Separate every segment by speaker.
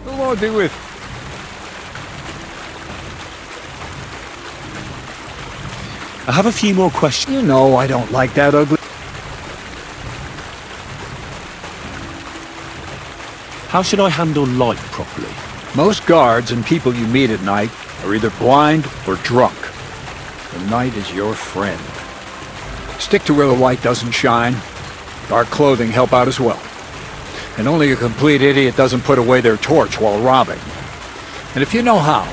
Speaker 1: The Lord be with.
Speaker 2: I have a few more questions.
Speaker 1: You know I don't like that ugly.
Speaker 2: How should I handle light properly?
Speaker 1: Most guards and people you meet at night are either blind or drunk. The night is your friend. Stick to where the light doesn't shine. Dark clothing help out as well. And only a complete idiot doesn't put away their torch while robbing. And if you know how,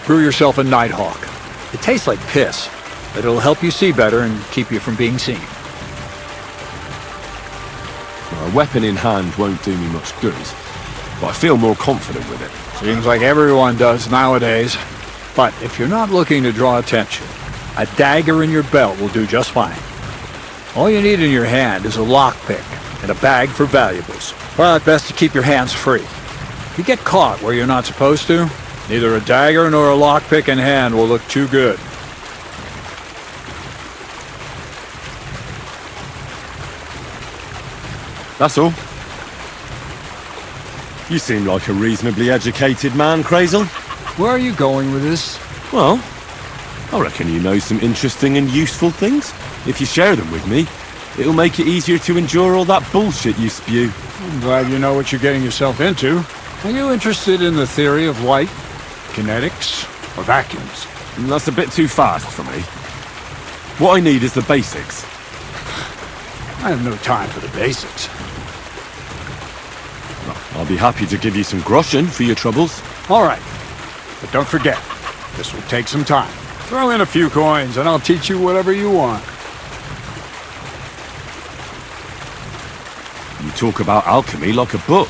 Speaker 1: brew yourself a Nighthawk. It tastes like piss, but it'll help you see better and keep you from being seen.
Speaker 2: A weapon in hand won't do me much good, but I feel more confident with it.
Speaker 1: Seems like everyone does nowadays. But if you're not looking to draw attention, a dagger in your belt will do just fine. All you need in your hand is a lockpick and a bag for valuables. But best to keep your hands free. If you get caught where you're not supposed to, neither a dagger nor a lockpick in hand will look too good.
Speaker 2: That's all. You seem like a reasonably educated man, Crazel.
Speaker 1: Where are you going with this?
Speaker 2: Well, I reckon you know some interesting and useful things. If you share them with me, it'll make it easier to endure all that bullshit you spew.
Speaker 1: I'm glad you know what you're getting yourself into. Are you interested in the theory of light, kinetics, or vacuums?
Speaker 2: That's a bit too fast for me. What I need is the basics.
Speaker 1: I have no time for the basics.
Speaker 2: I'll be happy to give you some groschen for your troubles.
Speaker 1: All right. But don't forget, this will take some time. Throw in a few coins and I'll teach you whatever you want.
Speaker 2: You talk about alchemy like a book.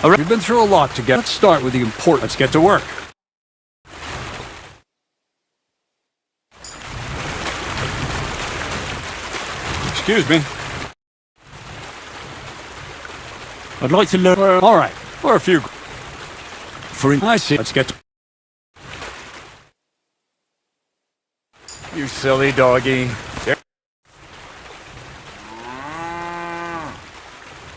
Speaker 1: We've been through a lot together. Let's start with the important. Let's get to work. Excuse me.
Speaker 2: I'd like to learn...
Speaker 1: All right. Or a few... I see. Let's get to... You silly doggy.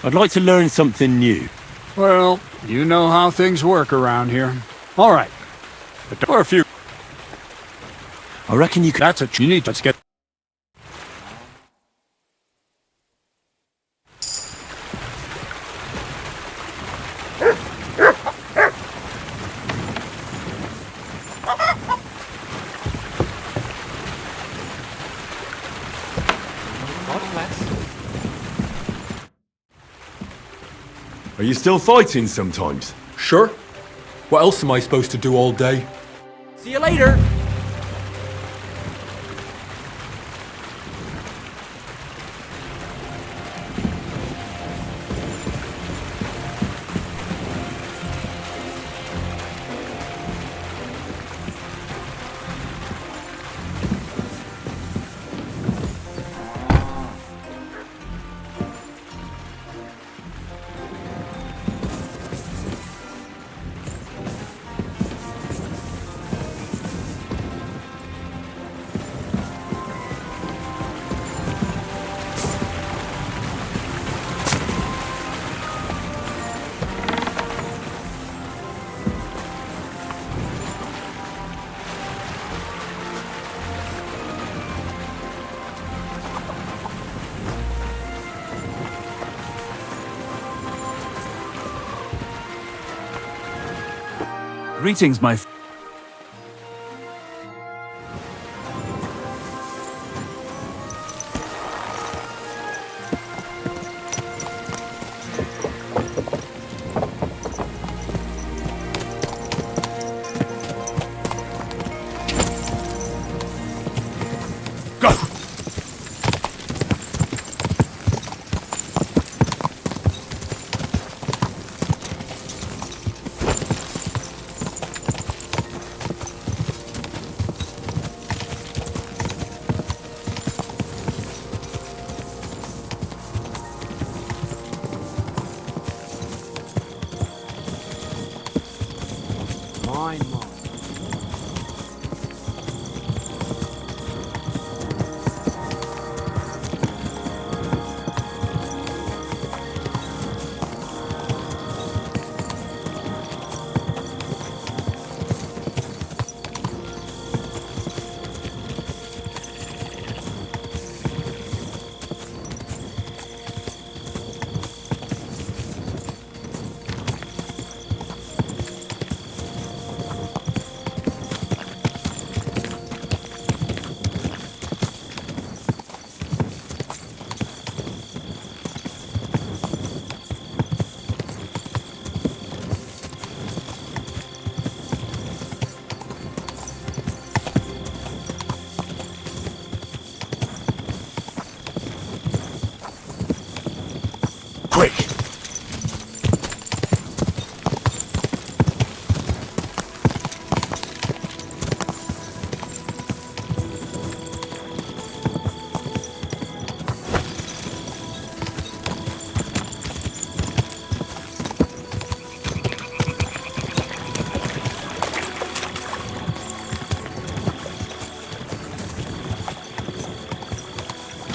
Speaker 2: I'd like to learn something new.
Speaker 1: Well, you know how things work around here. All right. But or a few...
Speaker 2: I reckon you could...
Speaker 1: That's what you need. Let's get...
Speaker 2: Are you still fighting sometimes?
Speaker 3: Sure. What else am I supposed to do all day?
Speaker 4: See you later!
Speaker 1: Greetings, my...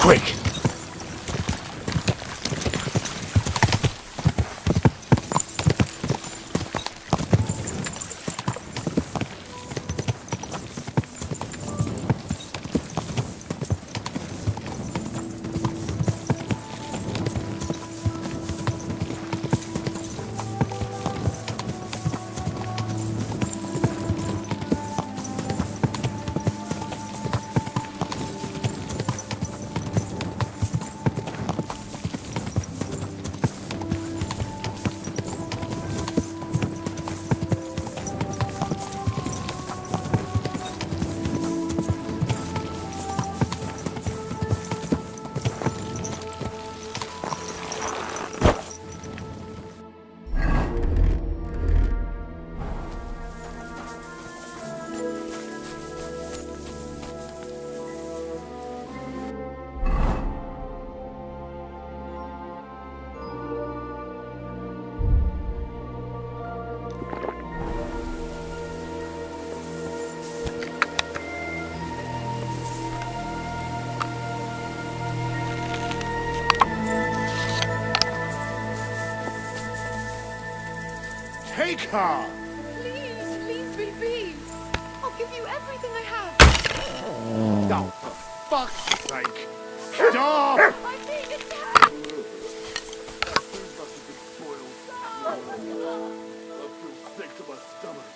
Speaker 2: quick!
Speaker 4: Take her!
Speaker 5: Please, leave me be. I'll give you everything I have.
Speaker 4: Oh, for fuck's sake! Stop!
Speaker 5: I need it now.
Speaker 4: I feel sick to my stomach.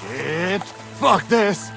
Speaker 4: Shit! Fuck this!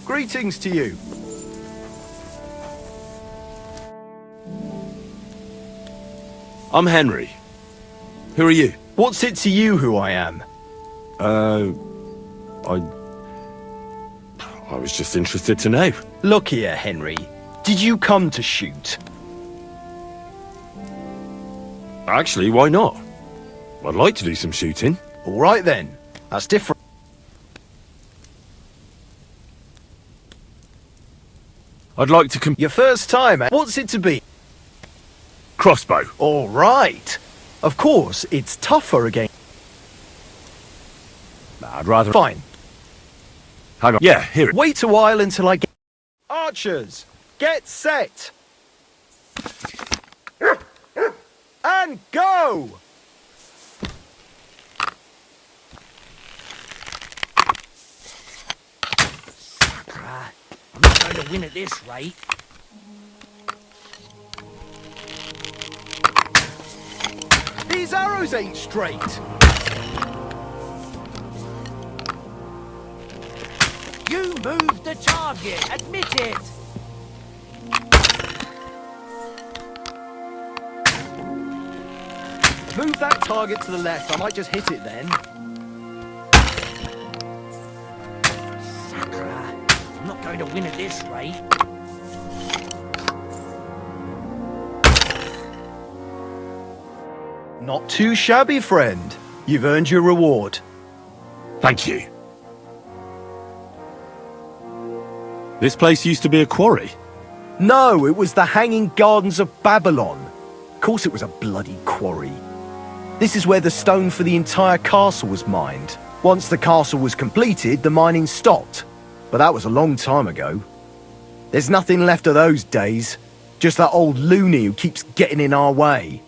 Speaker 6: Greetings to you.
Speaker 2: I'm Henry. Who are you?
Speaker 6: What's it to you who I am?
Speaker 2: I was just interested to know.
Speaker 6: Look here, Henry. Did you come to shoot?
Speaker 2: Actually, why not? I'd like to do some shooting.
Speaker 6: All right then. That's different.
Speaker 2: I'd like to
Speaker 6: Your first time, eh? What's it to be?
Speaker 2: crossbow.
Speaker 6: All right. Of course, it's tougher again.
Speaker 2: Nah, I'd rather...
Speaker 6: Fine.
Speaker 2: Hang on. Yeah, here it...
Speaker 6: Wait a while until I get... Archers, get set. And go!
Speaker 7: I'm not going to win at this rate.
Speaker 6: These arrows ain't straight.
Speaker 7: You moved the target. Admit it.
Speaker 6: Move that target to the left. I might just hit it then.
Speaker 7: I'm not going to win at this rate.
Speaker 6: Not too shabby, friend. You've earned your reward.
Speaker 2: Thank you. This place used to be a quarry.
Speaker 6: No, it was the Hanging Gardens of Babylon. Of course it was a bloody quarry. This is where the stone for the entire castle was mined. Once the castle was completed, the mining stopped. But that was a long time ago. There's nothing left of those days. Just that old loony who keeps getting in our way.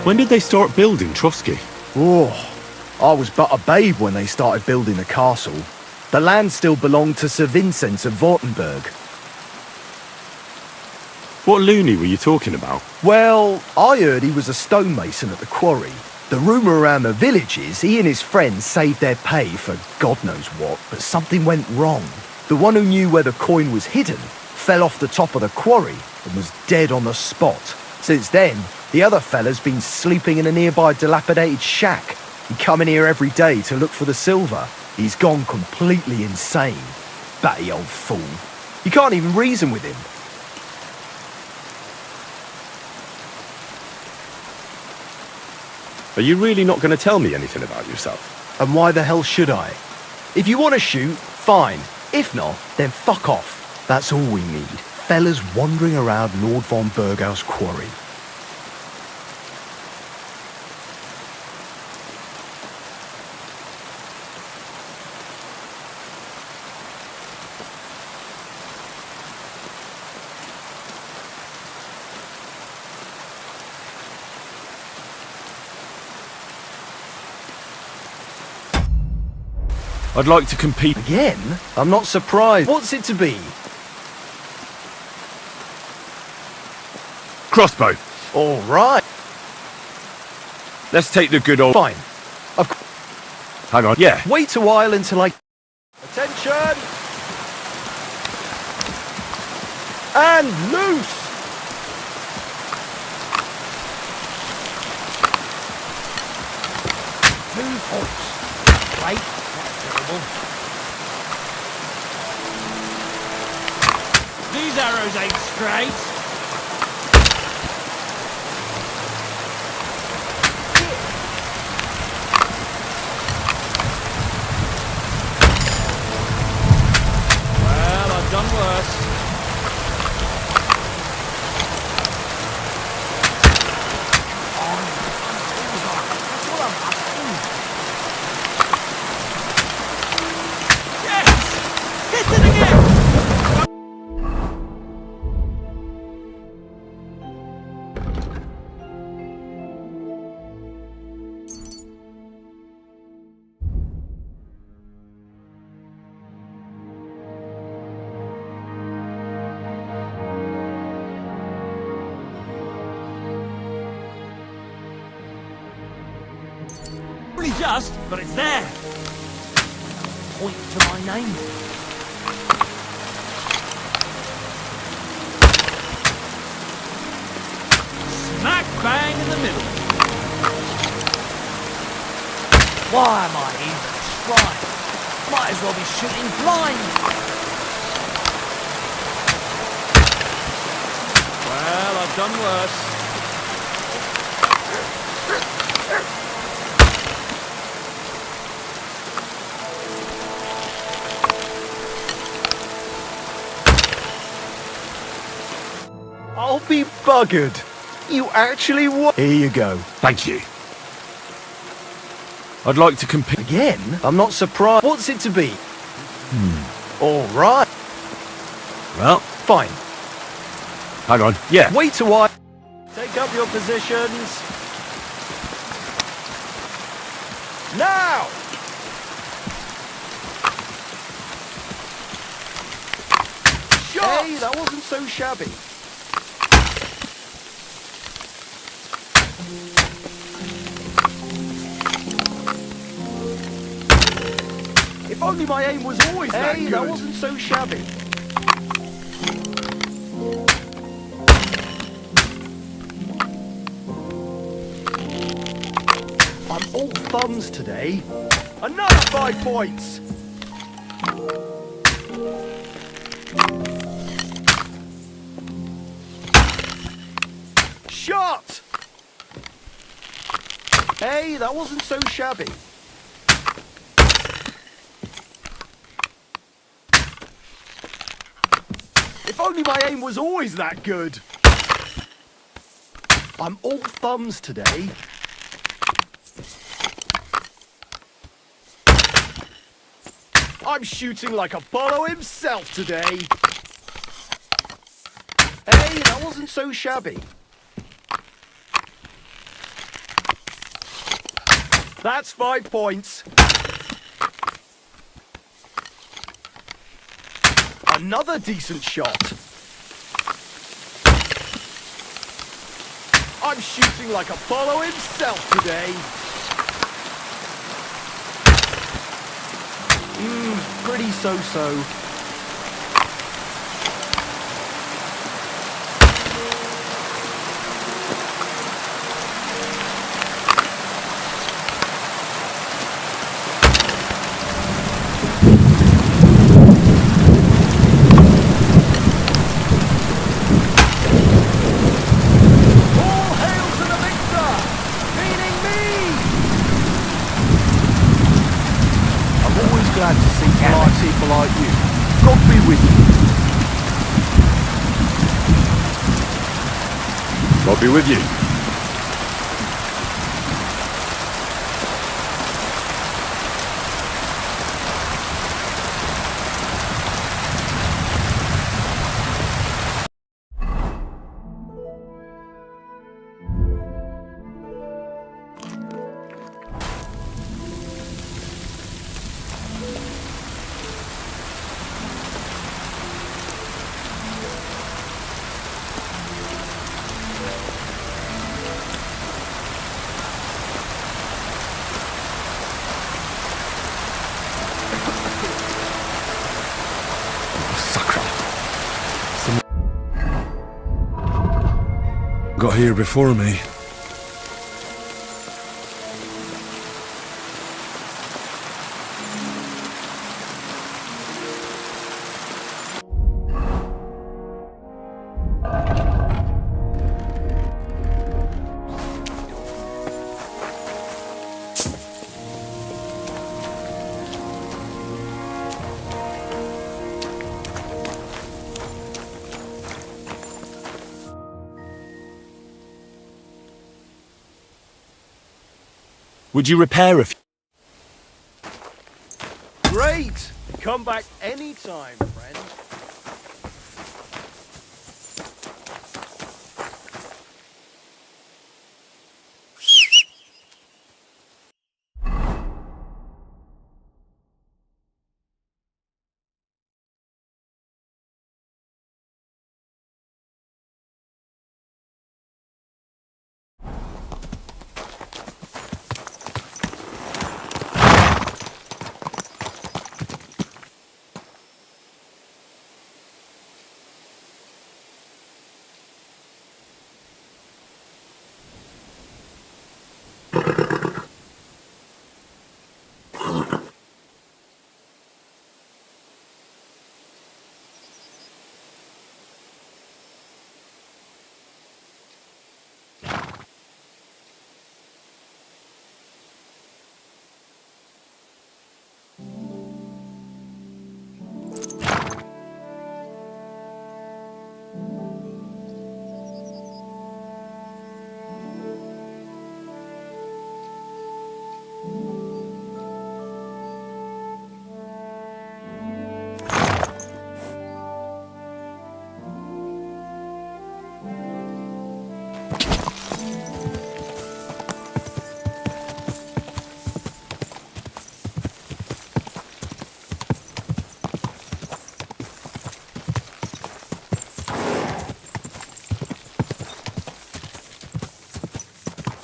Speaker 2: When did they start building Trotsky?
Speaker 6: Oh, I was but a babe when they started building the castle. The land still belonged to Sir Vincent of Wartenberg.
Speaker 2: What loony were you talking about?
Speaker 6: Well, I heard he was a stonemason at the quarry. The rumour around the village is he and his friends saved their pay for God knows what, but something went wrong. The one who knew where the coin was hidden fell off the top of the quarry and was dead on the spot. Since then, the other fella's been sleeping in a nearby dilapidated shack. He come in here every day to look for the silver. He's gone completely insane. Batty old fool. You can't even reason with him.
Speaker 2: Are you really not going to tell me anything about yourself?
Speaker 6: And why the hell should I? If you want to shoot, fine. If not, then fuck off. That's all we need. Fellas wandering around Lord von Burgau's quarry.
Speaker 2: I'd like to compete...
Speaker 6: Again? I'm not surprised. What's it to be?
Speaker 2: Crossbow.
Speaker 6: All right.
Speaker 2: Let's take the good old...
Speaker 6: Fine.
Speaker 2: Hang on. Yeah.
Speaker 6: Wait a while until I... Attention! And loose!
Speaker 7: Move horse. Right, that's terrible. These arrows ain't straight. Well, I've done worse. Hit Only just, but it's there. Point to my name. Smack bang in the middle. Why am I even trying? Might as well be shooting blind. Well, I've done worse.
Speaker 6: I'll be buggered. You actually Here you go.
Speaker 2: Thank you. I'd like to compete.
Speaker 6: Again? I'm not surprised. What's it to be? All right.
Speaker 2: Well,
Speaker 6: Fine.
Speaker 2: hang on. Yeah.
Speaker 6: Wait a while. Take up your positions. Now! Shot! Hey, that wasn't so shabby. If only my aim was always that good. Hey, that wasn't so shabby. I'm all thumbs today. Another 5 points. Shot! Hey, that wasn't so shabby. If only my aim was always that good. I'm all thumbs today. I'm shooting like Apollo himself today. Hey, that wasn't so shabby. That's 5 points. Another decent shot. I'm shooting like Apollo himself today. Pretty so-so. All hail to the victor, meaning me! I'm always glad to see polite people like you. God be with you.
Speaker 2: God be with you. Got here before me. Would you repair a few?
Speaker 6: Great! Come back anytime, friend.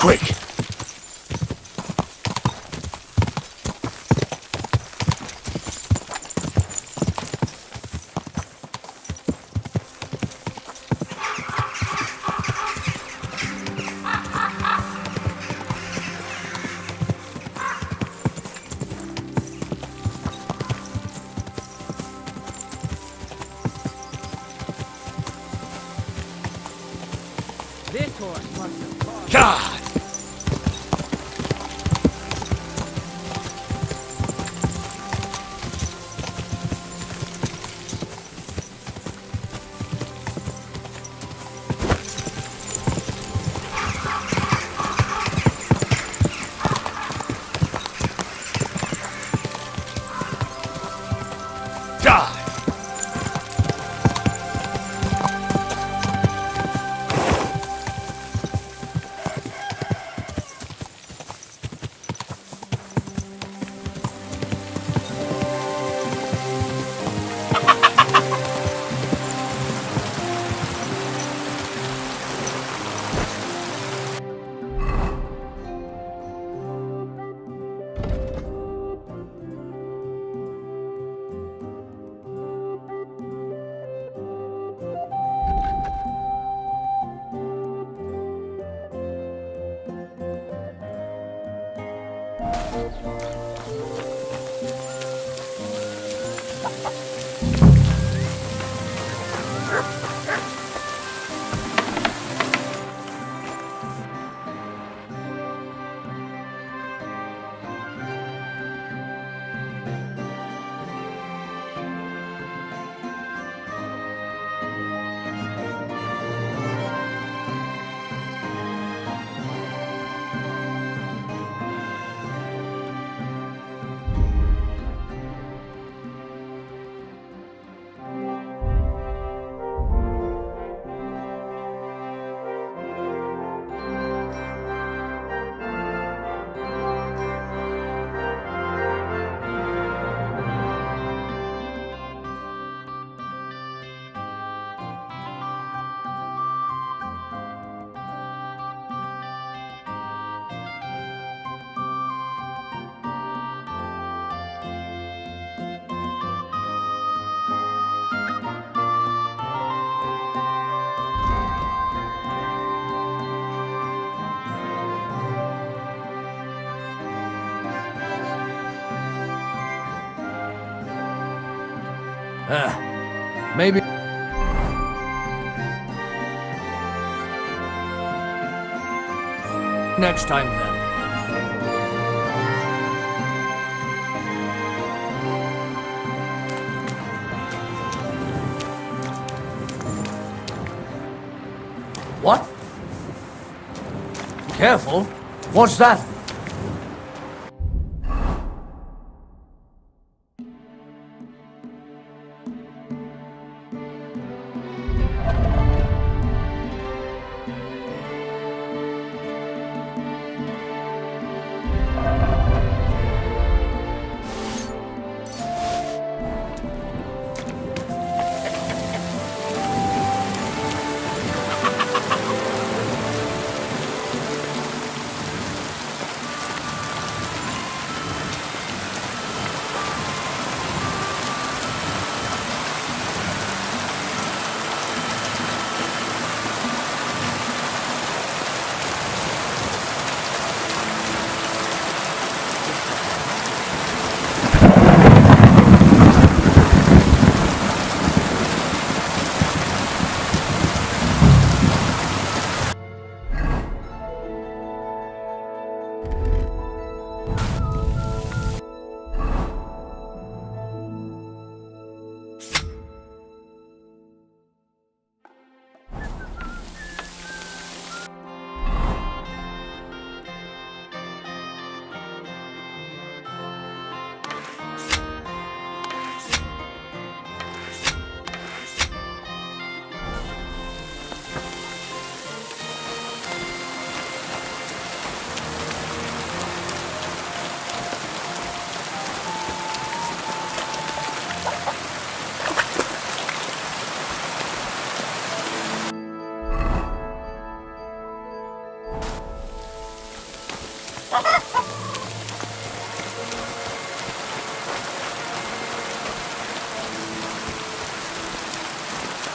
Speaker 1: Quick!
Speaker 7: This horse must have gone.
Speaker 1: God!
Speaker 7: Maybe. Next time then. What? Careful. What's that?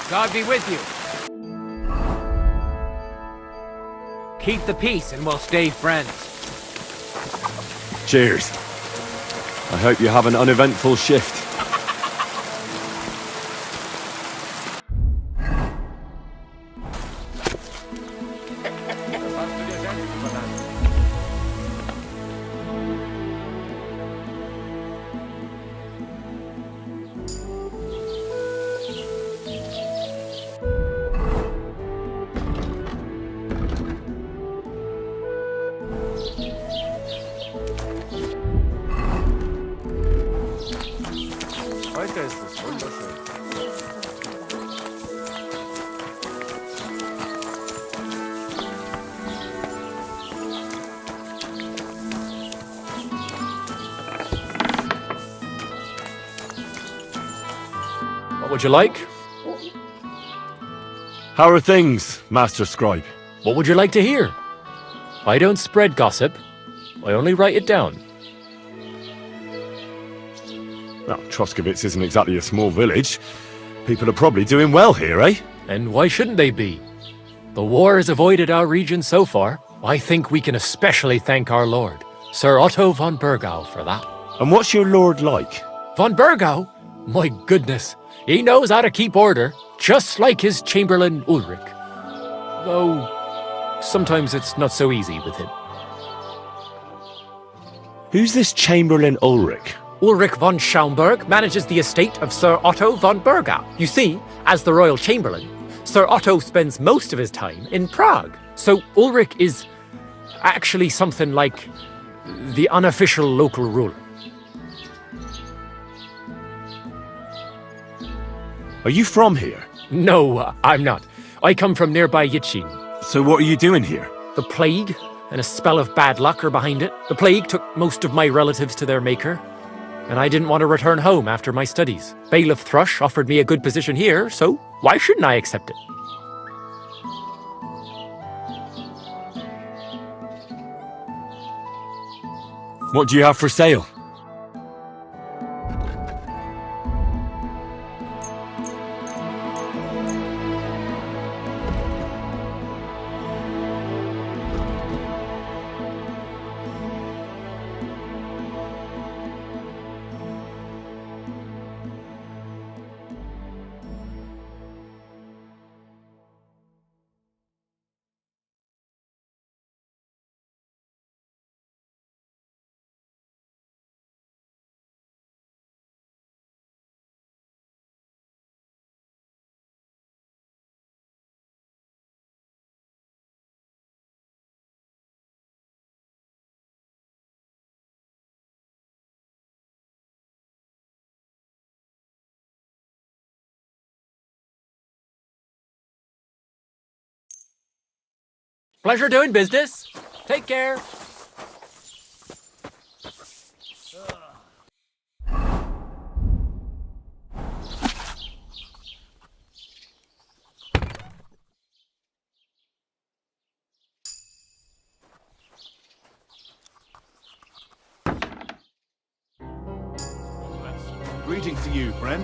Speaker 7: God be with you. Keep the peace and we'll stay friends.
Speaker 2: Cheers. I hope you have an uneventful shift.
Speaker 8: Heute ist es wunderschön.
Speaker 3: What would you like?
Speaker 2: How are things, Master Scribe?
Speaker 3: What would you like to hear? I don't spread gossip. I only write it down.
Speaker 2: Well, Troskowitz isn't exactly a small village. People are probably doing well here, eh?
Speaker 3: And why shouldn't they be? The war has avoided our region so far. I think we can especially thank our lord, Sir Otto von Bergau, for that.
Speaker 2: And what's your lord like?
Speaker 3: Von Bergau? My goodness, he knows how to keep order, just like his Chamberlain Ulrich. Though, sometimes it's not so easy with him.
Speaker 2: Who's this Chamberlain Ulrich?
Speaker 3: Ulrich von Schaumburg manages the estate of Sir Otto von Bergau. You see, as the royal chamberlain, Sir Otto spends most of his time in Prague. So Ulrich is actually something like the unofficial local ruler.
Speaker 2: Are you from here?
Speaker 3: No, I'm not. I come from nearby Yitchin.
Speaker 2: So what are you doing here?
Speaker 3: The plague and a spell of bad luck are behind it. The plague took most of my relatives to their maker, and I didn't want to return home after my studies. Bailiff Thrush offered me a good position here, so why shouldn't I accept it?
Speaker 2: What do you have for sale?
Speaker 3: Pleasure doing business. Take care.
Speaker 8: Greetings to you, friend.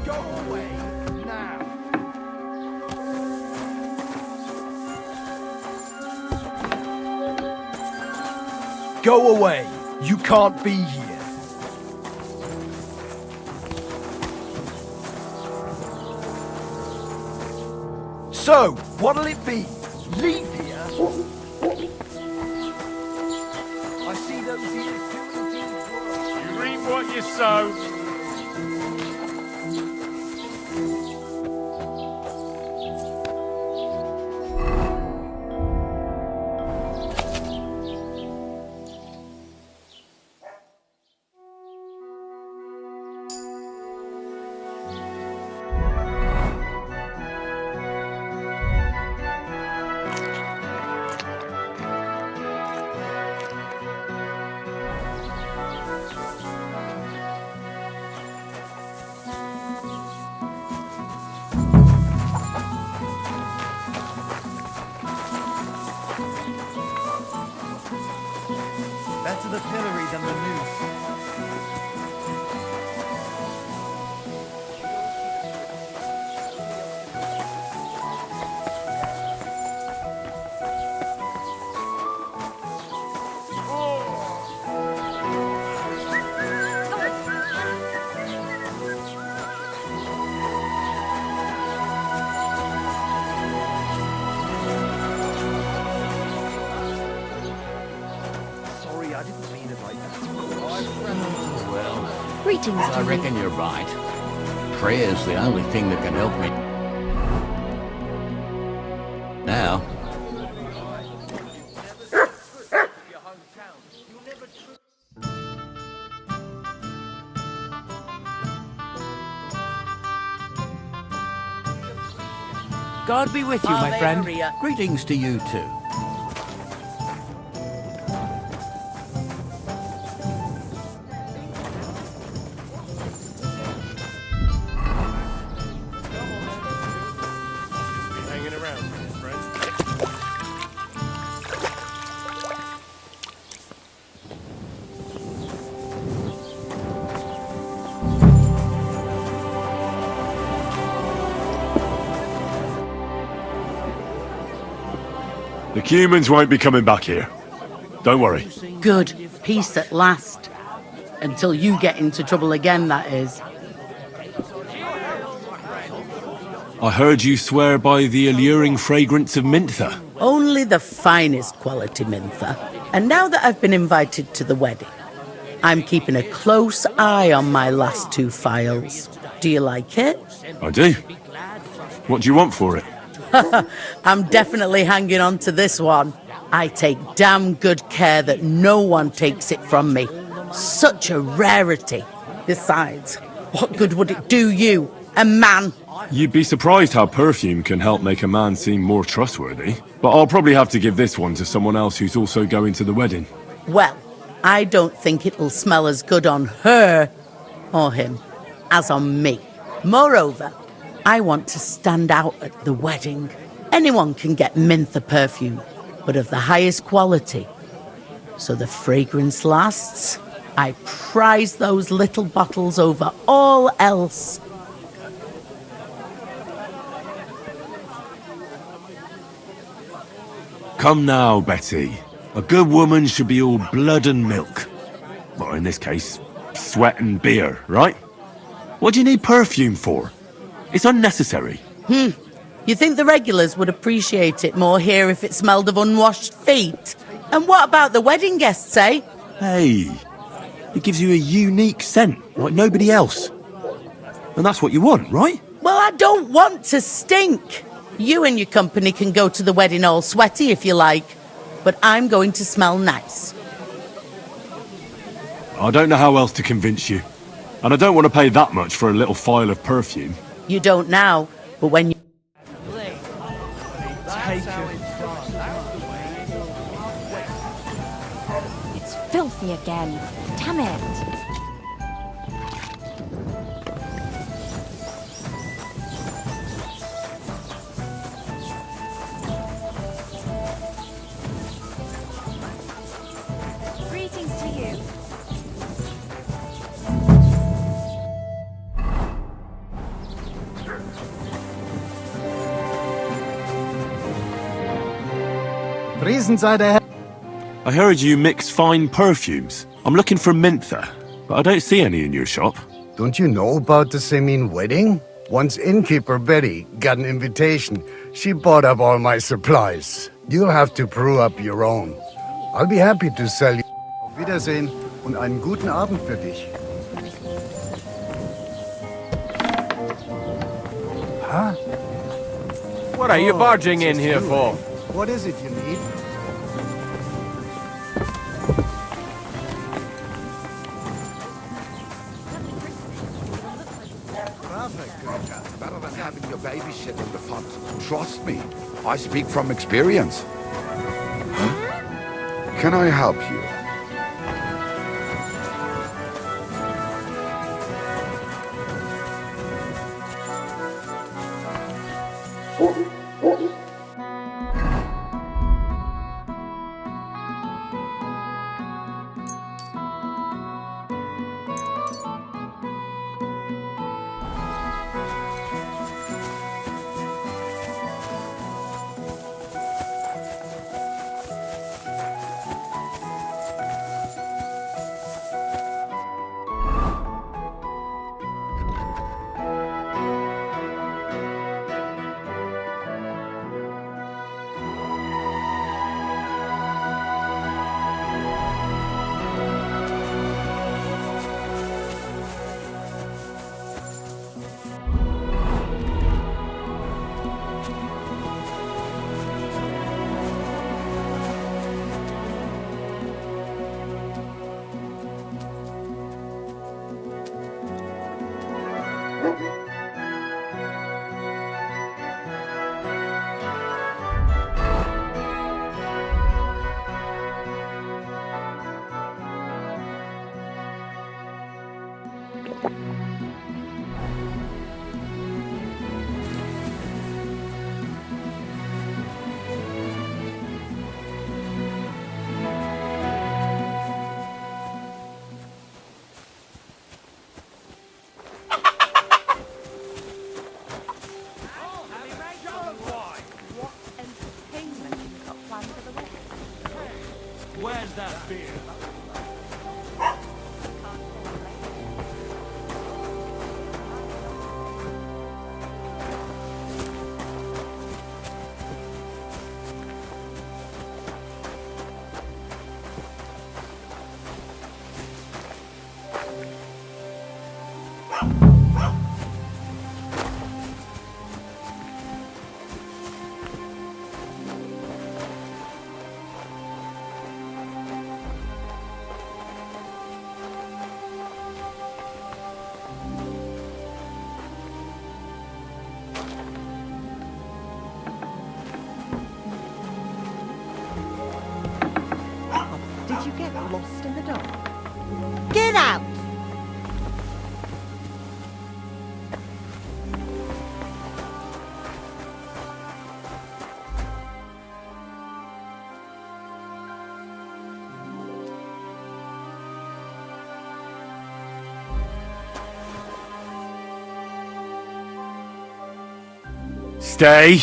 Speaker 6: Go away now. Go away. You can't be here. So, what'll it be? Leave here? I see those ears do indeed work.
Speaker 8: You reap what you sow.
Speaker 6: Better the pillory than the noose. Sorry, I didn't mean it like that.
Speaker 7: Well,
Speaker 5: Greetings,
Speaker 7: I
Speaker 5: gentlemen.
Speaker 7: reckon you're right. Prayer's the only thing that can help me. Now, God be with you, my friend. Greetings to you too.
Speaker 8: Be hanging around, friend.
Speaker 2: The humans won't be coming back here. Don't worry.
Speaker 9: Good. Peace at last. Until you get into trouble again, that is.
Speaker 2: I heard you swear by the alluring fragrance of Mintha.
Speaker 9: Only the finest quality Mintha. And now that I've been invited to the wedding, I'm keeping a close eye on my last two files. Do you like it?
Speaker 2: I do. What do you want for it?
Speaker 9: I'm definitely hanging on to this one. I take damn good care that no one takes it from me. Such a rarity. Besides, what good would it do you, a man?
Speaker 2: You'd be surprised how perfume can help make a man seem more trustworthy. But I'll probably have to give this one to someone else who's also going to the wedding.
Speaker 9: Well, I don't think it'll smell as good on her or him as on me. Moreover, I want to stand out at the wedding. Anyone can get Mintha perfume, but of the highest quality. So the fragrance lasts. I prize those little bottles over all else.
Speaker 2: Come now, Betty. A good woman should be all blood and milk. Well, in this case, sweat and beer, right? What do you need perfume for? It's unnecessary.
Speaker 9: You think the regulars would appreciate it more here if it smelled of unwashed feet? And what about the wedding guests, eh?
Speaker 2: Hey, it gives you a unique scent, like nobody else. And that's what you want, right?
Speaker 9: Well, I don't want to stink. You and your company can go to the wedding all sweaty if you like, but I'm going to smell nice.
Speaker 2: I don't know how else to convince you. And I don't want to pay that much for a little phial of perfume.
Speaker 9: You don't now, but when you...
Speaker 5: It's filthy again. Damn it. Greetings to you.
Speaker 2: I heard you mix fine perfumes. I'm looking for Mintha, but I don't see any in your shop.
Speaker 10: Don't you know about the Semin wedding? Once innkeeper Betty got an invitation. She bought up all my supplies. You'll have to brew up your own. I'll be happy to sell you. Auf Wiedersehen und einen guten Abend für dich. Huh?
Speaker 8: What are you barging in here for?
Speaker 10: What is it you need?
Speaker 11: Better than having your babysit in the fun. Trust me, I speak from experience. Huh? Can I help you?
Speaker 8: Where's that beer?
Speaker 5: Did you get lost in the dark?
Speaker 12: Get out!
Speaker 2: Stay.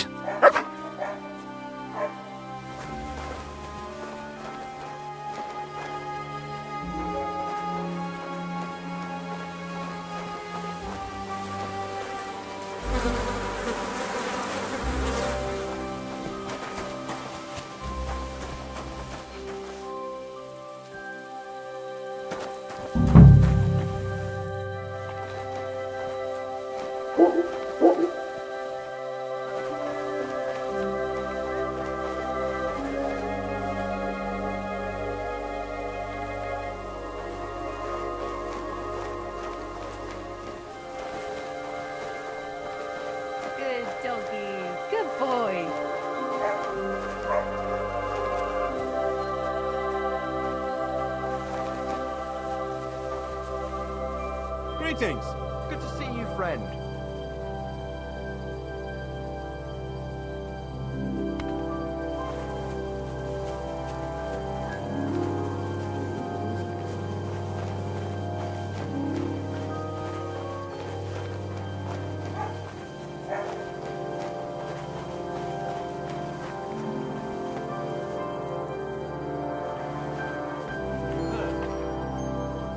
Speaker 5: Good doggy. Good boy.
Speaker 8: Greetings. Good to see you, friend.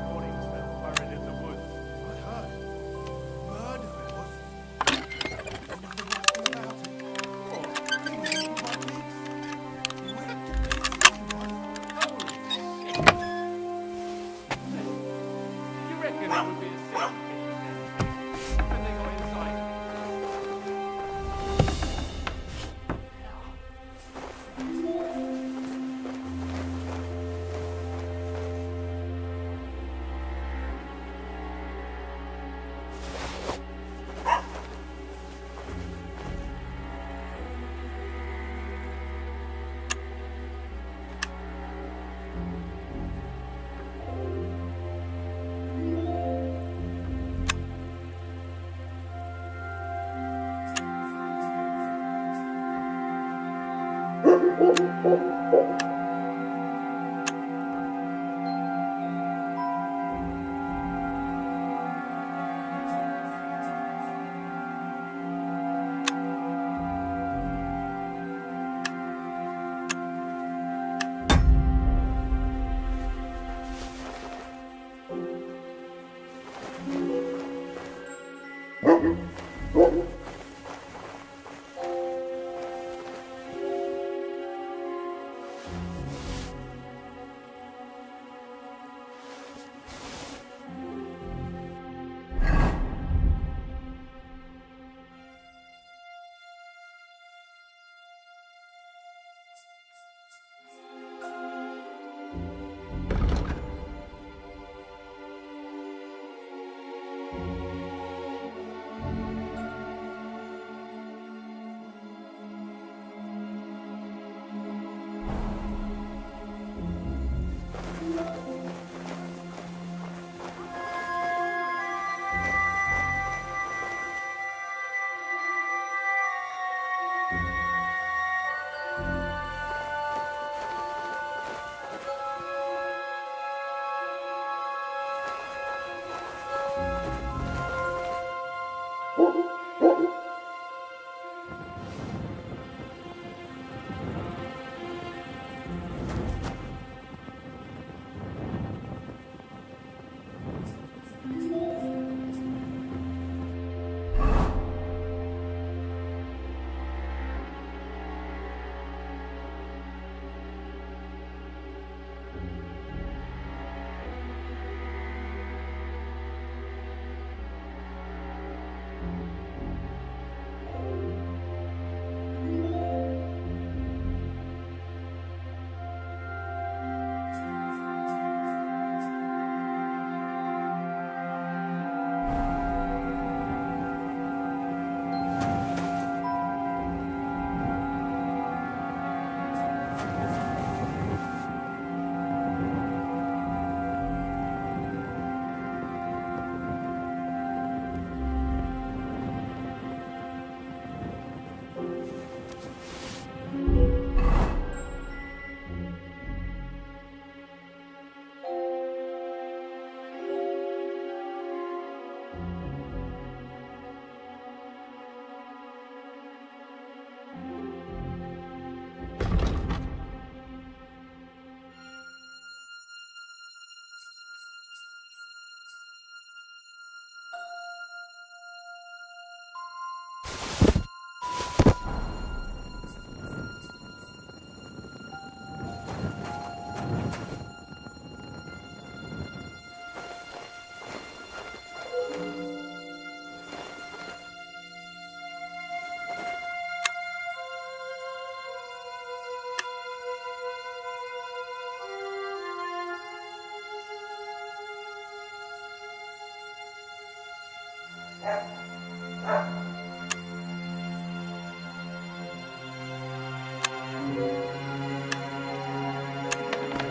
Speaker 8: Body's been buried in the woods. I heard. Murdered.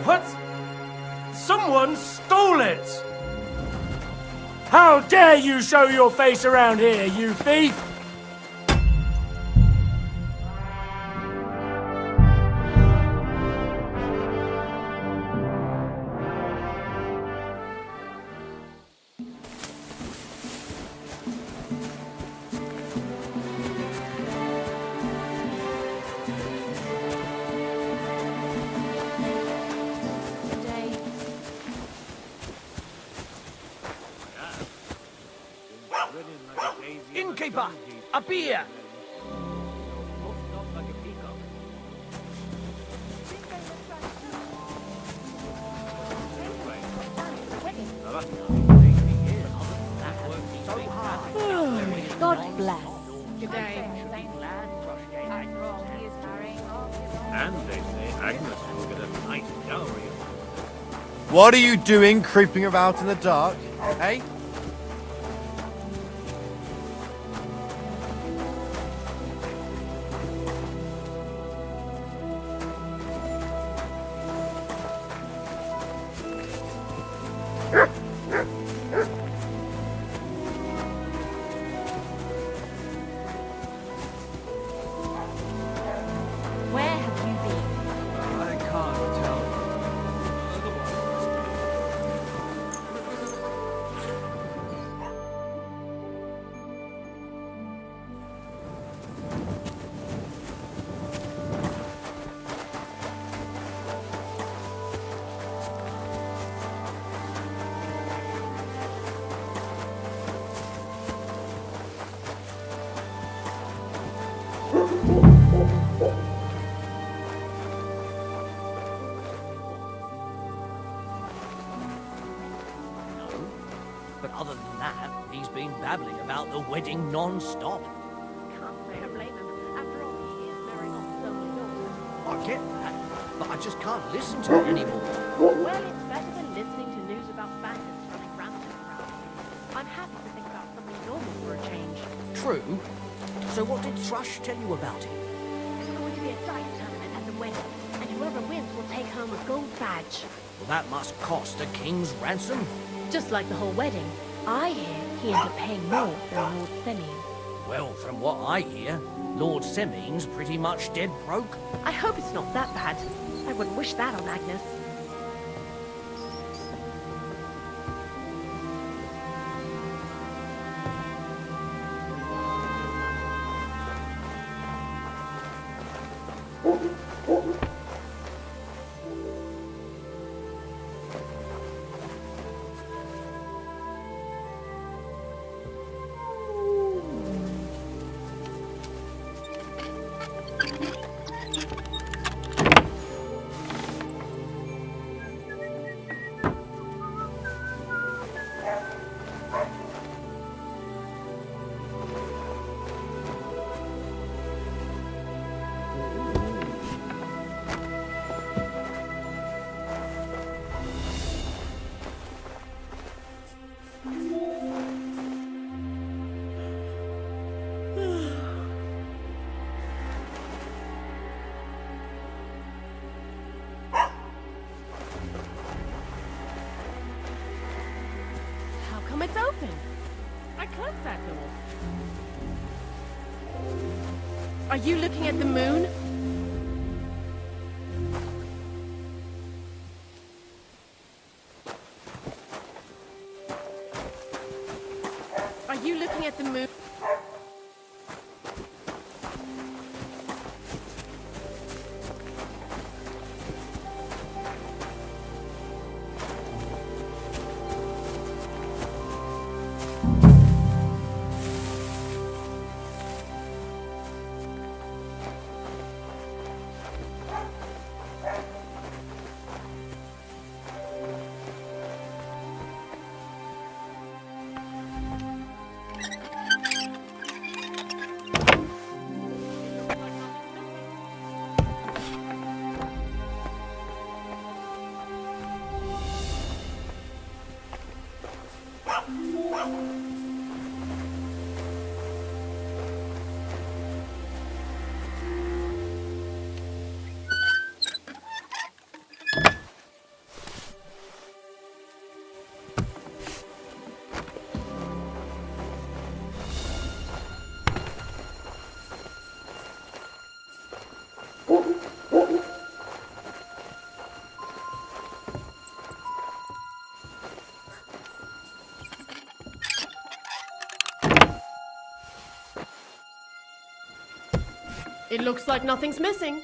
Speaker 4: What? Someone stole it! How dare you show your face around here, you thief! Innkeeper, a beer!
Speaker 12: God bless.
Speaker 5: Good day.
Speaker 8: And they say Agnes will get a nice dowry.
Speaker 13: What are you doing creeping about in the dark, eh?
Speaker 12: Where have you been?
Speaker 7: Other than that, he's been babbling about the wedding non-stop.
Speaker 5: Can't say I blame him. After all, he is marrying off his only daughter.
Speaker 7: I get that, but I just can't listen to it anymore.
Speaker 5: Well, it's better than listening to news about bandits running rampant around. I'm happy to think about something normal for a change.
Speaker 7: True. So what did Thrush tell you about it?
Speaker 5: There's going to be a dice tournament at the wedding, and whoever wins will take home a gold badge.
Speaker 7: Well, that must cost a king's ransom.
Speaker 5: Just like the whole wedding. I hear he ends up paying more than Lord Semyon.
Speaker 7: Well, from what I hear, Lord Seming's pretty much dead broke.
Speaker 5: I hope it's not that bad. I wouldn't wish that on Agnes. It's open. I closed that door. Are you looking at the moon? Are you looking at the moon? It looks like nothing's missing.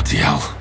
Speaker 2: Bloody hell.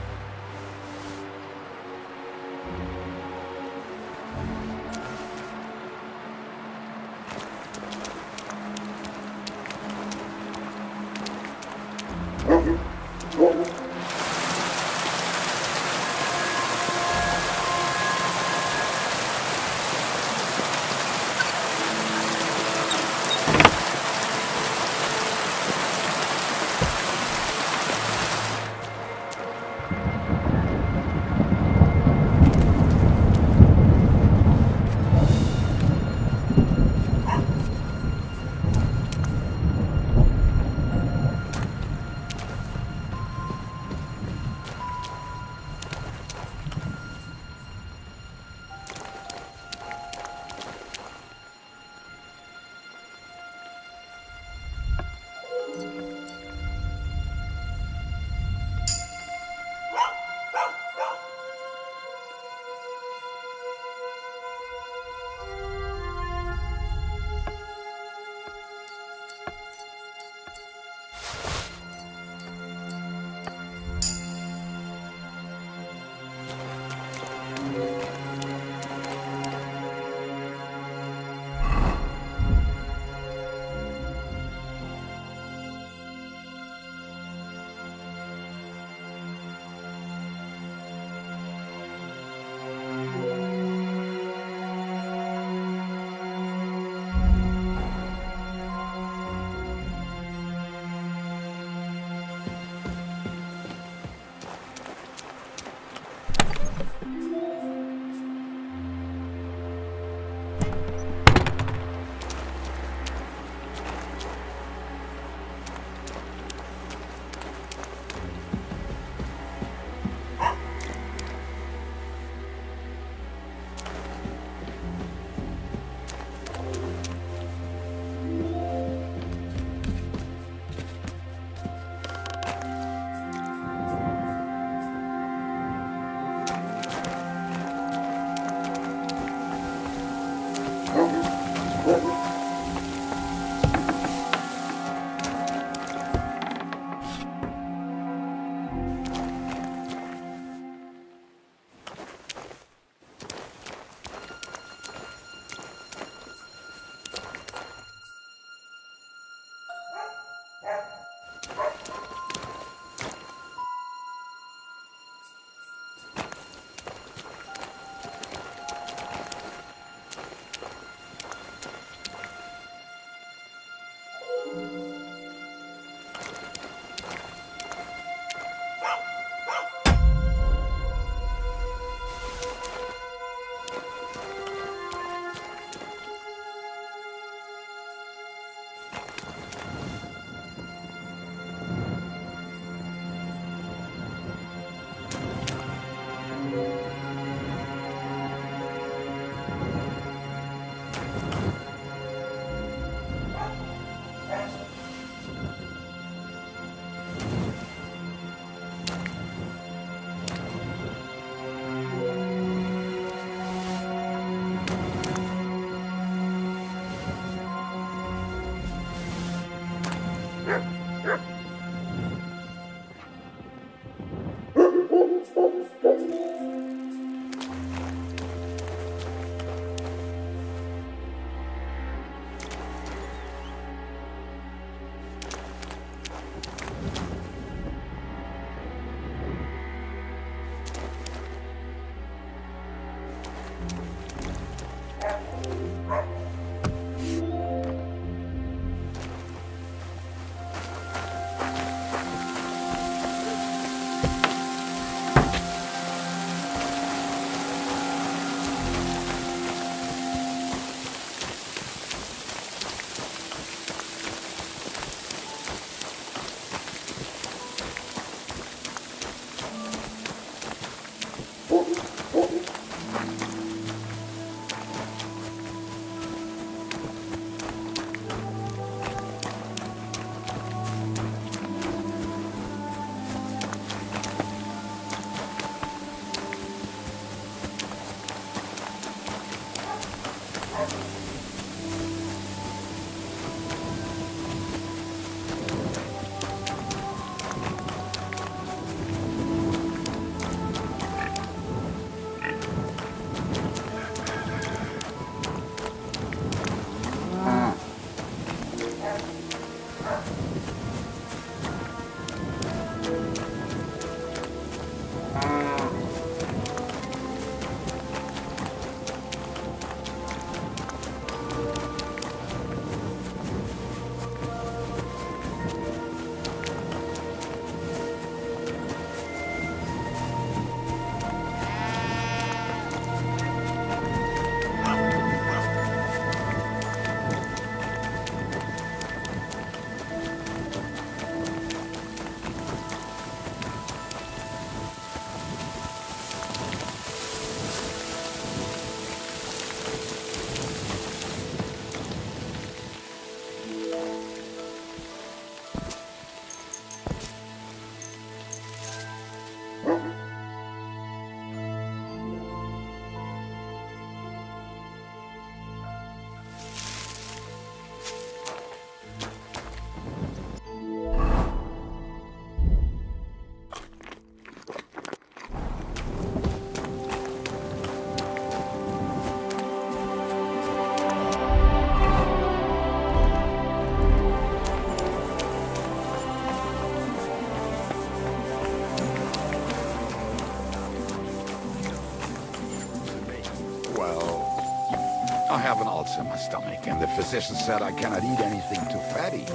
Speaker 11: have an ulcer in my stomach, and the physician said I cannot eat anything too fatty,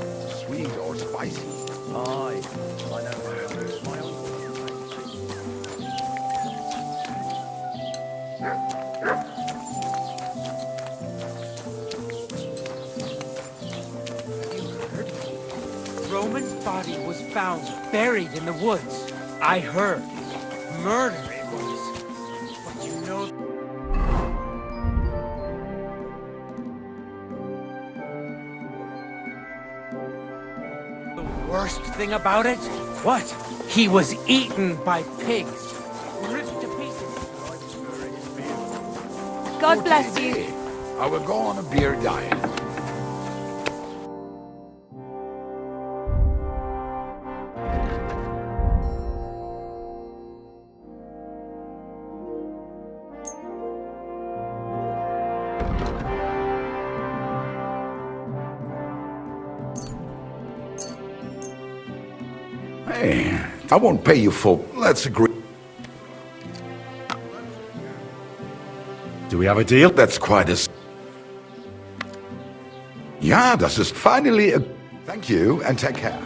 Speaker 11: sweet, or spicy.
Speaker 7: Aye, I know my own.
Speaker 4: Roman's body was found buried in the woods. I heard. Murder it was. But you know... The worst thing about it? What? He was eaten by pigs. Ripped to pieces.
Speaker 12: God bless you.
Speaker 11: I will go on a beer diet. Hey, I won't pay you full. Let's agree.
Speaker 2: Do we have a deal?
Speaker 11: That's quite a... Ja, das ist finally a... Thank you, and take care.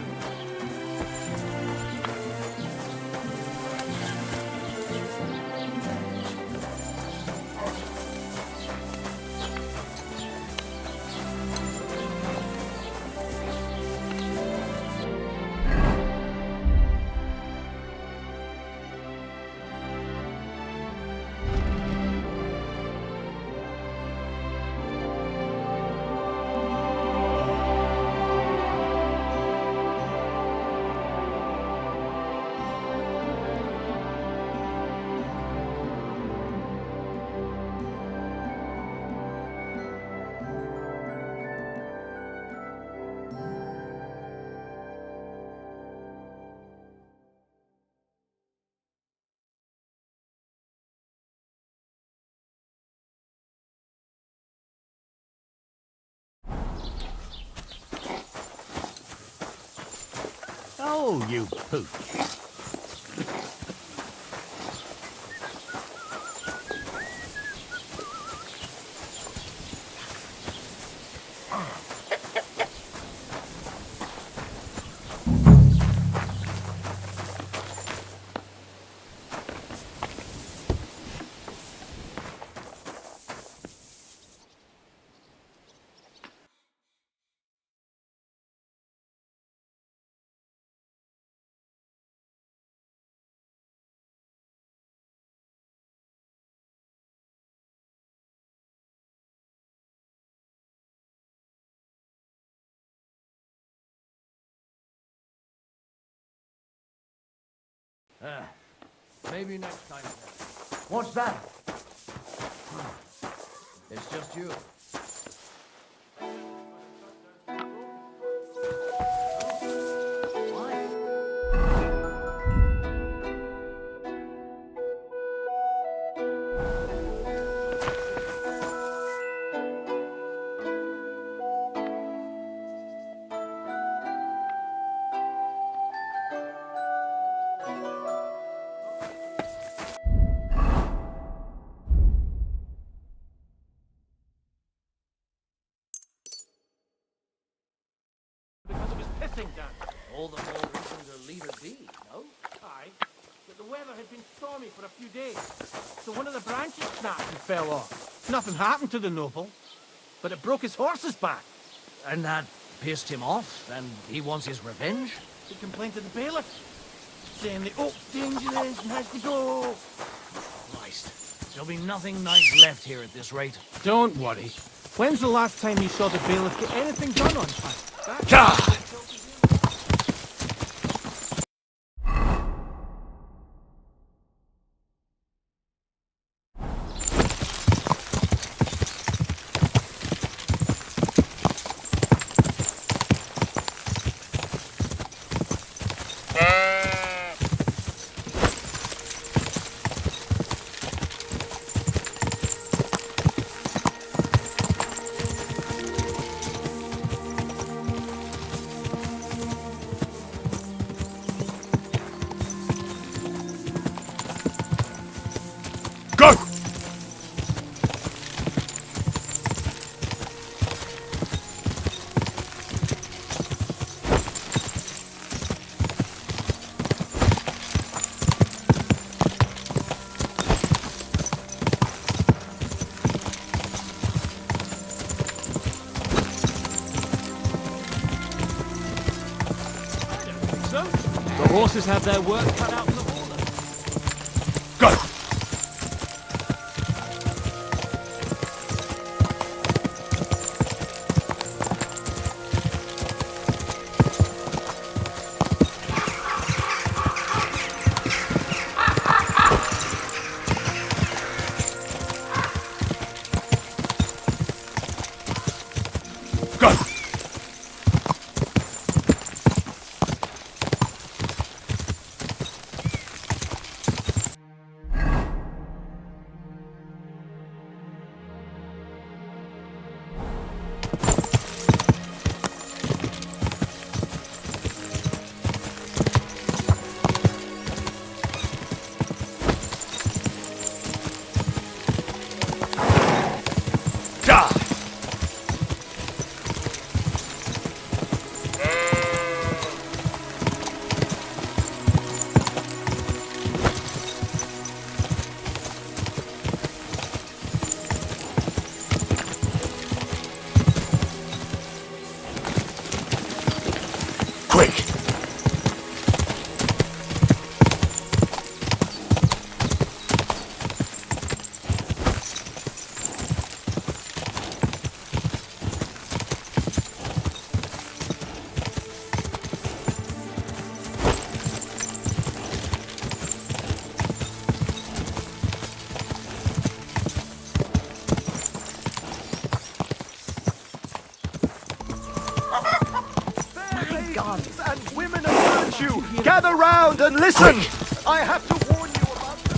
Speaker 10: Oh, you pooch.
Speaker 7: Maybe next time. What's that? It's just you.
Speaker 4: Because it was pissing down.
Speaker 7: All the more reason to leave it be, no?
Speaker 4: Aye, but the weather had been stormy for a few days, so one of the branches snapped and fell off. Nothing happened to the noble, but it broke his horse's back.
Speaker 7: And that pissed him off, and he wants his revenge?
Speaker 4: He complained to the bailiff, saying the oak's dangerous and has to go.
Speaker 7: Christ, there'll be nothing nice left here at this rate.
Speaker 4: Don't worry. When's the last time you saw the bailiff get anything done on time?
Speaker 8: so. The horses have their work cut out for them all.
Speaker 2: Go! Quick!
Speaker 6: And women of virtue, gather round and listen! I have to warn you about the...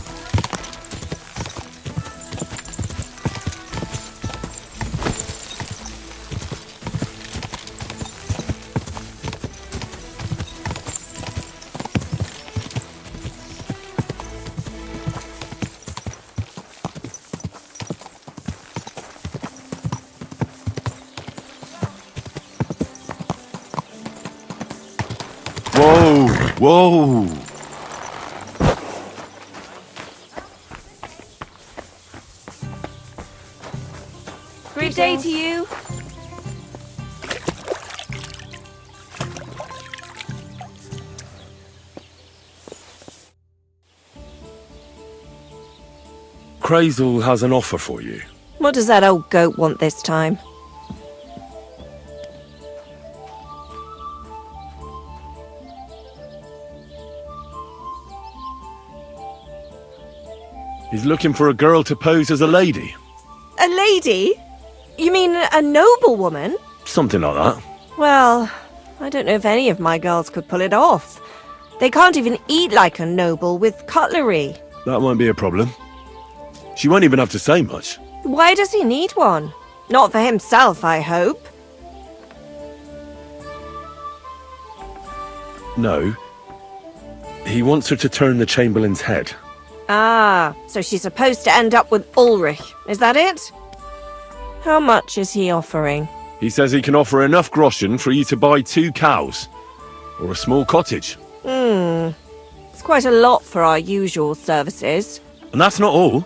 Speaker 2: Whoa! Whoa!
Speaker 12: Good day to you.
Speaker 2: Crazel has an offer for you.
Speaker 14: What does that old goat want this time?
Speaker 2: He's looking for a girl to pose as a lady.
Speaker 14: A lady? You mean a noblewoman?
Speaker 2: Something like that.
Speaker 14: Well, I don't know if any of my girls could pull it off. They can't even eat like a noble with cutlery.
Speaker 2: That won't be a problem. She won't even have to say much.
Speaker 14: Why does he need one? Not for himself, I hope.
Speaker 2: No. He wants her to turn the Chamberlain's head.
Speaker 14: Ah, so she's supposed to end up with Ulrich, is that it? How much is he offering?
Speaker 2: He says he can offer enough groschen for you to buy 2 cows. Or a small cottage.
Speaker 14: It's quite a lot for our usual services.
Speaker 2: And that's not all.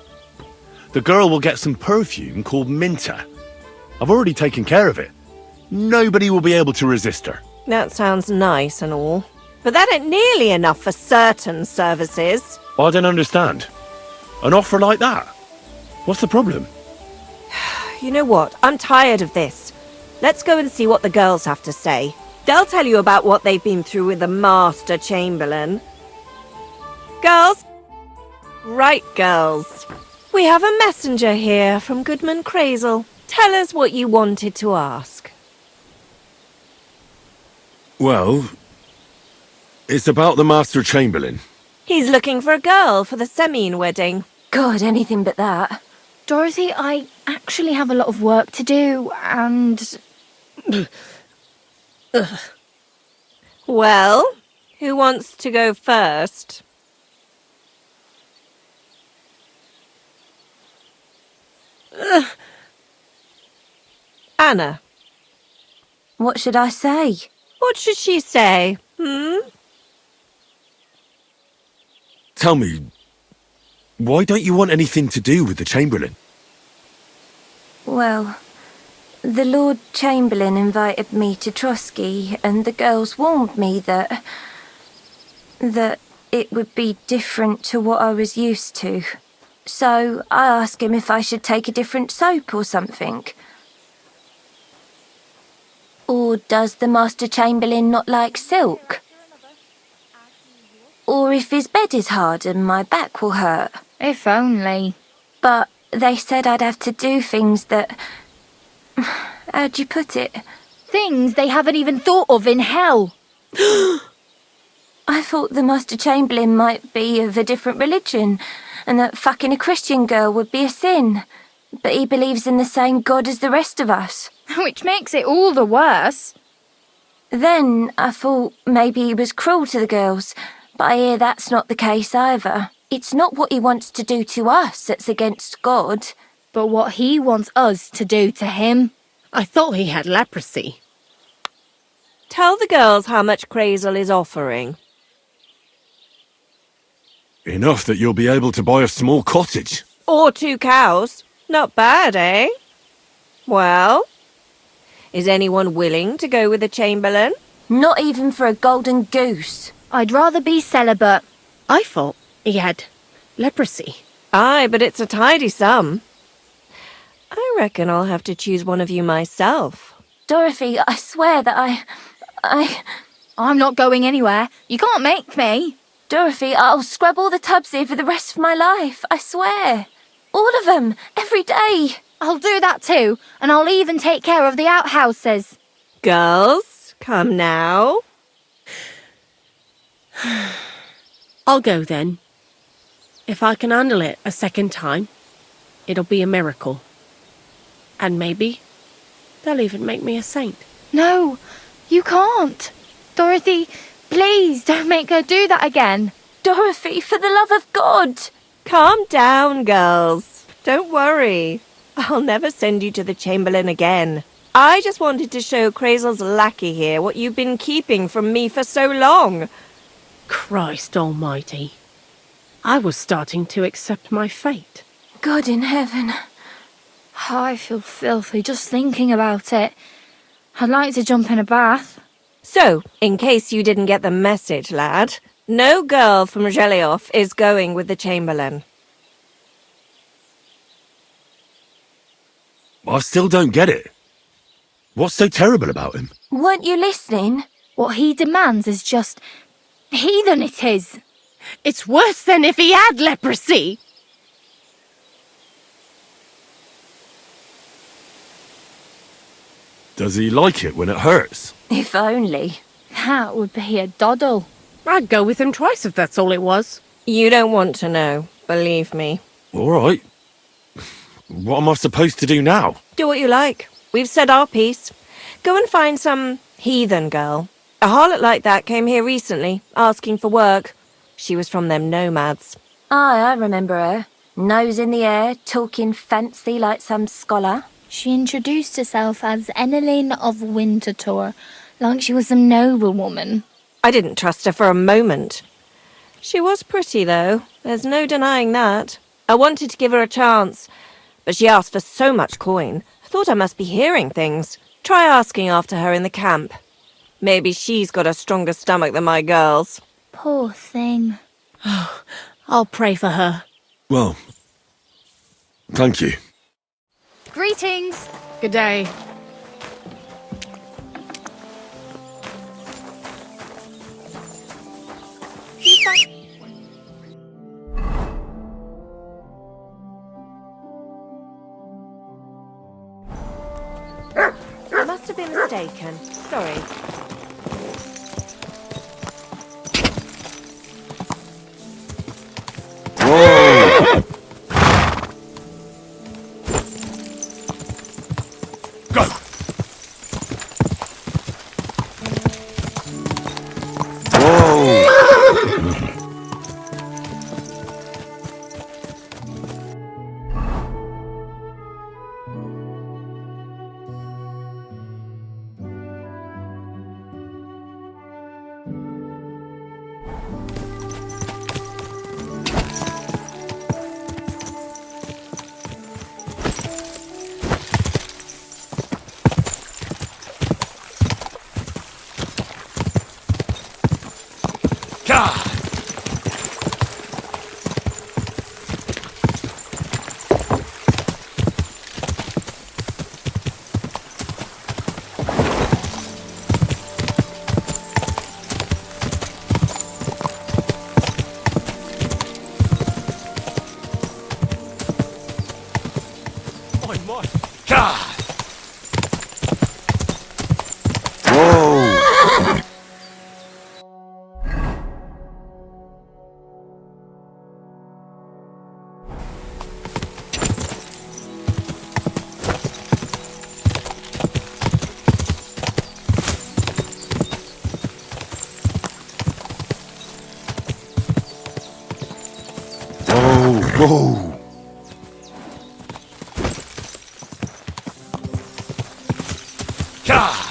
Speaker 2: The girl will get some perfume called Minter. I've already taken care of it. Nobody will be able to resist her.
Speaker 14: That sounds nice and all. But that ain't nearly enough for certain services.
Speaker 2: I don't understand. An offer like that? What's the problem?
Speaker 14: You know what? I'm tired of this. Let's go and see what the girls have to say. They'll tell you about what they've been through with the Master Chamberlain. Girls? Right, girls. We have a messenger here from Goodman Crazel. Tell us what you wanted to ask.
Speaker 2: Well, it's about the Master Chamberlain.
Speaker 14: He's looking for a girl for the Semine wedding.
Speaker 12: God, anything but that. Dorothy, I actually have a lot of work to do, and...
Speaker 14: Well, who wants to go first? Anna.
Speaker 12: What should I say?
Speaker 14: What should she say?
Speaker 2: Tell me, why don't you want anything to do with the Chamberlain?
Speaker 12: Well, the Lord Chamberlain invited me to Trusky, and the girls warned me that that it would be different to what I was used to. So I asked him if I should take a different soap or something. Or does the Master Chamberlain not like silk? Or if his bed is hard and my back will hurt.
Speaker 5: If only.
Speaker 12: But they said I'd have to do things that... How'd you put it?
Speaker 5: Things they haven't even thought of in hell.
Speaker 12: I thought the Master Chamberlain might be of a different religion, and that fucking a Christian girl would be a sin. But he believes in the same God as the rest of us.
Speaker 5: Which makes it all the worse.
Speaker 12: Then I thought maybe he was cruel to the girls, but I hear that's not the case either. It's not what he wants to do to us that's against God.
Speaker 5: But what he wants us to do to him.
Speaker 15: I thought he had leprosy.
Speaker 14: Tell the girls how much Crazel is offering.
Speaker 2: Enough that you'll be able to buy a small cottage.
Speaker 14: Or 2 cows. Not bad, eh? Well, is anyone willing to go with the Chamberlain?
Speaker 12: Not even for a golden goose.
Speaker 5: I'd rather be celibate.
Speaker 15: I thought he had leprosy.
Speaker 14: Aye, but it's a tidy sum. I reckon I'll have to choose one of you myself.
Speaker 12: Dorothy, I swear that
Speaker 5: I'm not going anywhere. You can't make me.
Speaker 12: Dorothy, I'll scrub all the tubs here for the rest of my life. I swear. All of them. Every day.
Speaker 5: I'll do that too, and I'll even take care of the outhouses.
Speaker 14: Girls, come now.
Speaker 15: I'll go then. If I can handle it a second time, it'll be a miracle. And maybe they'll even make me a saint.
Speaker 5: No, you can't. Dorothy, please don't make her do that again.
Speaker 12: Dorothy, for the love of God.
Speaker 14: Calm down, girls. Don't worry. I'll never send you to the Chamberlain again. I just wanted to show Crazel's lackey here what you've been keeping from me for so long.
Speaker 15: Christ almighty. I was starting to accept my fate.
Speaker 12: God in heaven.
Speaker 5: I feel filthy just thinking about it. I'd like to jump in a bath.
Speaker 14: So, in case you didn't get the message, lad, no girl from Zhelioff is going with the Chamberlain.
Speaker 2: I still don't get it. What's so terrible about him?
Speaker 12: Weren't you listening?
Speaker 5: What he demands is just... heathen it is.
Speaker 15: It's worse than if he had leprosy.
Speaker 2: Does he like it when it hurts?
Speaker 12: If only.
Speaker 5: That would be a doddle.
Speaker 15: I'd go with him twice if that's all it was.
Speaker 14: You don't want to know, believe me.
Speaker 2: All right. What am I supposed to do now?
Speaker 14: Do what you like. We've said our piece. Go and find some heathen girl. A harlot like that came here recently, asking for work. She was from them nomads.
Speaker 12: Aye, I remember her. Nose in the air, talking fancy like some scholar.
Speaker 5: She introduced herself as Enneline of Winterthur, like she was some noblewoman.
Speaker 14: I didn't trust her for a moment. She was pretty, though. There's no denying that. I wanted to give her a chance, but she asked for so much coin. I thought I must be hearing things. Try asking after her in the camp. Maybe she's got a stronger stomach than my girls.
Speaker 5: Poor thing.
Speaker 15: I'll pray for her.
Speaker 2: Well, thank you.
Speaker 5: Greetings.
Speaker 15: Good day.
Speaker 14: I must have been mistaken. Sorry.
Speaker 2: Whoa! Go! Whoa! God! Whoa!
Speaker 4: God!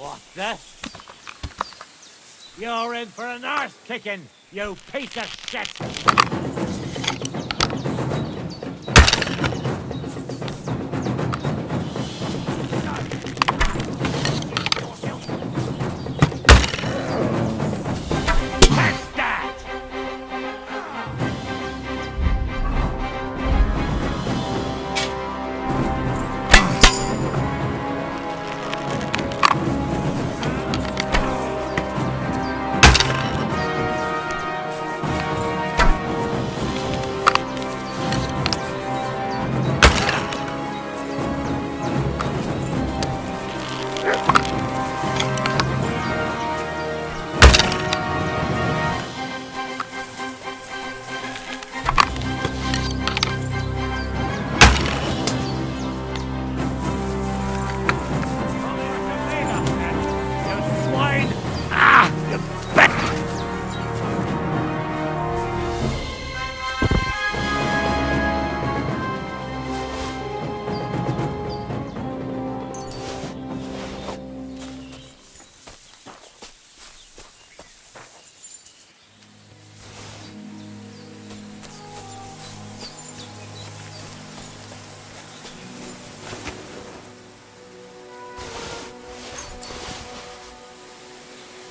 Speaker 8: What's this? You're in for an arse kicking, you piece of shit!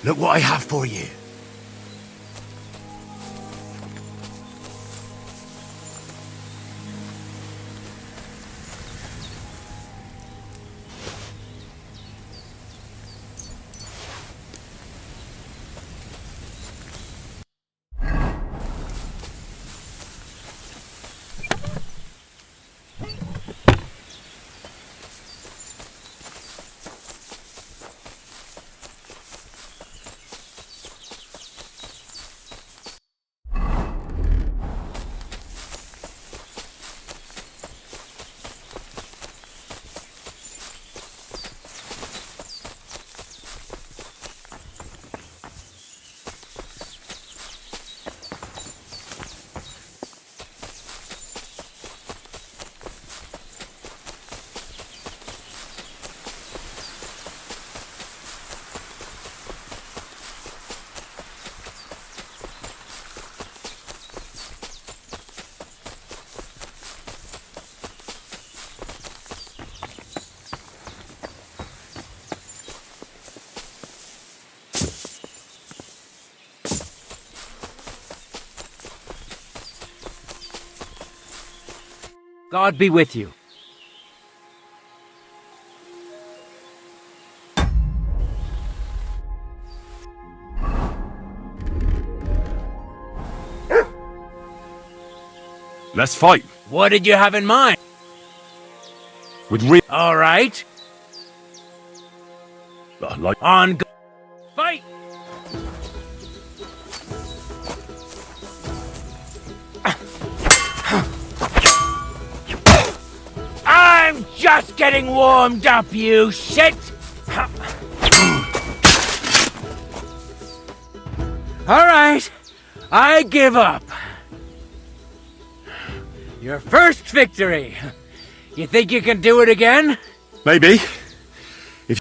Speaker 2: Look what I have for you.
Speaker 4: God be with you.
Speaker 2: Let's fight.
Speaker 4: What did you have in mind?
Speaker 2: With real...
Speaker 4: All right.
Speaker 2: like...
Speaker 4: On go... Fight! I'm just getting warmed up, you shit! All right, I give up. Your first victory. You think you can do it again?
Speaker 2: Maybe. If...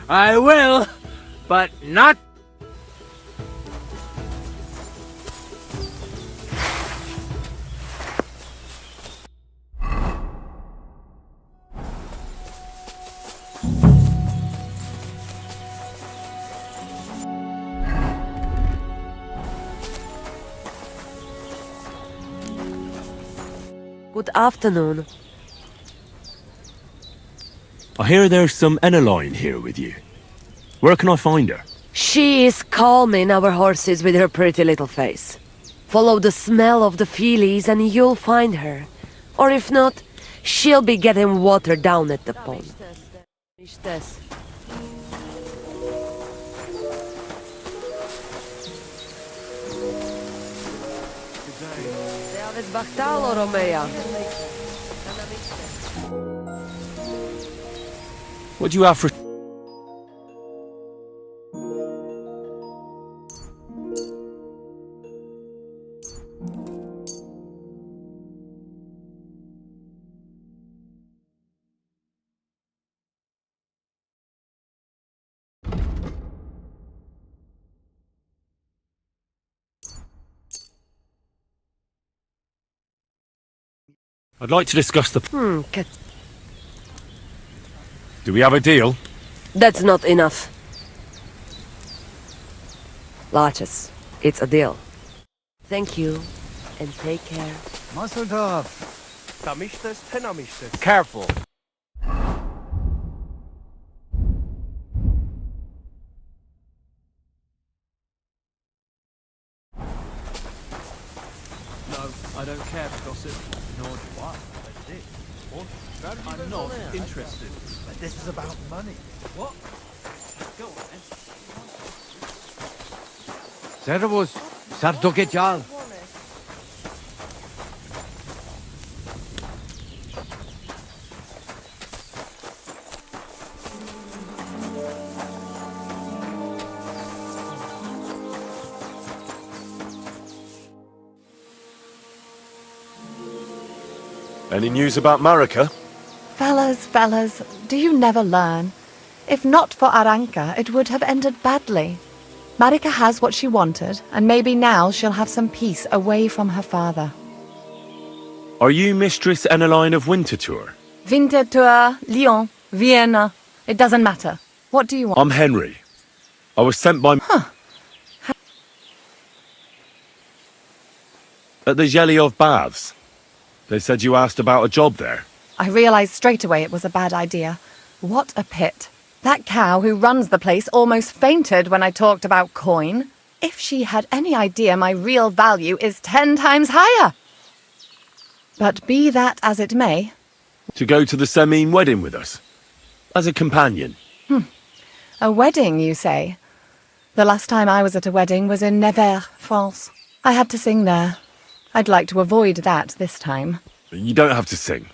Speaker 4: I will, but not
Speaker 16: Good afternoon.
Speaker 2: I hear there's some Eneline here with you. Where can I find her?
Speaker 16: She is calming our horses with her pretty little face. Follow the smell of the feelies and you'll find her. Or if not, she'll be getting water down at the pond.
Speaker 2: What do you have for... I'd like to discuss the... Do we have a deal?
Speaker 16: That's not enough. Larches, it's a deal. Thank you, and take care.
Speaker 10: Muscle top.
Speaker 13: Careful.
Speaker 8: No, I don't care for gossip, nor do I. That's it. What? I'm not interested. But this is about money. What? Go on then.
Speaker 13: Servus. Sardogetjal.
Speaker 2: Any news about Marika?
Speaker 17: Fellas, do you never learn? If not for Aranka, it would have ended badly. Marika has what she wanted, and maybe now she'll have some peace away from her father.
Speaker 2: Are you Mistress Eneline of Winterthur?
Speaker 17: Winterthur, Lyon, Vienna. It doesn't matter. What do you want?
Speaker 2: I'm Henry. I was sent by... At the Zhelyov Baths. They said you asked about a job there.
Speaker 17: I realized straight away it was a bad idea. What a pit. That cow who runs the place almost fainted when I talked about coin. If she had any idea my real value is 10 times higher. But be that as it may...
Speaker 2: To go to the Semine wedding with us. As a companion.
Speaker 17: A wedding, you say? The last time I was at a wedding was in Nevers, France. I had to sing there. I'd like to avoid that this time.
Speaker 2: You don't have to sing.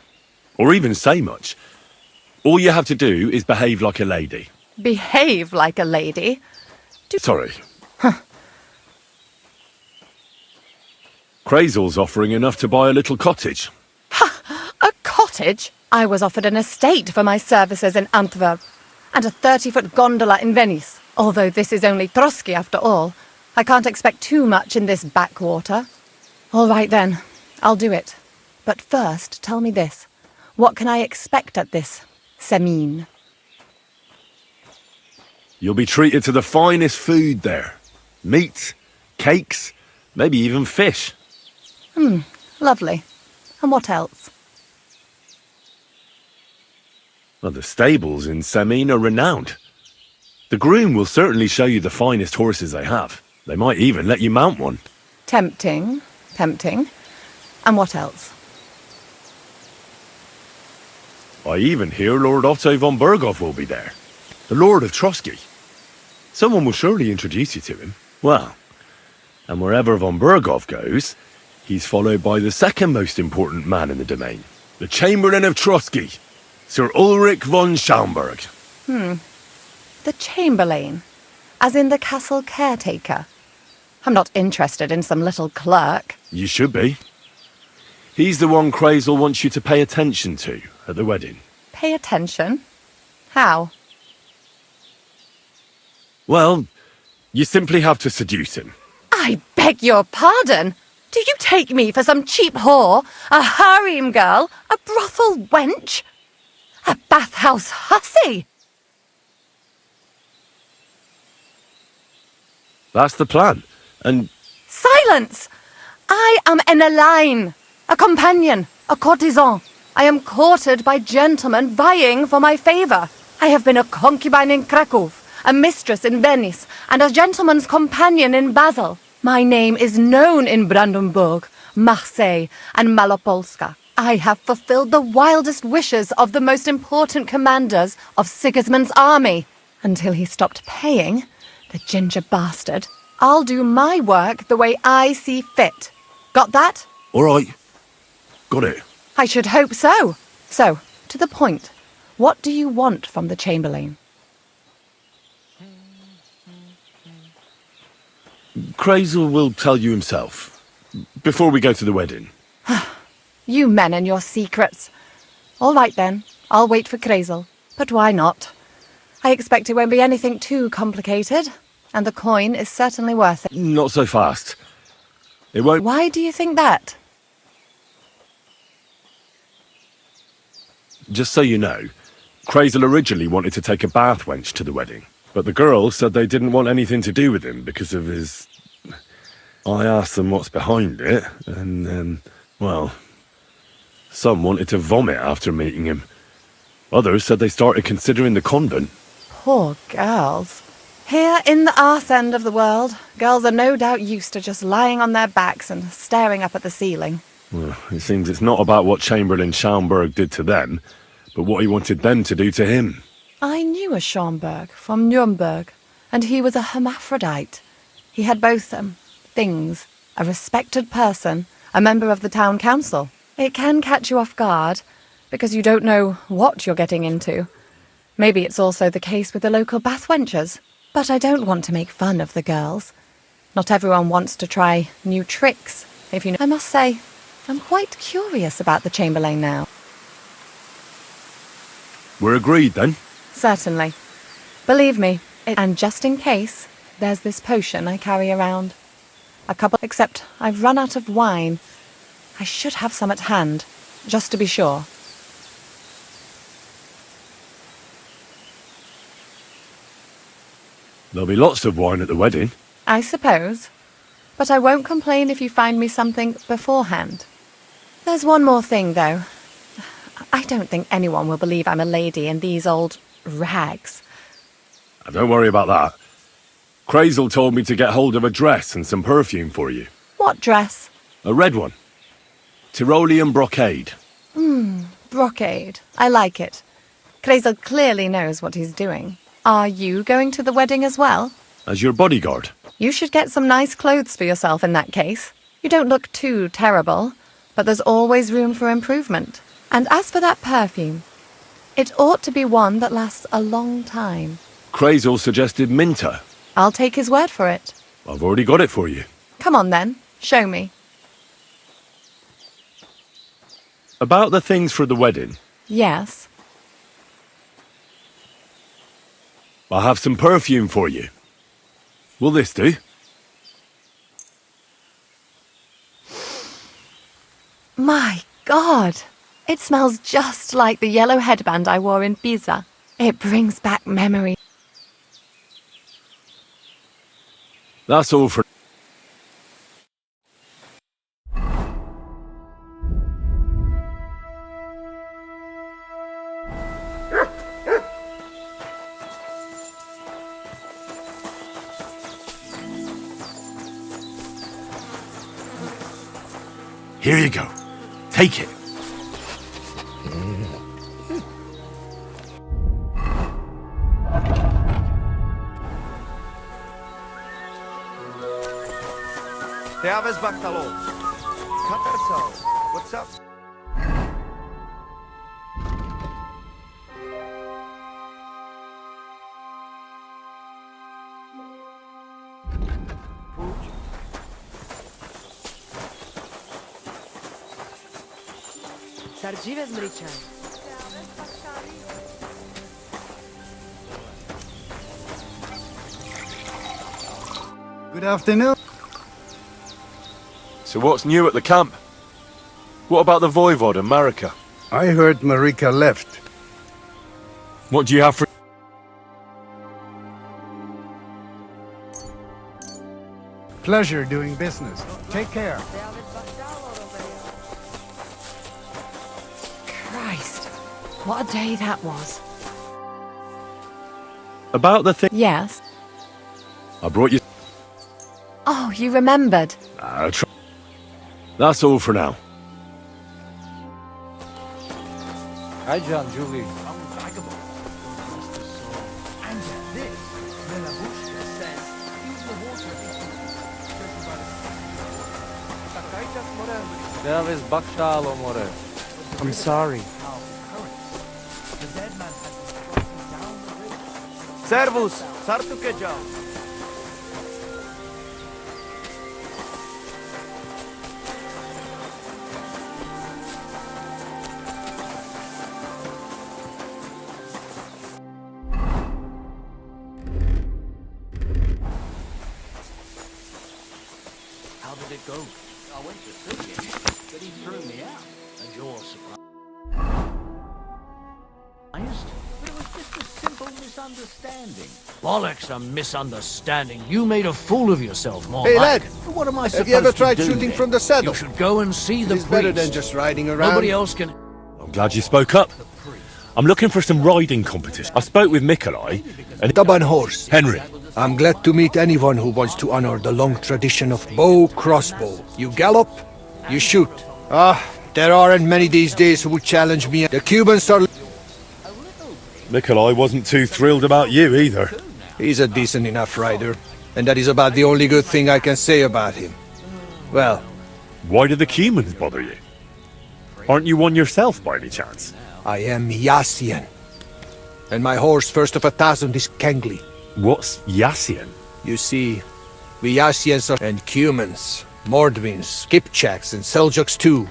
Speaker 2: Or even say much. All you have to do is behave like a lady.
Speaker 17: Behave like a lady?
Speaker 2: Sorry. Crazel's offering enough to buy a little cottage.
Speaker 17: A cottage? I was offered an estate for my services in Antwerp. And a 30-foot gondola in Venice. Although this is only Trotsky after all. I can't expect too much in this backwater. All right then, I'll do it. But first, tell me this. What can I expect at this Semine?
Speaker 2: You'll be treated to the finest food there. Meat, cakes, maybe even fish.
Speaker 17: Lovely. And what else?
Speaker 2: Well, the stables in Semine are renowned. The groom will certainly show you the finest horses they have. They might even let you mount one.
Speaker 17: Tempting. And what else?
Speaker 2: I even hear Lord Otto von Berghoff will be there. The Lord of Trotsky. Someone will surely introduce you to him. Well, and wherever von Berghoff goes, he's followed by the second most important man in the domain. The Chamberlain of Trotsky, Sir Ulrich von Schaumburg.
Speaker 17: The Chamberlain. As in the castle caretaker. I'm not interested in some little clerk.
Speaker 2: You should be. He's the one Crazel wants you to pay attention to at the wedding.
Speaker 17: Pay attention? How?
Speaker 2: Well, you simply have to seduce him.
Speaker 17: I beg your pardon? Do you take me for some cheap whore? A harem girl? A brothel wench? A bathhouse hussy?
Speaker 2: That's the plan. And...
Speaker 17: Silence! I am Eneline, a companion, a courtesan. I am courted by gentlemen vying for my favour. I have been a concubine in Krakow, a mistress in Venice, and a gentleman's companion in Basel. My name is known in Brandenburg, Marseille, and Malopolska. I have fulfilled the wildest wishes of the most important commanders of Sigismund's army. Until he stopped paying, the ginger bastard. I'll do my work the way I see fit. Got that?
Speaker 2: All right. Got it.
Speaker 17: I should hope so. So, to the point. What do you want from the Chamberlain?
Speaker 2: Crazel will tell you himself. Before we go to the wedding.
Speaker 17: You men and your secrets. All right then, I'll wait for Crazel. But why not? I expect it won't be anything too complicated, and the coin is certainly worth it.
Speaker 2: Not so fast. It won't...
Speaker 17: Why do you think that?
Speaker 2: Just so you know, Crazel originally wanted to take a bath wench to the wedding, but the girls said they didn't want anything to do with him because of his... I asked them what's behind it, and then, well, some wanted to vomit after meeting him. Others said they started considering the convent.
Speaker 17: Poor girls. Here in the arse end of the world, girls are no doubt used to just lying on their backs and staring up at the ceiling.
Speaker 2: Well, it seems it's not about what Chamberlain Schaumburg did to them, but what he wanted them to do to him.
Speaker 17: I knew a Schaumburg from Nuremberg, and he was a hermaphrodite. He had both things, a respected person, a member of the town council. It can catch you off guard, because you don't know what you're getting into. Maybe it's also the case with the local bathwenchers. But I don't want to make fun of the girls. Not everyone wants to try new tricks, if you know. I must say, I'm quite curious about the Chamberlain now.
Speaker 2: We're agreed, then?
Speaker 17: Certainly. Believe me, and just in case, there's this potion I carry around. Except I've run out of wine. I should have some at hand, just to be sure.
Speaker 2: There'll be lots of wine at the wedding.
Speaker 17: I suppose. But I won't complain if you find me something beforehand. There's one more thing, though. I don't think anyone will believe I'm a lady in these old rags.
Speaker 2: Don't worry about that. Crazel told me to get hold of a dress and some perfume for you.
Speaker 17: What dress?
Speaker 2: A red one. Tyrolean brocade.
Speaker 17: Brocade. I like it. Crazel clearly knows what he's doing. Are you going to the wedding as well?
Speaker 2: As your bodyguard.
Speaker 17: You should get some nice clothes for yourself in that case. You don't look too terrible, but there's always room for improvement. And as for that perfume, it ought to be one that lasts a long time.
Speaker 2: Crazel suggested Minter.
Speaker 17: I'll take his word for it.
Speaker 2: I've already got it for you.
Speaker 17: Come on then, show me.
Speaker 2: About the things for the wedding.
Speaker 17: Yes.
Speaker 2: I'll have some perfume for you. Will this do?
Speaker 17: My God! It smells just like the yellow headband I wore in Pisa. It brings back memories.
Speaker 2: That's all for... Here you go. Take it.
Speaker 13: Teaves Bactaló. Caterso. What's up?
Speaker 10: Good afternoon.
Speaker 13: So what's new at the camp? What about the Voivod and Marika?
Speaker 10: I heard Marika left.
Speaker 13: What do you have for...
Speaker 10: Pleasure doing business. Take care.
Speaker 17: What a day that was.
Speaker 2: About the thing
Speaker 17: Yes.
Speaker 2: I brought you.
Speaker 17: Oh, you remembered.
Speaker 2: That's all for now.
Speaker 8: Hi, John, Julie. Servus, Bakshalo, more. I'm sorry. Servus, Sartuke Joe.
Speaker 7: How did it go? I went to see him, but he threw me out. And you're surprised? It was just a simple misunderstanding. Bollocks, a misunderstanding. You made a fool of yourself, more
Speaker 10: Hey,
Speaker 7: like
Speaker 10: lad.
Speaker 7: it. What am I supposed
Speaker 10: Have you ever
Speaker 7: to
Speaker 10: tried
Speaker 7: do
Speaker 10: shooting
Speaker 7: then?
Speaker 10: from the saddle?
Speaker 7: You should go and see the
Speaker 10: It's
Speaker 7: priest.
Speaker 10: better than just riding around.
Speaker 7: Nobody else can...
Speaker 2: I'm glad you spoke up. I'm looking for some riding competition. I spoke with Nikolai and
Speaker 6: Stubborn horse.
Speaker 2: Henry.
Speaker 6: I'm glad to meet anyone who wants to honor the long tradition of bow crossbow. You gallop, you shoot. There aren't many these days who would challenge me. The Cubans are...
Speaker 2: Nikolai wasn't too thrilled about you either.
Speaker 6: He's a decent enough rider, and that is about the only good thing I can say about him. Well...
Speaker 2: Why do the Cumans bother you? Aren't you one yourself by any chance?
Speaker 6: I am Yassian. And my horse, first of 1,000, is Kengli.
Speaker 2: What's Yassian?
Speaker 6: You see, we Yassians are... and Cumans, Mordvins, Kipchaks, and Seljuks too.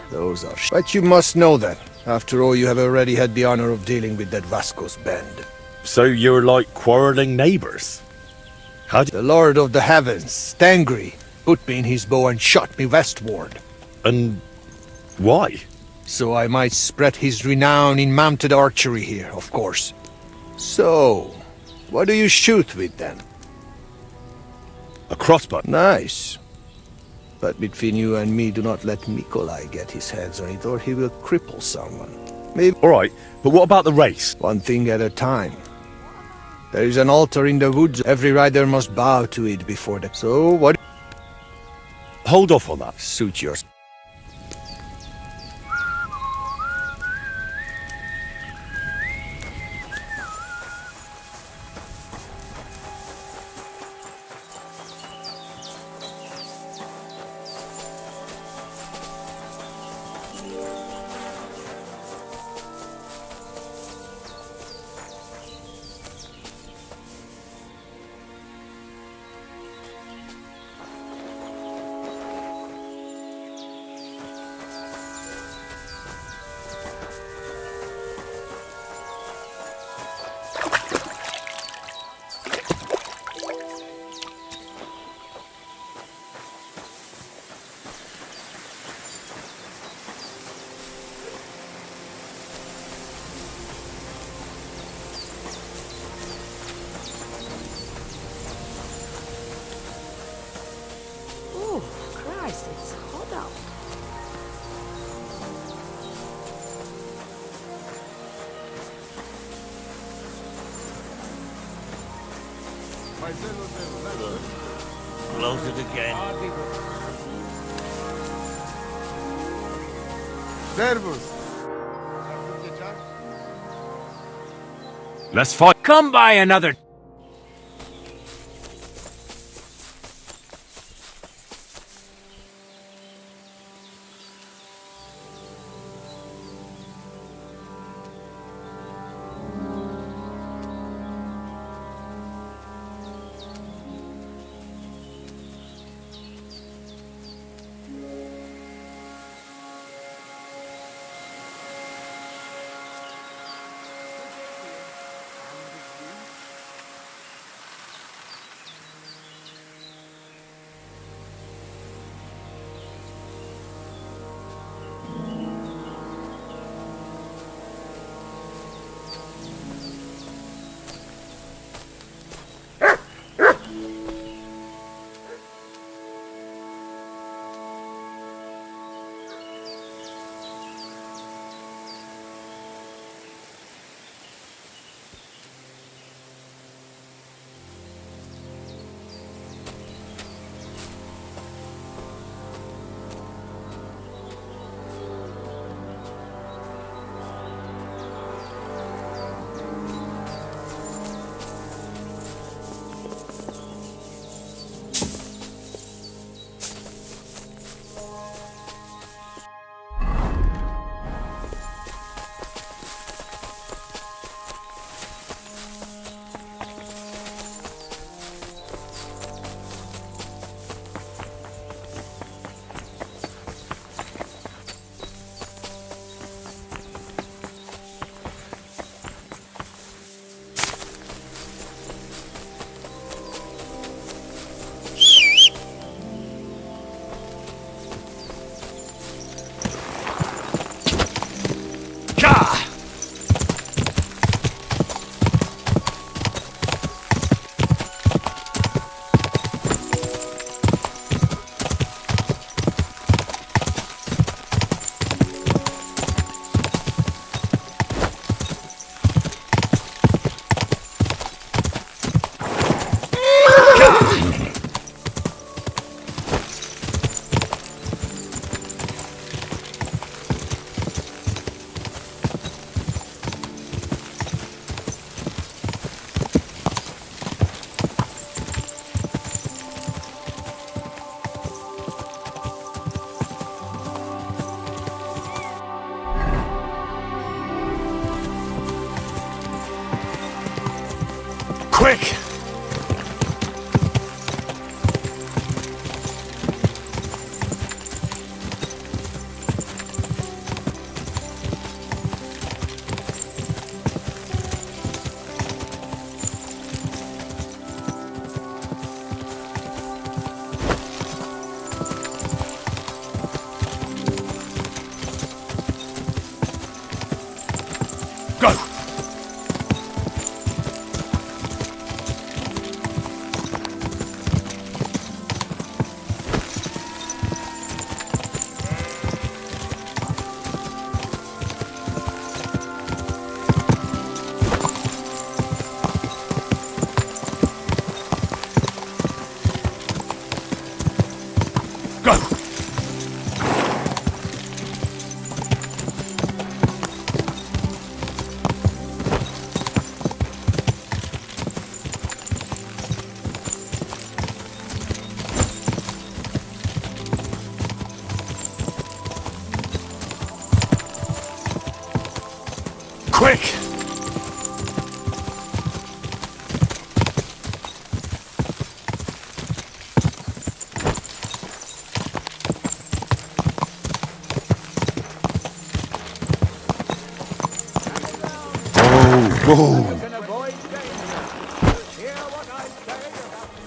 Speaker 6: Those are... But you must know that. After all, you have already had the honor of dealing with that Vasco's band.
Speaker 2: So you're like quarreling neighbors?
Speaker 6: The Lord of the Heavens, Tangri, put me in his bow and shot me westward.
Speaker 2: And why?
Speaker 6: So I might spread his renown in mounted archery here, of course. So, what do you shoot with then?
Speaker 2: A crossbow.
Speaker 6: Nice. But between you and me, do not let Nikolai get his hands on it, or he will cripple someone. Maybe...
Speaker 2: All right, but what about the race?
Speaker 6: One thing at a time. There is an altar in the woods. Every rider must bow to it before the... So, what...
Speaker 2: Hold off on that.
Speaker 6: Suit yours.
Speaker 16: Oh, Christ, it's hot out.
Speaker 7: Close it again.
Speaker 10: Servus.
Speaker 2: Let's fight.
Speaker 3: Come by another...
Speaker 2: Quick! Go! Go! Quick! Whoa!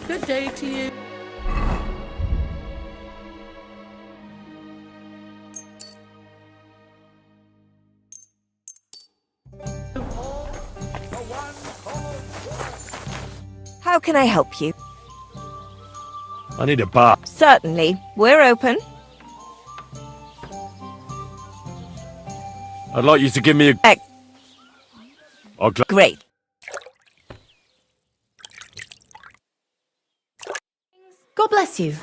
Speaker 15: Good day to you.
Speaker 14: How can I help you?
Speaker 2: I need a bar.
Speaker 14: Certainly. We're open.
Speaker 2: I'd like you to give me a...
Speaker 14: Great.
Speaker 17: God bless you.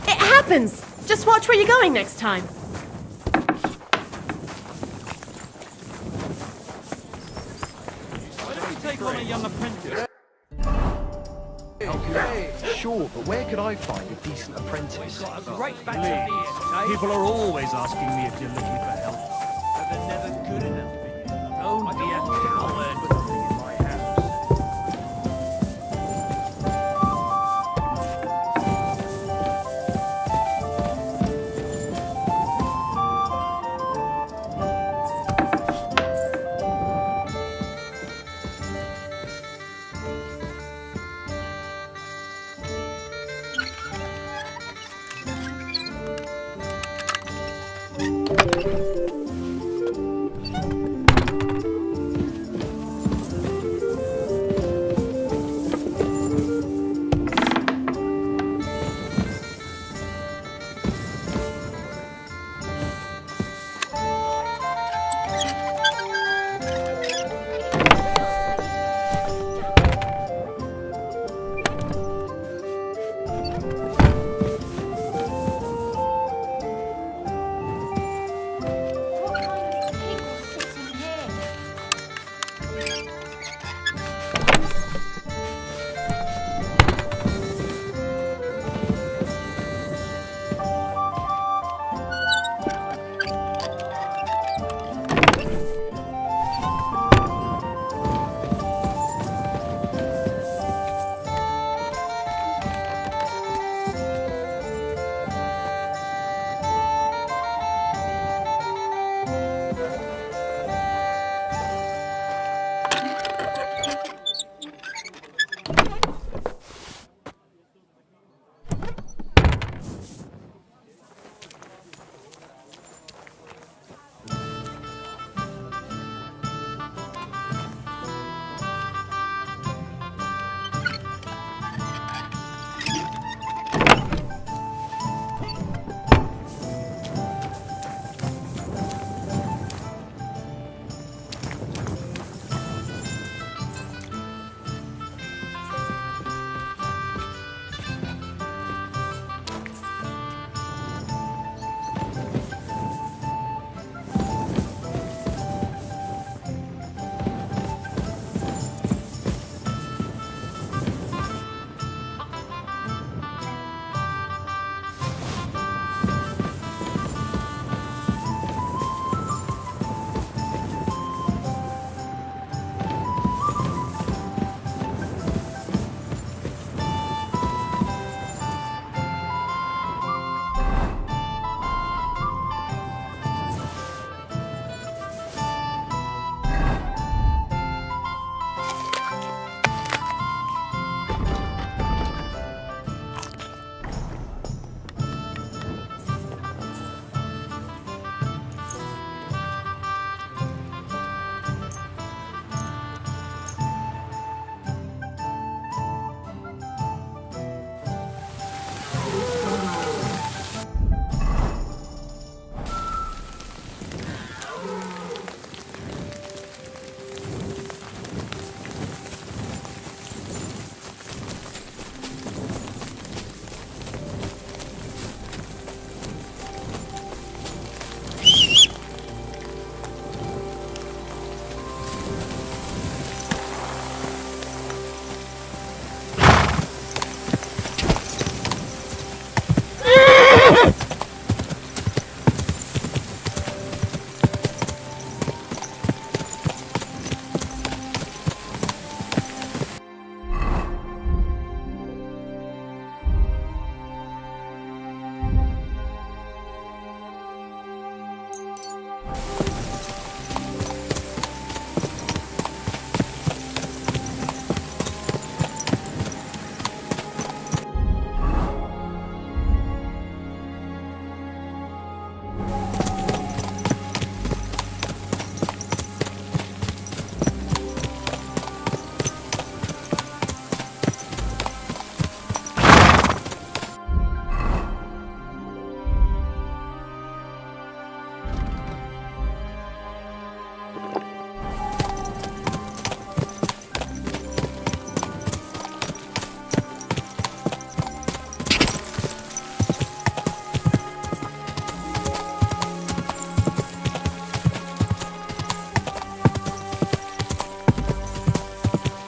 Speaker 15: It happens! Just watch where you're going next time.
Speaker 8: Why don't you take on a young apprentice?
Speaker 6: Okay, sure, but where could I find a decent apprentice?
Speaker 8: Great batch of people are always asking me if you're looking for help, but they're never good enough for you. Don't be a coward. In my house.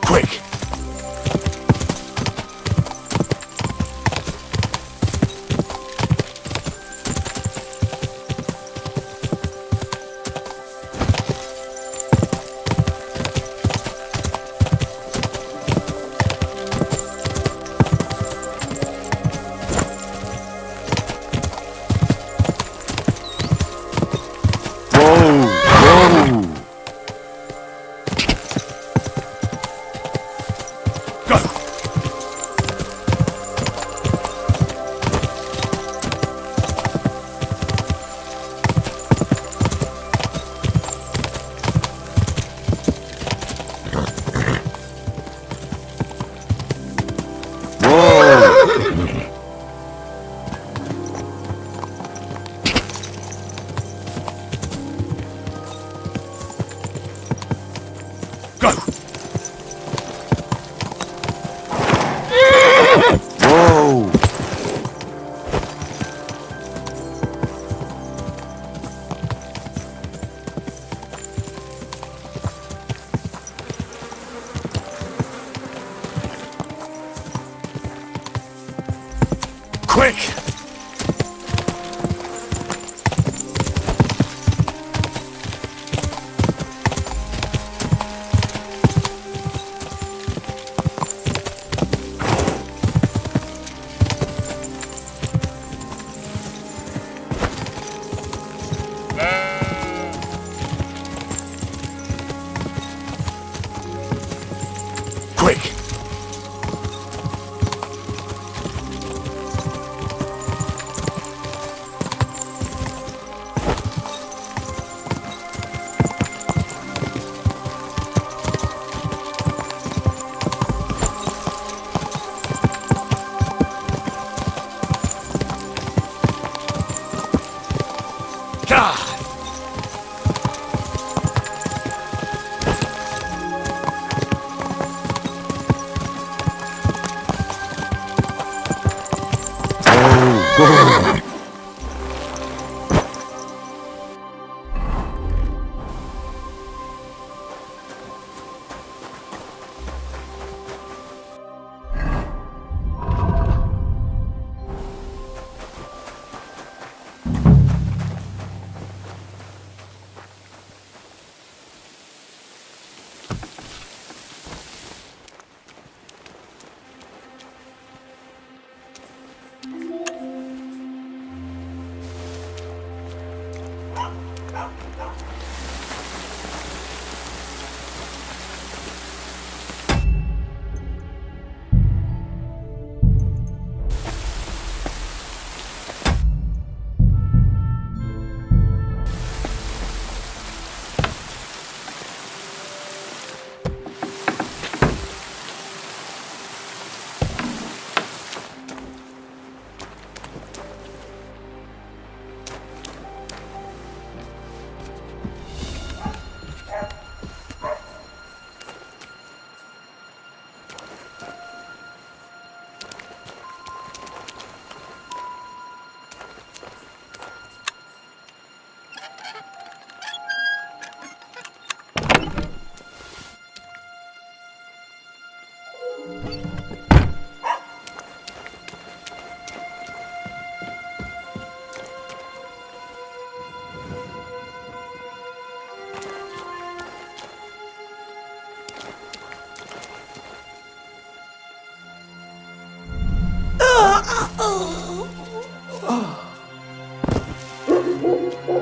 Speaker 2: Quick! Quick! Quick!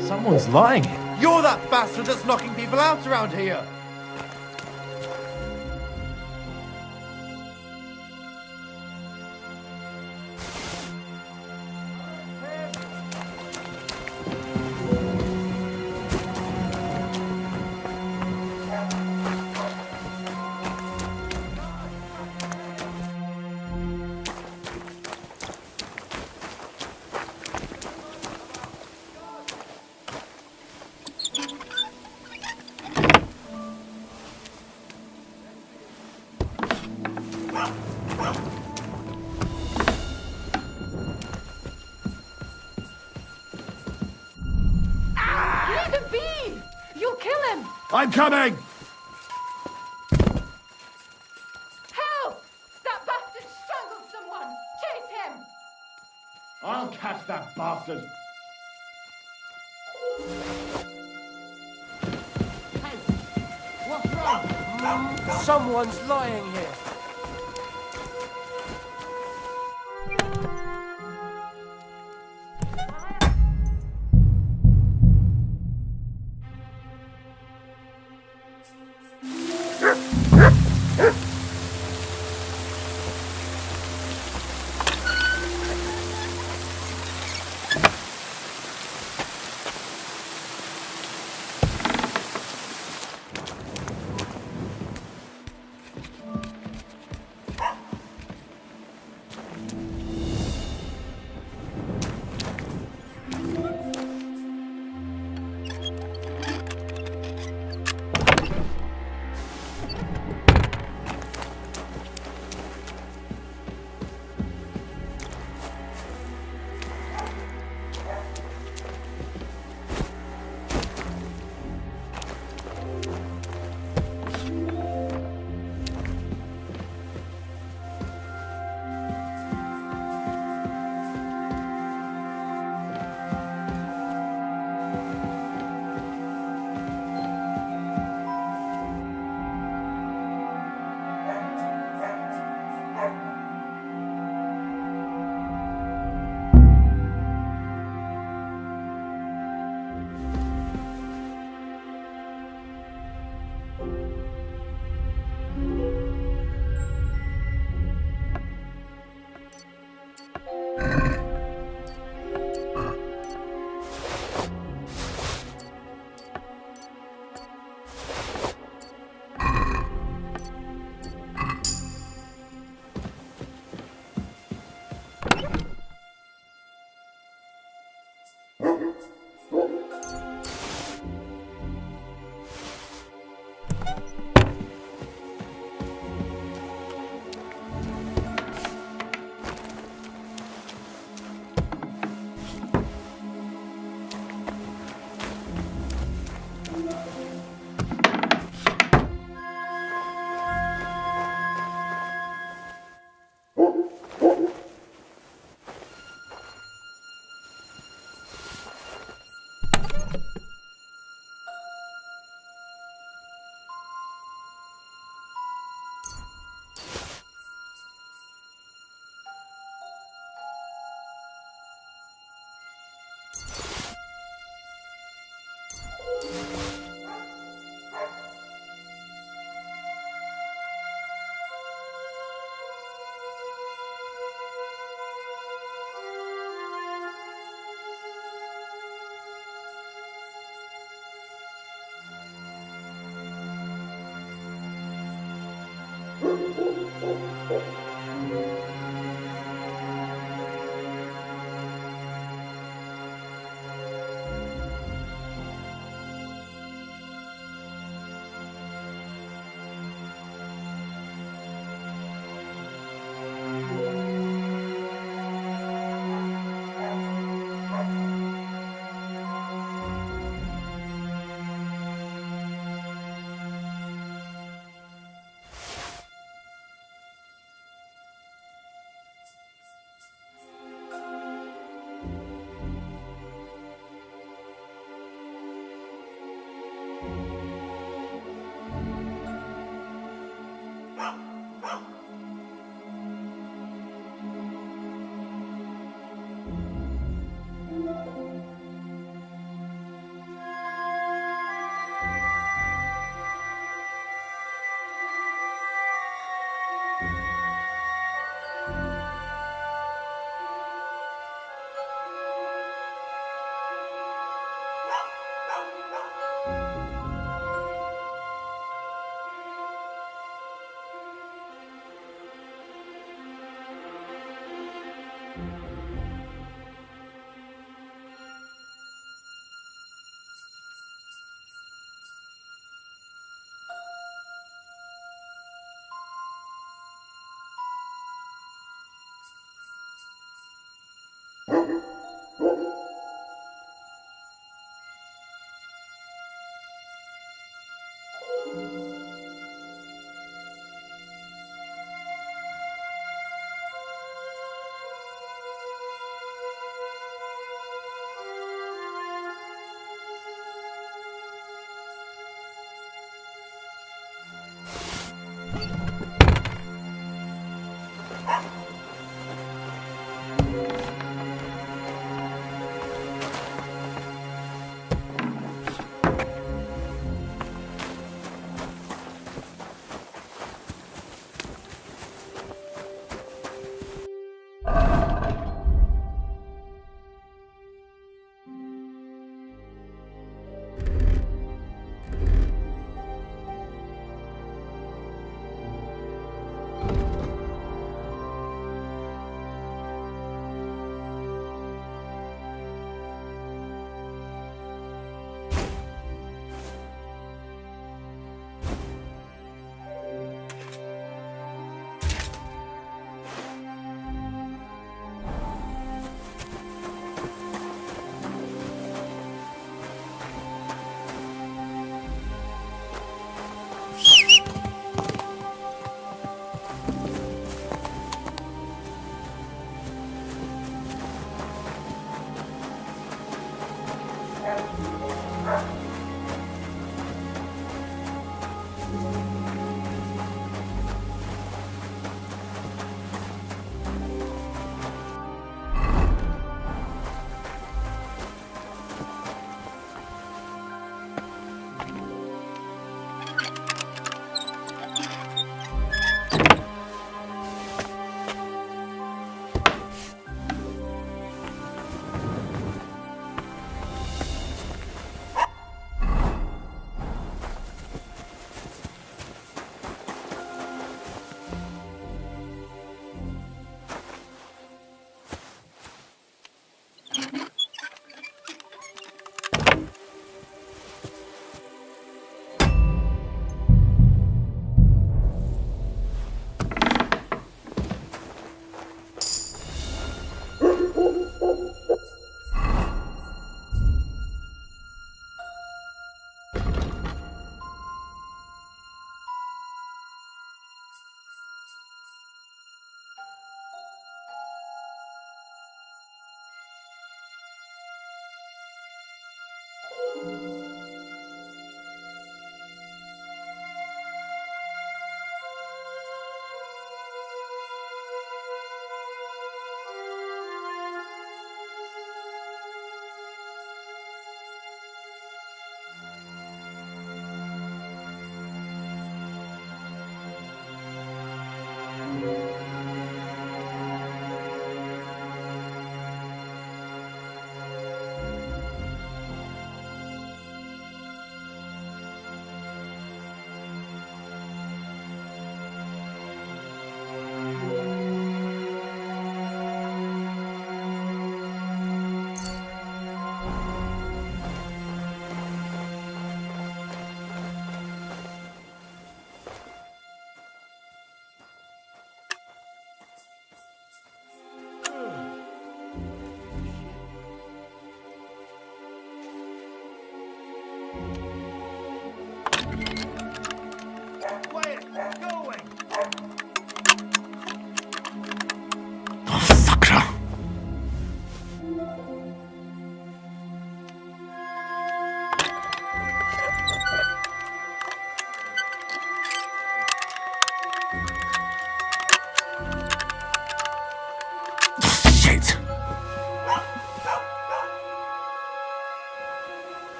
Speaker 13: Someone's lying. You're that bastard that's knocking people out around here!
Speaker 2: I'm coming!
Speaker 5: Help! That bastard strangled someone! Chase him!
Speaker 2: I'll catch that bastard!
Speaker 4: What's wrong? Someone's lying here.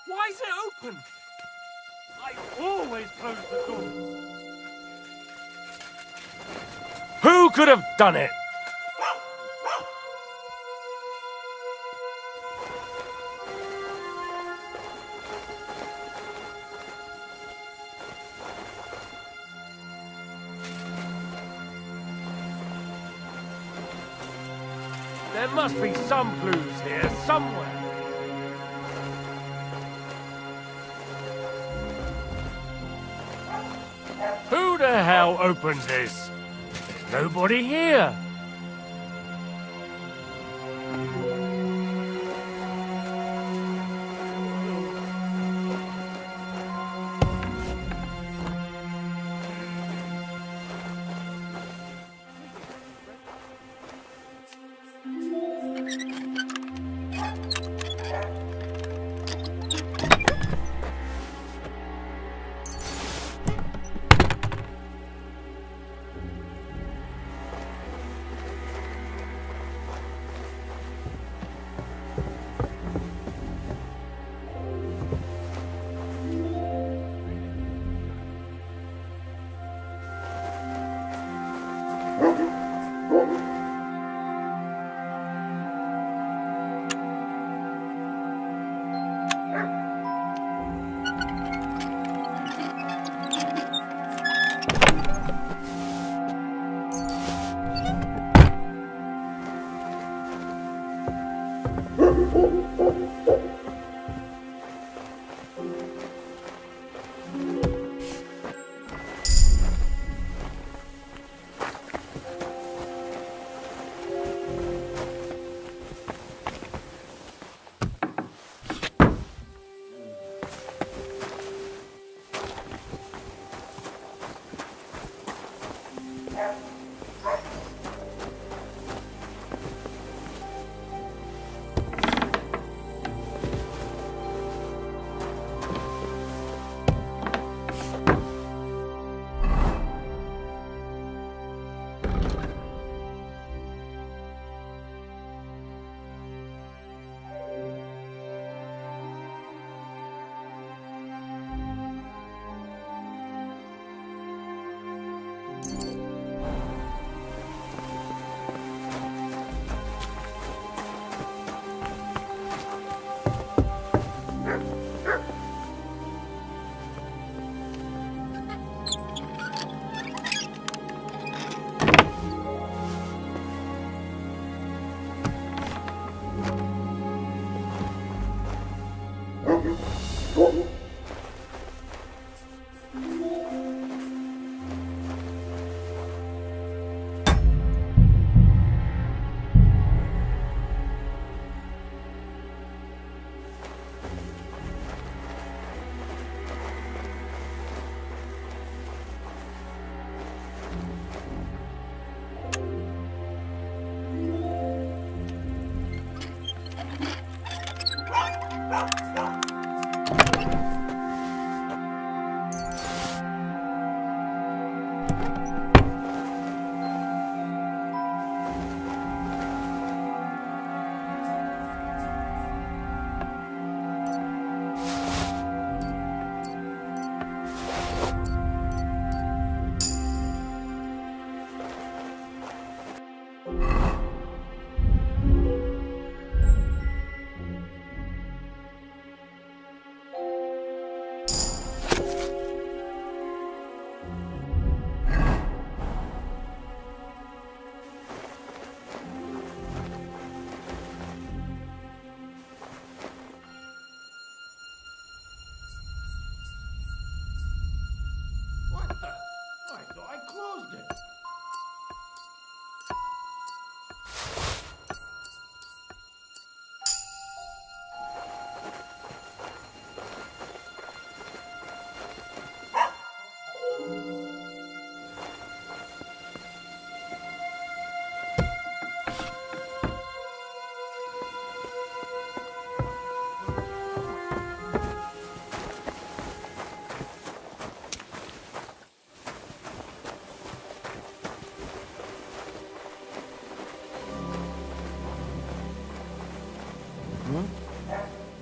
Speaker 4: Why is it open? I always close the door. could have done it? There must be some clues here, somewhere. Who the hell opened this? There's nobody here.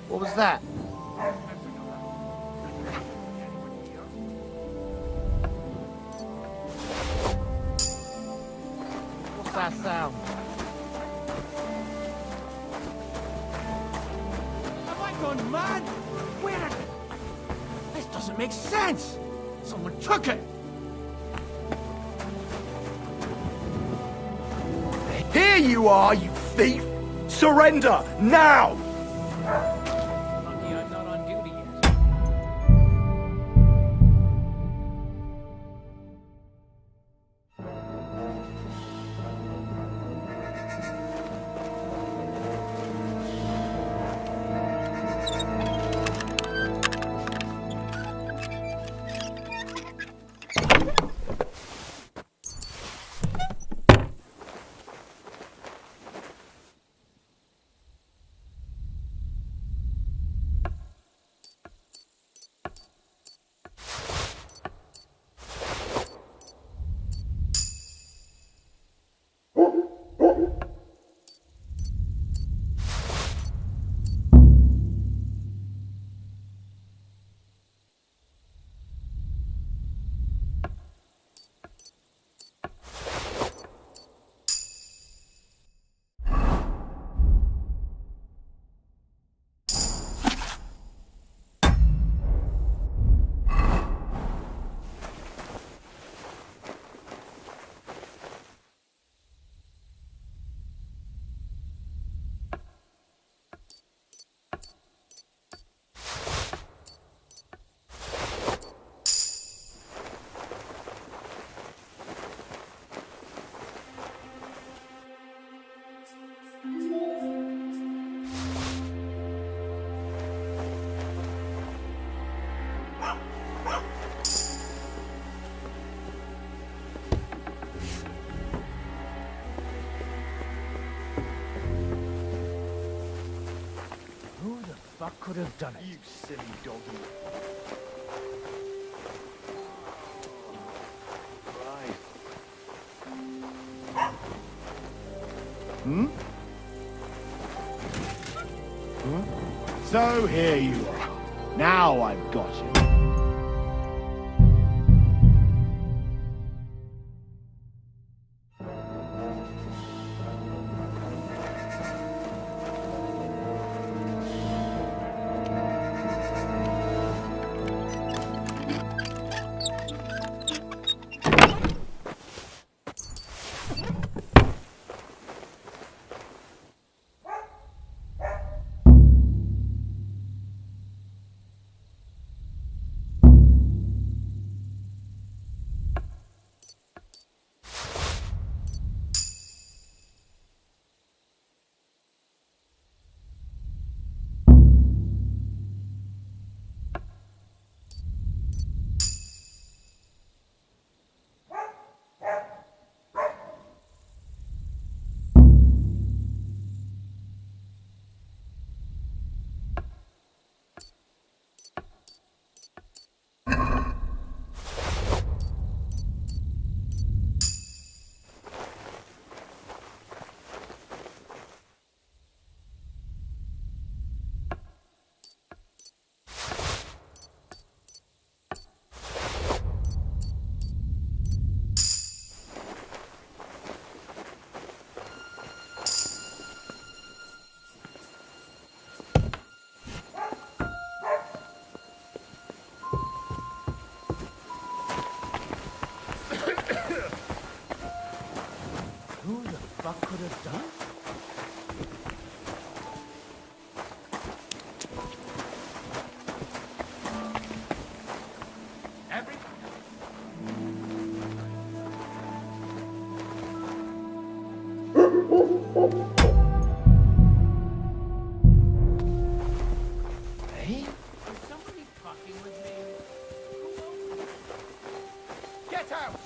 Speaker 13: What was that?
Speaker 7: that sound? Have I gone mad? Where? This doesn't make sense! Someone took it!
Speaker 6: Here you are, you thief! Surrender, now!
Speaker 7: Lucky I'm not on duty yet. Fuck could have done it.
Speaker 8: You silly doggy.
Speaker 10: Hmm?
Speaker 8: So here you are. Now I've got you.
Speaker 7: Who the fuck could have done?
Speaker 8: Hey?
Speaker 7: Is somebody fucking with me?
Speaker 8: Get out!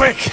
Speaker 2: Quick!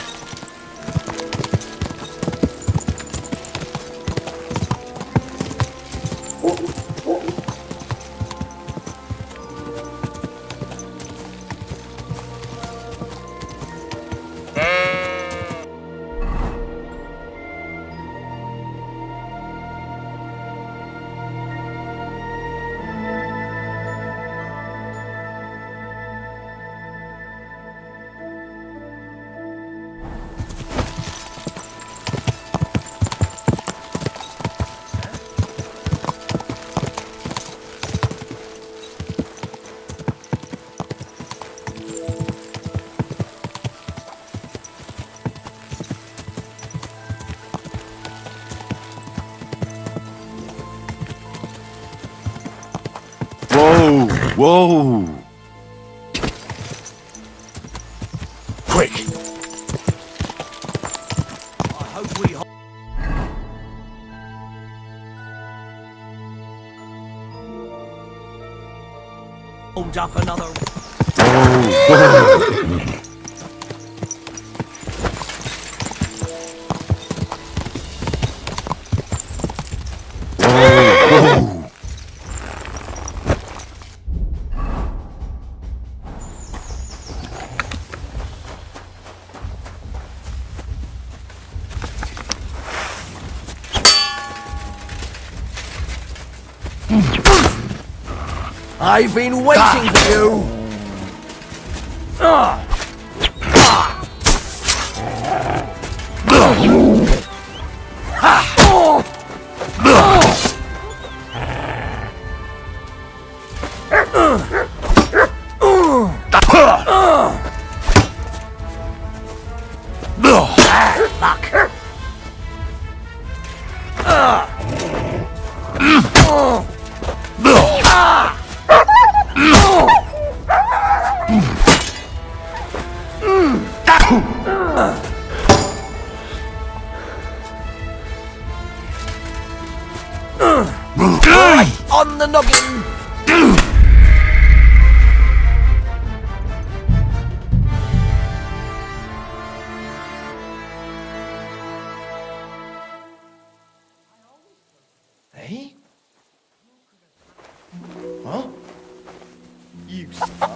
Speaker 2: Whoa! Whoa! Quick!
Speaker 7: I hope we hold up another.
Speaker 2: Whoa!
Speaker 7: I've been waiting for you! On the noggin! Hey? Huh? You stop.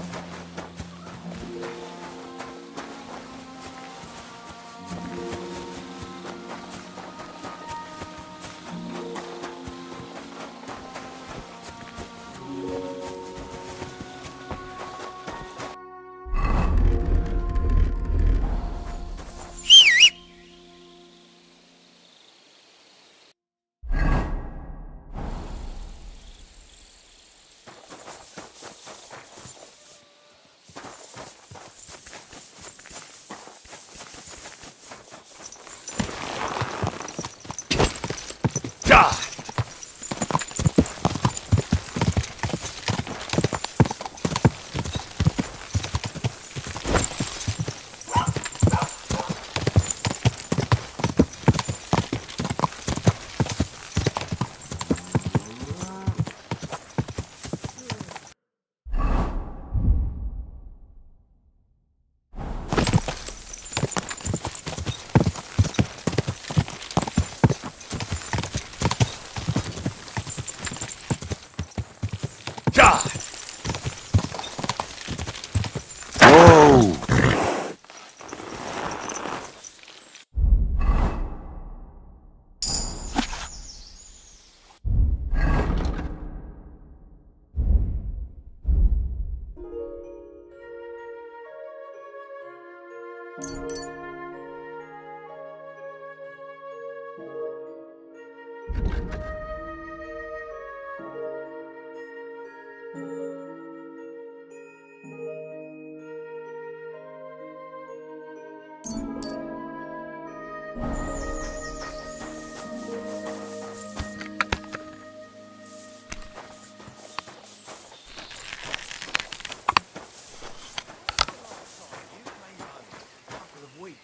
Speaker 7: Whoa! Weeks.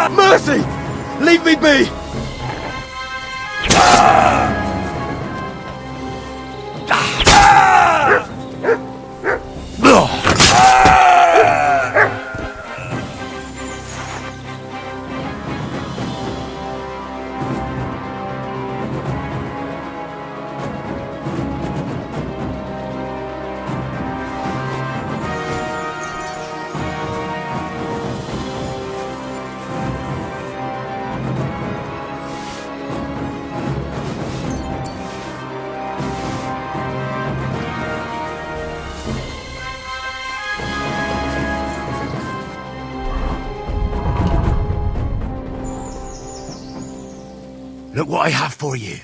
Speaker 13: Mercy! Leave me be!
Speaker 11: Look what I have for you.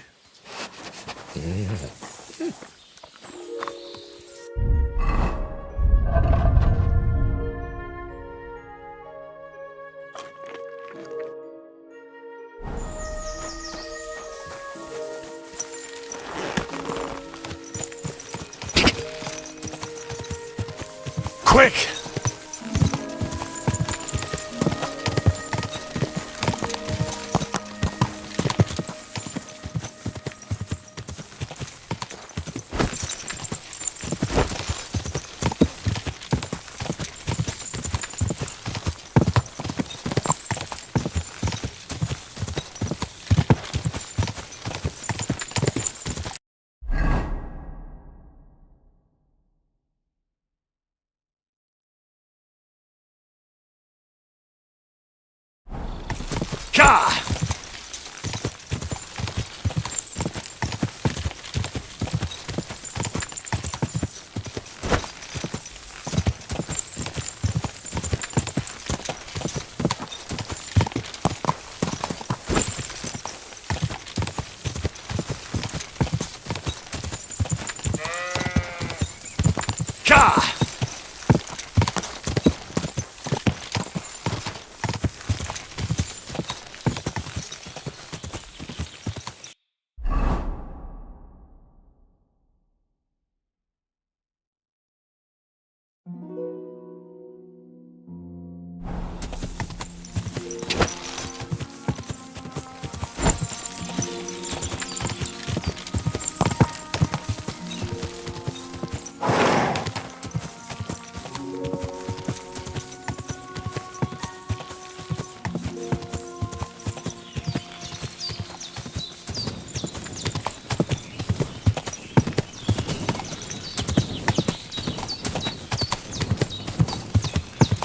Speaker 13: Quick! Ka! Ka!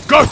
Speaker 13: Go!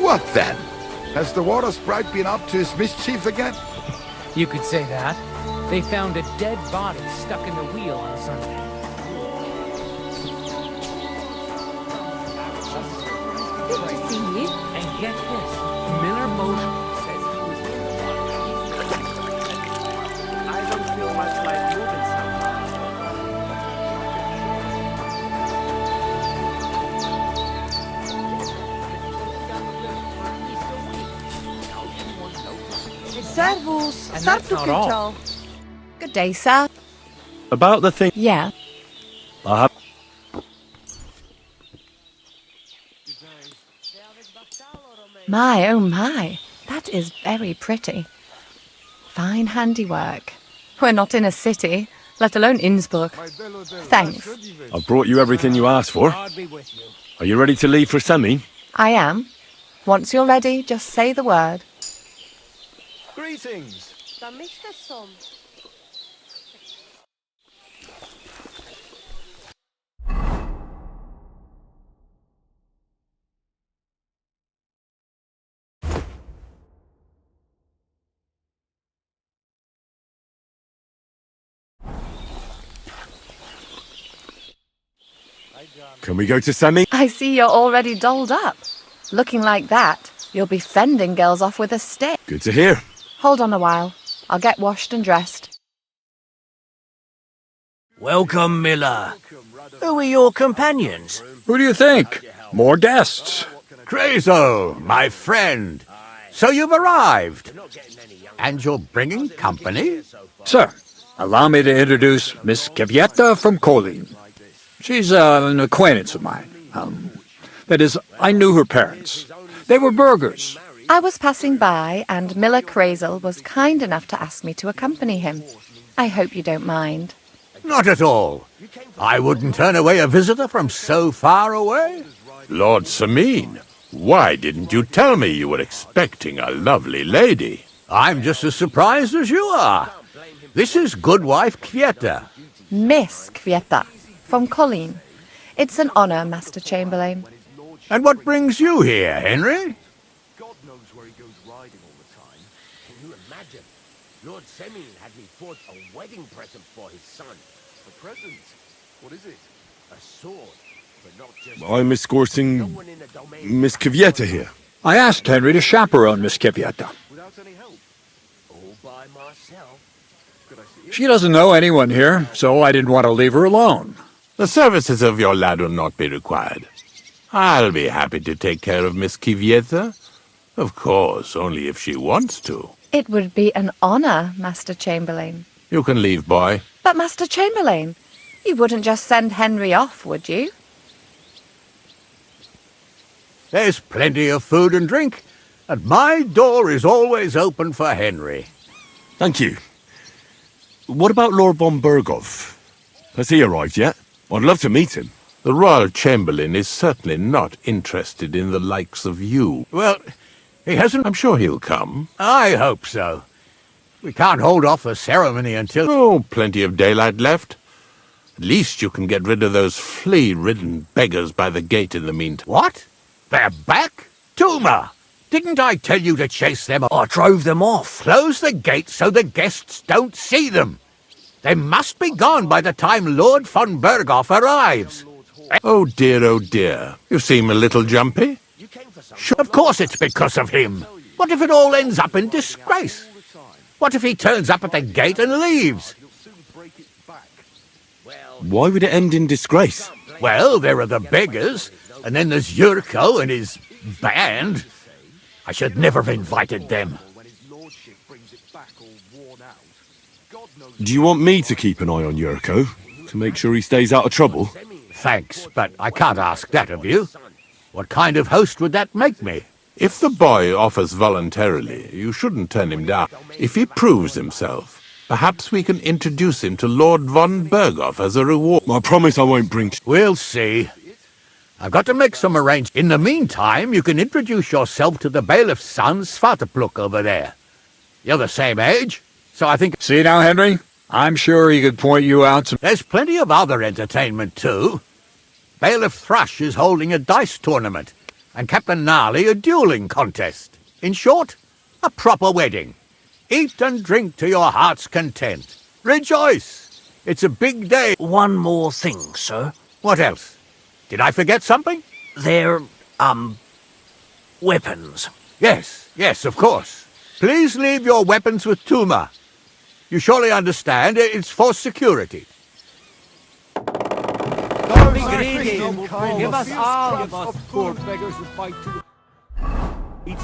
Speaker 11: What then? Has the water sprite been up to his mischief again?
Speaker 18: You could say that. They found a dead body stuck in the wheel on Sunday.
Speaker 7: And get this, Miller Motion says he was in the water. I don't feel much like moving
Speaker 17: Servus.
Speaker 3: And that's not all.
Speaker 17: Good day, sir.
Speaker 2: About the thing.
Speaker 17: Yeah.
Speaker 2: I have.
Speaker 17: My, oh my. That is very pretty. Fine handiwork. We're not in a city, let alone Innsbruck. Thanks.
Speaker 2: I've brought you everything you asked for. Are you ready to leave for Semi?
Speaker 17: I am. Once you're ready, just say the word.
Speaker 6: Greetings.
Speaker 2: Can we go to Semi?
Speaker 17: I see you're already dolled up. Looking like that, you'll be fending girls off with a stick.
Speaker 2: Good to hear.
Speaker 17: Hold on a while. I'll get washed and dressed.
Speaker 7: Welcome, Miller. Who are your companions?
Speaker 1: Who do you think? More guests.
Speaker 18: Crazo, my friend. So you've arrived. And you're bringing company?
Speaker 1: Sir, allow me to introduce Miss Kvyetta from Kolin. She's an acquaintance of mine. That is, I knew her parents. They were burghers.
Speaker 17: I was passing by, and Miller Crazel was kind enough to ask me to accompany him. I hope you don't mind.
Speaker 18: Not at all. I wouldn't turn away a visitor from so far away.
Speaker 2: Lord Samine, why didn't you tell me you were expecting a lovely lady?
Speaker 18: I'm just as surprised as you are. This is Goodwife Kvyetta.
Speaker 17: Miss Kvyetta, from Colleen. It's an honour, Master Chamberlain.
Speaker 18: And what brings you here, Henry?
Speaker 11: God knows where he goes riding all the time. Can you imagine? Lord Semyon had me forge a wedding present for his son. A present? What is it? A sword. But not just...
Speaker 2: I'm escorting Miss Kvyetta here.
Speaker 1: I asked Henry to chaperone Miss Kvyetta.
Speaker 11: Without any help? All by myself. Could I see it?
Speaker 1: She doesn't know anyone here, so I didn't want to leave her alone.
Speaker 2: The services of your lad will not be required. I'll be happy to take care of Miss Kvyetta. Of course, only if she wants to.
Speaker 17: It would be an honour, Master Chamberlain.
Speaker 2: You can leave, boy.
Speaker 17: But, Master Chamberlain, you wouldn't just send Henry off, would you?
Speaker 18: There's plenty of food and drink, and my door is always open for Henry.
Speaker 2: Thank you. What about Lord von Berghoff? Has he arrived yet? I'd love to meet him. The Royal Chamberlain is certainly not interested in the likes of you.
Speaker 18: Well, he hasn't...
Speaker 2: I'm sure he'll come.
Speaker 18: I hope so. We can't hold off the ceremony until...
Speaker 2: Oh, plenty of daylight left. At least you can get rid of those flea-ridden beggars by the gate in the meantime.
Speaker 18: What? They're back? Tuma! Didn't I tell you to chase them?
Speaker 7: I drove them off.
Speaker 18: Close the gate so the guests don't see them. They must be gone by the time Lord von Berghoff arrives.
Speaker 2: Oh dear. You seem a little jumpy.
Speaker 18: Sure, of course it's because of him. What if it all ends up in disgrace? What if he turns up at the gate and leaves?
Speaker 2: Why would it end in disgrace?
Speaker 18: Well, there are the beggars, and then there's Yurko and his band. I should never have invited them.
Speaker 2: Do you want me to keep an eye on Yurko? To make sure he stays out of trouble?
Speaker 18: Thanks, but I can't ask that of you. What kind of host would that make me?
Speaker 2: If the boy offers voluntarily, you shouldn't turn him down. If he proves himself, perhaps we can introduce him to Lord von Berghoff as a reward. I promise I won't bring...
Speaker 18: We'll see. I've got to make some arrangements. In the meantime, you can introduce yourself to the bailiff's son, Svartepluk, over there. You're the same age, so I think...
Speaker 1: See now, Henry? I'm sure he could point you out some...
Speaker 18: There's plenty of other entertainment, too. Bailiff Thrush is holding a dice tournament, and Captain Gnarly a dueling contest. In short, a proper wedding. Eat and drink to your heart's content. Rejoice! It's a big day.
Speaker 7: One more thing, sir.
Speaker 18: What else? Did I forget something?
Speaker 7: They're, weapons.
Speaker 18: Yes, of course. Please leave your weapons with Tuma. You surely understand it's for security.
Speaker 7: Give us all of us poor beggars who fight to eat.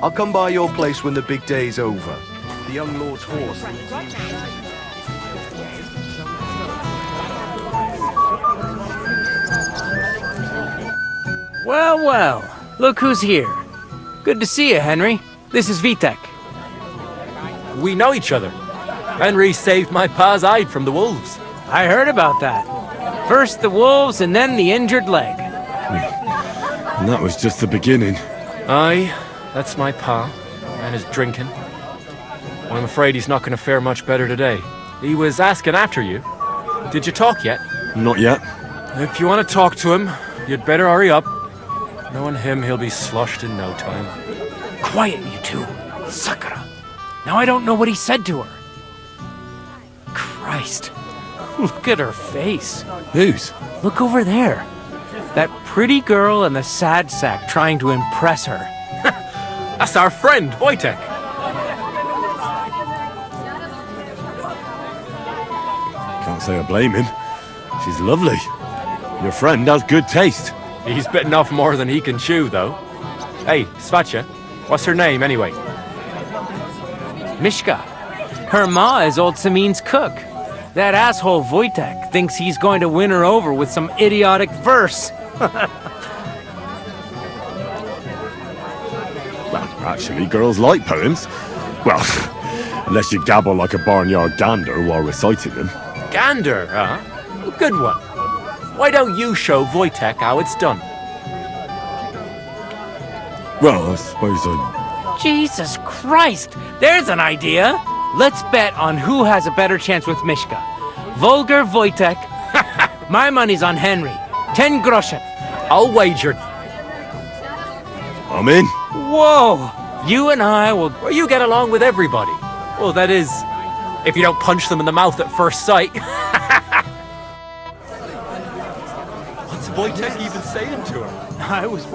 Speaker 6: I'll come by your place when the big day's over. The young lord's horse.
Speaker 19: Well, well. Look who's here. Good to see you, Henry. This is Vitek.
Speaker 3: We know each other. Henry saved my pa's hide from the wolves.
Speaker 19: I heard about that. First the wolves and then the injured leg.
Speaker 2: And that was just the beginning.
Speaker 3: Aye, that's my pa. And his drinking. Well, I'm afraid he's not going to fare much better today. He was asking after you. Did you talk yet?
Speaker 2: Not yet.
Speaker 3: If you want to talk to him, you'd better hurry up. Knowing him, he'll be sloshed in no time.
Speaker 19: Quiet, you two. Sakura. Now I don't know what he said to her. Christ. Look at her face.
Speaker 2: Whose?
Speaker 19: Look over there. That pretty girl and the sad sack trying to impress her.
Speaker 3: That's our friend, Wojtek.
Speaker 2: Can't say I blame him. She's lovely. Your friend has good taste.
Speaker 3: He's bitten off more than he can chew, though. Hey, Svatcha, what's her name, anyway?
Speaker 19: Mishka. Her ma is old Samin's cook. That asshole Wojtek thinks he's going to win her over with some idiotic verse.
Speaker 2: Well, actually, girls like poems. Well, unless you gabble like a barnyard gander while reciting them.
Speaker 3: Gander, huh? Good one. Why don't you show Wojtek how it's done?
Speaker 2: Well, I suppose I...
Speaker 19: Jesus Christ! There's an idea! Let's bet on who has a better chance with Mishka. Vulgar Wojtek. My money's on Henry. 10 groschen.
Speaker 3: I'll wager.
Speaker 2: I'm in.
Speaker 19: Whoa! You and I will...
Speaker 3: Well, you get along with everybody. Well, that is, if you don't punch them in the mouth at first sight. What's Wojtek even saying to her?
Speaker 19: I was...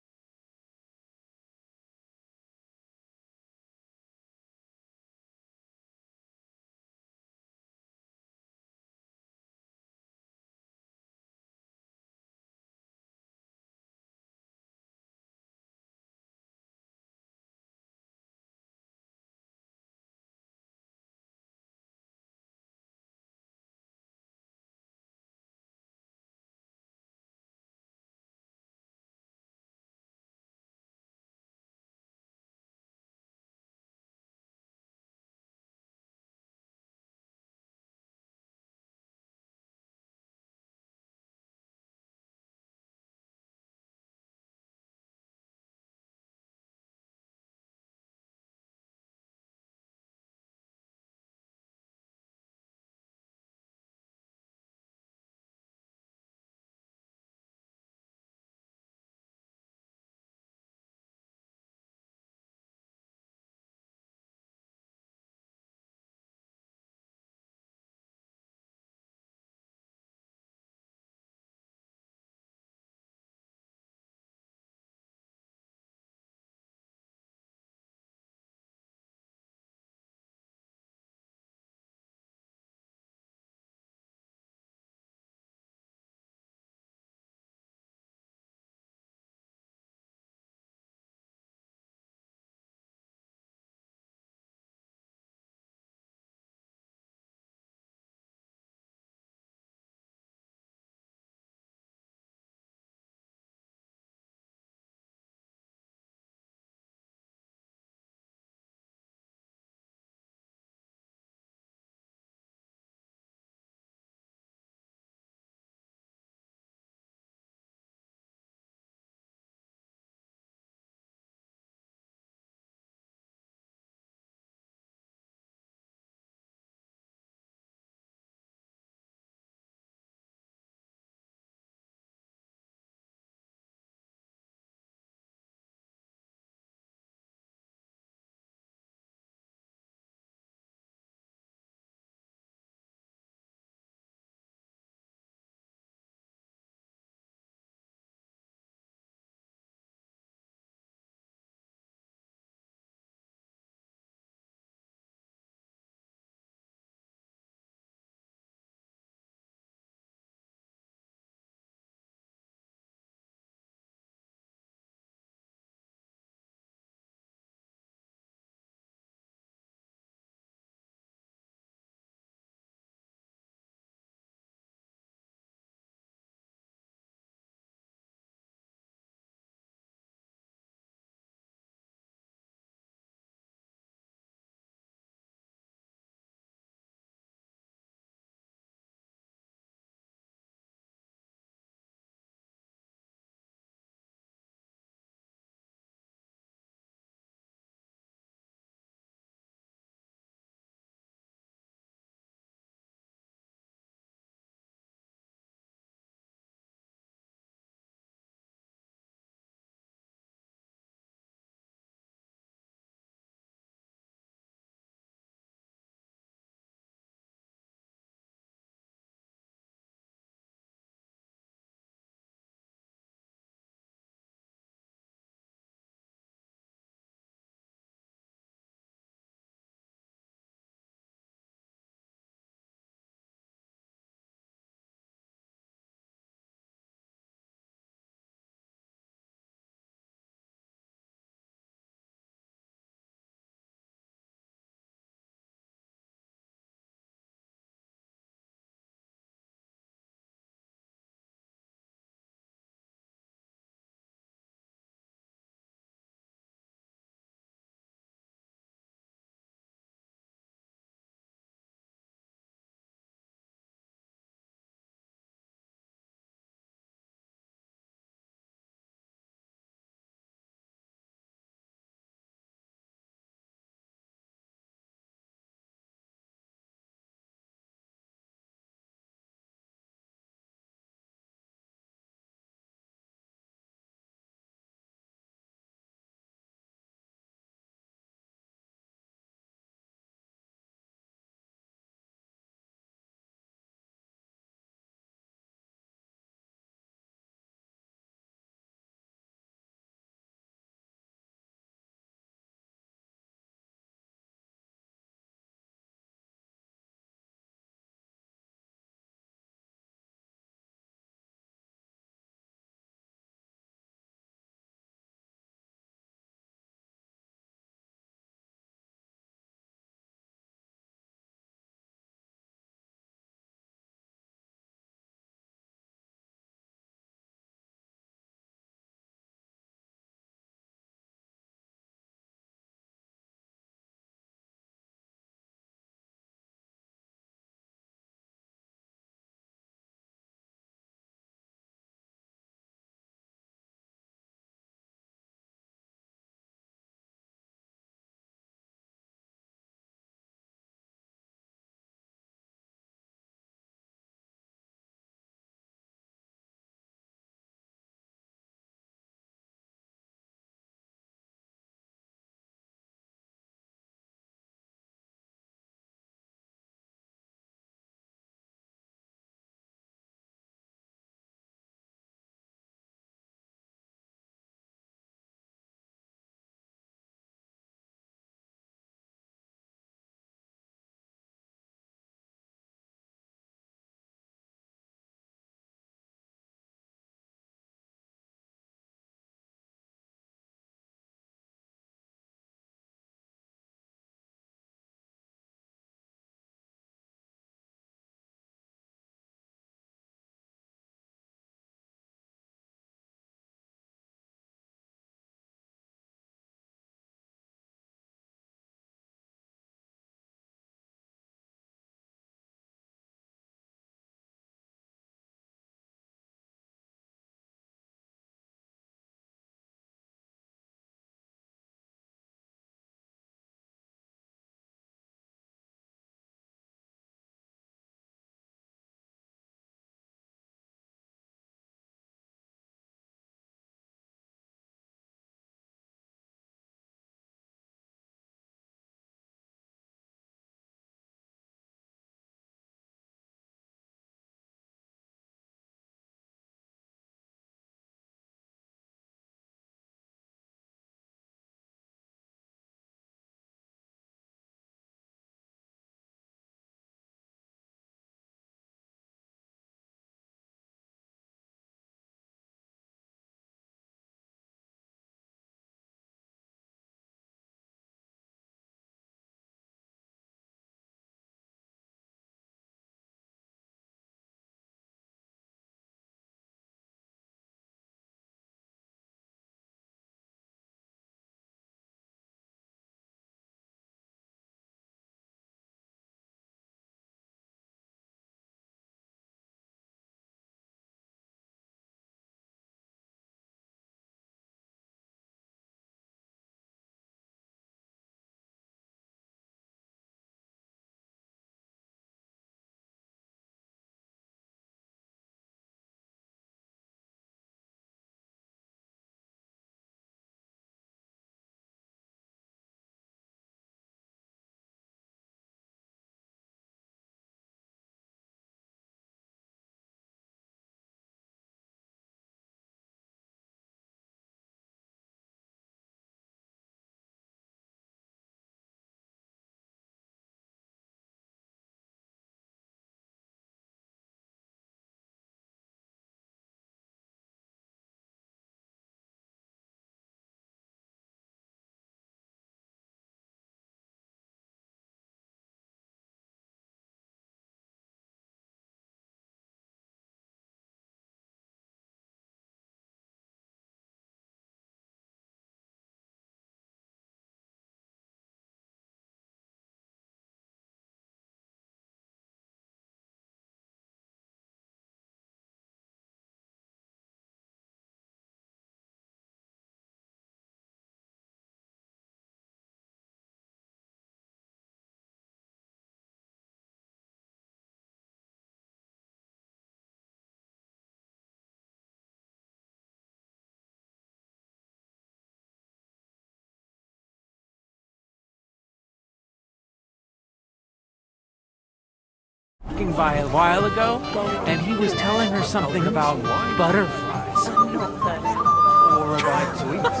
Speaker 19: walking by a while ago, and he was telling her something about butterflies.
Speaker 8: Or about sweets.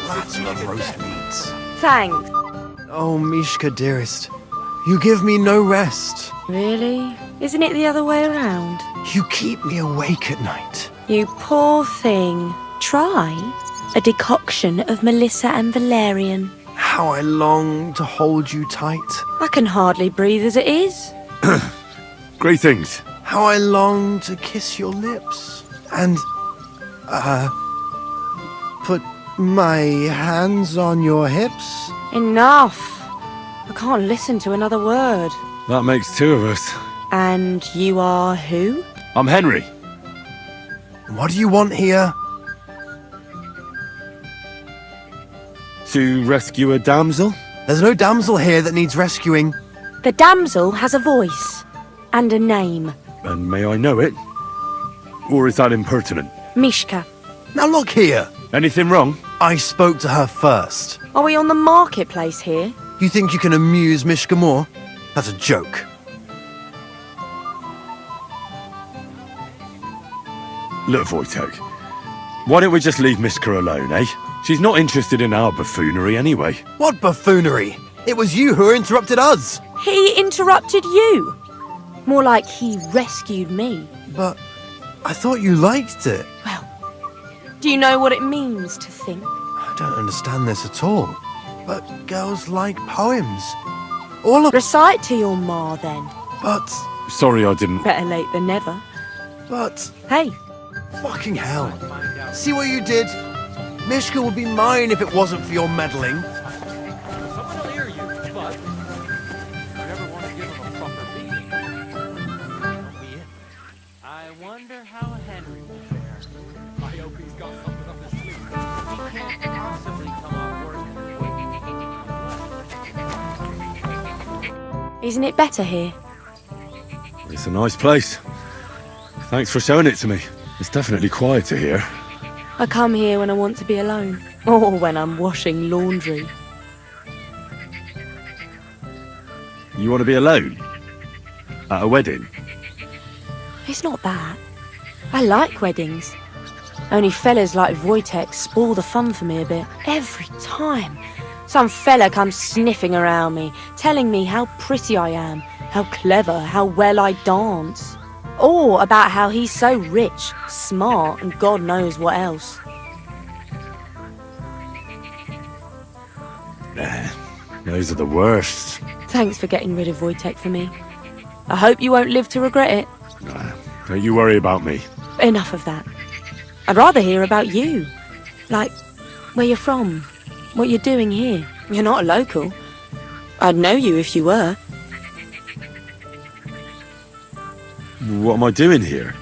Speaker 6: Lots of roast meats.
Speaker 14: Thanks.
Speaker 13: Oh, Mishka, dearest. You give me no rest.
Speaker 14: Really? Isn't it the other way around?
Speaker 13: You keep me awake at night.
Speaker 14: You poor thing. Try a decoction of Melissa and valerian.
Speaker 13: How I long to hold you tight.
Speaker 14: I can hardly breathe as it is.
Speaker 2: Greetings.
Speaker 13: How I long to kiss your lips. And, put my hands on your hips.
Speaker 14: Enough. I can't listen to another word.
Speaker 2: That makes two of us.
Speaker 14: And you are who?
Speaker 2: I'm Henry.
Speaker 13: What do you want here?
Speaker 2: To rescue a damsel?
Speaker 13: There's no damsel here that needs rescuing.
Speaker 14: The damsel has a voice and a name.
Speaker 2: And may I know it? Or is that impertinent?
Speaker 14: Mishka.
Speaker 13: Now look here.
Speaker 2: Anything wrong?
Speaker 13: I spoke to her first.
Speaker 14: Are we on the marketplace here?
Speaker 13: You think you can amuse Mishka more? That's a joke.
Speaker 2: Look, Wojtek. Why don't we just leave Mishka alone, eh? She's not interested in our buffoonery anyway.
Speaker 13: What buffoonery? It was you who interrupted us.
Speaker 14: He interrupted you. More like he rescued me.
Speaker 13: But I thought you liked it.
Speaker 14: Well, do you know what it means to think?
Speaker 13: I don't understand this at all. But girls like poems. All of...
Speaker 14: Recite to your ma, then.
Speaker 13: But...
Speaker 2: Sorry I didn't...
Speaker 14: Better late than never.
Speaker 13: But...
Speaker 14: Hey.
Speaker 13: Fucking hell. See what you did? Mishka would be mine if it wasn't for your meddling.
Speaker 3: Someone will hear you, but if you ever want to give him a proper beating, don't be it. I wonder how Henry will fare. I hope he's got something up his sleeve. He can't possibly come off worse.
Speaker 14: Isn't it better here?
Speaker 2: It's a nice place. Thanks for showing it to me. It's definitely quieter here.
Speaker 14: I come here when I want to be alone. Or when I'm washing laundry.
Speaker 2: You want to be alone? At a wedding?
Speaker 14: It's not that. I like weddings. Only fellas like Wojtek spoil the fun for me a bit. Every time. Some fella comes sniffing around me, telling me how pretty I am, how clever, how well I dance. Or about how he's so rich, smart, and God knows what else.
Speaker 2: Nah, those are the worst.
Speaker 14: Thanks for getting rid of Wojtek for me. I hope you won't live to regret it.
Speaker 2: Nah, don't you worry about me.
Speaker 14: Enough of that. I'd rather hear about you. Like, where you're from, what you're doing here. You're not a local. I'd know you if you were.
Speaker 2: What am I doing here?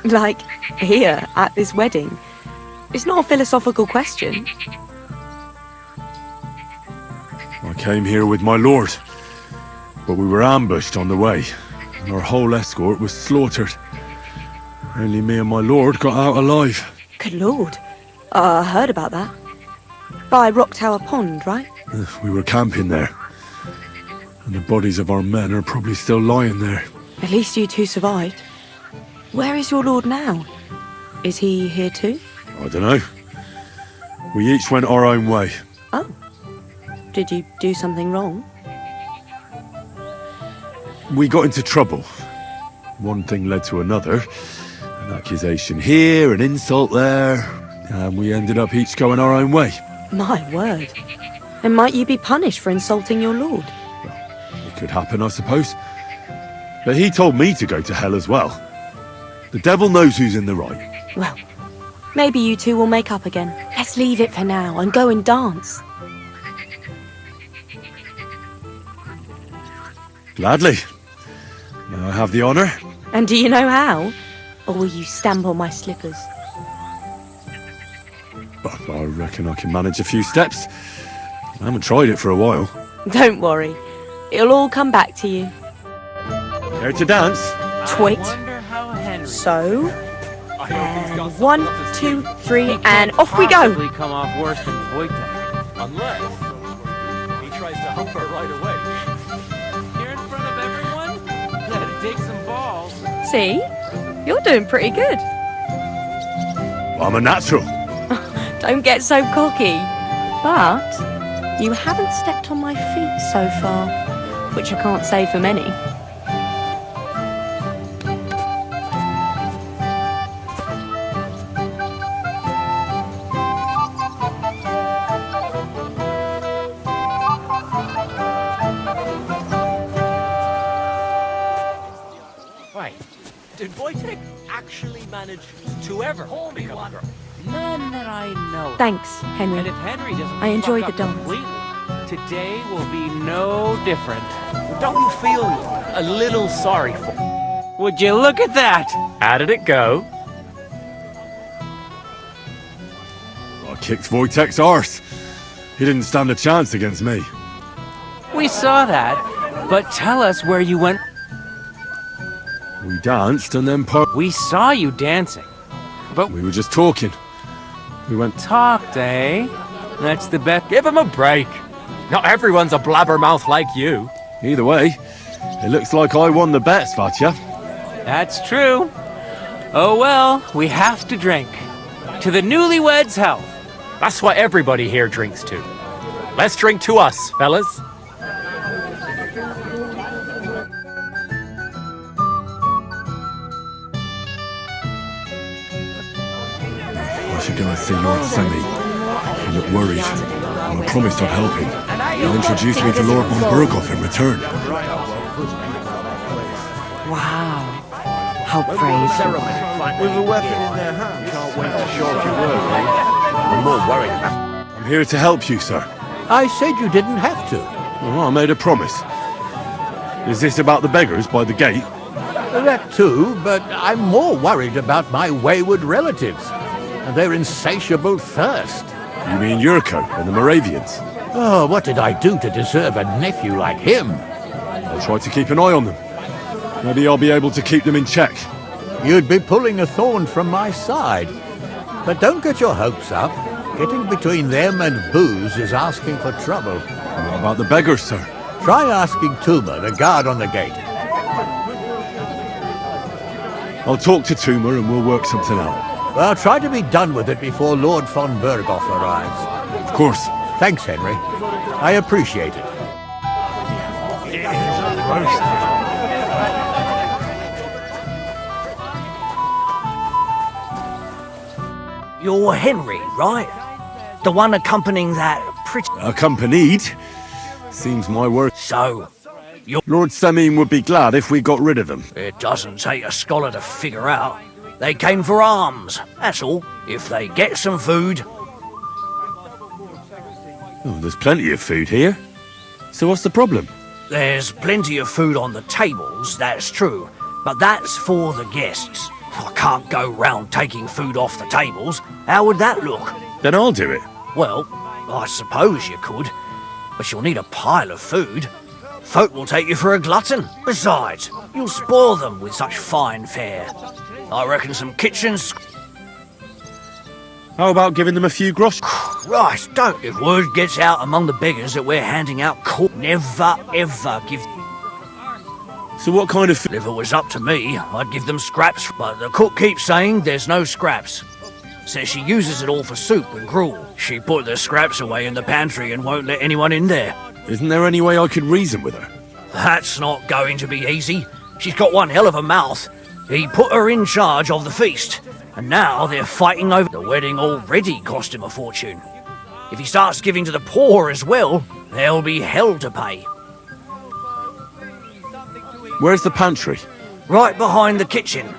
Speaker 14: Like, here, at this wedding. It's not a philosophical question.
Speaker 2: I came here with my lord, but we were ambushed on the way, and our whole escort was slaughtered. Only me and my lord got out alive.
Speaker 14: Good lord. I heard about that. By Rock Tower Pond, right?
Speaker 2: We were camping there, and the bodies of our men are probably still lying there.
Speaker 14: At least you two survived. Where is your lord now? Is he here too?
Speaker 2: I don't know. We each went our own way.
Speaker 14: Oh. Did you do something wrong?
Speaker 2: We got into trouble. One thing led to another. An accusation here, an insult there, and we ended up each going our own way.
Speaker 14: My word. And might you be punished for insulting your lord?
Speaker 2: It could happen, I suppose. But he told me to go to hell as well. The devil knows who's in the right.
Speaker 14: Well, maybe you two will make up again. Let's leave it for now and go and dance.
Speaker 2: Gladly. May I have the honour?
Speaker 14: And do you know how? Or will you stamp on my slippers?
Speaker 2: I reckon I can manage a few steps. I haven't tried it for a while.
Speaker 14: Don't worry. It'll all come back to you.
Speaker 2: Care to dance?
Speaker 14: Twit.
Speaker 19: I wonder how Henry...
Speaker 14: So, And 1, 2, 3, and off we go.
Speaker 19: Probably come off worse than Wojtek. Unless he tries to hump her right away. Here in front of everyone? That'd take some balls.
Speaker 14: See? You're doing pretty good.
Speaker 2: I'm a natural.
Speaker 14: Don't get so cocky. But you haven't stepped on my feet so far, which I can't say for many.
Speaker 3: Wait, did Wojtek actually manage to ever become a girl? None that I know.
Speaker 14: Thanks, Henry.
Speaker 3: And if Henry doesn't
Speaker 14: I enjoyed
Speaker 3: fuck
Speaker 14: the
Speaker 3: up
Speaker 14: dance.
Speaker 3: completely, today will be no different. Don't you feel a little sorry for him? Would you look at that? How did it go?
Speaker 2: I kicked Wojtek's arse. He didn't stand a chance against me.
Speaker 19: We saw that, but tell us where you went.
Speaker 2: We danced and then
Speaker 19: We saw you dancing, but
Speaker 2: we were just talking. We went...
Speaker 19: Talked, eh? That's the bet. Give him a break. Not everyone's a blabbermouth like you.
Speaker 2: Either way, it looks like I won the bet, Svatya.
Speaker 19: That's true. Oh well, we have to drink. To the newlyweds' health. That's what everybody here drinks to. Let's drink to us, fellas.
Speaker 2: I should go and see Lord Semi. He looked worried, and I promised I'd help him. He'll introduce me to Lord von Berghoff in return.
Speaker 14: Wow. How brave you are.
Speaker 11: With a weapon in their hand, can't wait to show off your work, eh? I'm more worried about...
Speaker 2: I'm here to help you, sir.
Speaker 18: I said you didn't have to.
Speaker 2: Well, I made a promise. Is this about the beggars by the gate?
Speaker 18: That too, but I'm more worried about my wayward relatives and their insatiable thirst.
Speaker 2: You mean Yurko and the Moravians?
Speaker 18: Oh, what did I do to deserve a nephew like him?
Speaker 2: I'll try to keep an eye on them. Maybe I'll be able to keep them in check.
Speaker 18: You'd be pulling a thorn from my side. But don't get your hopes up. Getting between them and booze is asking for trouble.
Speaker 2: What about the beggars, sir?
Speaker 18: Try asking Tuma, the guard on the gate.
Speaker 2: I'll talk to Tuma and we'll work something out.
Speaker 18: Well, try to be done with it before Lord von Berghoff arrives.
Speaker 2: Of course.
Speaker 18: Thanks, Henry. I appreciate it.
Speaker 7: You're Henry, right? The one accompanying that pretty...
Speaker 2: Accompanied? Seems my word.
Speaker 7: So,
Speaker 2: Lord Semin would be glad if we got rid of them.
Speaker 7: it doesn't take a scholar to figure out. They came for alms, that's all. If they get some food...
Speaker 2: Oh, there's plenty of food here. So what's the problem?
Speaker 7: There's plenty of food on the tables, that's true. But that's for the guests. I can't go round taking food off the tables. How would that look?
Speaker 2: Then I'll do it.
Speaker 7: Well, I suppose you could. But you'll need a pile of food. Folk will take you for a glutton. Besides, you'll spoil them with such fine fare. I reckon some kitchens...
Speaker 2: How about giving them a few grosh?
Speaker 7: Right, don't. If word gets out among the beggars that we're handing out never, ever give...
Speaker 2: So what kind of food?
Speaker 7: If it was up to me, I'd give them scraps, but the cook keeps saying there's no scraps. Says she uses it all for soup and gruel. She put the scraps away in the pantry and won't let anyone in there.
Speaker 2: Isn't there any way I could reason with her?
Speaker 7: That's not going to be easy. She's got one hell of a mouth. He put her in charge of the feast, and now they're fighting over the wedding already cost him a fortune. If he starts giving to the poor as well, there'll be hell to pay.
Speaker 2: Where's the pantry?
Speaker 7: Right behind the kitchen.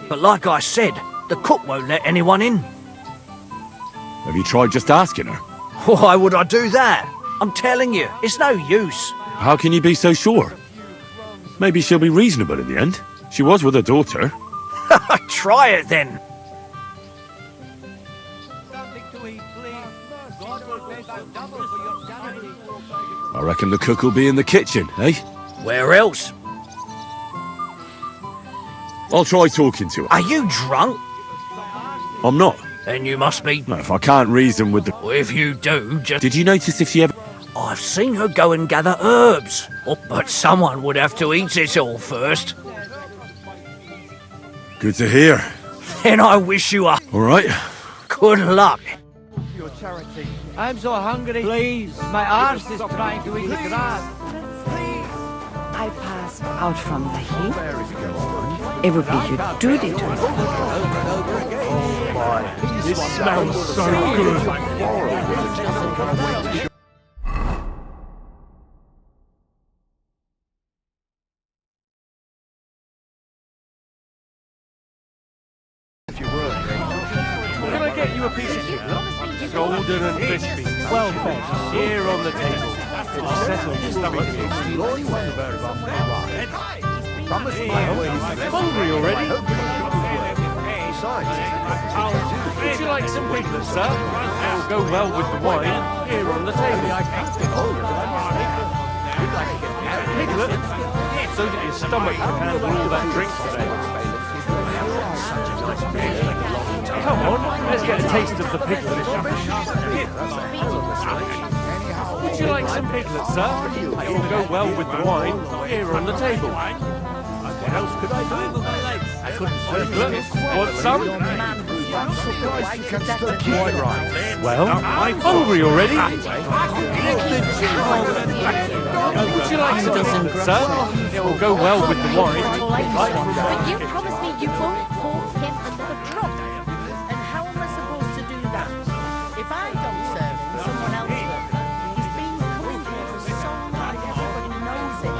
Speaker 7: But like I said, the cook won't let anyone in.
Speaker 2: Have you tried just asking her?
Speaker 7: Why would I do that? I'm telling you, it's no use.
Speaker 2: How can you be so sure? Maybe she'll be reasonable in the end. She was with her daughter.
Speaker 7: Try it then.
Speaker 2: I reckon the cook will be in the kitchen, eh?
Speaker 7: Where else?
Speaker 2: I'll try talking to her.
Speaker 7: Are you drunk?
Speaker 2: I'm not.
Speaker 7: Then you must be.
Speaker 2: No, if I can't reason with the...
Speaker 7: Well, if you do, just...
Speaker 2: Did you notice if she ever...
Speaker 7: I've seen her go and gather herbs. Oh, but someone would have to eat it all first.
Speaker 2: Good to hear.
Speaker 7: Then I wish you a...
Speaker 2: All right.
Speaker 7: Good luck.
Speaker 8: Your charity. I'm so hungry. Please. My arse is trying to eat the grass.
Speaker 20: I pass out from the heat. It would be your duty to...
Speaker 4: This smells so good. Can I get you a piece of sugar? Golden and crispy, well fed, here on the table. It'll settle your stomach. Hungry already? Would you like some piglets, sir? It'll go well with the wine, here on the table. Piglet? So that your stomach can handle all that drink today. Come on, let's get a taste of the piglet. Would you like some piglets, sir? It will go well with the wine, here on the table. What else could I do? Piglet, want some? Well, I'm hungry already. Would you like some piglets, sir? It will go well with the wine.
Speaker 5: But you promised me you won't pour him another drop. And how am I supposed to do that? If I don't serve him, someone else will. He's been coming here for so long, everybody knows it.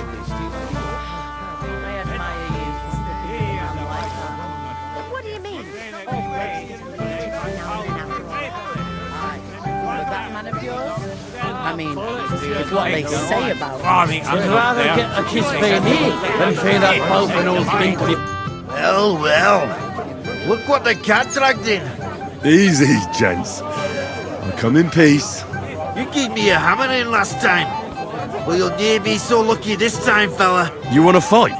Speaker 5: I admire you for sticking with a man like that. What do you mean? Oh, Reggie's related to now and then after all. Aye. But that man of yours?
Speaker 9: I mean, it's what they say about
Speaker 19: I'd rather get a kiss from me than pay that both an old dinky.
Speaker 13: Well, well. Look what the cat dragged in.
Speaker 2: Easy, gents. I'll come in peace.
Speaker 13: You gave me a hammer in last time. Well, you'll near be so lucky this time, fella.
Speaker 2: You want to fight?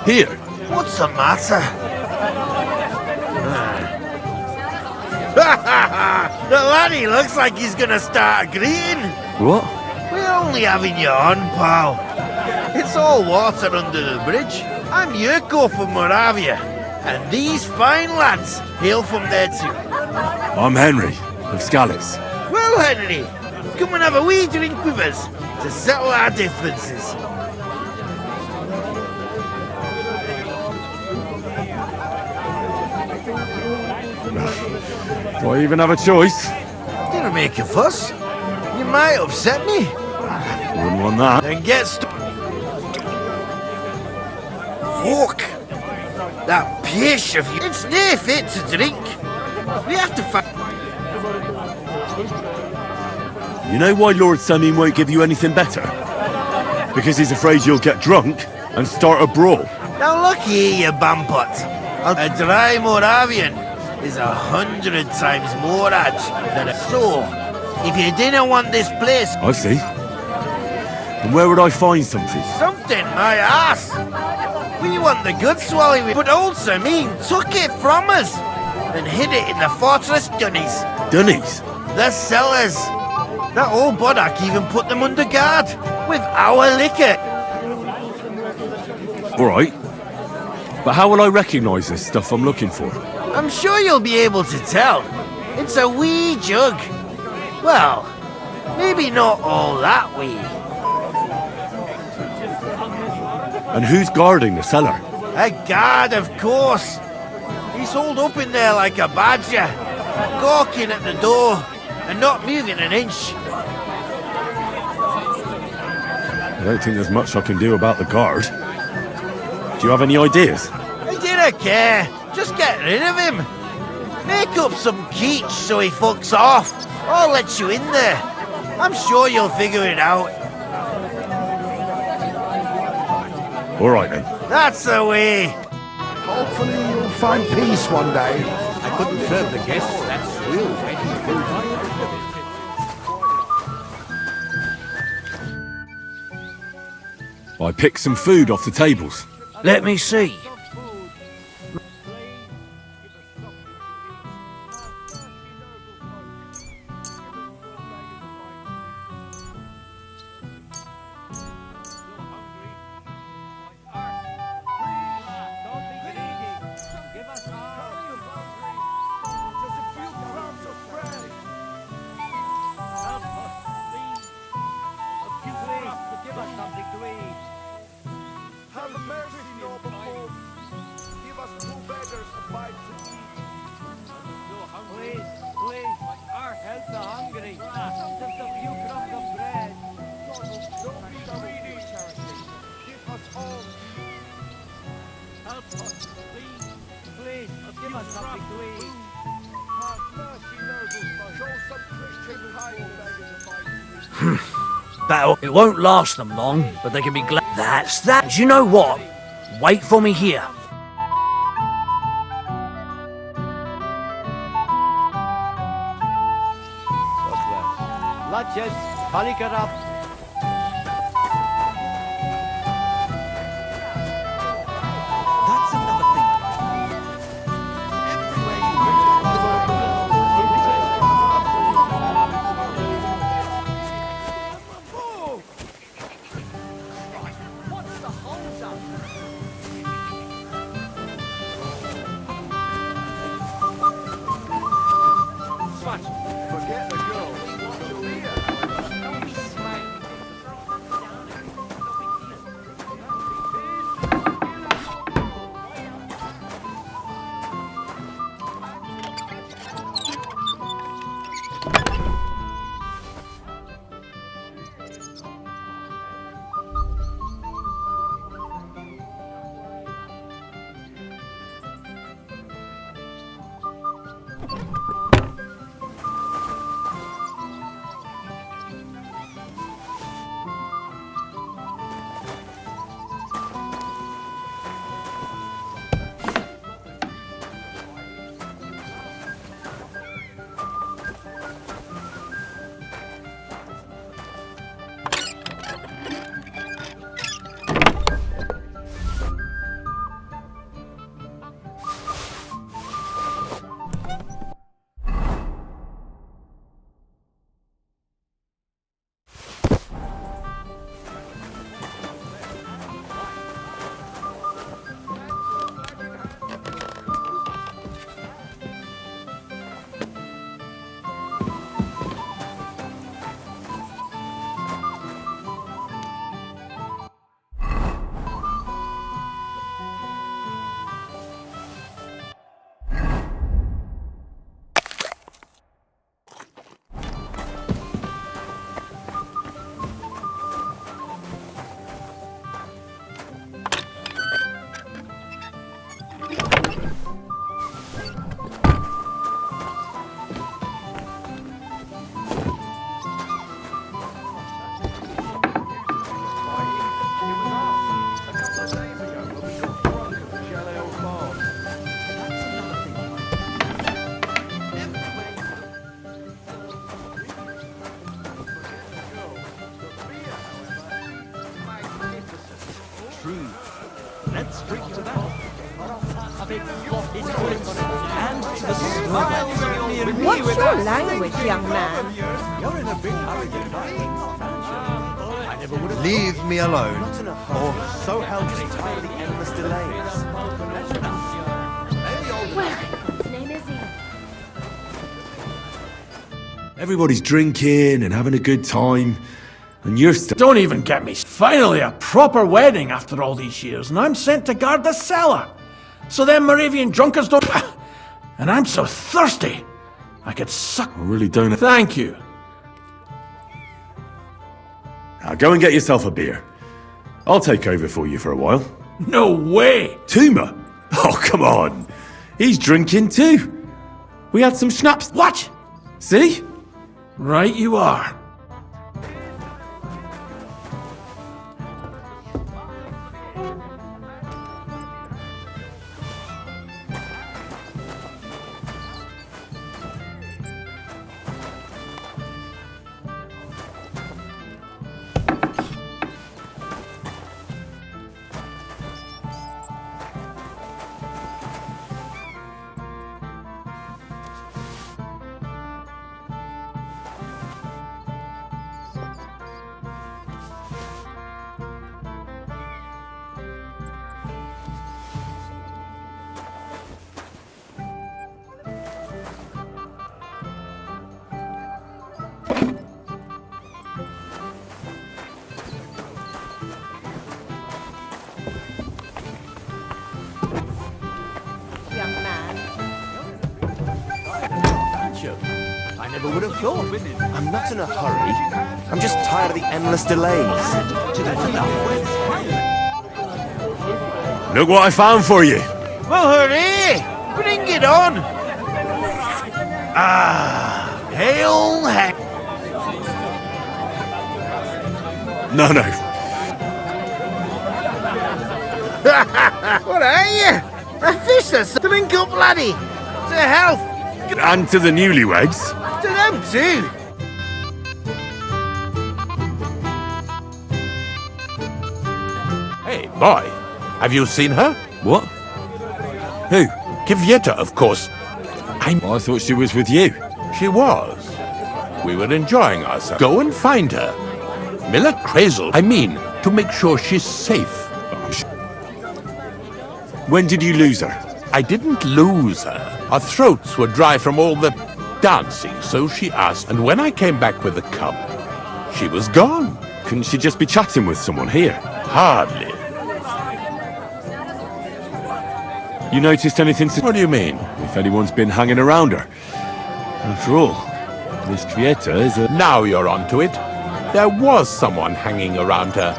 Speaker 2: Here.
Speaker 13: What's the matter? The laddie looks like he's gonna start agreeing.
Speaker 2: What?
Speaker 13: We're only having you on, pal. It's all water under the bridge. I'm Yurko from Moravia, and these fine lads hail from there too.
Speaker 2: I'm Henry, of Scallis.
Speaker 13: Well, Henry, come and have a wee drink with us to settle our differences.
Speaker 2: Do I even have a choice?
Speaker 13: Didn't make a fuss. You might upset me.
Speaker 2: Wouldn't want that.
Speaker 13: Then get Fuck! That pish of you. It's near fit to drink. We have to find...
Speaker 2: You know why Lord Samin won't give you anything better? Because he's afraid you'll get drunk and start a brawl.
Speaker 13: Now look here, you bampot. A dry Moravian is 100 times more edge than a... So, if you didn't want this place...
Speaker 2: I see. And where would I find something?
Speaker 13: Something, my ass! We want the good swallow, but old Samin took it from us and hid it in the fortress dunnies.
Speaker 2: Dunnies?
Speaker 13: The cellars. That old Bodak even put them under guard with our liquor.
Speaker 2: Alright. But how will I recognise this stuff I'm looking for?
Speaker 13: I'm sure you'll be able to tell. It's a wee jug. Well, maybe not all that wee.
Speaker 2: And who's guarding the cellar?
Speaker 13: A guard, of course. He's holed up in there like a badger, gawking at the door and not moving an inch.
Speaker 2: I don't think there's much I can do about the guard. Do you have any ideas?
Speaker 13: I didn't care. Just get rid of him. Make up some keech so he fucks off. I'll let you in there. I'm sure you'll figure it out.
Speaker 2: Alright then.
Speaker 13: That's the way.
Speaker 10: Hopefully you'll find peace one day.
Speaker 18: I couldn't serve the guests. That's real wedding food.
Speaker 2: I picked some food off the tables.
Speaker 7: Let me see. Battle. It won't last them long, but they can be glad. That's that. Do you know what? Wait for me here.
Speaker 8: Latches, Palikarap. That's another thing.
Speaker 11: Forget the girl.
Speaker 8: True. Let's drink to that. A big flop is good and to the smiles of your
Speaker 14: What's your language, young man?
Speaker 8: You're in a big hurry to I never would have
Speaker 21: Leave me alone, or so help me tire the endless delays.
Speaker 12: Where in God's name is he?
Speaker 2: Everybody's drinking and having a good time, and you're still...
Speaker 22: Don't even get me. Finally, a proper wedding after all these years, and I'm sent to guard the cellar. So them Moravian drunkards don't... And I'm so thirsty. I could suck...
Speaker 2: I really don't...
Speaker 22: Thank you.
Speaker 2: Now go and get yourself a beer. I'll take over for you for a while.
Speaker 22: No way!
Speaker 2: Tuma? Oh, come on. He's drinking too. We had some schnapps.
Speaker 22: What?
Speaker 2: See?
Speaker 22: Right you are.
Speaker 8: I never would have thought.
Speaker 21: I'm not in a hurry. I'm just tired of the endless delays.
Speaker 2: Look what I found for you.
Speaker 13: Well, hooray! Bring it on! Ah, hail heck!
Speaker 2: No.
Speaker 13: What are you? A fisher, drink up, laddie! To health!
Speaker 2: And to the newlyweds.
Speaker 13: To them too!
Speaker 18: Hey, boy. Have you seen her?
Speaker 2: What? Who?
Speaker 18: Kvyetta, of course.
Speaker 2: I thought she was with you.
Speaker 18: She was. We were enjoying ourselves. Go and find her. Miller Crazel, I mean, to make sure she's safe.
Speaker 2: When did you lose her?
Speaker 18: I didn't lose her. Our throats were dry from all the dancing, so she asked, and when I came back with the cup, she was gone.
Speaker 2: Couldn't she just be chatting with someone here?
Speaker 18: Hardly.
Speaker 2: You noticed anything?
Speaker 18: What do you mean?
Speaker 2: If anyone's been hanging around her. After all, Miss Kvyetta is a...
Speaker 18: Now you're onto it. There was someone hanging around her,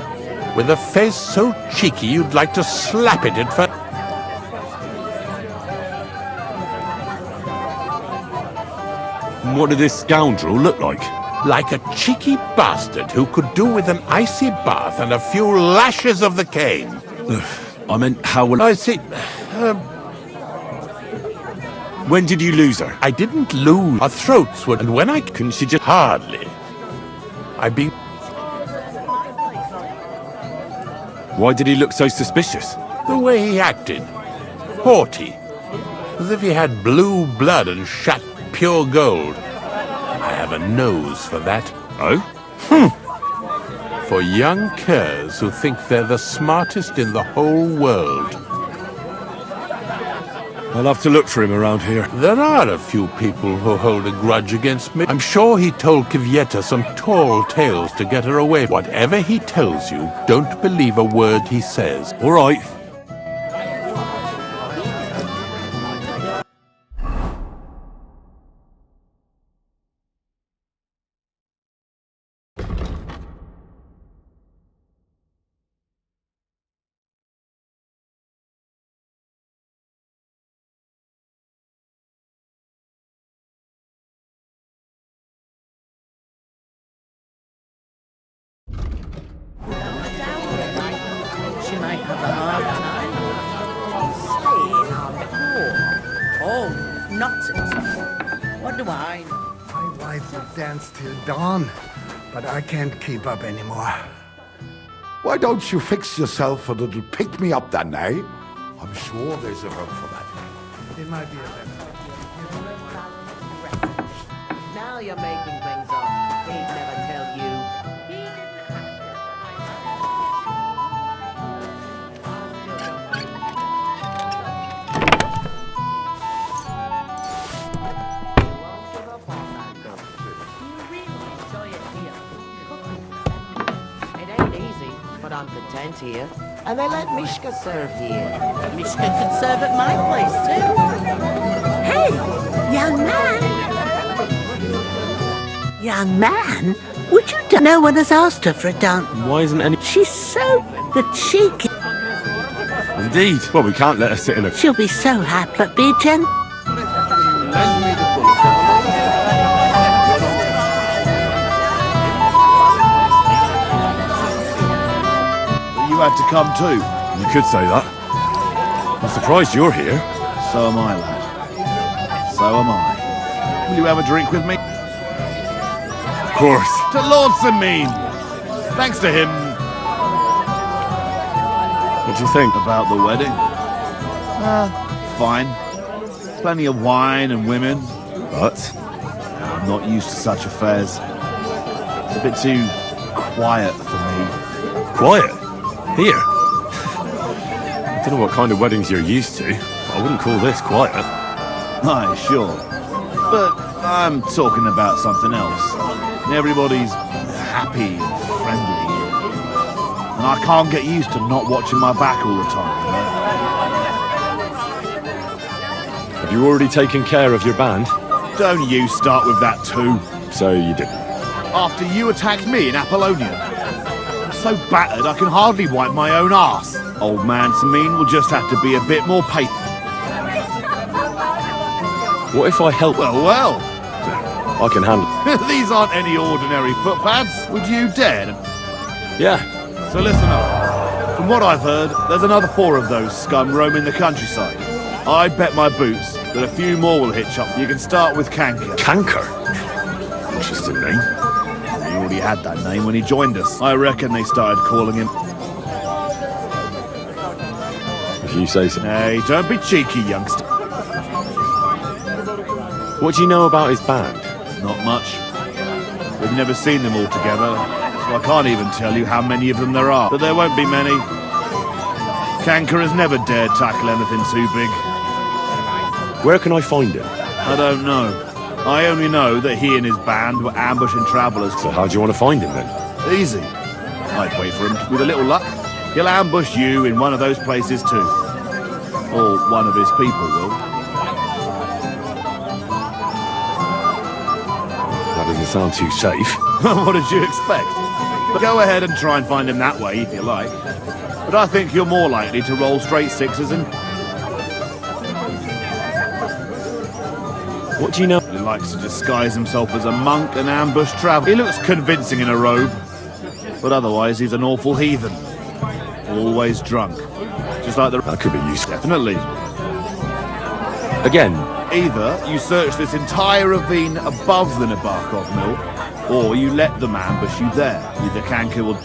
Speaker 18: with a face so cheeky you'd like to slap it in for...
Speaker 2: What did this scoundrel look like?
Speaker 18: Like a cheeky bastard who could do with an icy bath and a few lashes of the cane.
Speaker 2: I meant, how will...
Speaker 18: I see.
Speaker 2: When did you lose her?
Speaker 18: I didn't lose. Our throats were... And when I...
Speaker 2: Couldn't she just...
Speaker 18: Hardly. I've been...
Speaker 2: Why did he look so suspicious?
Speaker 18: The way he acted. Haughty. As if he had blue blood and shat pure gold. I have a nose for that.
Speaker 2: Oh?
Speaker 18: For young curs who think they're the smartest in the whole world.
Speaker 2: I'll have to look for him around here.
Speaker 18: There are a few people who hold a grudge against me. I'm sure he told Kvyetta some tall tales to get her away. Whatever he tells you, don't believe a word he says.
Speaker 2: All right.
Speaker 5: She might have a hard time. Staying on poor. Oh, not it. What do I know?
Speaker 10: My wife will dance till dawn, but I can't keep up anymore.
Speaker 11: Why don't you fix yourself a little pick-me-up then, eh? I'm sure there's a home for that.
Speaker 10: It might be a better.
Speaker 15: Now you're making things up. He'd never tell you. It ain't easy, but I'm content here. And they let Mishka serve here.
Speaker 5: Mishka could serve at my place too. Hey, young man. Young man, would you no one has asked her for a dance?
Speaker 2: Why isn't any...
Speaker 5: She's so the cheeky.
Speaker 2: Indeed. Well, we can't let her sit in a...
Speaker 5: She'll be so happy. But be gentle.
Speaker 16: You had to come too.
Speaker 2: You could say that. I'm surprised you're here.
Speaker 16: So am I, lad. So am I. Will you have a drink with me?
Speaker 2: Of course.
Speaker 16: To Lord Sameen. Thanks to him.
Speaker 2: What do you think?
Speaker 16: About the wedding? Fine. Plenty of wine and women. But I'm not used to such affairs. It's a bit too quiet for me.
Speaker 2: Quiet? Here? I don't know what kind of weddings you're used to, but I wouldn't call this quiet.
Speaker 16: Aye, sure. But I'm talking about something else. Everybody's happy and friendly. And I can't get used to not watching my back all the time, you know?
Speaker 2: Have you already taken care of your band?
Speaker 16: Don't you start with that too.
Speaker 2: So you did.
Speaker 16: After you attacked me in Apollonia. So battered I can hardly wipe my own arse. Old man Sameen will just have to be a bit more patient.
Speaker 2: What if I help?
Speaker 16: Well.
Speaker 2: I can handle it.
Speaker 16: These aren't any ordinary footpads. Would you dare?
Speaker 2: Yeah.
Speaker 16: So listen up. From what I've heard, there's another 4 of those scum roaming the countryside. I'd bet my boots that a few more will hitch up. You can start with Canker.
Speaker 2: Canker? Interesting name.
Speaker 16: He already had that name when he joined us. I reckon they started calling him...
Speaker 2: If you say so.
Speaker 16: Hey, don't be cheeky, youngster.
Speaker 2: What do you know about his band?
Speaker 16: Not much. We've never seen them all together, so I can't even tell you how many of them there are. But there won't be many. Canker has never dared tackle anything too big.
Speaker 2: Where can I find him?
Speaker 16: I don't know. I only know that he and his band were ambushing travellers.
Speaker 2: So how do you want to find him then?
Speaker 16: Easy. I'd wait for him. With a little luck, he'll ambush you in one of those places too. Or one of his people will.
Speaker 2: That doesn't sound too safe.
Speaker 16: What did you expect? But go ahead and try and find him that way if you like. But I think you're more likely to roll straight 6s and...
Speaker 2: What do you know?
Speaker 16: He likes to disguise himself as a monk and ambush traveller. He looks convincing in a robe. But otherwise, he's an awful heathen. Always drunk. Just like the...
Speaker 2: That could be useful.
Speaker 16: Definitely.
Speaker 2: Again?
Speaker 16: Either you search this entire ravine above the Nabokov mill, or you let them ambush you there. Either Canker will...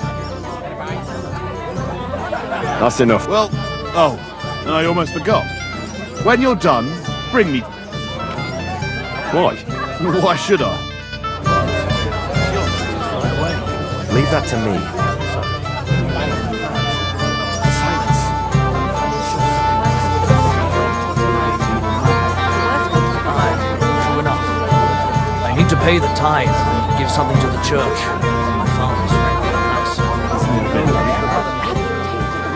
Speaker 2: That's enough.
Speaker 16: Well, oh, and I almost forgot. When you're done, bring me...
Speaker 2: Why?
Speaker 16: Why should I?
Speaker 6: Leave that to me.
Speaker 7: True enough. I need to pay the tithe and give something to the church. My father's very nice.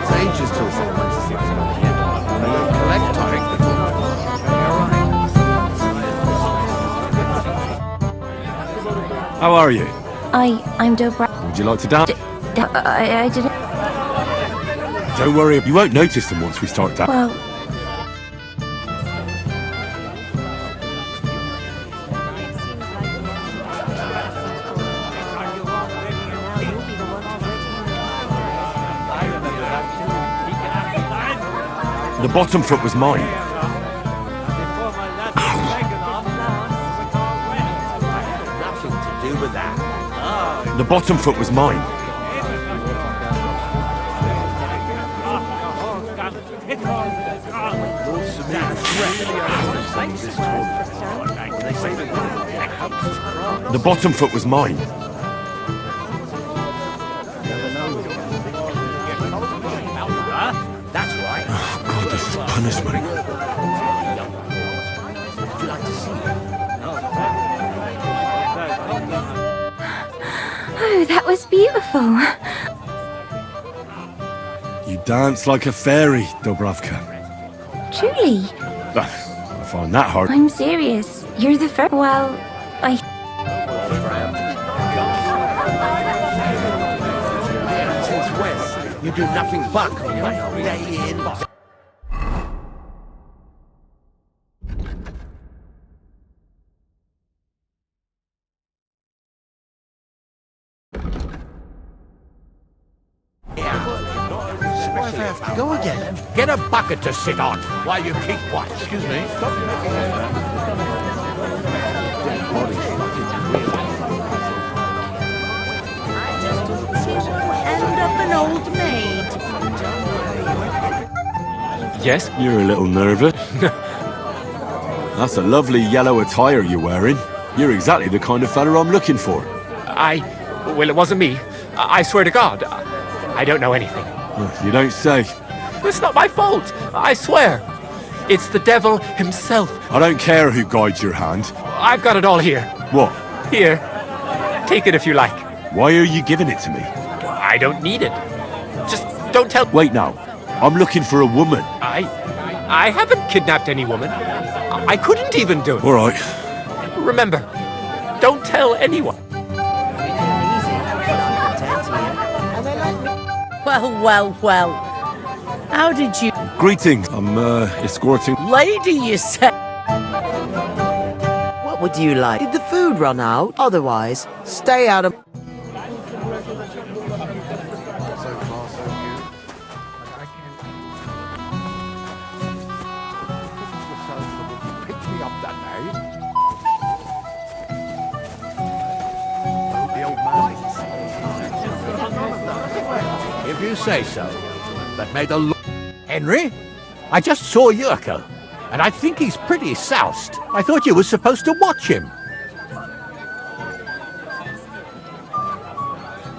Speaker 16: It's ages till someone's collect tithe.
Speaker 2: How are you?
Speaker 12: I'm Dobra.
Speaker 2: Would you like to dance?
Speaker 12: I didn't...
Speaker 2: Don't worry, you won't notice them once we start dancing.
Speaker 12: Well...
Speaker 2: The bottom foot was mine. The bottom foot was mine. The bottom foot was mine.
Speaker 11: That's right.
Speaker 2: Oh, God, this is punishment.
Speaker 11: Would you like to see it?
Speaker 12: Oh, that was beautiful.
Speaker 2: You dance like a fairy, Dobravka.
Speaker 12: Truly.
Speaker 2: I find that hard.
Speaker 12: I'm serious. You're the first... Well,
Speaker 11: Since when? You do nothing but complain day in.
Speaker 13: Why do I have to go again?
Speaker 18: Get a bucket to sit on while you keep watch.
Speaker 16: Excuse me.
Speaker 5: End up an old maid.
Speaker 2: Yes? You're a little nervous. That's a lovely yellow attire you're wearing. You're exactly the kind of fella I'm looking for.
Speaker 3: Well, it wasn't me. I swear to God. I don't know anything.
Speaker 2: You don't say.
Speaker 3: It's not my fault. I swear. It's the devil himself.
Speaker 2: I don't care who guides your hand.
Speaker 3: I've got it all here.
Speaker 2: What?
Speaker 3: Here. Take it if you like.
Speaker 2: Why are you giving it to me?
Speaker 3: I don't need it. Just don't tell...
Speaker 2: Wait now. I'm looking for a woman.
Speaker 3: I haven't kidnapped any woman. I couldn't even do it.
Speaker 2: All right.
Speaker 3: Remember, don't tell anyone.
Speaker 9: Well. How did you...
Speaker 2: Greetings. I'm escorting...
Speaker 9: Lady, you said...
Speaker 15: What do you like? Did the food run out? Otherwise, stay out of...
Speaker 18: If you say so. But may the Henry? I just saw Yurko, and I think he's pretty soused. I thought you were supposed to watch him.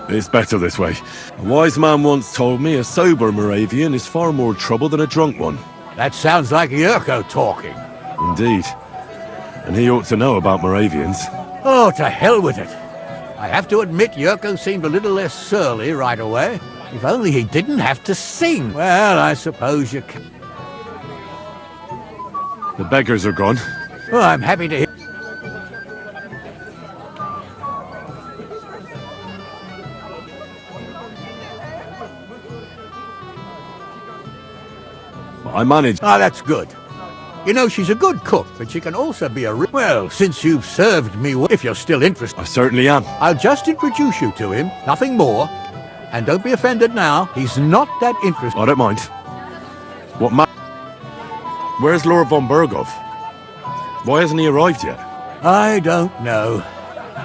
Speaker 2: It's better this way. A wise man once told me a sober Moravian is far more trouble than a drunk one.
Speaker 18: That sounds like Yurko talking.
Speaker 2: Indeed. And he ought to know about Moravians.
Speaker 18: Oh, to hell with it. I have to admit Yurko seemed a little less surly right away. If only he didn't have to sing. Well, I suppose you can...
Speaker 2: The beggars are gone.
Speaker 18: Oh, I'm happy to hear...
Speaker 2: I managed.
Speaker 18: Ah, that's good. You know, she's a good cook, but she can also be a Well, since you've served me well, if you're still interested...
Speaker 2: I certainly am.
Speaker 18: I'll just introduce you to him, nothing more. And don't be offended now, he's not that interested.
Speaker 2: I don't mind. What Where's Lord von Berghoff? Why hasn't he arrived yet?
Speaker 18: I don't know.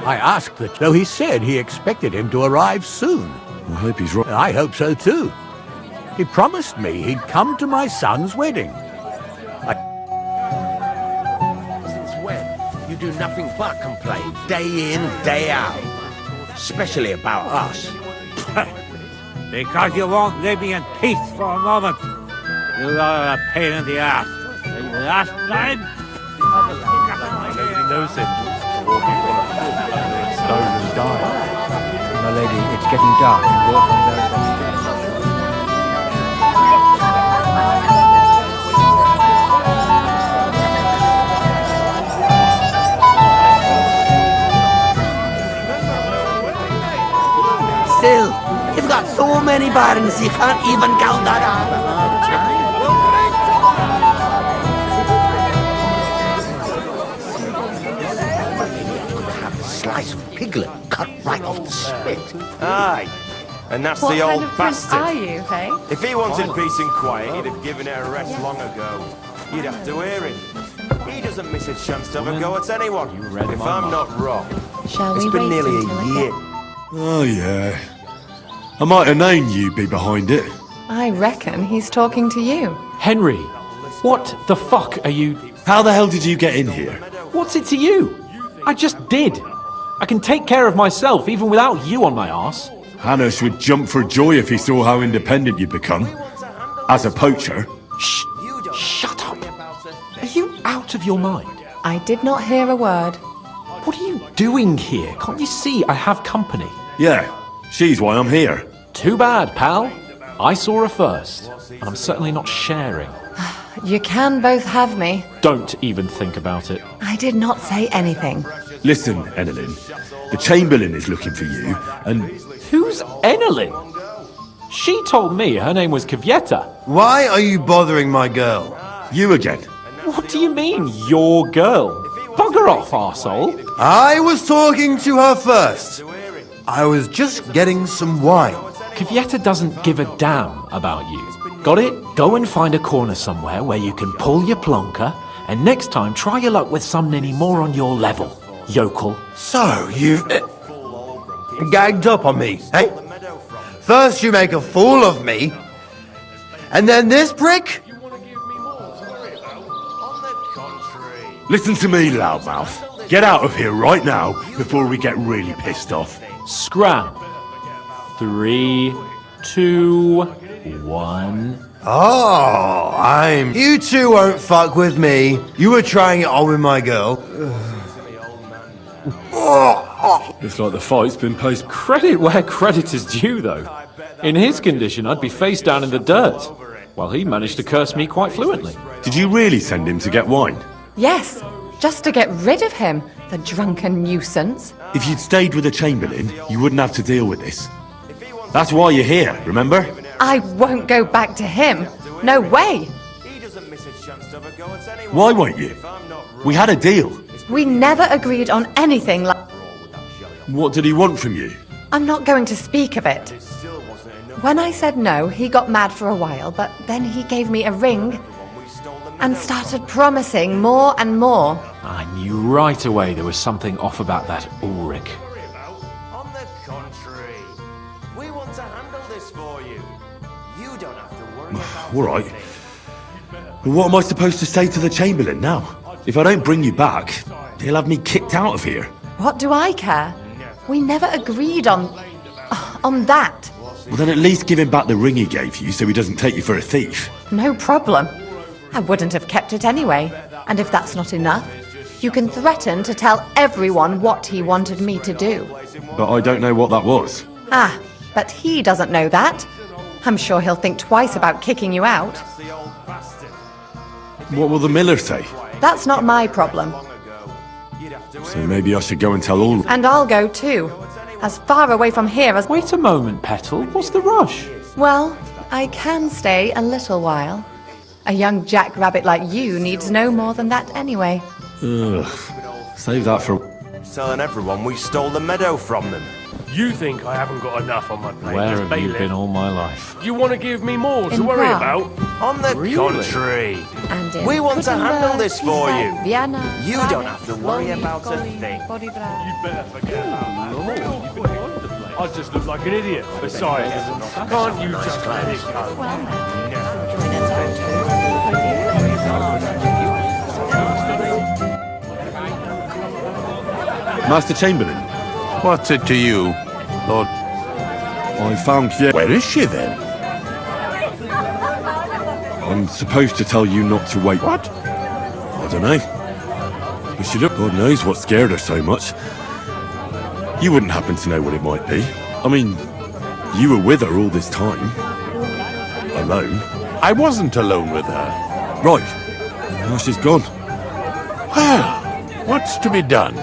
Speaker 18: I asked that, though he said he expected him to arrive soon.
Speaker 2: I hope he's right.
Speaker 18: I hope so too. He promised me he'd come to my son's wedding.
Speaker 11: Since when? You do nothing but complain, day in, day out. Especially about us.
Speaker 19: Because you won't leave me in peace for a moment. You are a pain in the ass. Last time...
Speaker 8: Nobody knows him. Walking on a foot under a stone and die.
Speaker 1: My lady, it's getting dark. Walk on those stairs.
Speaker 15: Still, you've got so many barons you can't even count that out.
Speaker 11: Have a slice of piglet cut right off the spit.
Speaker 21: Aye. And that's
Speaker 17: What
Speaker 21: the
Speaker 17: kind
Speaker 21: old
Speaker 17: of prince
Speaker 21: bastard.
Speaker 17: are you, hey?
Speaker 21: If he wanted peace and quiet, he'd have given her a rest long ago. You'd have to hear him. He doesn't miss a chance to have a go at anyone. If I'm not wrong.
Speaker 17: Shall
Speaker 21: It's
Speaker 17: we
Speaker 21: been
Speaker 17: wait
Speaker 21: nearly
Speaker 17: until
Speaker 21: a
Speaker 17: I
Speaker 21: year.
Speaker 2: Oh, yeah. I might have known you'd be behind it.
Speaker 17: I reckon he's talking to you.
Speaker 4: Henry, what the fuck are you...
Speaker 2: How the hell did you get in here?
Speaker 4: What's it to you? I just did. I can take care of myself even without you on my arse.
Speaker 2: Hanush would jump for joy if he saw how independent you'd become. As a poacher.
Speaker 4: Shh! Shut up! Are you out of your mind?
Speaker 17: I did not hear a word.
Speaker 4: What are you doing here? Can't you see I have company?
Speaker 2: Yeah, she's why I'm here.
Speaker 4: Too bad, pal. I saw her first, and I'm certainly not sharing.
Speaker 17: You can both have me.
Speaker 4: Don't even think about it.
Speaker 17: I did not say anything.
Speaker 2: Listen, Enelin, the Chamberlain is looking for you, and...
Speaker 4: Who's Enelin? She told me her name was Kvyeta.
Speaker 21: Why are you bothering my girl?
Speaker 2: You again.
Speaker 4: What do you mean, your girl? Bugger off, arsehole.
Speaker 21: I was talking to her first. I was just getting some wine.
Speaker 4: Kvyeta doesn't give a damn about you. Got it? Go and find a corner somewhere where you can pull your plonker, and next time try your luck with some ninny more on your level, yokel.
Speaker 21: So, you've... gagged up on me, eh? First you make a fool of me, and then this prick?
Speaker 2: Listen to me, loudmouth. Get out of here right now before we get really pissed off.
Speaker 4: Scram. 3, 2, 1.
Speaker 21: Oh, You two won't fuck with me. You were trying it on with my girl.
Speaker 2: Looks like the fight's been post...
Speaker 4: Credit where credit is due, though. In his condition, I'd be face down in the dirt, while he managed to curse me quite fluently.
Speaker 2: Did you really send him to get wine?
Speaker 17: Yes, just to get rid of him, the drunken nuisance.
Speaker 2: If you'd stayed with the Chamberlain, you wouldn't have to deal with this. That's why you're here, remember?
Speaker 17: I won't go back to him. No way.
Speaker 2: Why won't you? We had a deal.
Speaker 17: We never agreed on anything like...
Speaker 2: What did he want from you?
Speaker 17: I'm not going to speak of it. When I said no, he got mad for a while, but then he gave me a ring and started promising more and more.
Speaker 14: I knew right away there was something off about that Ulrich.
Speaker 21: On the contrary, we want to handle this for you. You don't have to worry about
Speaker 2: All right. What am I supposed to say to the Chamberlain now? If I don't bring you back, he'll have me kicked out of here.
Speaker 17: What do I care? We never agreed on that.
Speaker 2: Well, then at least give him back the ring he gave you so he doesn't take you for a thief.
Speaker 17: No problem. I wouldn't have kept it anyway. And if that's not enough, you can threaten to tell everyone what he wanted me to do.
Speaker 2: But I don't know what that was.
Speaker 17: Ah, but he doesn't know that. I'm sure he'll think twice about kicking you out.
Speaker 2: What will the miller say?
Speaker 17: That's not my problem.
Speaker 2: So maybe I should go and tell all...
Speaker 17: And I'll go too. As far away from here as...
Speaker 14: Wait a moment, Petal. What's the rush?
Speaker 17: Well, I can stay a little while. A young jackrabbit like you needs no more than that anyway.
Speaker 2: Ugh. Save that for...
Speaker 21: telling everyone we stole the meadow from them.
Speaker 4: You think I haven't got enough on my plate?
Speaker 14: Where
Speaker 4: as
Speaker 14: have
Speaker 4: bailiff?
Speaker 14: you been all my life?
Speaker 4: You want to give me more to
Speaker 17: In
Speaker 4: worry
Speaker 17: Prague.
Speaker 4: about?
Speaker 21: On the
Speaker 14: Really?
Speaker 21: contrary,
Speaker 17: And in
Speaker 21: we want to handle this for you.
Speaker 17: Vienna,
Speaker 21: You don't have to worry about a thing.
Speaker 4: You better forget about that. I just look like an idiot. Besides, can't you just let it go?
Speaker 2: Master Chamberlain,
Speaker 18: What's it to you, Lord?
Speaker 2: I found Pierre.
Speaker 18: Where is she then?
Speaker 2: I'm supposed to tell you not to wait.
Speaker 18: What?
Speaker 2: I don't know. But she looked... God knows what scared her so much. You wouldn't happen to know what it might be. I mean, you were with her all this time. Alone.
Speaker 18: I wasn't alone with her.
Speaker 2: Right. Now she's gone.
Speaker 18: Well, what's to be done?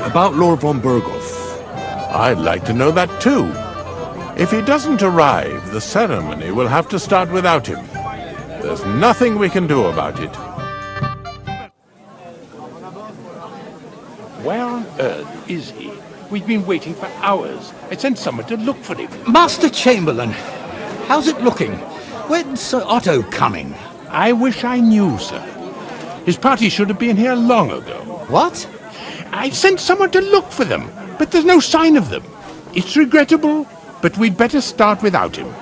Speaker 2: About Lord von Berghoff.
Speaker 18: I'd like to know that too. If he doesn't arrive, the ceremony will have to start without him. There's nothing we can do about it.
Speaker 20: Where on earth is he? We've been waiting for hours. I sent someone to look for him.
Speaker 23: Master Chamberlain, how's it looking? When's Sir Otto coming?
Speaker 20: I wish I knew, sir. His party should have been here long ago.
Speaker 23: What?
Speaker 20: I sent someone to look for them, but there's no sign of them. It's regrettable, but we'd better start without him.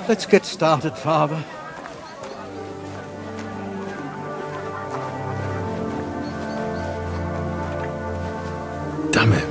Speaker 23: Let's get started, Father.
Speaker 2: Damn it.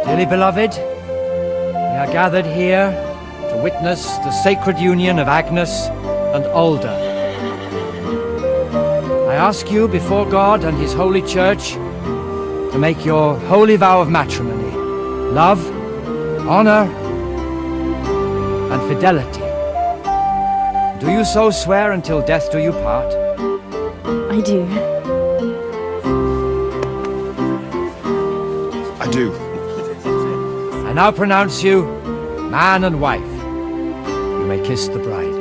Speaker 1: Dearly beloved, we are gathered here to witness the sacred union of Agnes and Alda. I ask you before God and His holy church to make your holy vow of matrimony, love, honor, and fidelity. Do you so swear until death do you part?
Speaker 24: I do.
Speaker 2: I do.
Speaker 1: I now pronounce you man and wife. You may kiss the bride.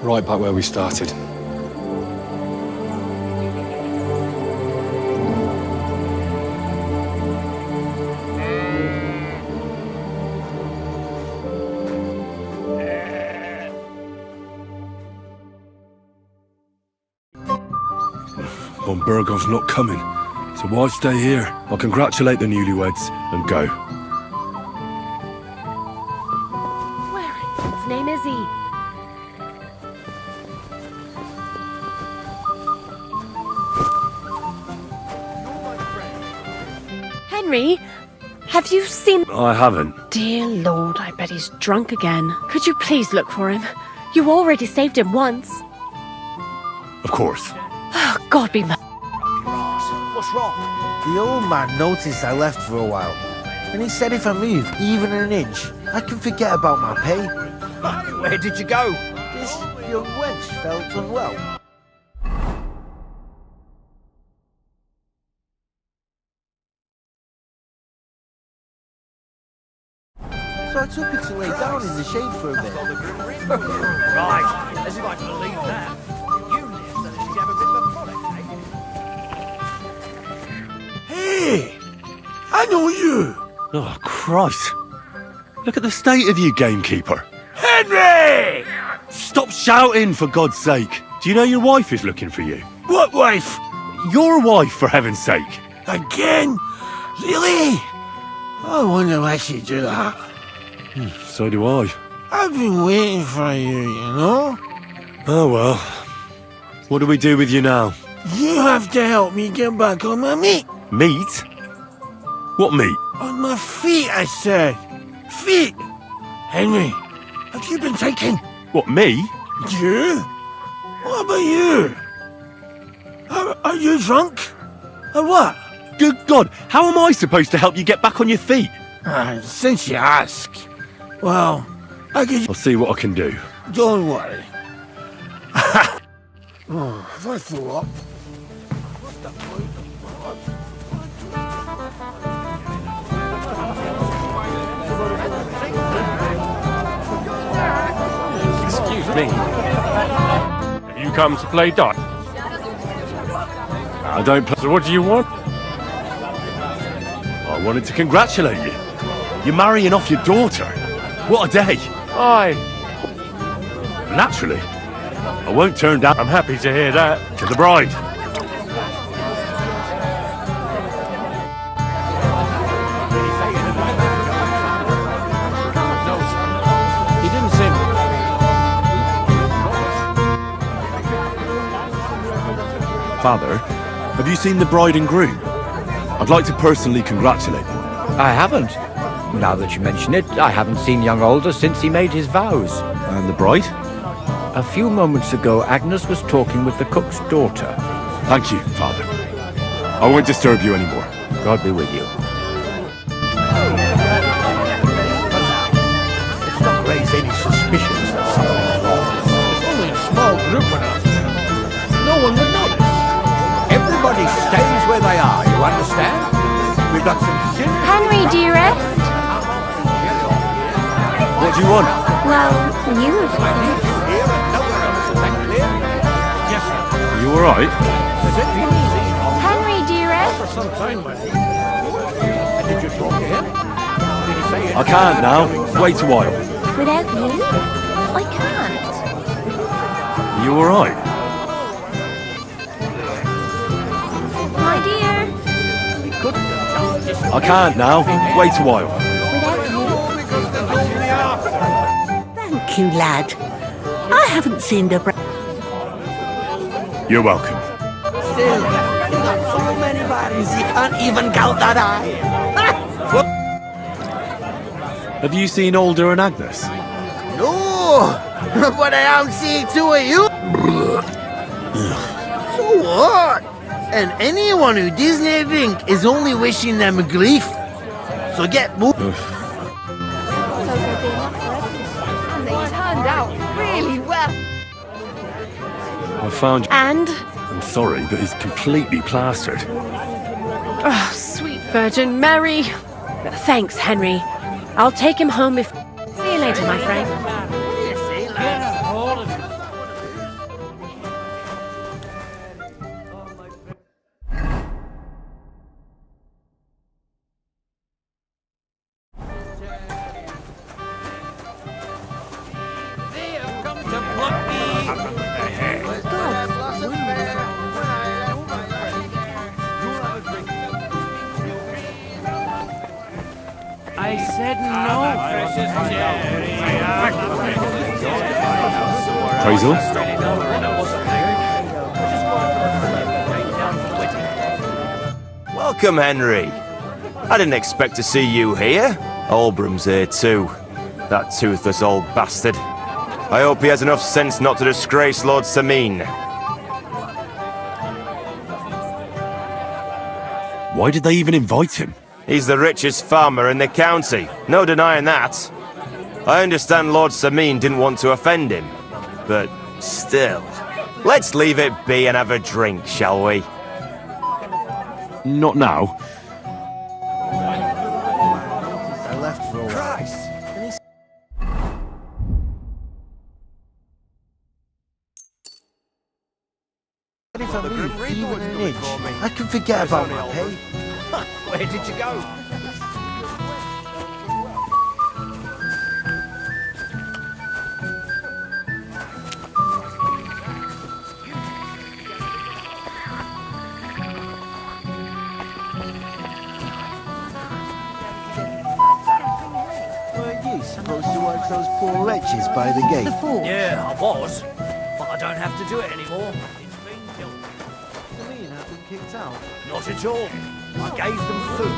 Speaker 6: Right back where we started.
Speaker 2: Von Burgov's not coming, so why stay here? I'll congratulate the newlyweds and go.
Speaker 24: Where in God's name is he? Henry, have you seen...
Speaker 2: I haven't.
Speaker 24: Dear Lord, I bet he's drunk again. Could you please look for him? You already saved him once.
Speaker 2: Of course.
Speaker 24: Oh, God be
Speaker 13: What's wrong? The old man noticed I left for a while, and he said if I move even an inch, I can forget about my pay.
Speaker 18: Where did you go?
Speaker 13: This young wench felt unwell. So I took her to lay down in the shade for a bit.
Speaker 8: Right, as if I believe that. You live so that she'd have a bit of a frolic, eh?
Speaker 2: Hey! I know you! Oh, Christ. Look at the state of you, gamekeeper.
Speaker 13: Henry!
Speaker 2: Stop shouting, for God's sake. Do you know your wife is looking for you?
Speaker 13: What wife?
Speaker 2: Your wife, for heaven's sake.
Speaker 13: Again? Really? I wonder why she'd do that.
Speaker 2: So do I.
Speaker 13: I've been waiting for you, you know?
Speaker 2: Oh, well. What do we do with you now?
Speaker 13: You have to help me get back on my meat.
Speaker 2: Meat? What meat?
Speaker 13: On my feet, I said. Feet! Henry, have you been taken?
Speaker 2: What, me?
Speaker 13: You? What about you? Are you drunk? Or what?
Speaker 2: Good God, how am I supposed to help you get back on your feet?
Speaker 13: Since you ask. Well,
Speaker 2: I'll see what I can do.
Speaker 13: Don't worry. Oh, if I throw up.
Speaker 4: Excuse me. Have you come to play dot?
Speaker 2: I don't play.
Speaker 4: So what do you want?
Speaker 2: I wanted to congratulate you. You're marrying off your daughter. What a day.
Speaker 4: Aye.
Speaker 2: Naturally. I won't turn down.
Speaker 4: I'm happy to hear that.
Speaker 2: To the bride.
Speaker 4: He didn't seem...
Speaker 2: Father, have you seen the bride and groom? I'd like to personally congratulate them.
Speaker 7: I haven't. Now that you mention it, I haven't seen young Alder since he made his vows.
Speaker 2: And the bride?
Speaker 7: A few moments ago, Agnes was talking with the cook's daughter.
Speaker 2: Thank you, Father. I won't disturb you anymore.
Speaker 7: God be with you.
Speaker 18: Let's not raise any suspicions that something's wrong.
Speaker 13: Only a small group enough. No one would notice.
Speaker 18: Everybody stays where they are, you understand? We've got some serious...
Speaker 12: Henry, dearest.
Speaker 2: What do you want?
Speaker 12: Well, you of course.
Speaker 2: Are you alright?
Speaker 12: Henry, dearest.
Speaker 2: I can't now. Wait a while.
Speaker 12: Without you, I can't.
Speaker 2: Are you alright?
Speaker 12: My dear.
Speaker 2: I can't now. Wait a while.
Speaker 15: Thank you, lad. I haven't seen the...
Speaker 2: You're welcome.
Speaker 15: Still, you've got so many buttons you can't even count that eye.
Speaker 2: Have you seen Alder and Agnes?
Speaker 13: No, but I am seeing two of you. So what? And anyone who doesn't drink is only wishing them grief. So get moving.
Speaker 17: And they turned out really well.
Speaker 2: I found you.
Speaker 24: And?
Speaker 2: I'm sorry, but it's completely plastered.
Speaker 24: Oh, sweet Virgin Mary. Thanks, Henry. I'll take him home if... See you later, my friend.
Speaker 2: Appraisal?
Speaker 21: Welcome, Henry. I didn't expect to see you here. Olbram's here too. That toothless old bastard. I hope he has enough sense not to disgrace Lord Sameen.
Speaker 2: Why did they even invite him?
Speaker 21: He's the richest farmer in the county. No denying that. I understand Lord Sameen didn't want to offend him. But still. Let's leave it be and have a drink, shall we?
Speaker 2: Not now.
Speaker 11: I left for a while. Christ! If I move even an inch, I can forget about my pay.
Speaker 21: Where did you go?
Speaker 11: Weren't you supposed to watch those poor wretches by the gate?
Speaker 8: Yeah, I was. But I don't have to do it anymore.
Speaker 11: Sameen have been kicked out.
Speaker 8: Not at all. I gave them food.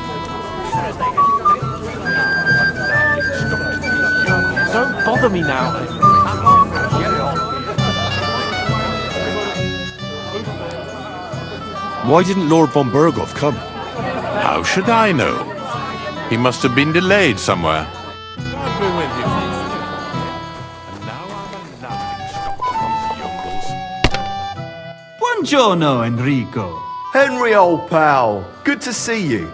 Speaker 4: Don't bother me now.
Speaker 2: Why didn't Lord von Berghoff come?
Speaker 20: How should I know? He must have been delayed somewhere.
Speaker 4: God be with you. And now I'm a laughing stock to these yokels.
Speaker 6: Buongiorno, Enrico.
Speaker 10: Henry, old pal. Good to see you.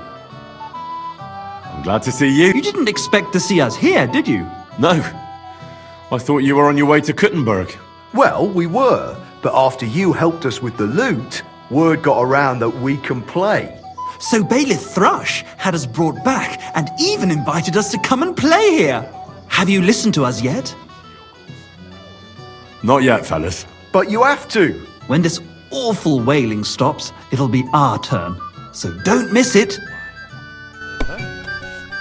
Speaker 2: I'm glad to see you.
Speaker 6: You didn't expect to see us here, did you?
Speaker 2: No. I thought you were on your way to Kuttenberg.
Speaker 10: Well, we were, but after you helped us with the loot, word got around that we can play.
Speaker 6: So Bailiff Thrush had us brought back and even invited us to come and play here. Have you listened to us yet?
Speaker 2: Not yet, fellas.
Speaker 10: But you have to.
Speaker 6: When this awful wailing stops, it'll be our turn. So don't miss it.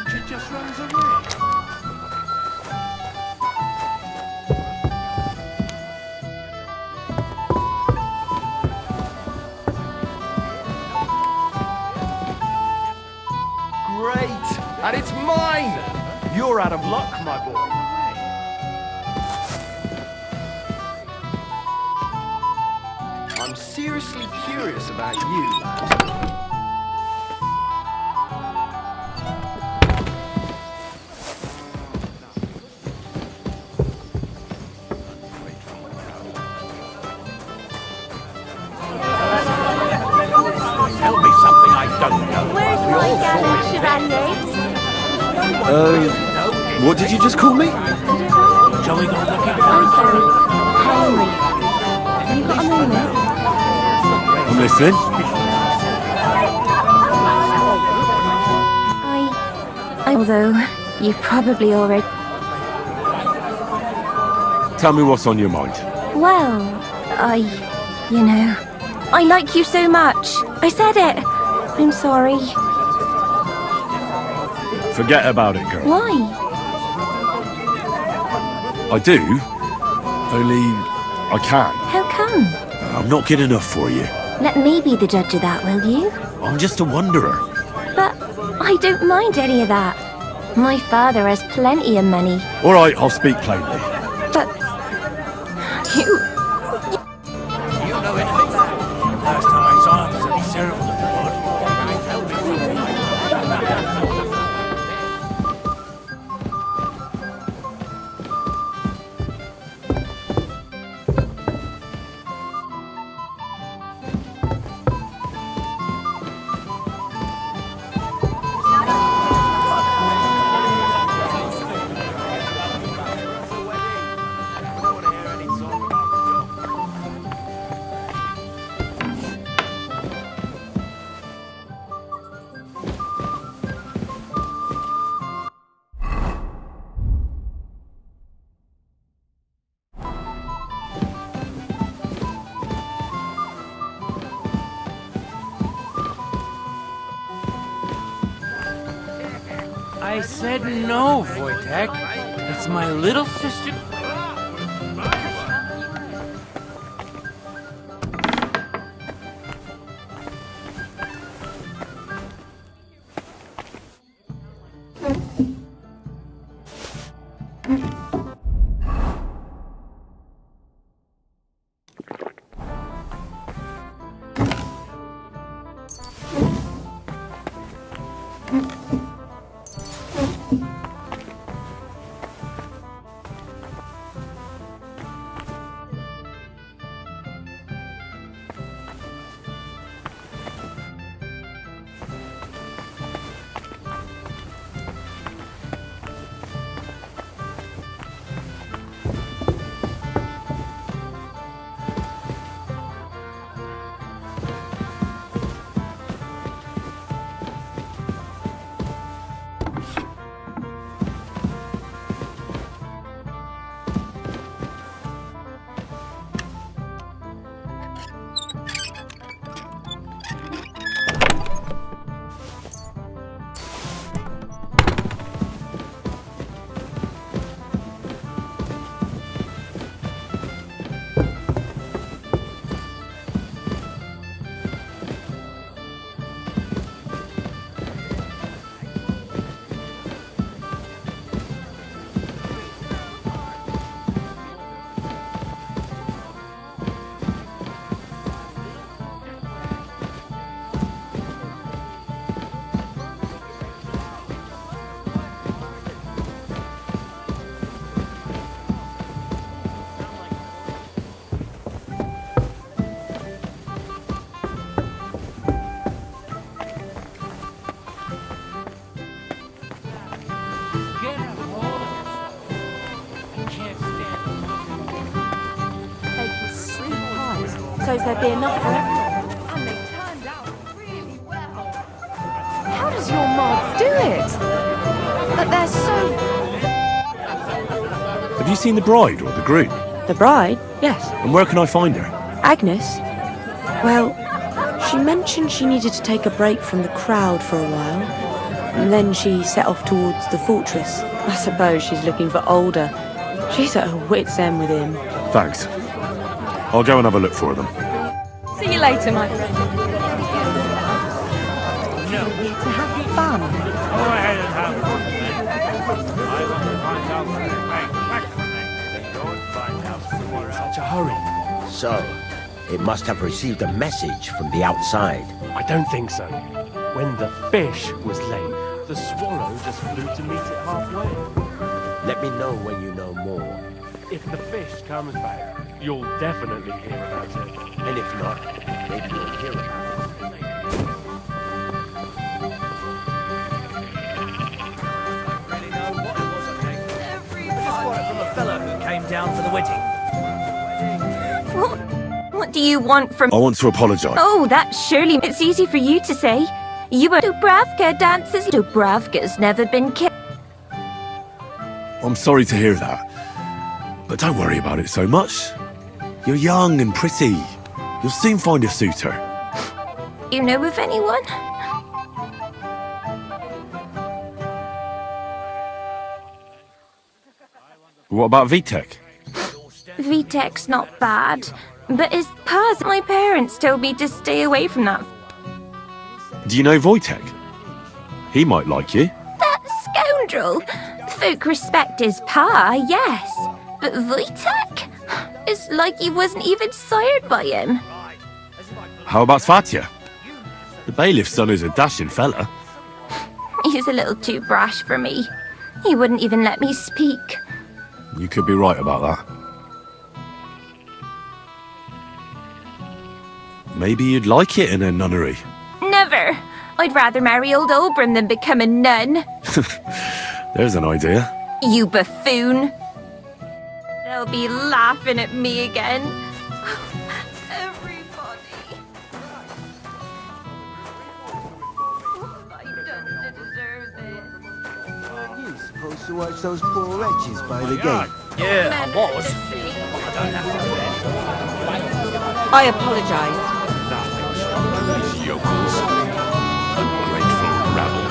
Speaker 4: She just runs away.
Speaker 11: Great! And it's mine! You're out of luck, my boy. I'm seriously curious about you, lad.
Speaker 18: Tell me something I don't know.
Speaker 12: Where's my gallant chevalier?
Speaker 2: What did you just call me?
Speaker 19: Shall we go looking
Speaker 12: I'm
Speaker 19: for
Speaker 12: sorry. Henry. Have you got a moment?
Speaker 2: I'm listening.
Speaker 12: Although, you probably already...
Speaker 2: Tell me what's on your mind.
Speaker 12: Well, you know, I like you so much. I said it. I'm sorry.
Speaker 2: Forget about it, girl.
Speaker 12: Why?
Speaker 2: I do. Only I can't.
Speaker 12: How come?
Speaker 2: I'm not good enough for you.
Speaker 12: Let me be the judge of that, will you?
Speaker 2: I'm just a wanderer.
Speaker 12: But I don't mind any of that. My father has plenty of money.
Speaker 2: All right, I'll speak plainly.
Speaker 12: But... You...
Speaker 19: You know anything? Last time I saw him was at the ceremony. I said no, Wojtek. It's my little sister.
Speaker 24: So's there'd be enough for everyone. And they turned out really well.
Speaker 17: How does your mob do it? But they're so...
Speaker 2: Have you seen the bride or the groom?
Speaker 24: The bride? Yes.
Speaker 2: And where can I find her?
Speaker 24: Agnes? Well, she mentioned she needed to take a break from the crowd for a while. And then she set off towards the fortress. I suppose she's looking for Older. She's at her wit's end with him.
Speaker 2: Thanks. I'll go and have a look for them.
Speaker 17: See you later, my friend.
Speaker 24: You're here to have fun.
Speaker 4: Go ahead and have fun. I want to find out where Go and find out somewhere else.
Speaker 11: Such a hurry. So, it must have received a message from the outside.
Speaker 4: I don't think so. When the fish was laid, the swallow just flew to meet it halfway.
Speaker 11: Let me know when you know more.
Speaker 4: If the fish comes back, you'll definitely hear about it.
Speaker 11: And if not, maybe you'll hear about it later.
Speaker 15: From a fellow who came down for the wedding.
Speaker 12: What do you want from...
Speaker 2: I want to apologise.
Speaker 12: Oh, that surely... It's easy for you to say. You were... Dubravka dances... Dubravka's never been killed.
Speaker 2: I'm sorry to hear that. But don't worry about it so much. You're young and pretty. You'll soon find a suitor.
Speaker 12: You know of anyone?
Speaker 2: What about Vitek?
Speaker 12: Vitek's not bad, but his pa's... My parents told me to stay away from that.
Speaker 2: Do you know Wojtek? He might like you.
Speaker 12: That scoundrel! Folk respect his pa, yes. But Wojtek? It's like he wasn't even sired by him.
Speaker 2: How about Fatya? The bailiff's son is a dashing fella.
Speaker 12: He's a little too brash for me. He wouldn't even let me speak.
Speaker 2: You could be right about that. Maybe you'd like it in a nunnery.
Speaker 12: Never. I'd rather marry old Oberon than become a nun.
Speaker 2: There's an idea.
Speaker 12: You buffoon. They'll be laughing at me again. Everybody. What have I done to deserve this?
Speaker 11: You supposed to watch those poor wretches by the gate?
Speaker 15: Yeah, I was.
Speaker 24: I apologise.
Speaker 20: Yokels. Ungrateful rabble.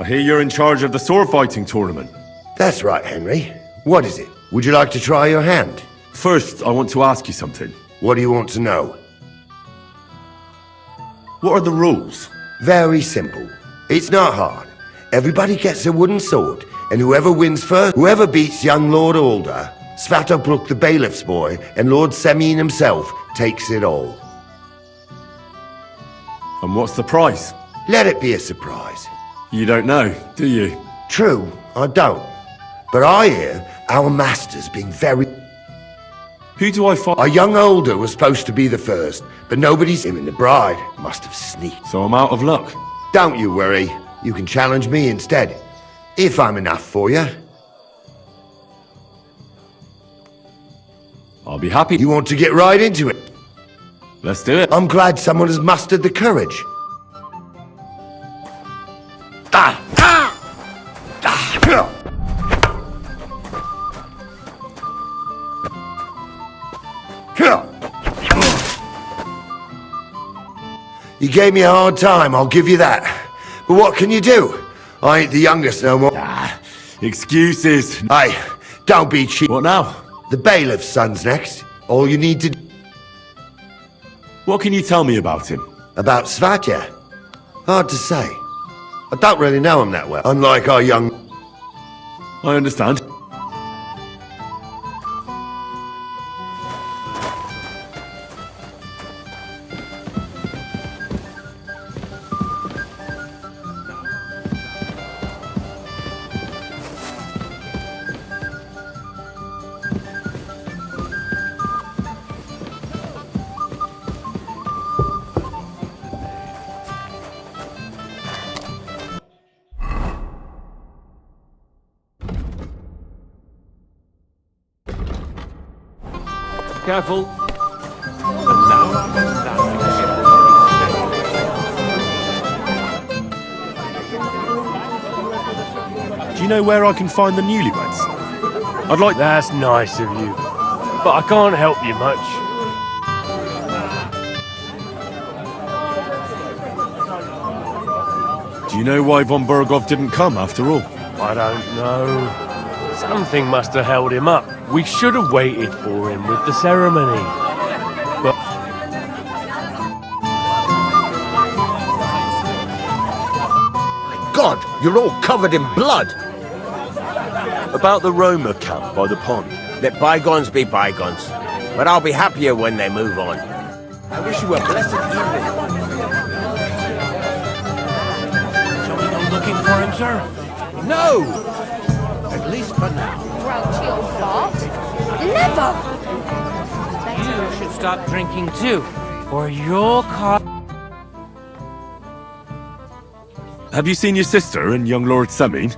Speaker 2: I hear you're in charge of the sword fighting tournament.
Speaker 11: That's right, Henry. What is it? Would you like to try your hand?
Speaker 2: First, I want to ask you something.
Speaker 11: What do you want to know?
Speaker 2: What are the rules?
Speaker 11: Very simple. It's not hard. Everybody gets a wooden sword, and whoever wins first, whoever beats young Lord Alder, Svatopluk the bailiff's boy, and Lord Semyon himself, takes it all.
Speaker 2: And what's the prize?
Speaker 11: Let it be a surprise.
Speaker 2: You don't know, do you?
Speaker 11: True, I don't. But I hear our master's being very...
Speaker 2: Who do I fight?
Speaker 11: A young Alder was supposed to be the first, but nobody's him, and the bride must have sneaked.
Speaker 2: So I'm out of luck.
Speaker 11: Don't you worry. You can challenge me instead. If I'm enough for you.
Speaker 2: I'll be happy.
Speaker 11: You want to get right into it?
Speaker 2: Let's do it.
Speaker 11: I'm glad someone has mustered the courage. You gave me a hard time, I'll give you that. But what can you do? I ain't the youngest no more.
Speaker 2: Excuses.
Speaker 11: Hey, don't be cheap.
Speaker 2: What now?
Speaker 11: The bailiff's son's next. All you need to...
Speaker 2: What can you tell me about him?
Speaker 11: About Svatya? Hard to say. I don't really know him that well. Unlike our young...
Speaker 2: I understand.
Speaker 4: Careful.
Speaker 2: Do you know where I can find the newlyweds? I'd like...
Speaker 4: That's nice of you, but I can't help you much.
Speaker 2: Do you know why von Berghoff didn't come after all?
Speaker 4: I don't know. Something must have held him up. We should have waited for him with the ceremony. But...
Speaker 13: My God, you're all covered in blood.
Speaker 21: About the Roma camp by the pond.
Speaker 11: Let bygones be bygones. But I'll be happier when they move on.
Speaker 13: I wish you a blessed evening.
Speaker 19: Shall we go looking for him, sir?
Speaker 13: No! At least for now.
Speaker 12: Grouchy old fart. Never!
Speaker 19: You should stop drinking too, or you'll cause...
Speaker 2: Have you seen your sister and young Lord Semyon?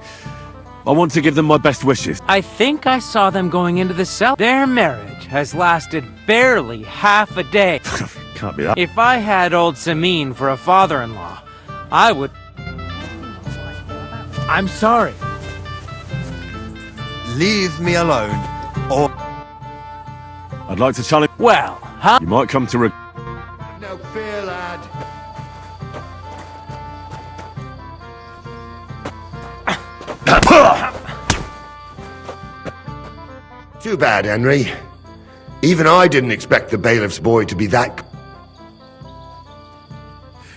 Speaker 2: I want to give them my best wishes.
Speaker 19: I think I saw them going into the cell. Their marriage has lasted barely half a day.
Speaker 2: Can't be that.
Speaker 19: If I had old Semyon for a father-in-law, I would... I'm sorry.
Speaker 8: Leave me alone, or...
Speaker 2: I'd like to challenge...
Speaker 19: Well, huh?
Speaker 2: You might come to...
Speaker 11: No fear, lad. Too bad, Henry. Even I didn't expect the bailiff's boy to be that...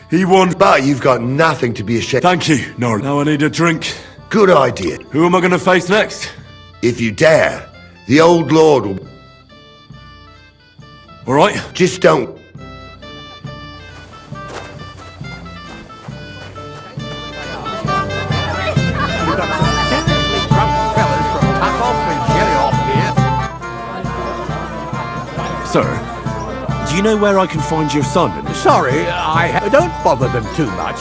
Speaker 2: He won.
Speaker 11: But you've got nothing to be ashamed...
Speaker 2: Thank you, Nor. Now I need a drink.
Speaker 11: Good idea.
Speaker 2: Who am I going to face next?
Speaker 11: If you dare, the old lord will...
Speaker 2: All right.
Speaker 11: Just don't...
Speaker 2: Sir, do you know where I can find your son?
Speaker 18: Sorry, don't bother them too much.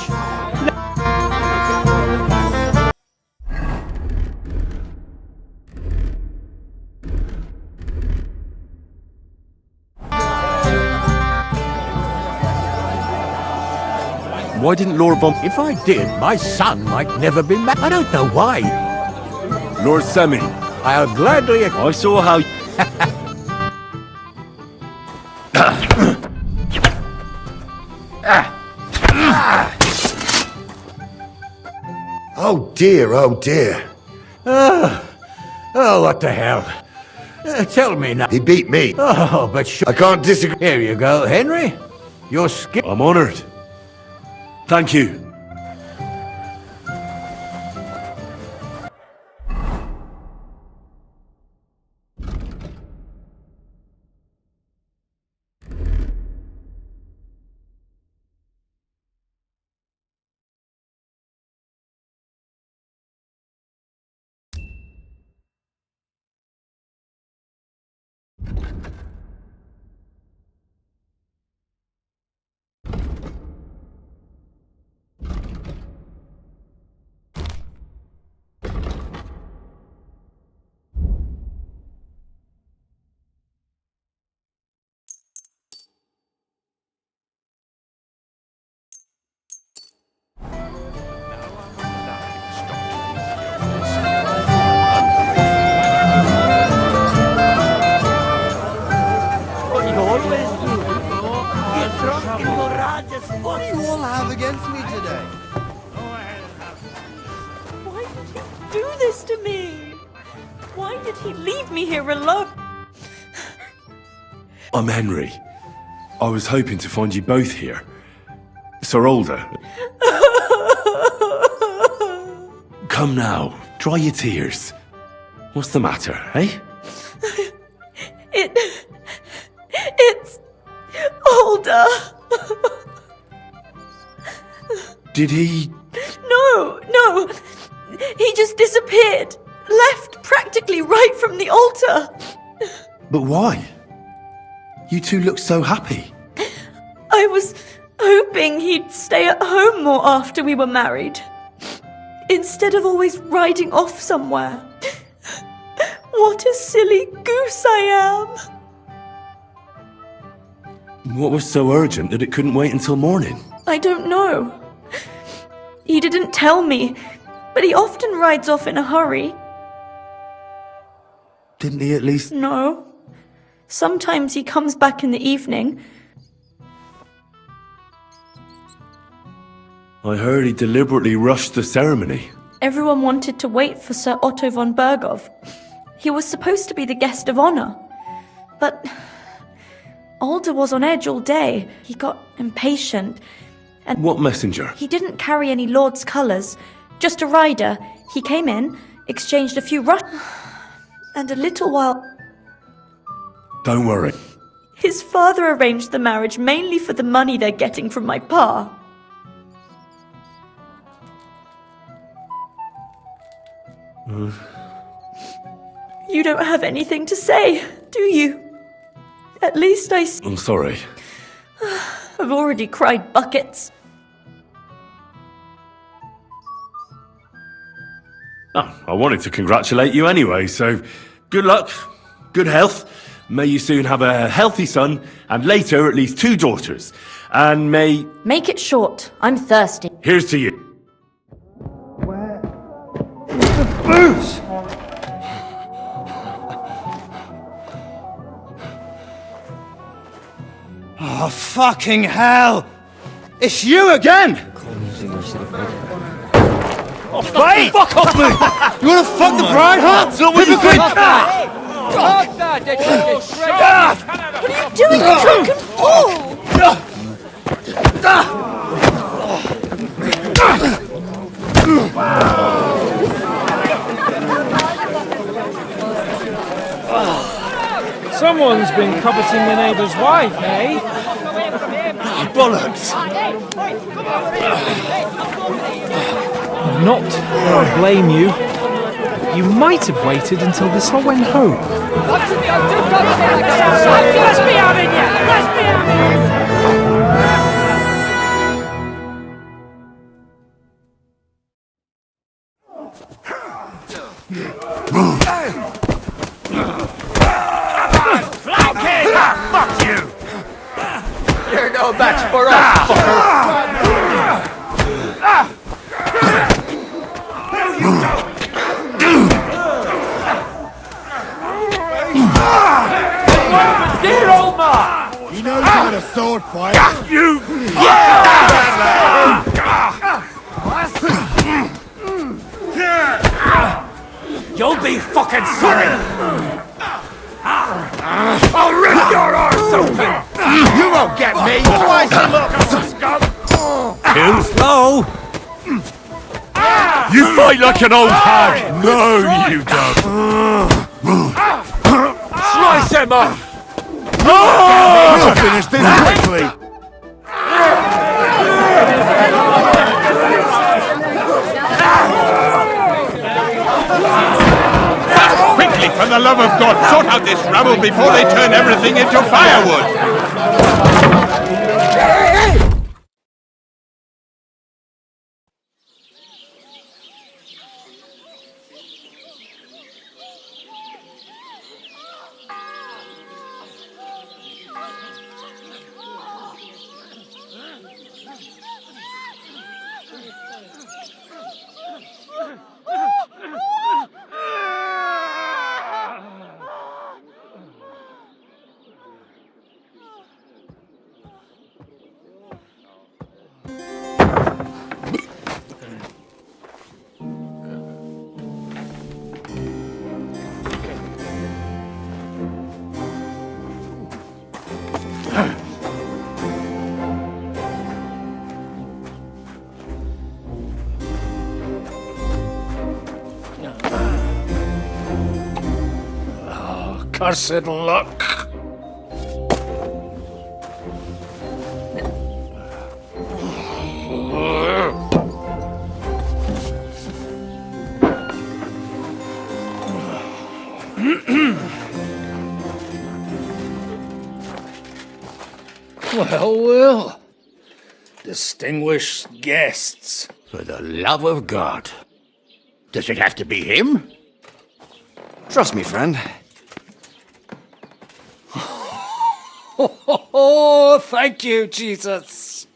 Speaker 2: Why didn't Lord von...
Speaker 18: If I did, my son might never be married. I don't know why.
Speaker 2: Lord Semyon.
Speaker 18: I'll gladly...
Speaker 2: I saw how...
Speaker 10: Oh dear, oh dear.
Speaker 18: Oh, what the hell? Tell me now.
Speaker 10: He beat me.
Speaker 18: Oh, but
Speaker 10: I can't disagree.
Speaker 18: Here you go, Henry. Your skill.
Speaker 2: I'm honoured. Thank you.
Speaker 15: What do you all have against me today?
Speaker 24: Why did he do this to me? Why did he leave me here alone?
Speaker 2: I'm Henry. I was hoping to find you both here. Sir Alder. Come now, dry your tears. What's the matter, eh?
Speaker 24: It's Alder.
Speaker 2: Did he...
Speaker 24: No. He just disappeared. Left practically right from the altar.
Speaker 2: But why? You two look so happy.
Speaker 24: I was hoping he'd stay at home more after we were married. Instead of always riding off somewhere. What a silly goose I am.
Speaker 2: What was so urgent that it couldn't wait until morning?
Speaker 24: I don't know. He didn't tell me, but he often rides off in a hurry.
Speaker 2: Didn't he at least...
Speaker 24: No. Sometimes he comes back in the evening.
Speaker 2: I heard he deliberately rushed the ceremony.
Speaker 24: Everyone wanted to wait for Sir Otto von Berghoff. He was supposed to be the guest of honor. But Alder was on edge all day. He got impatient. And
Speaker 2: What messenger?
Speaker 24: he didn't carry any lord's colours, just a rider. He came in, exchanged a few and a little while...
Speaker 2: Don't worry.
Speaker 24: His father arranged the marriage mainly for the money they're getting from my pa. You don't have anything to say, do you? At least
Speaker 2: I'm sorry.
Speaker 24: I've already cried buckets.
Speaker 2: Oh, I wanted to congratulate you anyway, so good luck, good health. May you soon have a healthy son, and later at least 2 daughters. And may...
Speaker 24: Make it short. I'm thirsty.
Speaker 2: Here's to you.
Speaker 15: Booze! Oh, fucking hell! It's you again! Oh, fuck off me! You wanna fuck the bride, huh? Hypocrite!
Speaker 24: What are you doing, you drunken fool?
Speaker 3: Someone's been coveting the neighbour's wife, eh?
Speaker 2: Bollocks!
Speaker 3: Not that I blame you. You might have waited until this all went home.
Speaker 4: Let's be having you! Let's be having
Speaker 11: Fuck you! You're no match for us, fucker!
Speaker 4: Dear old man!
Speaker 11: He knows how to sword fight. You!
Speaker 14: You'll be fucking sorry!
Speaker 13: I'll rip your arse open! You won't get me! Slice him up, scum!
Speaker 18: Too slow!
Speaker 2: You fight like an old hag! No, you don't!
Speaker 14: Slice him up!
Speaker 2: Oh! Finish this quickly!
Speaker 20: Quickly, for the love of God, sort out this rabble before they turn everything into firewood!
Speaker 14: Cursed luck. Well. Distinguished guests.
Speaker 23: For the love of God. Does it have to be him?
Speaker 5: Trust me, friend.
Speaker 14: Oh, thank you, Jesus.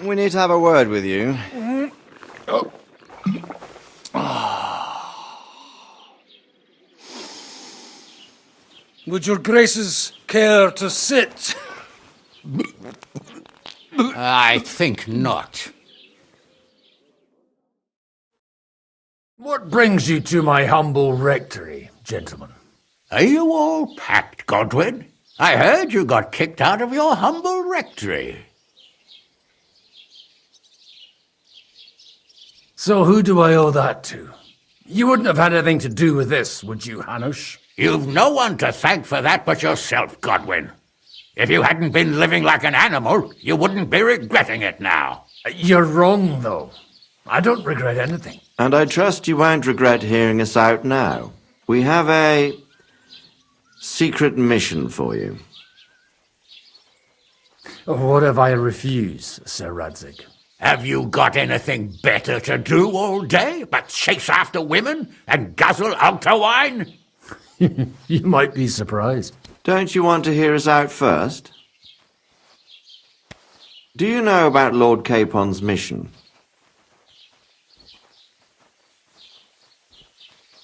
Speaker 5: We need to have a word with you.
Speaker 14: Oh. Would your graces care to sit?
Speaker 23: I think not.
Speaker 14: What brings you to my humble rectory, gentlemen?
Speaker 18: Are you all packed, Godwin? I heard you got kicked out of your humble rectory.
Speaker 14: So who do I owe that to? You wouldn't have had anything to do with this, would you, Hanush?
Speaker 18: You've no one to thank for that but yourself, Godwin. If you hadn't been living like an animal, you wouldn't be regretting it now.
Speaker 14: You're wrong, though. I don't regret anything.
Speaker 5: And I trust you won't regret hearing us out now. We have a secret mission for you.
Speaker 14: What if I refuse, Sir Radzig?
Speaker 18: Have you got anything better to do all day but chase after women and guzzle altar wine?
Speaker 14: You might be surprised.
Speaker 5: Don't you want to hear us out first? Do you know about Lord Capon's mission?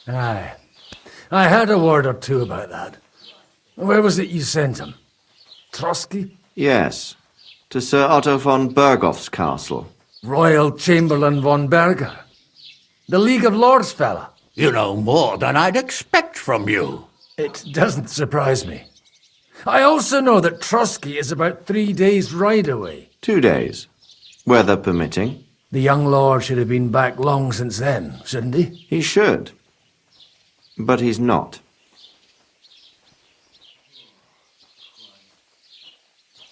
Speaker 14: Aye. I heard a word or two about that. Where was it you sent him? Trotsky?
Speaker 5: Yes, to Sir Otto von Bergoff's castle.
Speaker 14: Royal Chamberlain von Berger. The League of Lords fella.
Speaker 18: You know more than I'd expect from you.
Speaker 14: It doesn't surprise me. I also know that Trotsky is about 3 days' ride away.
Speaker 5: 2 days, weather permitting.
Speaker 14: The young lord should have been back long since then, shouldn't he?
Speaker 5: He should. But he's not.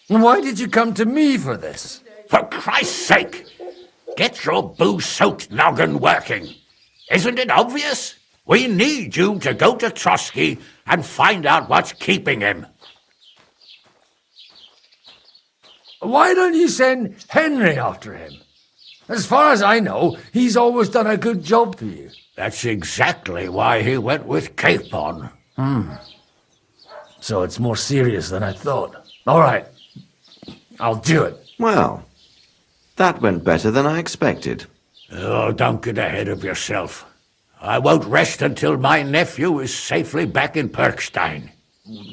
Speaker 14: Why did you come to me for this?
Speaker 18: For Christ's sake! Get your booze-soaked noggin working. Isn't it obvious? We need you to go to Trotsky and find out what's keeping him.
Speaker 14: Why don't you send Henry after him? As far as I know, he's always done a good job for you.
Speaker 18: That's exactly why he went with Capon.
Speaker 14: So it's more serious than I thought. All right. I'll do it.
Speaker 5: Well, that went better than I expected.
Speaker 18: Oh, don't get ahead of yourself. I won't rest until my nephew is safely back in Perkstein.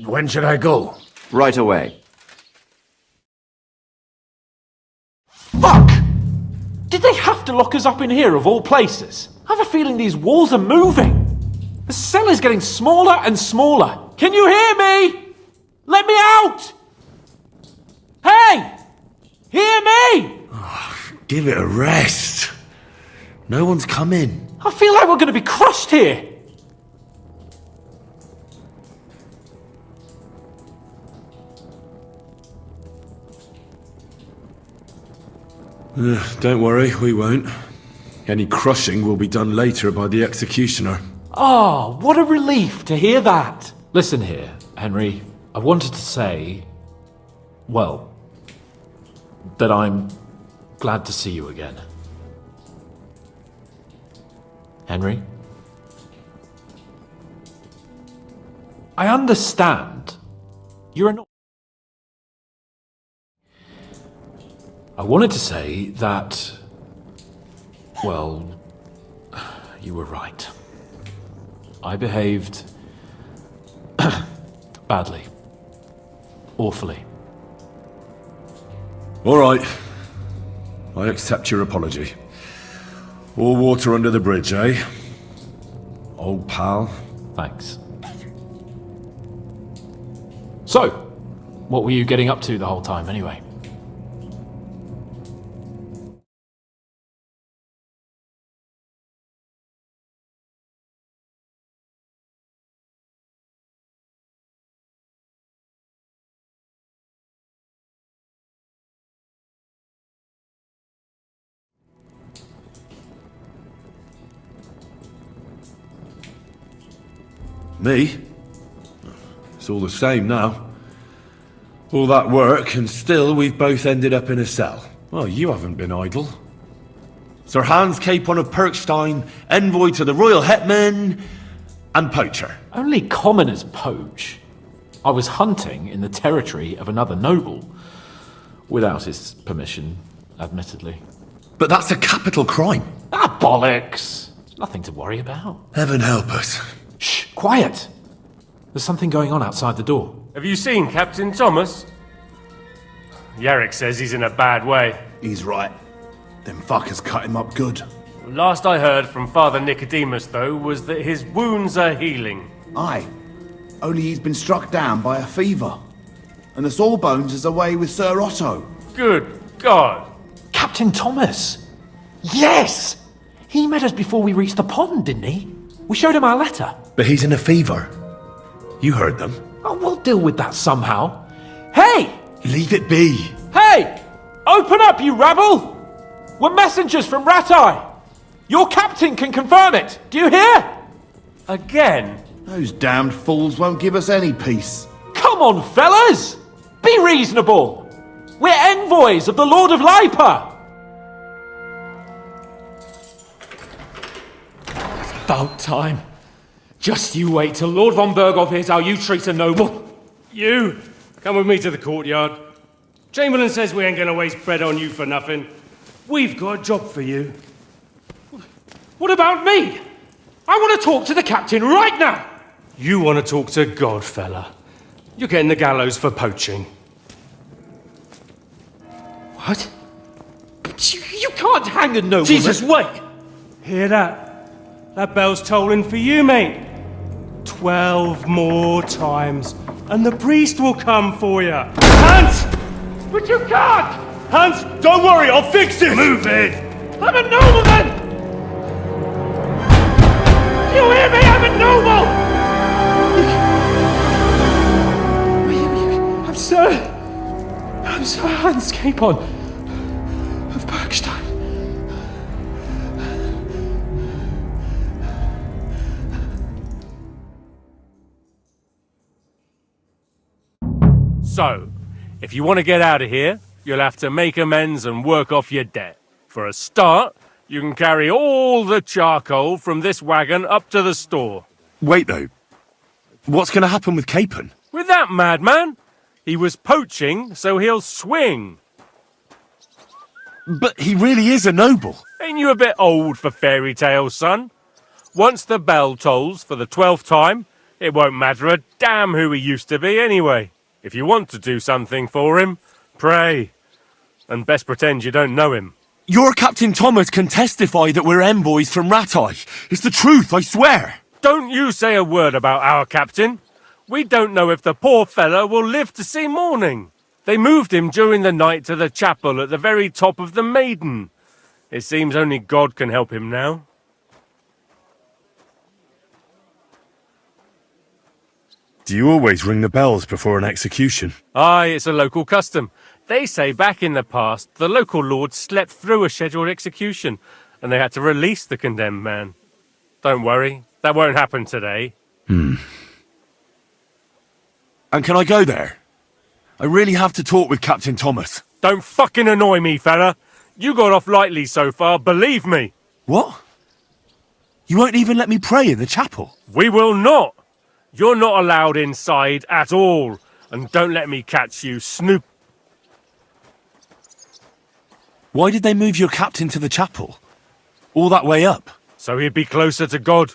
Speaker 14: When should I go?
Speaker 5: Right away.
Speaker 3: Fuck! Did they have to lock us up in here of all places? I have a feeling these walls are moving. The cell is getting smaller and smaller. Can you hear me? Let me out! Hey! Hear me!
Speaker 2: Give it a rest. No one's coming.
Speaker 3: I feel like we're going to be crushed here.
Speaker 2: Don't worry, we won't. Any crushing will be done later by the executioner.
Speaker 3: Oh, what a relief to hear that. Listen here, Henry. I wanted to say, well, that I'm glad to see you again. Henry? I understand. You're an... I wanted to say that, well, you were right. I behaved badly. Awfully.
Speaker 2: All right. I accept your apology. All water under the bridge, eh? Old pal.
Speaker 3: Thanks. So, what were you getting up to the whole time, anyway?
Speaker 2: Me? It's all the same now. All that work, and still we've both ended up in a cell. Well, you haven't been idle. Sir Hans Capon of Perkstein, envoy to the royal hetman, and poacher.
Speaker 3: Only commoners poach. I was hunting in the territory of another noble. Without his permission, admittedly.
Speaker 2: But that's a capital crime.
Speaker 3: Ah, bollocks! Nothing to worry about.
Speaker 2: Heaven help us.
Speaker 3: Shh, quiet! There's something going on outside the door.
Speaker 4: Have you seen Captain Thomas? Yarrick says he's in a bad way.
Speaker 1: He's right. Them fuckers cut him up good.
Speaker 4: Last I heard from Father Nicodemus, though, was that his wounds are healing.
Speaker 1: Aye. Only he's been struck down by a fever. And the Sawbones is away with Sir Otto.
Speaker 4: Good God!
Speaker 3: Captain Thomas! Yes! He met us before we reached the pond, didn't he? We showed him our letter.
Speaker 2: But he's in a fever. You heard them.
Speaker 3: Oh, we'll deal with that somehow. Hey!
Speaker 2: Leave it be.
Speaker 3: Hey! Open up, you rabble! We're messengers from Ratai. Your captain can confirm it. Do you hear?
Speaker 4: Again?
Speaker 1: Those damned fools won't give us any peace.
Speaker 3: Come on, fellas! Be reasonable. We're envoys of the Lord of Lipa.
Speaker 9: About time. Just you wait till Lord von Berghoff hears how you treat a noble.
Speaker 16: You, come with me to the courtyard. Chamberlain says we ain't gonna waste bread on you for nothing. We've got a job for you.
Speaker 9: What about me? I want to talk to the captain right now.
Speaker 16: You want to talk to God, fella. You're getting the gallows for poaching.
Speaker 9: What? You can't hang a nobleman.
Speaker 16: Jesus, wait! Hear that? That bell's tolling for you, mate. 12 more times, and the priest will come for you. Hans!
Speaker 9: But you can't!
Speaker 16: Hans, don't worry, I'll fix it! Move it!
Speaker 9: I'm a nobleman! Do you hear me? I'm a noble! I'm Sir Hans Capon of Bergstein.
Speaker 4: So, if you want to get out of here, you'll have to make amends and work off your debt. For a start, you can carry all the charcoal from this wagon up to the store.
Speaker 2: Wait, though. What's going to happen with Capon?
Speaker 4: With that madman? He was poaching, so he'll swing.
Speaker 2: But he really is a noble.
Speaker 4: Ain't you a bit old for fairy tales, son? Once the bell tolls for the 12th time, it won't matter a damn who he used to be anyway. If you want to do something for him, pray. And best pretend you don't know him.
Speaker 2: Your Captain Thomas can testify that we're envoys from Rattay. It's the truth, I swear.
Speaker 4: Don't you say a word about our captain. We don't know if the poor fella will live to see morning. They moved him during the night to the chapel at the very top of the Maiden. It seems only God can help him now.
Speaker 2: Do you always ring the bells before an execution?
Speaker 4: Aye, it's a local custom. They say back in the past, the local lords slept through a scheduled execution, and they had to release the condemned man. Don't worry, that won't happen today.
Speaker 2: And can I go there? I really have to talk with Captain Thomas.
Speaker 4: Don't fucking annoy me, fella. You got off lightly so far, believe me.
Speaker 2: What? You won't even let me pray in the chapel?
Speaker 4: We will not. You're not allowed inside at all. And don't let me catch you, Snoop.
Speaker 2: Why did they move your captain to the chapel? All that way up?
Speaker 4: So he'd be closer to God.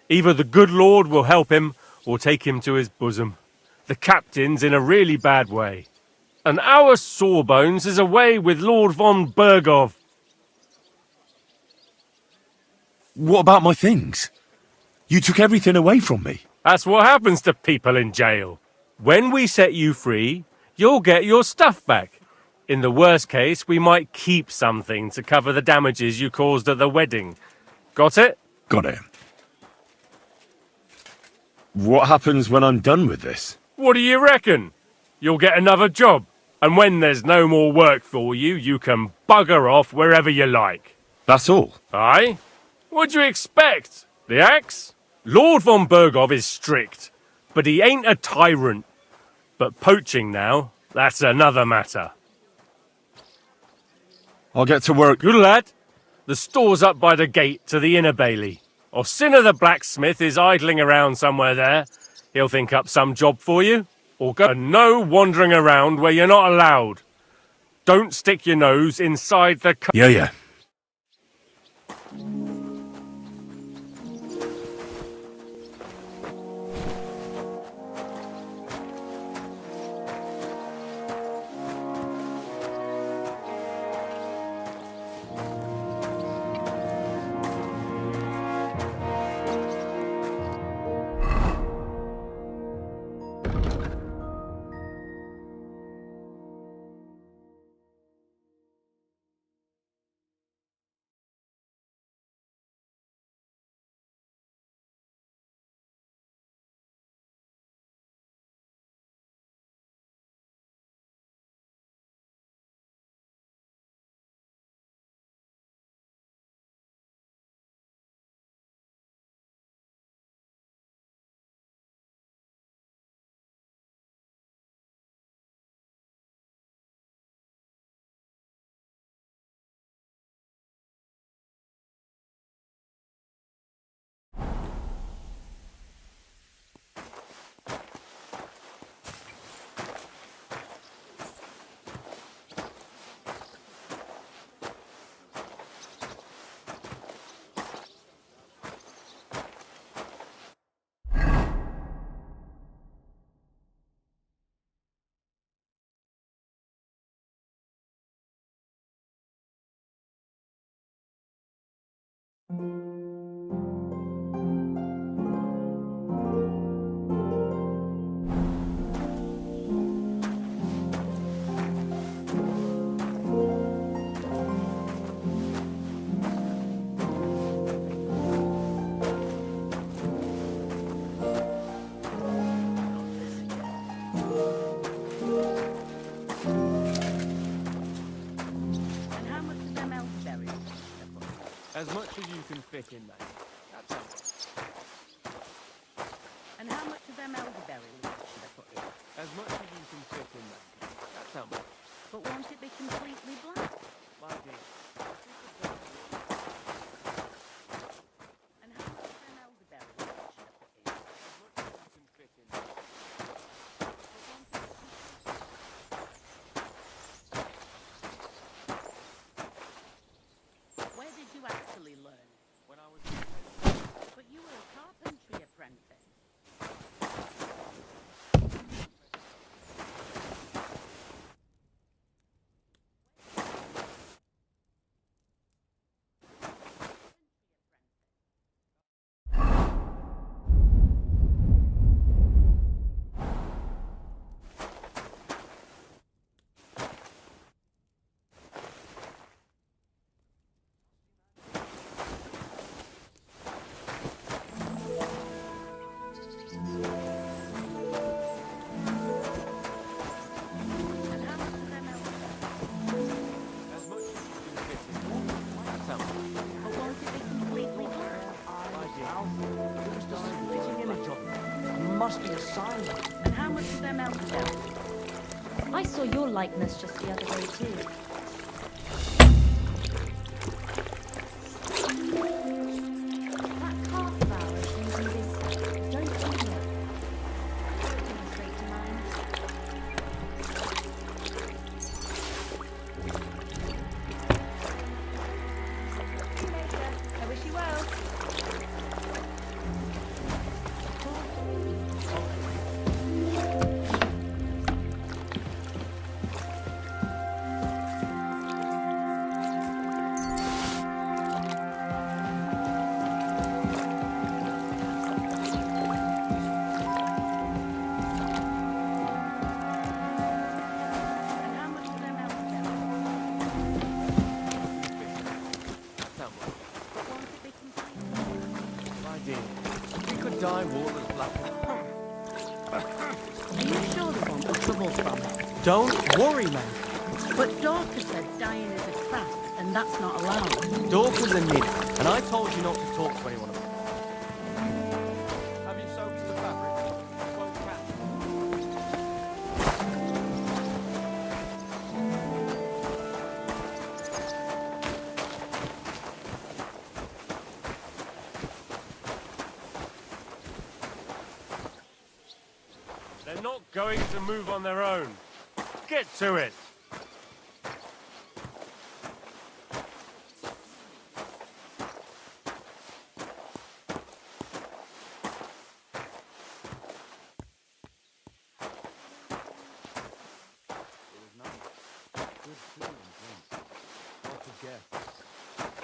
Speaker 4: Either the good Lord will help him, or take him to his bosom. The captain's in a really bad way. And our Sawbones is away with Lord von Burgov.
Speaker 2: What about my things? You took everything away from me.
Speaker 4: That's what happens to people in jail. When we set you free, you'll get your stuff back. In the worst case, we might keep something to cover the damages you caused at the wedding. Got it?
Speaker 2: Got it. What happens when I'm done with this?
Speaker 4: What do you reckon? You'll get another job. And when there's no more work for you, you can bugger off wherever you like.
Speaker 2: That's all?
Speaker 4: Aye? What'd you expect? The axe? Lord von Burgov is strict, but he ain't a tyrant. But poaching now, that's another matter.
Speaker 2: I'll get to work.
Speaker 4: Good lad. The store's up by the gate to the inner bailey. Osinner the blacksmith is idling around somewhere there. He'll think up some job for you. Or go. And no wandering around where you're not allowed. Don't stick your nose inside the...
Speaker 2: Yeah.
Speaker 4: As much as you can fit in there. That's all.
Speaker 6: And how much of them elderberry leaves should I put in?
Speaker 4: As much as you can fit in there. That's how much.
Speaker 6: But won't it be completely black?
Speaker 4: My dear.
Speaker 6: And how much of them elderberry leaves should I put in?
Speaker 4: As much as you can fit in there.
Speaker 6: Where did you actually learn?
Speaker 4: When I was...
Speaker 6: But you were a carpentry apprentice.
Speaker 8: must be a sign.
Speaker 6: And how much of them elder devils? I saw your likeness just the other day too. That calf of ours using this, don't you know? Coming straight to mind. See you later. I wish you well.
Speaker 8: We could dye waters black.
Speaker 6: Are you sure they won't be trouble from it?
Speaker 8: Don't worry, man.
Speaker 6: But Dorcas said dyeing is a craft, and that's not allowed.
Speaker 8: Dorcas and me, and I told you not to talk to anyone about it. Have you soaked the fabric? Won't catch.
Speaker 4: They're not going to move on their own. Get to it!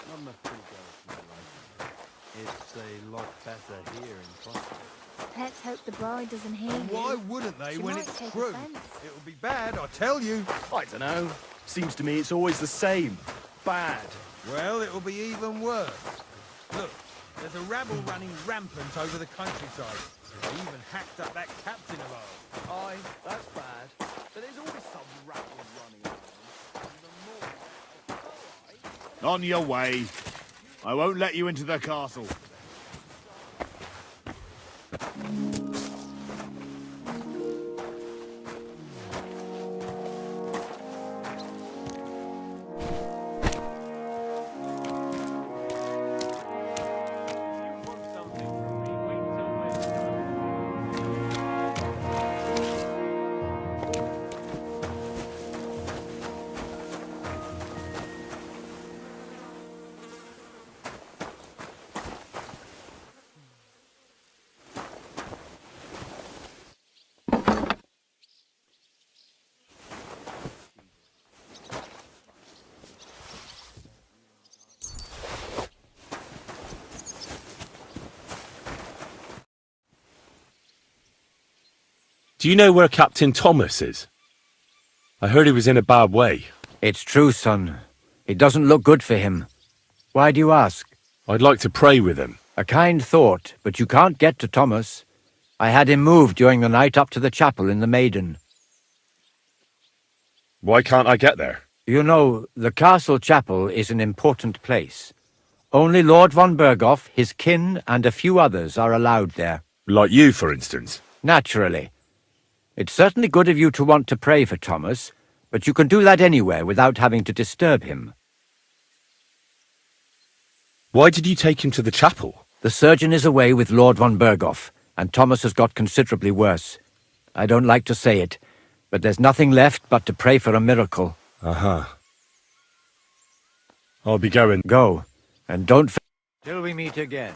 Speaker 8: Not enough pretty girls for my life. It's a lot better here in Foster.
Speaker 7: Let's hope the bride doesn't hear you.
Speaker 13: Why wouldn't they
Speaker 7: She
Speaker 13: when
Speaker 7: might
Speaker 13: it's
Speaker 7: take
Speaker 13: true?
Speaker 7: offence.
Speaker 13: It'll be bad, I tell you.
Speaker 17: I don't know. Seems to me it's always the same. Bad.
Speaker 13: Well, it'll be even worse. Look, there's a rabble running rampant over the countryside. They even hacked up that captain of ours.
Speaker 17: Aye, that's bad. But there's always some rabble running around. And the more...
Speaker 1: On your way. I won't let you into the castle.
Speaker 2: Do you know where Captain Thomas is? I heard he was in a bad way.
Speaker 18: It's true, son. It doesn't look good for him. Why do you ask?
Speaker 2: I'd like to pray with him.
Speaker 18: A kind thought, but you can't get to Thomas. I had him moved during the night up to the chapel in the Maiden.
Speaker 2: Why can't I get there?
Speaker 18: You know, the castle chapel is an important place. Only Lord von Berghoff, his kin, and a few others are allowed there.
Speaker 2: Like you, for instance?
Speaker 18: Naturally. It's certainly good of you to want to pray for Thomas, but you can do that anywhere without having to disturb him.
Speaker 2: Why did you take him to the chapel?
Speaker 18: The surgeon is away with Lord von Berghoff, and Thomas has got considerably worse. I don't like to say it, but there's nothing left but to pray for a miracle.
Speaker 2: Uh-huh. I'll be going.
Speaker 18: Go, and don't till we meet again.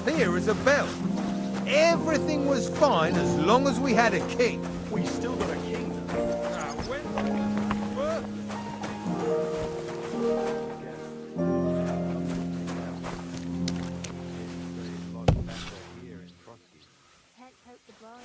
Speaker 13: Clear as a bell. Everything was fine as long as we had a king.
Speaker 17: We still got a king.
Speaker 7: Let's hope the bride.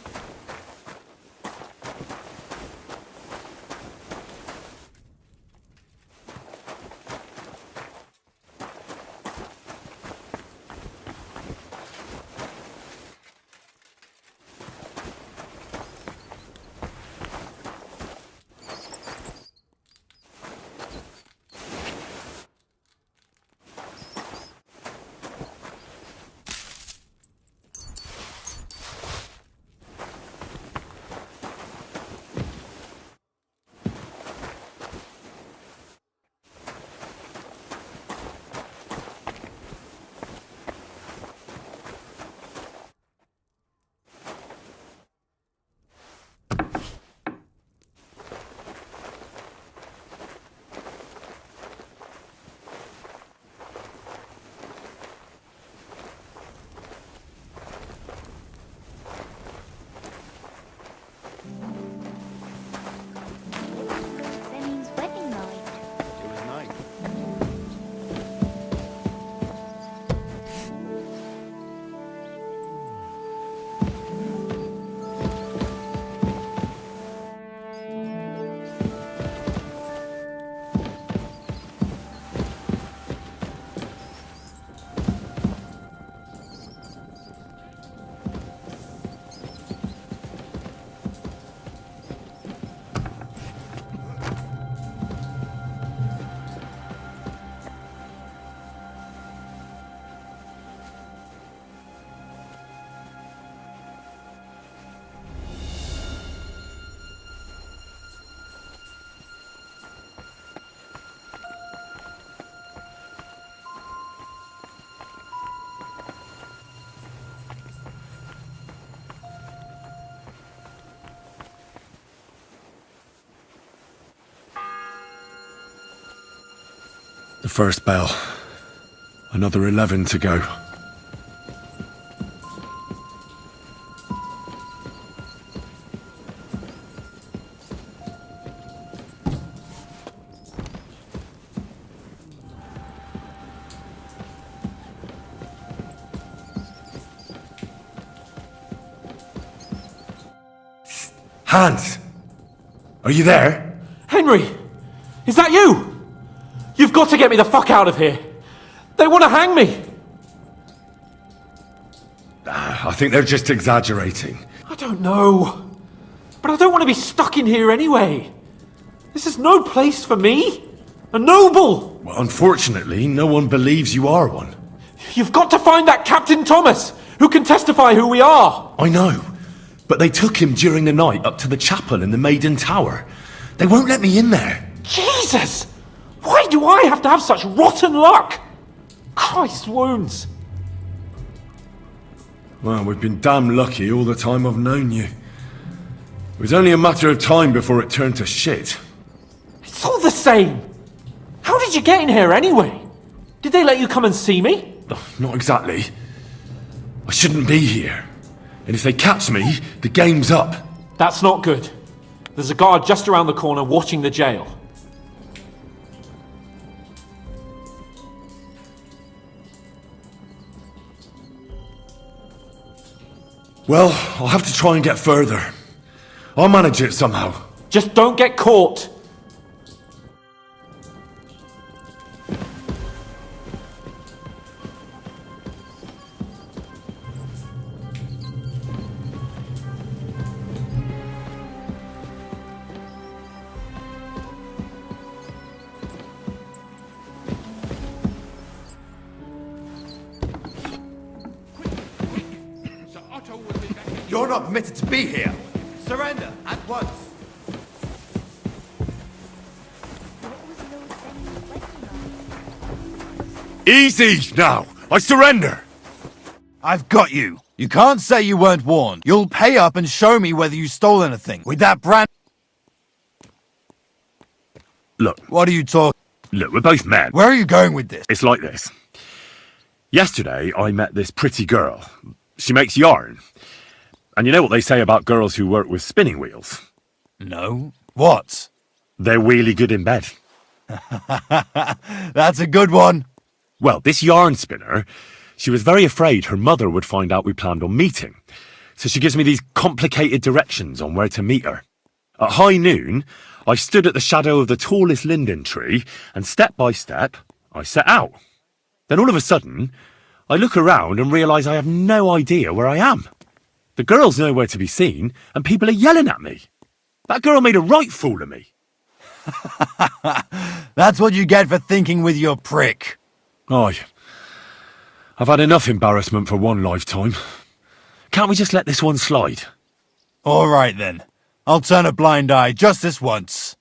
Speaker 7: Semi's wedding night.
Speaker 1: It was nice.
Speaker 2: The first bell. Another 11 to go. Hans! Are you there?
Speaker 3: Henry! Is that you? You've got to get me the fuck out of here! They want to hang me!
Speaker 2: I think they're just exaggerating.
Speaker 3: I don't know. But I don't want to be stuck in here anyway. This is no place for me. A noble!
Speaker 2: Well, unfortunately, no one believes you are one.
Speaker 3: You've got to find that Captain Thomas, who can testify who we are!
Speaker 2: I know. But they took him during the night up to the chapel in the Maiden Tower. They won't let me in there.
Speaker 3: Jesus! Why do I have to have such rotten luck? Christ's wounds.
Speaker 2: Well, we've been damn lucky all the time I've known you. It was only a matter of time before it turned to shit.
Speaker 3: It's all the same. How did you get in here anyway? Did they let you come and see me?
Speaker 2: Not exactly. I shouldn't be here. And if they catch me, the game's up.
Speaker 3: That's not good. There's a guard just around the corner watching the jail.
Speaker 2: Well, I'll have to try and get further. I'll manage it somehow.
Speaker 3: Just don't get caught.
Speaker 10: You're not permitted to be here. Surrender at once.
Speaker 2: Easy now! I surrender!
Speaker 13: I've got you. You can't say you weren't warned. You'll pay up and show me whether you stole anything. With that brand...
Speaker 2: Look.
Speaker 13: What are you talking?
Speaker 2: Look, we're both men.
Speaker 13: Where are you going with this?
Speaker 2: It's like this. Yesterday, I met this pretty girl. She makes yarn. And you know what they say about girls who work with spinning wheels?
Speaker 13: No. What?
Speaker 2: They're really good in bed.
Speaker 13: That's a good one.
Speaker 2: Well, this yarn spinner, she was very afraid her mother would find out we planned on meeting. So she gives me these complicated directions on where to meet her. At high noon, I stood at the shadow of the tallest linden tree, and step by step, I set out. Then all of a sudden, I look around and realise I have no idea where I am. The girl's nowhere to be seen, and people are yelling at me. That girl made a right fool of me.
Speaker 13: That's what you get for thinking with your prick.
Speaker 2: Aye. I've had enough embarrassment for one lifetime. Can't we just let this one slide?
Speaker 13: All right then. I'll turn a blind eye just this once.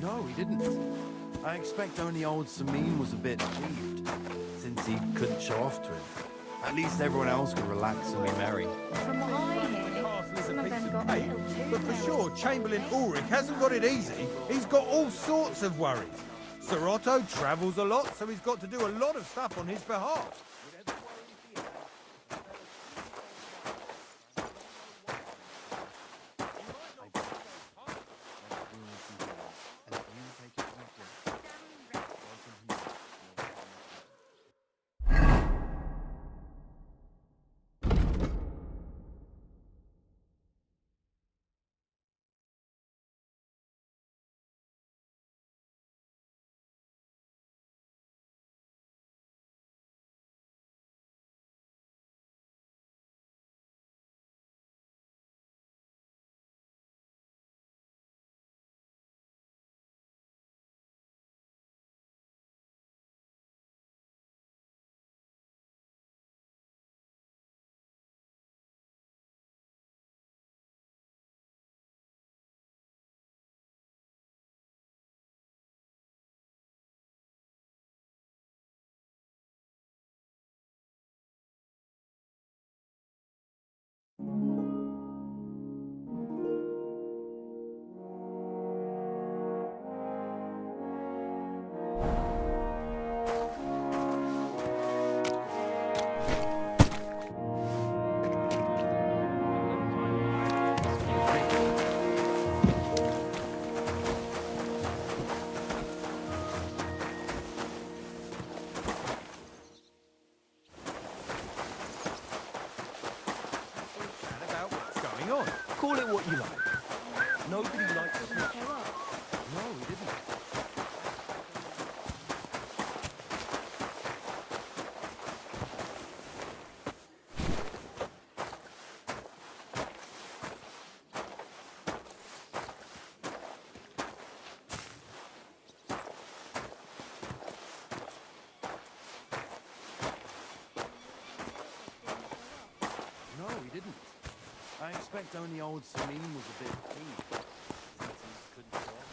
Speaker 17: No, he didn't. I expect only old Samin was a bit peeved, since he couldn't show off to him. At least everyone else could relax and be merry.
Speaker 6: From what I hear, some of them got a little too
Speaker 8: But for sure, Chamberlain Ulrich hasn't got it easy. He's got all sorts of worries. Sir Otto travels a lot, so he's got to do a lot of stuff on his behalf. Call it what you like. Nobody likes to... No, he didn't.
Speaker 17: I expect only old Samin was a bit peeved, since he couldn't show off.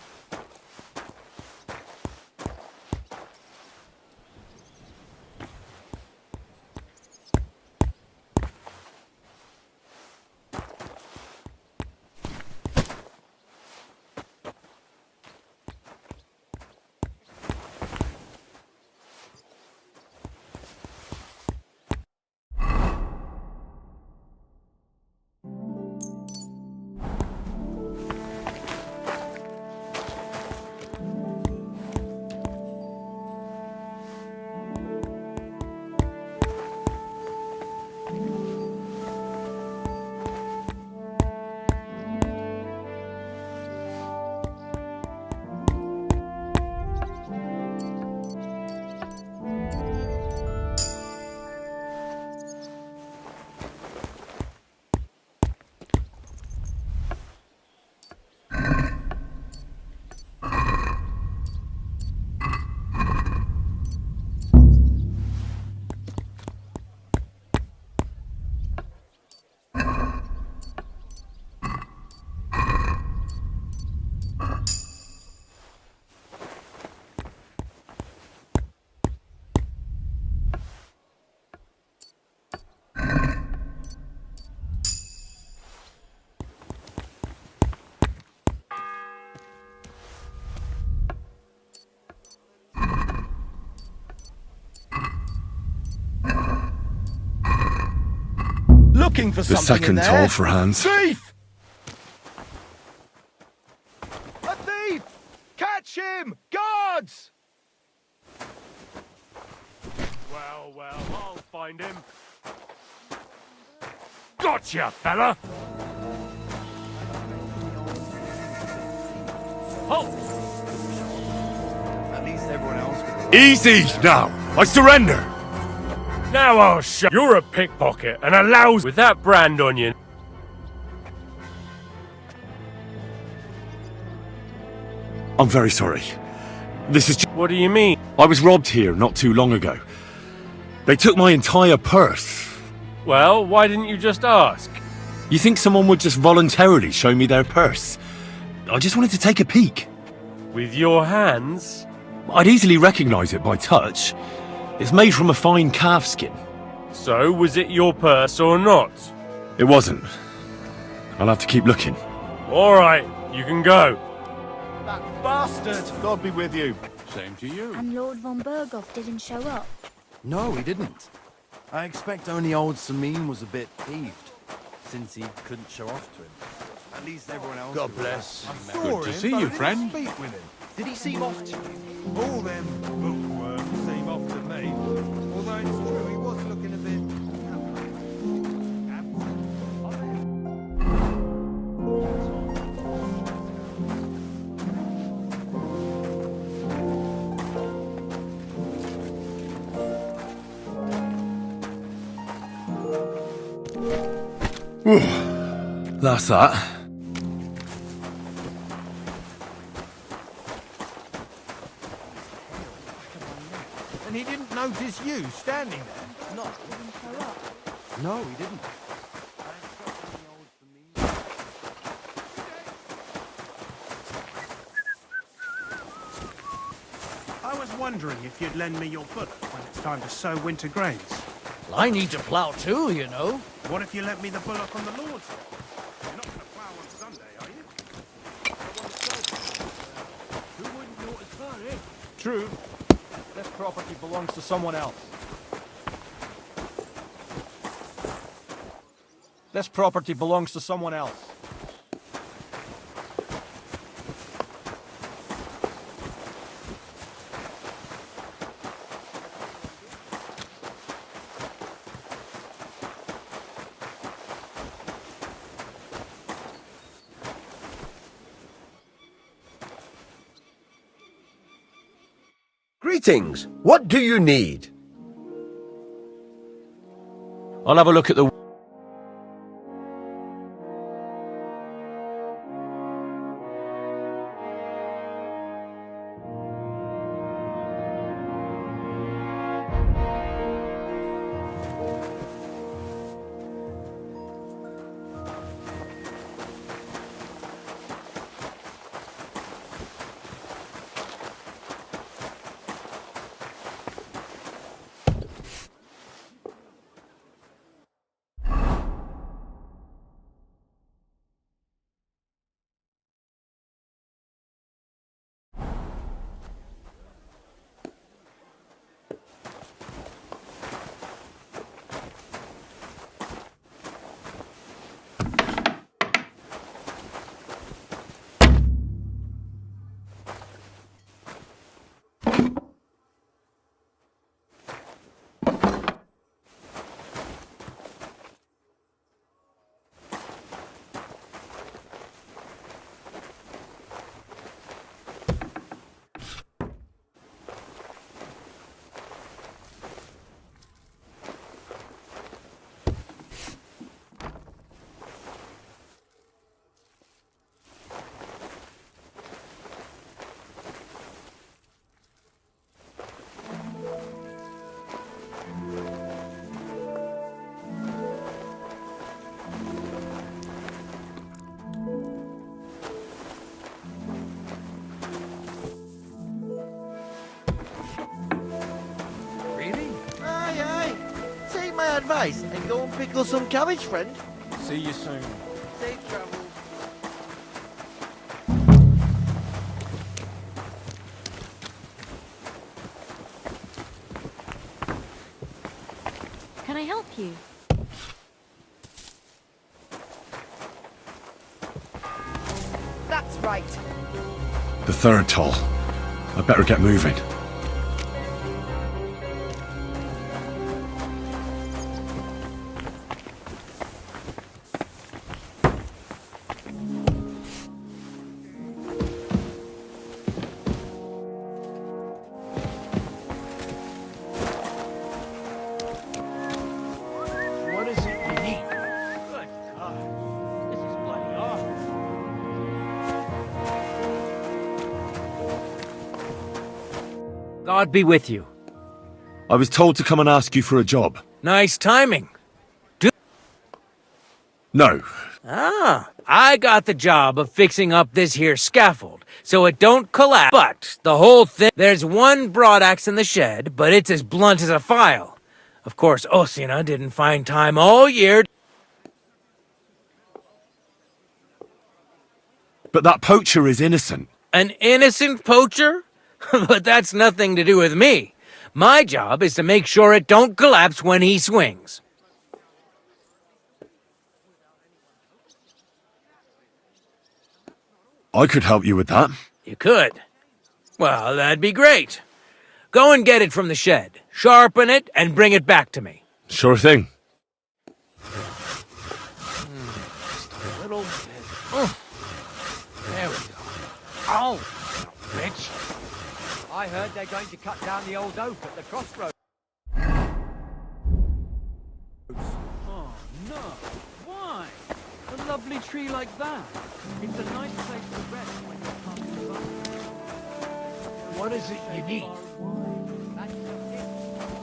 Speaker 10: Looking for
Speaker 2: The
Speaker 10: something in
Speaker 2: second
Speaker 10: there.
Speaker 2: toll for Hans.
Speaker 10: Thief! A thief! Catch him! Guards!
Speaker 4: Well, I'll find him. Gotcha, fella! Halt!
Speaker 17: At least everyone else could...
Speaker 2: Easy now! I surrender!
Speaker 4: Now I'll show you're a pickpocket and a louse with that brand on you.
Speaker 2: I'm very sorry. This is
Speaker 4: What do you mean?
Speaker 2: I was robbed here not too long ago. They took my entire purse.
Speaker 4: Well, why didn't you just ask?
Speaker 2: You think someone would just voluntarily show me their purse? I just wanted to take a peek.
Speaker 4: With your hands?
Speaker 2: I'd easily recognize it by touch. It's made from a fine calf skin.
Speaker 4: So, was it your purse or not?
Speaker 2: It wasn't. I'll have to keep looking.
Speaker 4: Alright, you can go.
Speaker 10: That bastard! God be with you.
Speaker 17: Same to you.
Speaker 7: And Lord von Berghoff didn't show up.
Speaker 17: No, he didn't. I expect only old Samin was a bit peeved, since he couldn't show off to him. At least everyone else...
Speaker 13: God bless.
Speaker 17: Good
Speaker 20: to see you, friend.
Speaker 17: Speak with him.
Speaker 10: Did he seem off to you?
Speaker 11: All them bookworms seem off to me. Although it's true, he was looking a bit...
Speaker 2: That's that.
Speaker 13: And he didn't notice you standing there?
Speaker 7: Not even show up.
Speaker 17: No, he didn't.
Speaker 11: I was wondering if you'd lend me your bullock when it's time to sow winter grains.
Speaker 13: Well, I need to plough too, you know.
Speaker 11: What if you lent me the bullock on the Lord's Day? You're not going to plough on Sunday, are you?
Speaker 8: Who wouldn't notice that, eh? True. This property belongs to someone else. This property belongs to someone else.
Speaker 15: Greetings. What do you need?
Speaker 2: I'll have a look at the...
Speaker 13: advice and go and pickle some cabbage, friend.
Speaker 8: See you soon.
Speaker 13: Safe travels.
Speaker 6: Can I help you?
Speaker 15: That's right.
Speaker 2: The third toll. I better get moving.
Speaker 13: What is it you need?
Speaker 8: Good God. This is bloody awful.
Speaker 12: God be with you.
Speaker 2: I was told to come and ask you for a job.
Speaker 12: Nice timing.
Speaker 2: No.
Speaker 12: Ah, I got the job of fixing up this here scaffold, so it don't collapse. But the whole thing, there's one broadaxe in the shed, but it's as blunt as a file. Of course, Osina didn't find time all year.
Speaker 2: But that poacher is innocent.
Speaker 12: An innocent poacher? But that's nothing to do with me. My job is to make sure it don't collapse when he swings.
Speaker 2: I could help you with that.
Speaker 12: You could. Well, that'd be great. Go and get it from the shed, sharpen it, and bring it back to me.
Speaker 2: Sure thing.
Speaker 8: Just a little bit. There we go. Oh, bitch.
Speaker 15: I heard they're going to cut down the old oak at the crossroads.
Speaker 8: Oh, no. Why? A lovely tree like that. It's a nice place to rest when you're passing by.
Speaker 13: What is it you need?
Speaker 15: That's just it.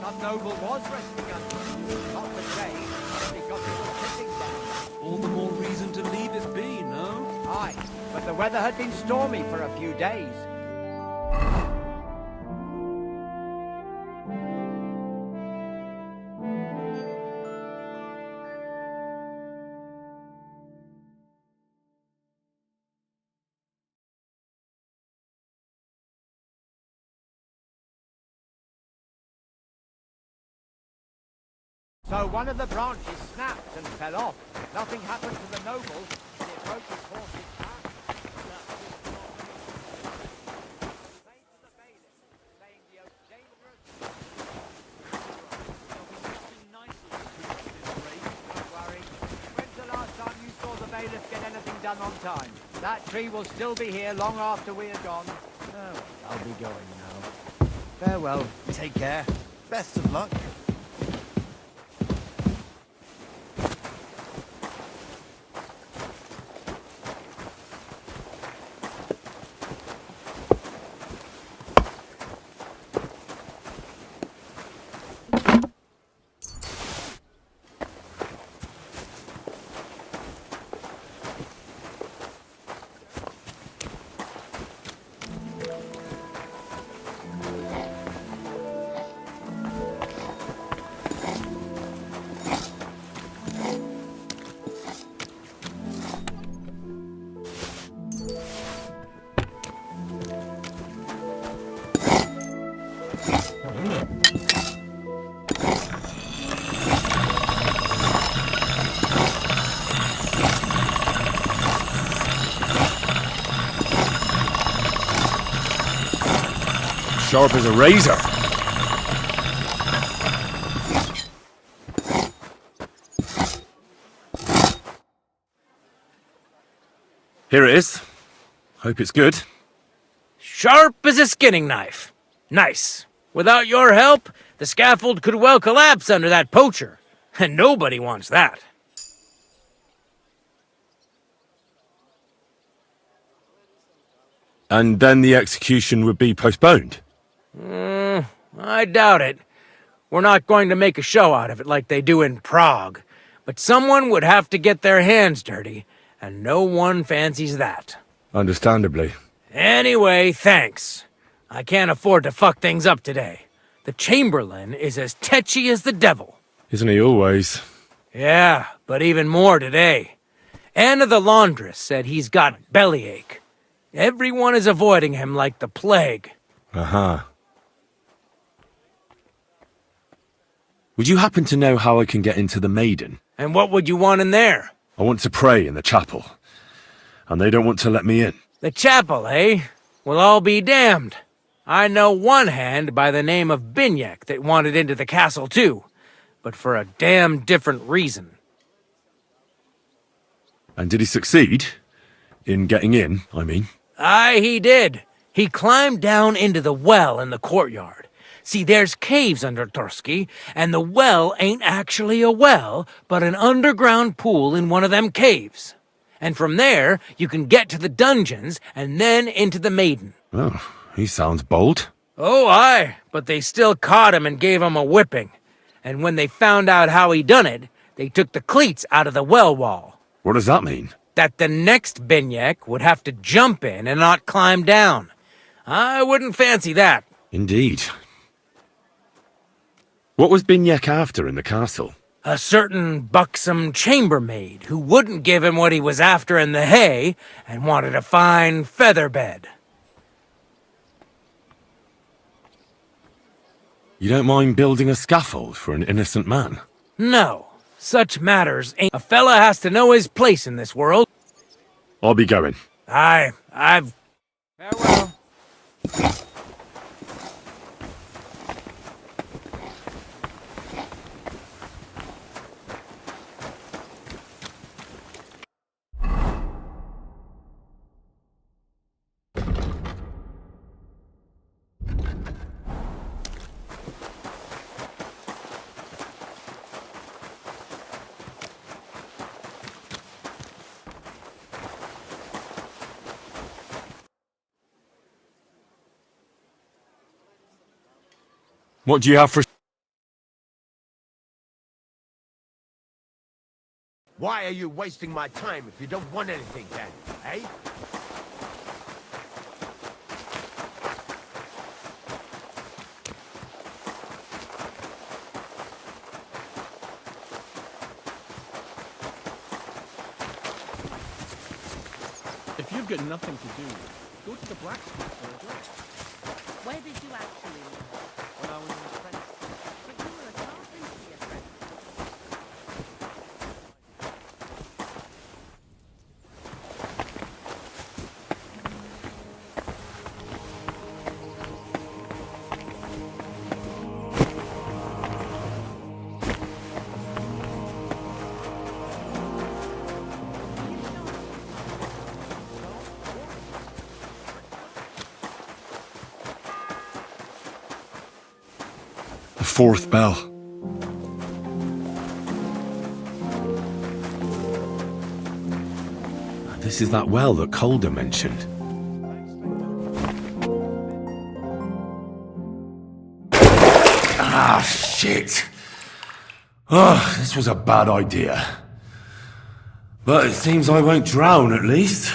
Speaker 15: Some noble was resting under it. Not for trade, because it was sitting down.
Speaker 8: All the more reason to leave it be, no?
Speaker 15: Aye, but the weather had been stormy for a few days. So one of the branches snapped and fell off. Nothing happened to the noble. It broke his horse's back. Saying to the bailiff, saying the oak dangerous. Don't worry. When's the last time you saw the bailiff get anything done on time? That tree will still be here long after we are gone. Oh, I'll be going now. Farewell.
Speaker 17: Take care. Best of luck.
Speaker 2: Sharp as a razor. Here it is. Hope it's good.
Speaker 12: Sharp as a skinning knife. Nice. Without your help, the scaffold could well collapse under that poacher. And nobody wants that.
Speaker 2: And then the execution would be postponed.
Speaker 12: I doubt it. We're not going to make a show out of it like they do in Prague. But someone would have to get their hands dirty, and no one fancies that.
Speaker 2: Understandably.
Speaker 12: Anyway, thanks. I can't afford to fuck things up today. The Chamberlain is as tetchy as the devil.
Speaker 2: Isn't he always?
Speaker 12: Yeah, but even more today. Anna the laundress said he's got bellyache. Everyone is avoiding him like the plague.
Speaker 2: Uh-huh. Would you happen to know how I can get into the Maiden?
Speaker 12: And what would you want in there?
Speaker 2: I want to pray in the chapel. And they don't want to let me in.
Speaker 12: The chapel, eh? Well, I'll be damned. I know one hand by the name of Binyak that wanted into the castle too, but for a damn different reason.
Speaker 2: And did he succeed? In getting in, I mean?
Speaker 12: Aye, he did. He climbed down into the well in the courtyard. See, there's caves under Tursky, and the well ain't actually a well, but an underground pool in one of them caves. And from there, you can get to the dungeons, and then into the Maiden.
Speaker 2: Oh, he sounds bold.
Speaker 12: Oh, aye, but they still caught him and gave him a whipping. And when they found out how he done it, they took the cleats out of the well wall.
Speaker 2: What does that mean?
Speaker 12: That the next Binyak would have to jump in and not climb down. I wouldn't fancy that.
Speaker 2: Indeed. What was Binyak after in the castle?
Speaker 12: A certain buxom chambermaid who wouldn't give him what he was after in the hay and wanted a fine feather bed.
Speaker 2: You don't mind building a scaffold for an innocent man?
Speaker 12: No, such matters ain't... A fella has to know his place in this world.
Speaker 2: I'll be going.
Speaker 12: I've... Farewell.
Speaker 2: What do you have for...
Speaker 11: Why are you wasting my time if you don't want anything then, eh?
Speaker 8: If you've got nothing to do, go to the blacksmith for a job.
Speaker 6: Where did you actually live?
Speaker 8: When I was an apprentice.
Speaker 6: But you were a carpentry apprentice.
Speaker 2: The fourth bell. This is that well that Calder mentioned. Ah, shit! Oh, this was a bad idea. But it seems I won't drown, at least.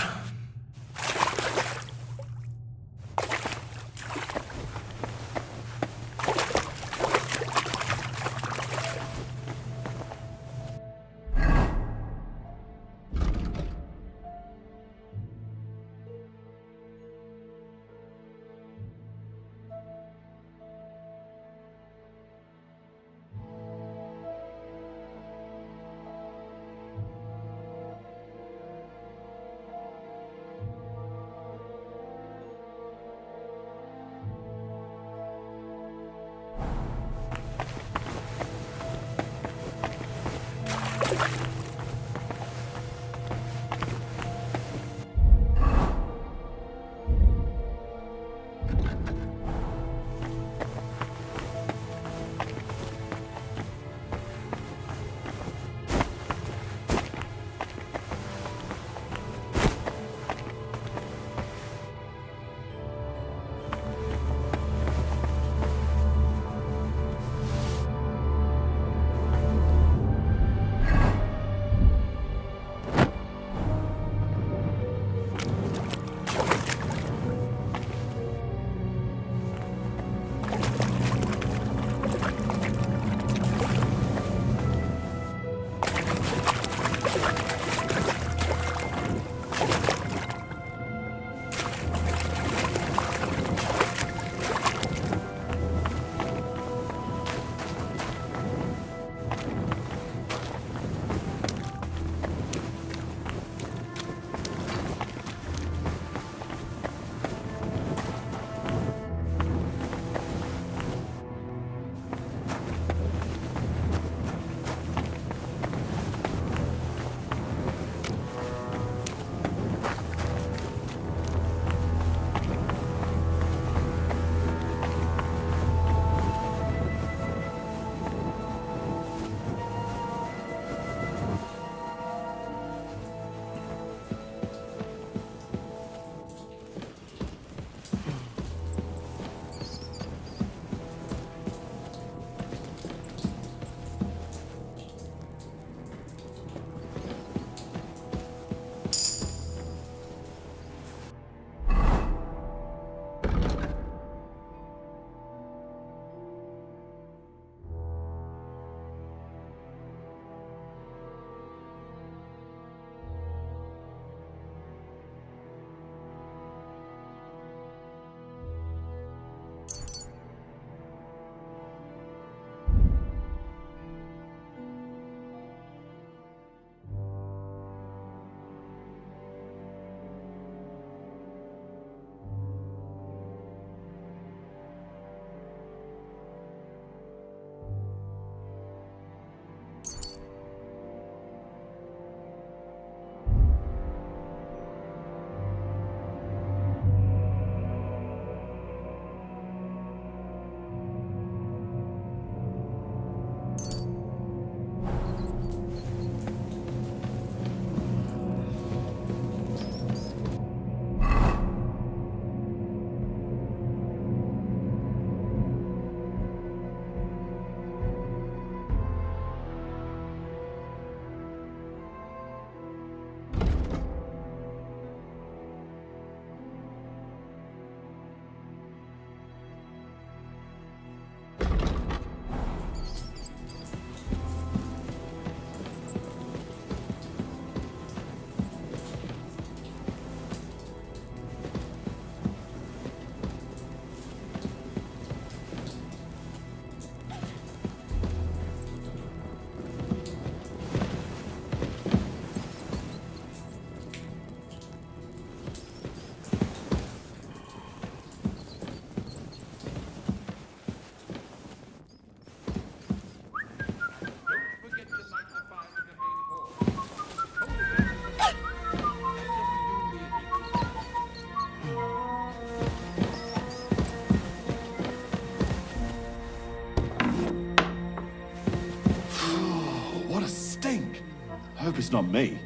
Speaker 1: it's not me.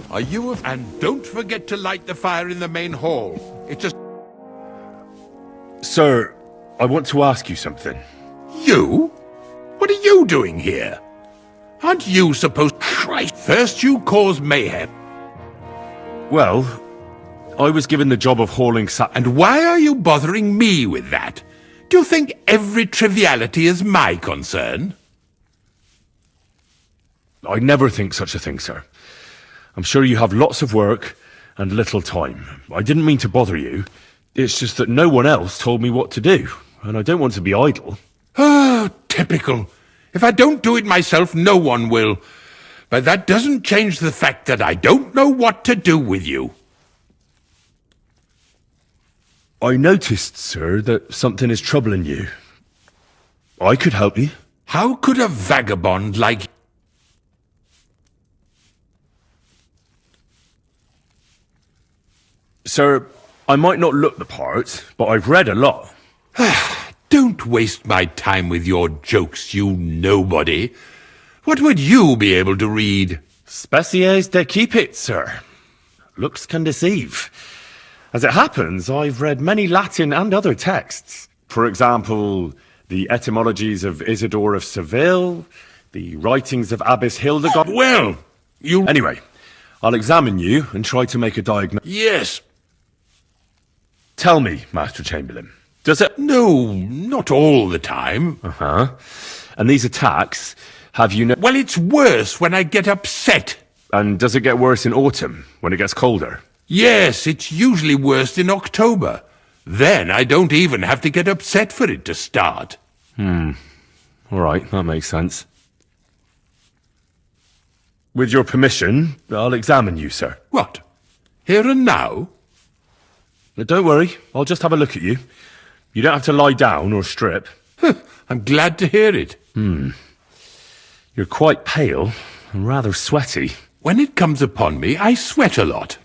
Speaker 20: Are you of... And don't forget to light the fire in the main hall. It's just...
Speaker 2: Sir, I want to ask you something.
Speaker 20: You? What are you doing here? Aren't you supposed... Christ, first you cause mayhem.
Speaker 2: Well, I was given the job of hauling
Speaker 20: And why are you bothering me with that? Do you think every triviality is my concern?
Speaker 2: I never think such a thing, sir. I'm sure you have lots of work and little time. I didn't mean to bother you. It's just that no one else told me what to do, and I don't want to be idle.
Speaker 20: Oh, typical. If I don't do it myself, no one will. But that doesn't change the fact that I don't know what to do with you.
Speaker 2: I noticed, sir, that something is troubling you. I could help you.
Speaker 20: How could a vagabond like...
Speaker 2: Sir, I might not look the part, but I've read a lot.
Speaker 20: Don't waste my time with your jokes, you nobody. What would you be able to read?
Speaker 2: Species de cipit, sir. Looks can deceive. As it happens, I've read many Latin and other texts. For example, the etymologies of Isidore of Seville, the writings of Abbess Hildegard.
Speaker 20: Well, you...
Speaker 2: Anyway, I'll examine you and try to make a diagnosis.
Speaker 20: Yes.
Speaker 2: Tell me, Master Chamberlain, does it...
Speaker 20: No, not all the time.
Speaker 2: Uh-huh. And these attacks, have you...
Speaker 20: Well, it's worse when I get upset.
Speaker 2: And does it get worse in autumn, when it gets colder?
Speaker 20: Yes, it's usually worst in October. Then I don't even have to get upset for it to start.
Speaker 2: All right, that makes sense. With your permission, I'll examine you, sir.
Speaker 20: What? Here and now?
Speaker 2: Don't worry, I'll just have a look at you. You don't have to lie down or strip.
Speaker 20: I'm glad to hear it.
Speaker 2: You're quite pale and rather sweaty.
Speaker 20: When it comes upon me, I sweat a lot.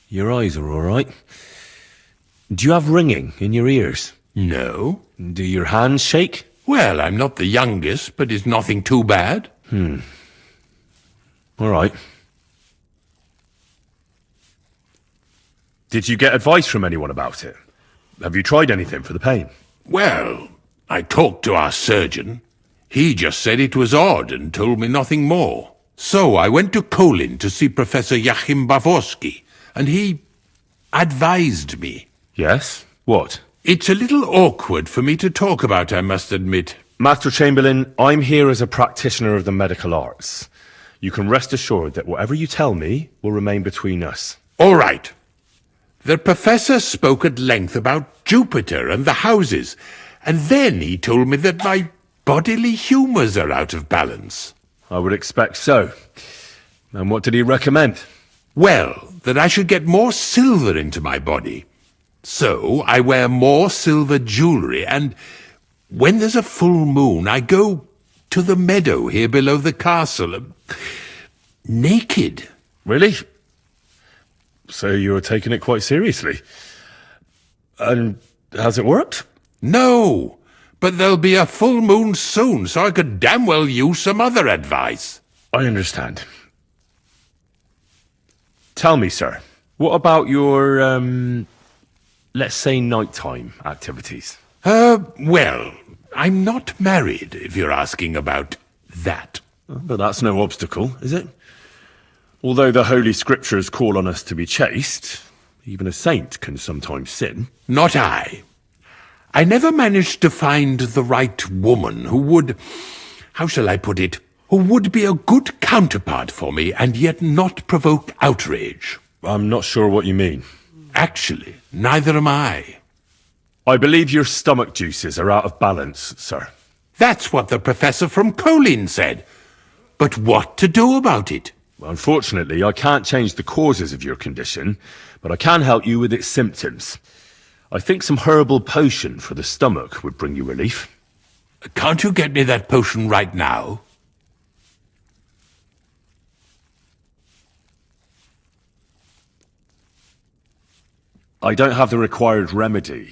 Speaker 2: Your eyes are all right. Do you have ringing in your ears?
Speaker 20: No.
Speaker 2: Do your hands shake?
Speaker 20: Well, I'm not the youngest, but it's nothing too bad.
Speaker 2: All right. Did you get advice from anyone about it? Have you tried anything for the pain?
Speaker 20: Well, I talked to our surgeon. He just said it was odd and told me nothing more. So I went to Kolin to see Professor Joachim Bavorski, and he advised me.
Speaker 2: Yes? What?
Speaker 20: It's a little awkward for me to talk about, I must admit.
Speaker 2: Master Chamberlain, I'm here as a practitioner of the medical arts. You can rest assured that whatever you tell me will remain between us.
Speaker 20: All right. The professor spoke at length about Jupiter and the houses, and then he told me that my bodily humours are out of balance.
Speaker 2: I would expect so. And what did he recommend?
Speaker 20: Well, that I should get more silver into my body. So I wear more silver jewellery, and when there's a full moon, I go to the meadow here below the castle, naked.
Speaker 2: Really? So you're taking it quite seriously. And has it worked?
Speaker 20: No, but there'll be a full moon soon, so I could damn well use some other advice.
Speaker 2: I understand. Tell me, sir, what about your, let's say nighttime activities?
Speaker 20: Well, I'm not married, if you're asking about that.
Speaker 2: But that's no obstacle, is it? Although the Holy Scriptures call on us to be chaste, even a saint can sometimes sin.
Speaker 20: Not I. I never managed to find the right woman who would, how shall I put it, who would be a good counterpart for me and yet not provoke outrage.
Speaker 2: I'm not sure what you mean.
Speaker 20: Actually, neither am I.
Speaker 2: I believe your stomach juices are out of balance, sir.
Speaker 20: That's what the professor from Kolin said. But what to do about it?
Speaker 2: Unfortunately, I can't change the causes of your condition, but I can help you with its symptoms. I think some herbal potion for the stomach would bring you relief.
Speaker 20: Can't you get me that potion right now?
Speaker 2: I don't have the required remedy,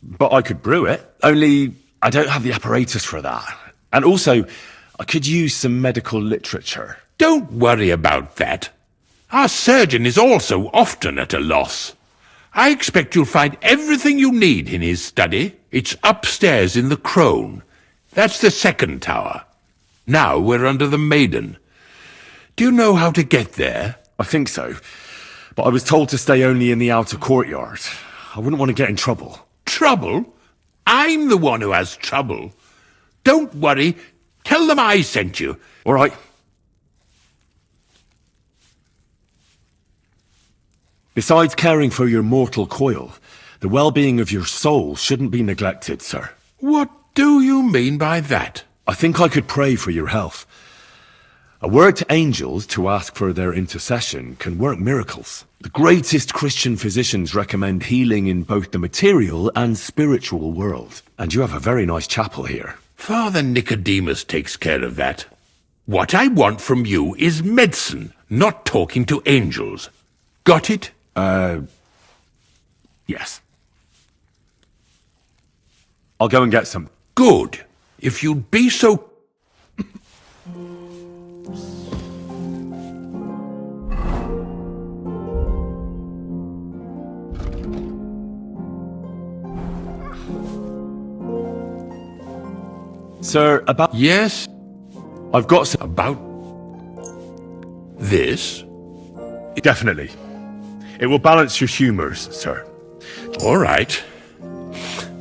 Speaker 2: but I could brew it. Only I don't have the apparatus for that. And also, I could use some medical literature.
Speaker 20: Don't worry about that. Our surgeon is also often at a loss. I expect you'll find everything you need in his study. It's upstairs in the Crone. That's the second tower. Now we're under the Maiden. Do you know how to get there?
Speaker 2: I think so. But I was told to stay only in the outer courtyard. I wouldn't want to get in trouble.
Speaker 20: Trouble? I'm the one who has trouble. Don't worry. Tell them I sent you.
Speaker 2: All right. Besides caring for your mortal coil, the well-being of your soul shouldn't be neglected, sir.
Speaker 20: What do you mean by that?
Speaker 2: I think I could pray for your health. A word to angels to ask for their intercession can work miracles. The greatest Christian physicians recommend healing in both the material and spiritual world. And you have a very nice chapel here.
Speaker 20: Father Nicodemus takes care of that. What I want from you is medicine, not talking to angels. Got it?
Speaker 2: Yes. I'll go and get some.
Speaker 20: Good. If you'd be so...
Speaker 2: Sir, about...
Speaker 20: Yes?
Speaker 2: I've got some...
Speaker 20: About... this?
Speaker 2: Definitely. It will balance your humours, sir.
Speaker 20: All right.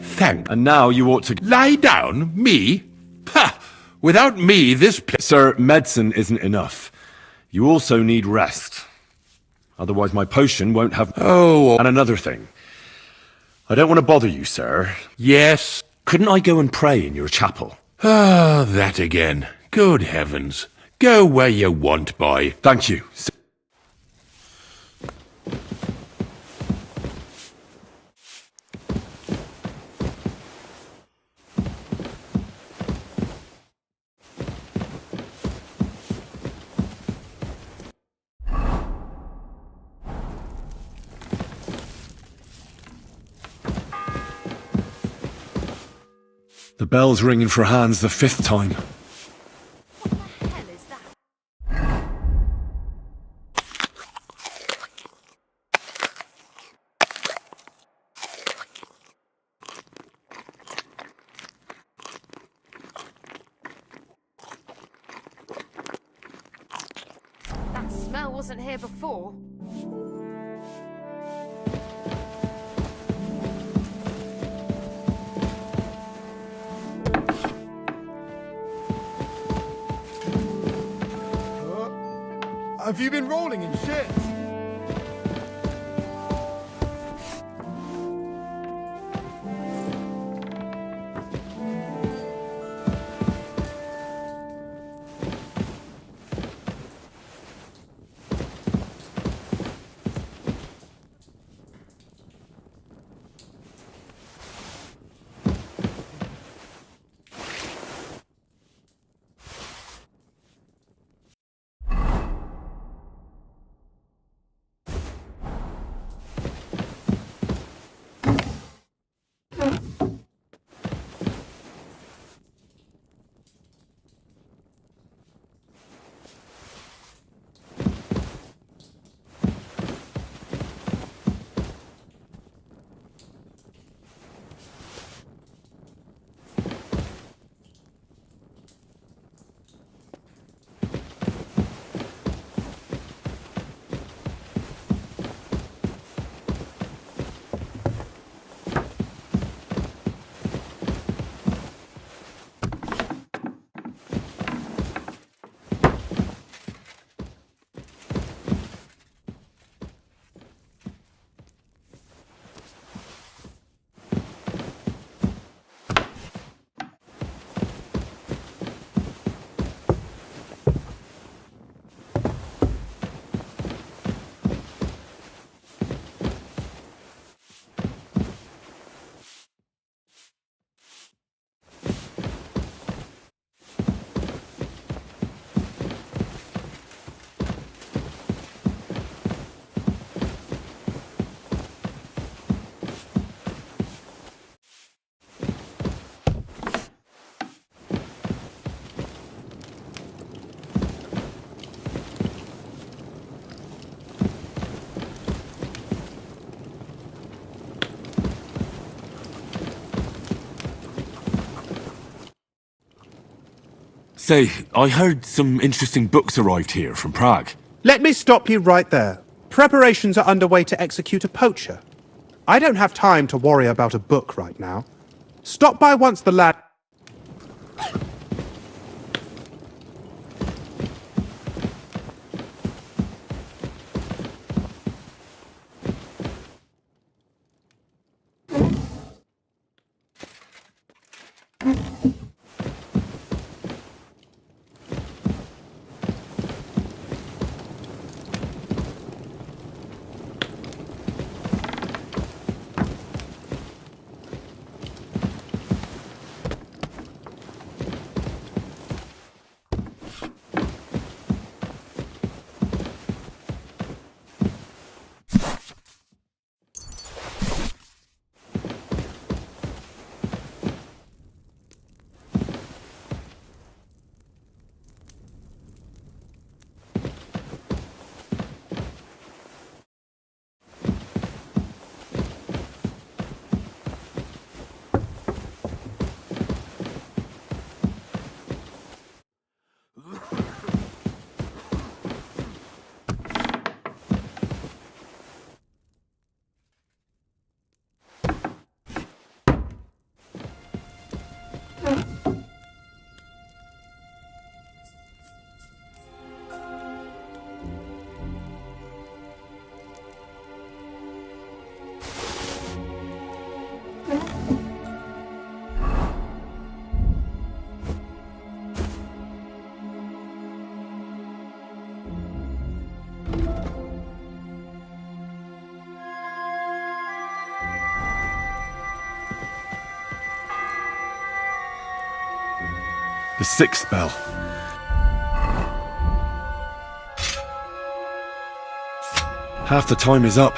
Speaker 20: Thank...
Speaker 2: And now you ought to...
Speaker 20: Lie down? Me? Ha! Without me, this...
Speaker 2: Sir, medicine isn't enough. You also need rest. Otherwise my potion won't have...
Speaker 20: Oh...
Speaker 2: And another thing. I don't want to bother you, sir.
Speaker 20: Yes?
Speaker 2: Couldn't I go and pray in your chapel?
Speaker 20: Ah, that again. Good heavens. Go where you want, boy.
Speaker 2: Thank you. The bell's ringing for Hans the 5th time.
Speaker 6: What the hell is that? That smell wasn't here before.
Speaker 17: Have you been rolling in shit?
Speaker 2: Say, I heard some interesting books arrived here from Prague.
Speaker 19: Let me stop you right there. Preparations are underway to execute a poacher. I don't have time to worry about a book right now. Stop by once the lad...
Speaker 2: The 6th bell. Half the time is up.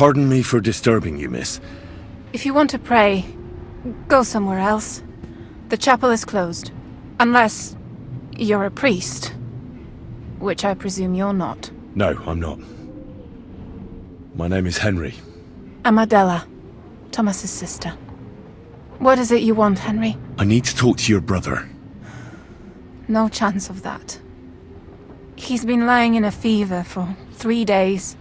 Speaker 2: Pardon me for disturbing you, miss.
Speaker 21: If you want to pray, go somewhere else. The chapel is closed. Unless you're a priest. Which I presume you're not.
Speaker 2: No, I'm not. My name is Henry.
Speaker 21: I'm Adela, Thomas's sister. What is it you want, Henry?
Speaker 2: I need to talk to your brother.
Speaker 21: No chance of that. He's been lying in a fever for 3 days,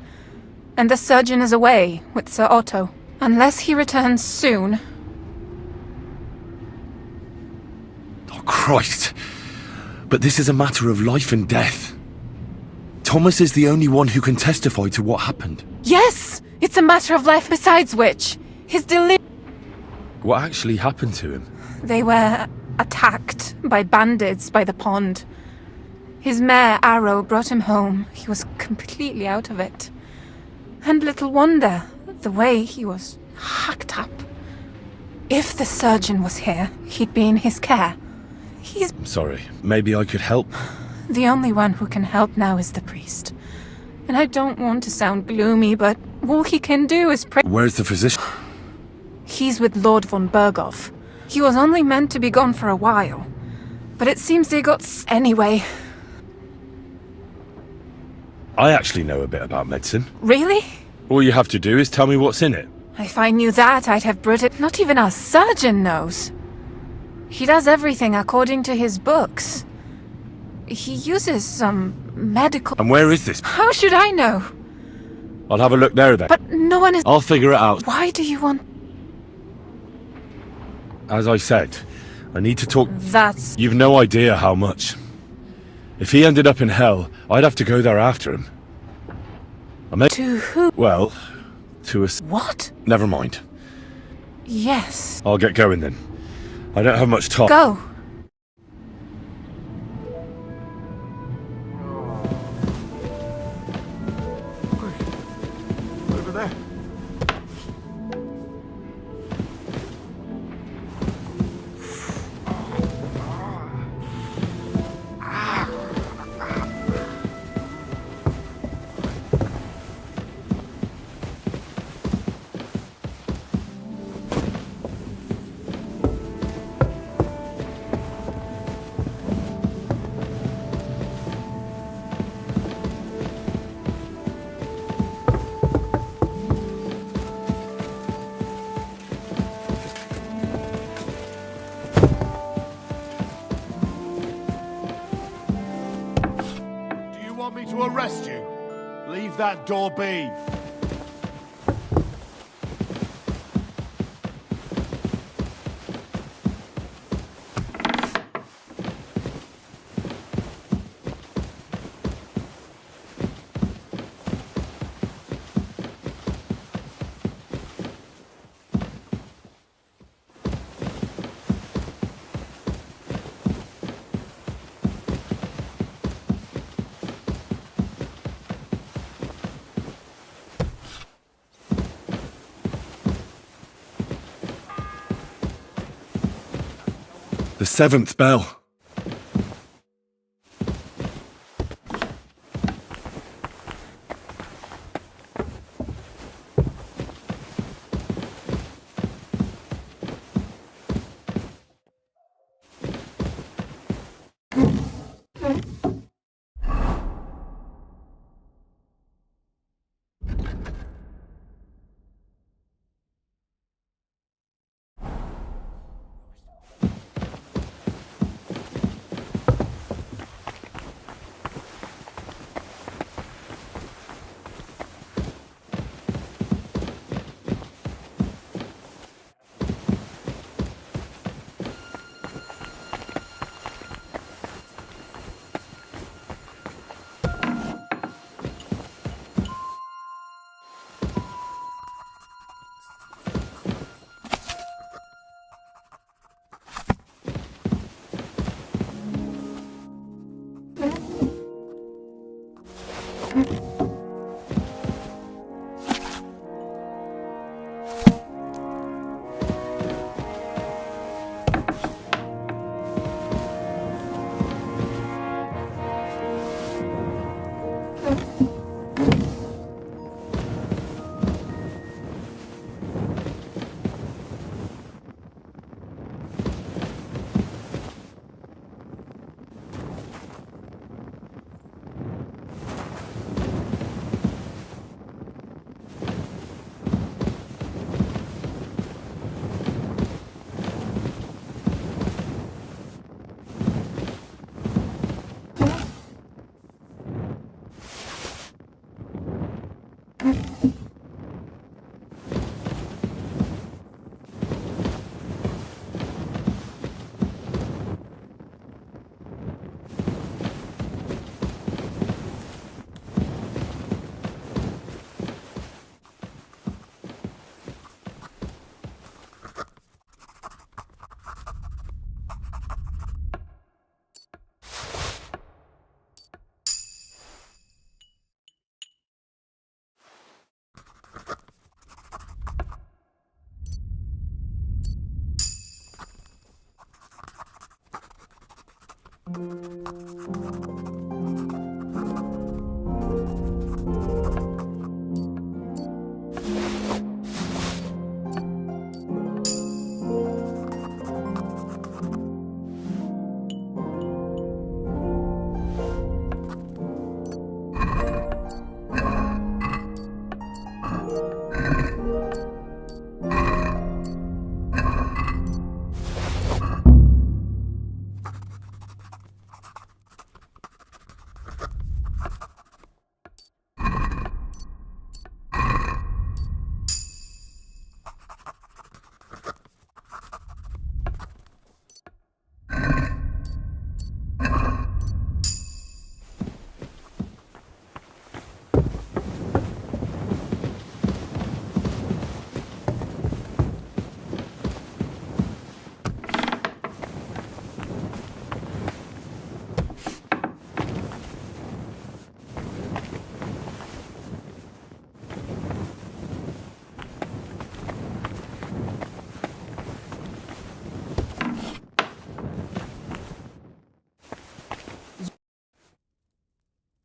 Speaker 21: and the surgeon is away with Sir Otto. Unless he returns soon.
Speaker 2: Oh, Christ. But this is a matter of life and death. Thomas is the only one who can testify to what happened.
Speaker 21: Yes! It's a matter of life, besides which, his
Speaker 2: What actually happened to him?
Speaker 21: They were attacked by bandits by the pond. His mare, Arrow, brought him home. He was completely out of it. And little wonder, the way he was hacked up. If the surgeon was here, he'd be in his care. He's
Speaker 2: Sorry, maybe I could help?
Speaker 21: the only one who can help now is the priest. And I don't want to sound gloomy, but all he can do is pray.
Speaker 2: Where's the physician?
Speaker 21: He's with Lord von Berghoff. He was only meant to be gone for a while. But it seems they got anyway.
Speaker 2: I actually know a bit about medicine.
Speaker 21: Really?
Speaker 2: All you have to do is tell me what's in it.
Speaker 21: If I knew that, I'd have brought it. Not even our surgeon knows. He does everything according to his books. He uses some medical...
Speaker 2: And where is this?
Speaker 21: How should I know?
Speaker 2: I'll have a look there then.
Speaker 21: But no one is...
Speaker 2: I'll figure it out.
Speaker 21: Why do you want...
Speaker 2: As I said, I need to talk...
Speaker 21: That's...
Speaker 2: You've no idea how much. If he ended up in hell, I'd have to go there after him.
Speaker 21: To who?
Speaker 2: Well, to a...
Speaker 21: What?
Speaker 2: Never mind.
Speaker 21: Yes.
Speaker 2: I'll get going then. I don't have much time.
Speaker 21: Go.
Speaker 1: Over there. Want me to arrest you? Leave that door be.
Speaker 2: The 7th bell.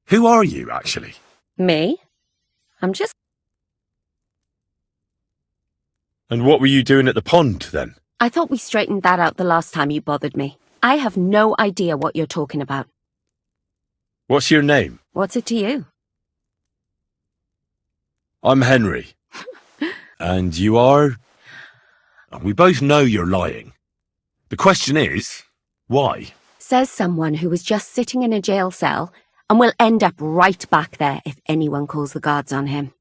Speaker 2: Who are you, actually?
Speaker 14: Me? I'm just...
Speaker 2: And what were you doing at the pond, then?
Speaker 14: I thought we straightened that out the last time you bothered me. I have no idea what you're talking about.
Speaker 2: What's your name?
Speaker 14: What's it to you?
Speaker 2: I'm Henry. And you are? We both know you're lying. The question is, why?
Speaker 14: Says someone who was just sitting in a jail cell and will end up right back there if anyone calls the guards on him.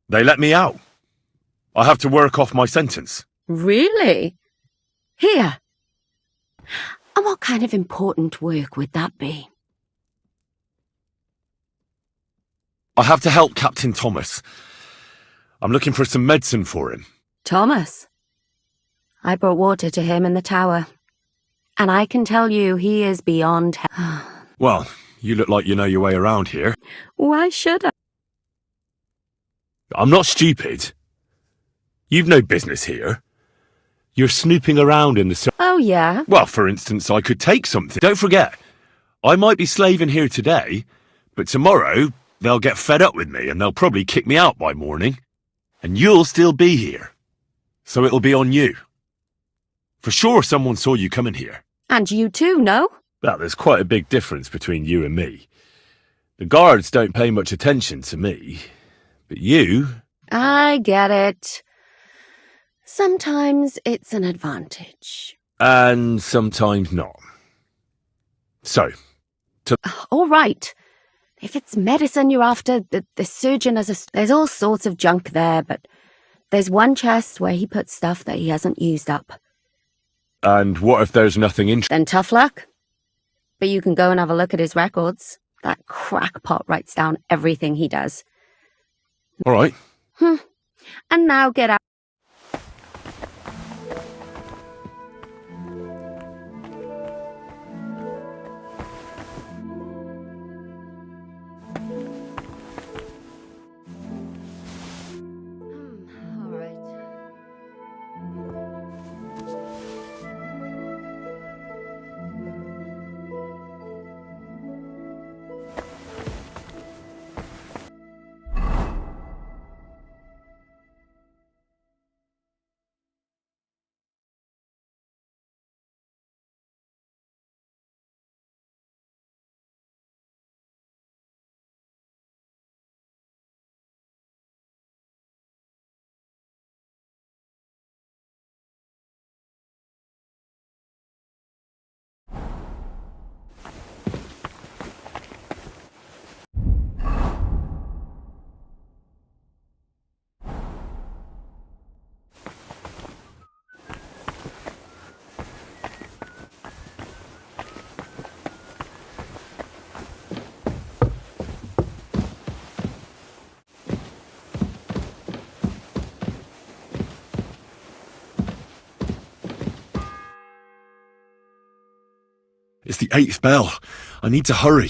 Speaker 2: They let me out. I have to work off my sentence.
Speaker 14: Really? Here. And what kind of important work would that be?
Speaker 2: I have to help Captain Thomas. I'm looking for some medicine for him.
Speaker 14: Thomas? I brought water to him in the tower. And I can tell you he is beyond
Speaker 2: Well, you look like you know your way around here.
Speaker 14: Why should I?
Speaker 2: I'm not stupid. You've no business here. You're snooping around in the...
Speaker 14: Oh, yeah?
Speaker 2: Well, for instance, I could take something. Don't forget, I might be slaving here today, but tomorrow they'll get fed up with me and they'll probably kick me out by morning. And you'll still be here. So it'll be on you. For sure someone saw you coming here.
Speaker 14: And you too, no?
Speaker 2: Well, there's quite a big difference between you and me. The guards don't pay much attention to me, but you...
Speaker 14: I get it. Sometimes it's an advantage.
Speaker 2: And sometimes not. So,
Speaker 14: All right. If it's medicine you're after, the surgeon has there's all sorts of junk there, but there's one chest where he puts stuff that he hasn't used up.
Speaker 2: And what if there's nothing in...
Speaker 14: Then tough luck. But you can go and have a look at his records. That crackpot writes down everything he does.
Speaker 2: All right.
Speaker 14: And now get out. All right.
Speaker 2: It's the 8th bell. I need to hurry.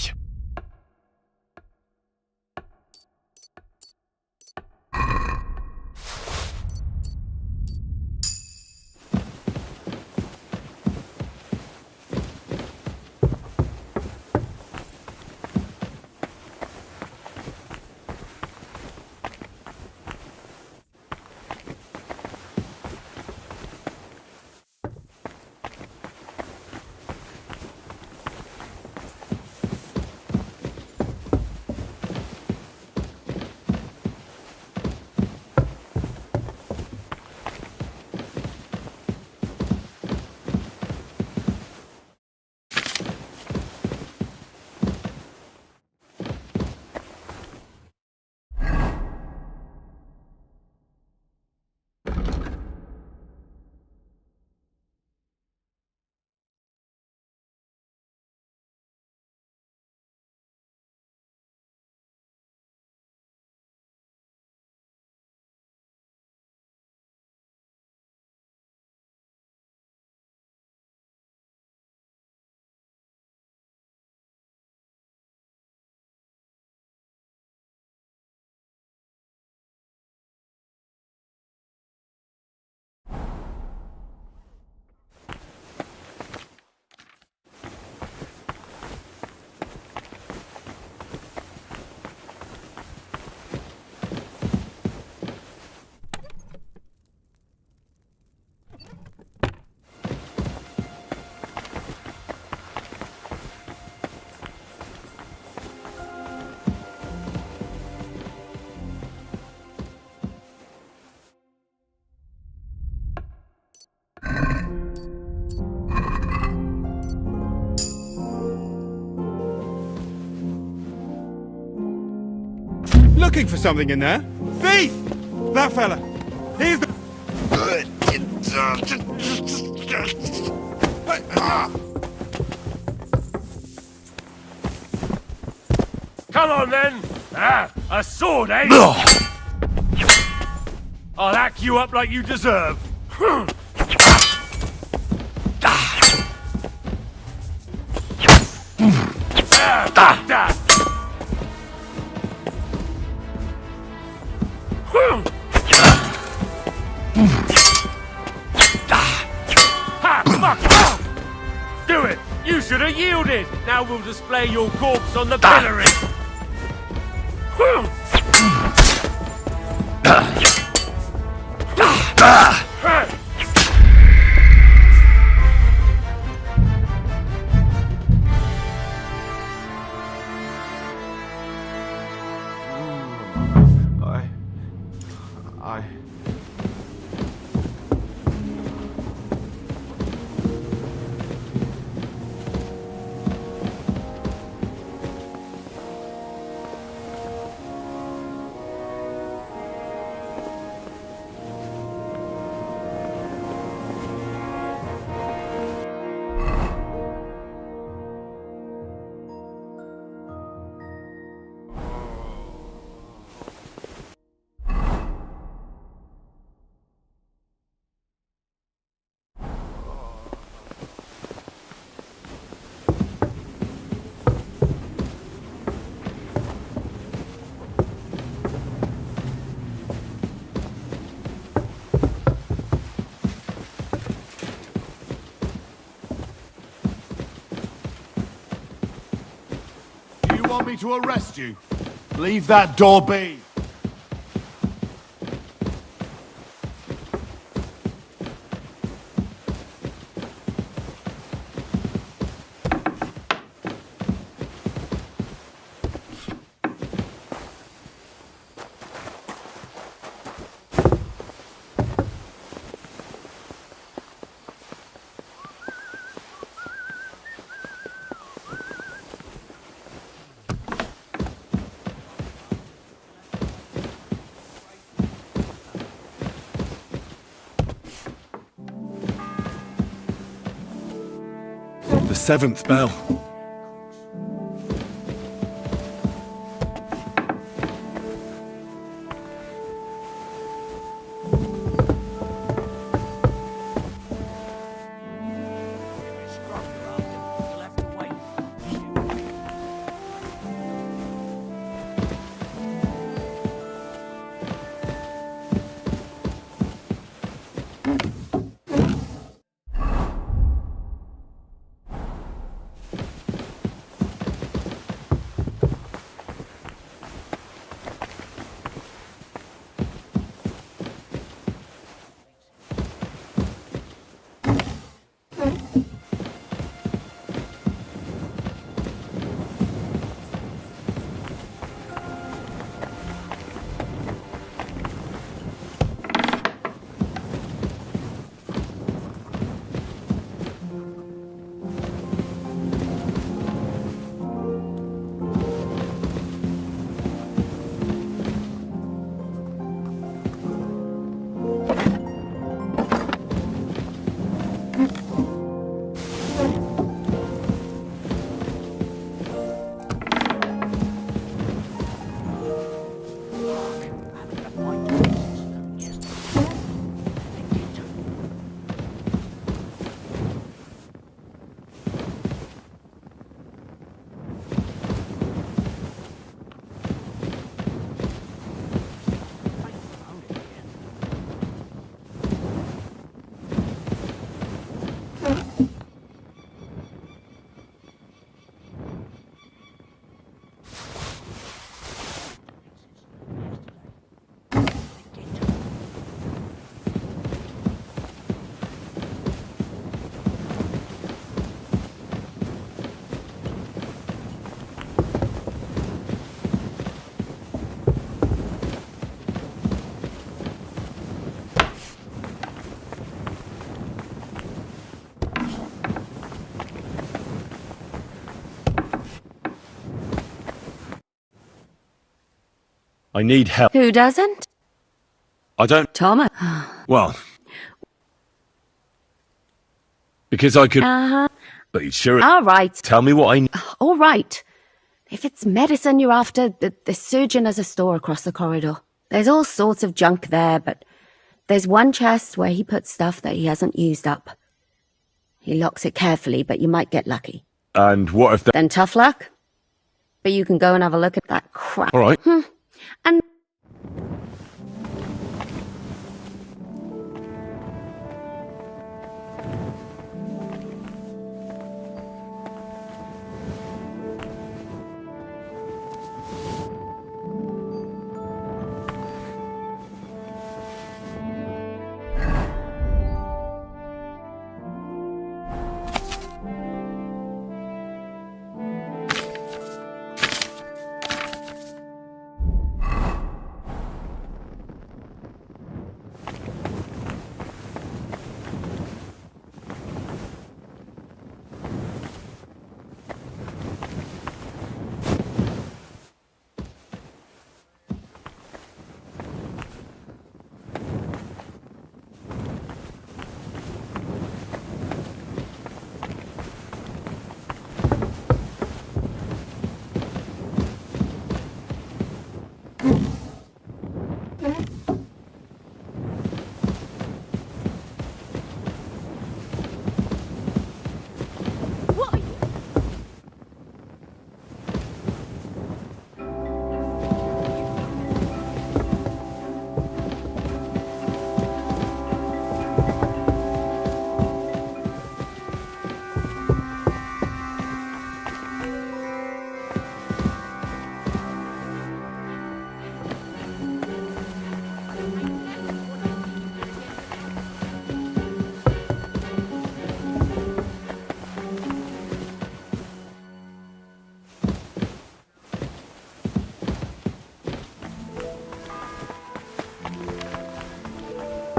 Speaker 19: looking for something in there. Thief! That fella. He's the...
Speaker 4: Come on then! A sword, eh? I'll hack you up like you deserve. Do it! You should have yielded! Now we'll display your corpse on the pillory!
Speaker 1: Want me to arrest you? Leave that door be.
Speaker 2: The 7th bell. I need help.
Speaker 14: Who doesn't?
Speaker 2: I don't...
Speaker 14: Thomas.
Speaker 2: Well... Because I could...
Speaker 14: Uh-huh.
Speaker 2: But you'd sure...
Speaker 14: All right.
Speaker 2: Tell me what I need.
Speaker 14: All right. If it's medicine you're after, the surgeon has a store across the corridor. There's all sorts of junk there, but there's one chest where he puts stuff that he hasn't used up. He locks it carefully, but you might get lucky.
Speaker 2: And what if
Speaker 14: Then tough luck. But you can go and have a look at that crap.
Speaker 2: All right.
Speaker 14: And...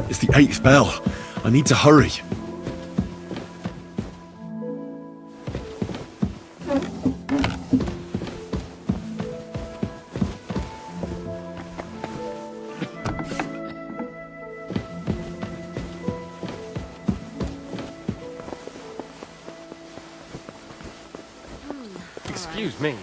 Speaker 2: It's the 8th bell. I need to hurry.
Speaker 4: Excuse me.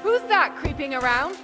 Speaker 5: Who's that creeping around?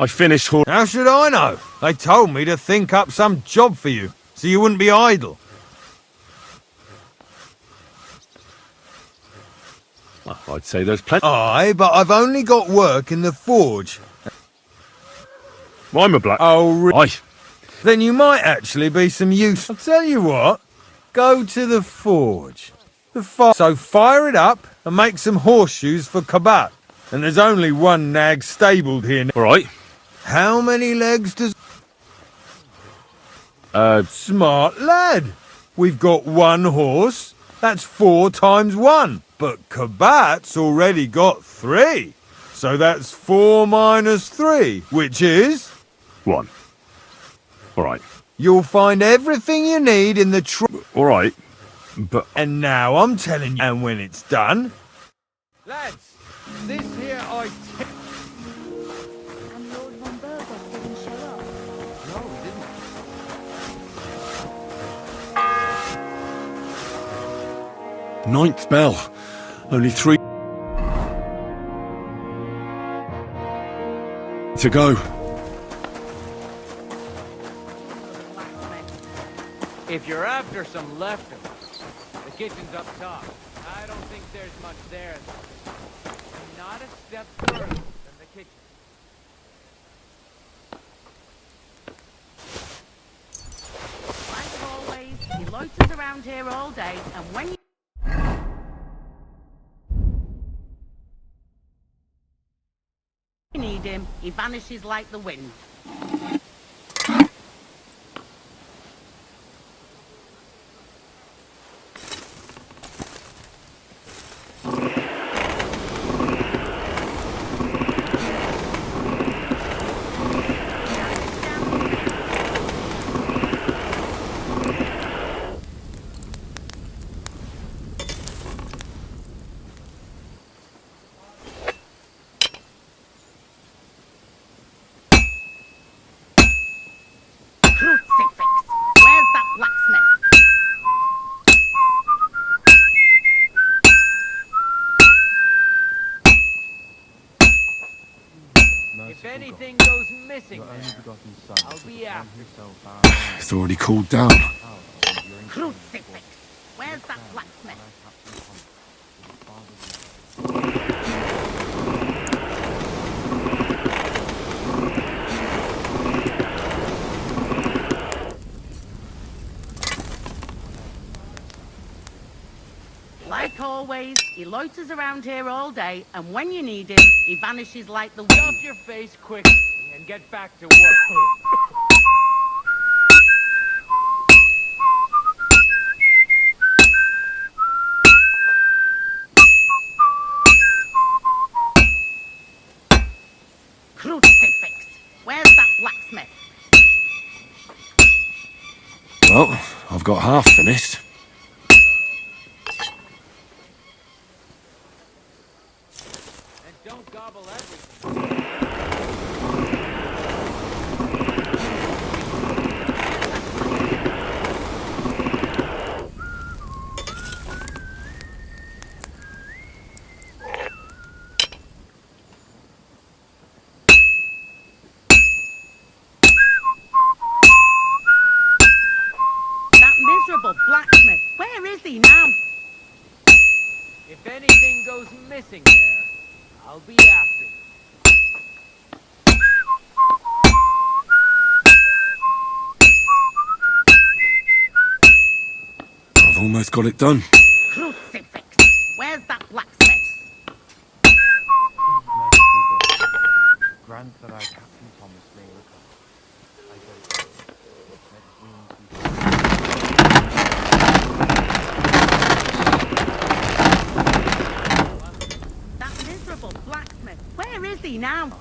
Speaker 4: I finished horse.
Speaker 13: How should I know? They told me to think up some job for you, so you wouldn't be idle.
Speaker 4: Well, I'd say there's plenty.
Speaker 13: Aye, but I've only got work in the forge.
Speaker 4: Well, I'm a black.
Speaker 13: Oh,
Speaker 4: Aye.
Speaker 13: Then you might actually be some use. I'll tell you what, go to the forge. So fire it up and make some horseshoes for Kabat. And there's only one nag stabled here now.
Speaker 4: All right.
Speaker 13: How many legs does... Smart lad. We've got one horse. That's 4 times 1. But Kabat's already got 3. So that's 4 minus 3, which is...
Speaker 4: 1. All right.
Speaker 13: You'll find everything you need in the
Speaker 4: All right. But...
Speaker 13: And now I'm telling you, and when it's done...
Speaker 15: Lads, this here I...
Speaker 6: And Lord von Burgos didn't show up.
Speaker 17: No, he didn't.
Speaker 2: Ninth bell. Only 3 to go.
Speaker 15: If you're after some leftovers, the kitchen's up top. I don't think there's much there. Not a step further than the kitchen.
Speaker 16: Like always, he loiters around here all day, and when you need him, he vanishes like the wind.
Speaker 15: If anything goes missing there, I'll be after.
Speaker 2: It's already cooled down.
Speaker 16: Crucifix! Where's that blacksmith? Like always, he loiters around here all day, and when you need him, he vanishes like the wind.
Speaker 15: Get off your face quickly and get back to work.
Speaker 16: Crucifix! Where's that blacksmith?
Speaker 2: Well, I've got half finished.
Speaker 15: And don't gobble everything.
Speaker 16: That miserable blacksmith! Where is he now?
Speaker 15: If anything goes missing there, I'll be after you.
Speaker 2: I've almost got it done.
Speaker 16: Crucifix! Where's that blacksmith?
Speaker 17: Grant that I, Captain Thomas, may recover. I go.
Speaker 16: That miserable blacksmith! Where is he now?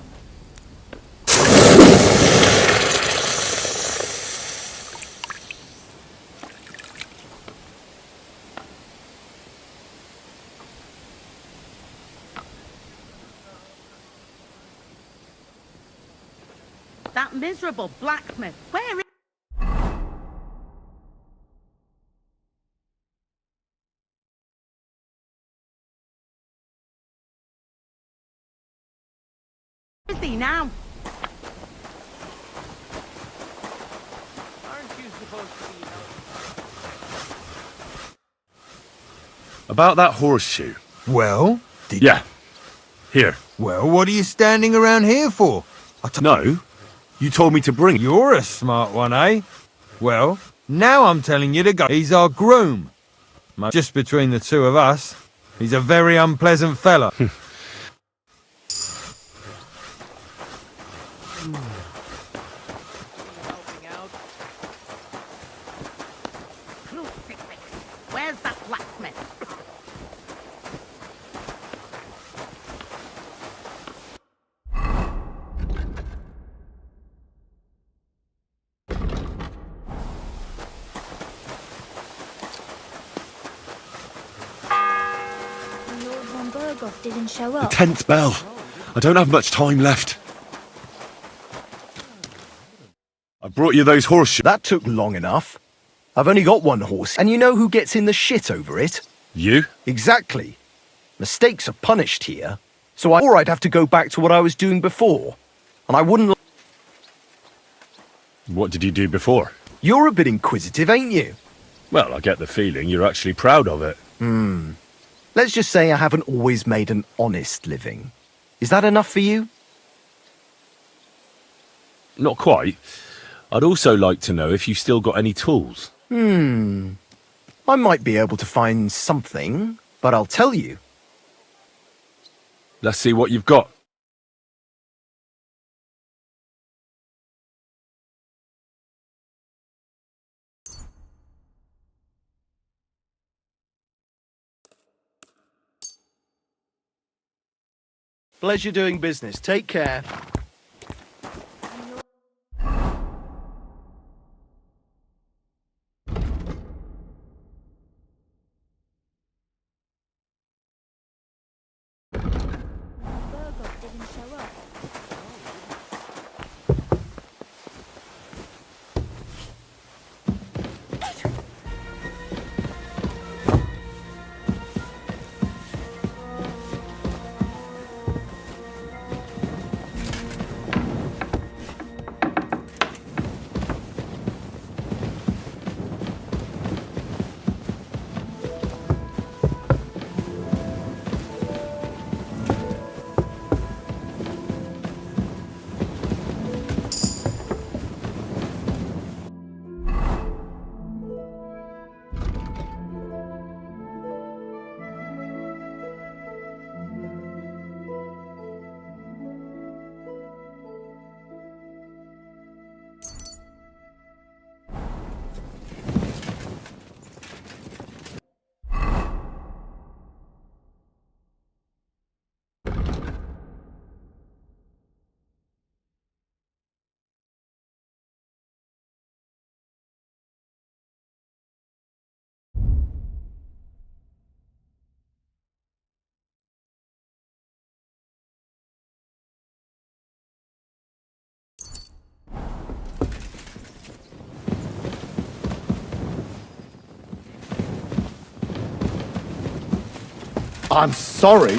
Speaker 16: That miserable blacksmith! Where is he now?
Speaker 2: About that horseshoe.
Speaker 13: Well?
Speaker 2: Yeah. Here.
Speaker 13: Well, what are you standing around here for?
Speaker 2: No. You told me to bring it.
Speaker 13: You're a smart one, eh? Well, now I'm telling you to go. He's our groom. Just between the two of us, he's a very unpleasant fella.
Speaker 16: Where's that blacksmith?
Speaker 7: Lord von Berghoff didn't show
Speaker 2: The
Speaker 7: up.
Speaker 2: 10th bell. I don't have much time left. I brought you those horseshoes.
Speaker 10: That took long enough. I've only got one horse, and you know who gets in the shit over it?
Speaker 2: You?
Speaker 10: Exactly. Mistakes are punished here, or I'd have to go back to what I was doing before. And I wouldn't...
Speaker 2: What did you do before?
Speaker 10: You're a bit inquisitive, ain't you?
Speaker 2: Well, I get the feeling you're actually proud of it.
Speaker 10: Let's just say I haven't always made an honest living. Is that enough for you?
Speaker 2: Not quite. I'd also like to know if you've still got any tools.
Speaker 10: I might be able to find something, but I'll tell you.
Speaker 2: Let's see what you've got.
Speaker 10: Pleasure doing business. Take care.
Speaker 7: Berghoff didn't show up.
Speaker 1: I'm sorry.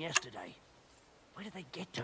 Speaker 15: yesterday. Where did they get to?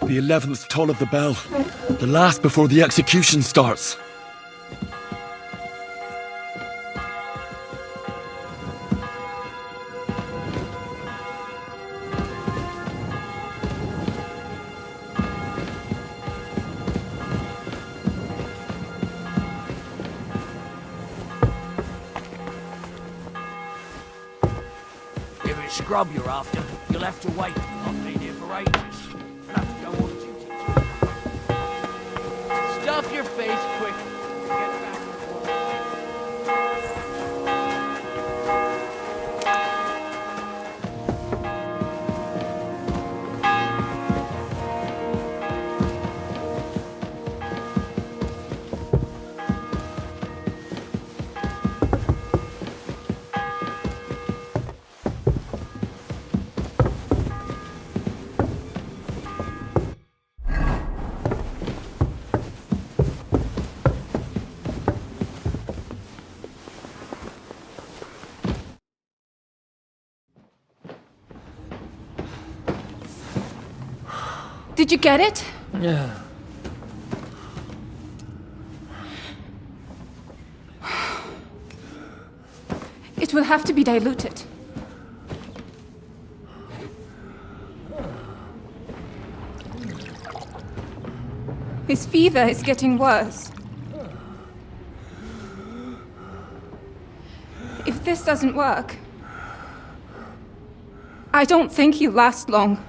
Speaker 2: The 11th toll of the bell. The last before the execution starts.
Speaker 15: If it's scrub you're after, you'll have to wait. I've been here for ages. I'll have to go on duty. Stuff your face quick. Get back to work.
Speaker 21: Did you get it?
Speaker 3: Yeah.
Speaker 21: It will have to be diluted. His fever is getting worse. If this doesn't work, I don't think he'll last long.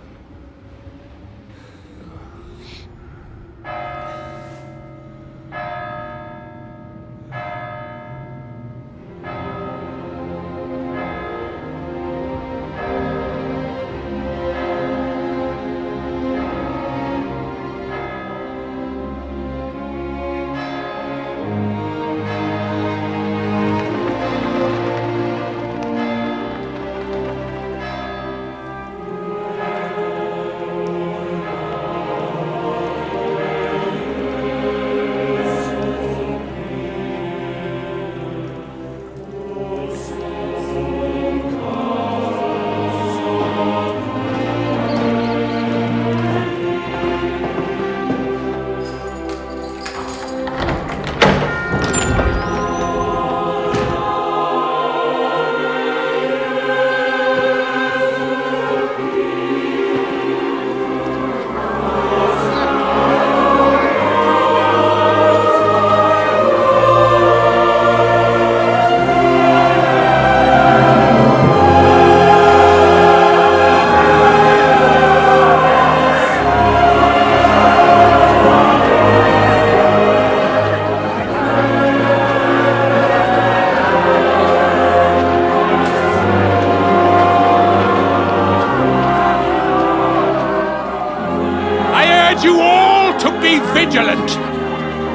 Speaker 20: You all to be vigilant.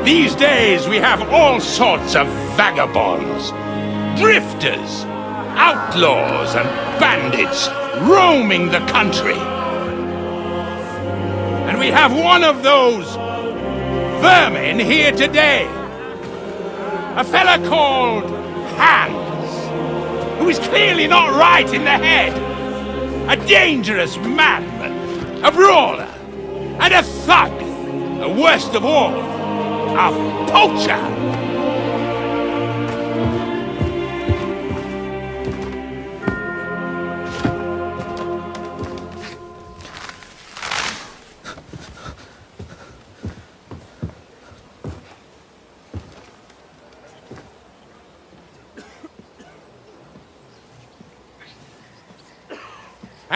Speaker 20: These days we have all sorts of vagabonds, drifters, outlaws and bandits roaming the country. And we have one of those vermin here today. A fella called Hans, who is clearly not right in the head. A dangerous madman, a brawler, and a thug, the worst of all, a poacher.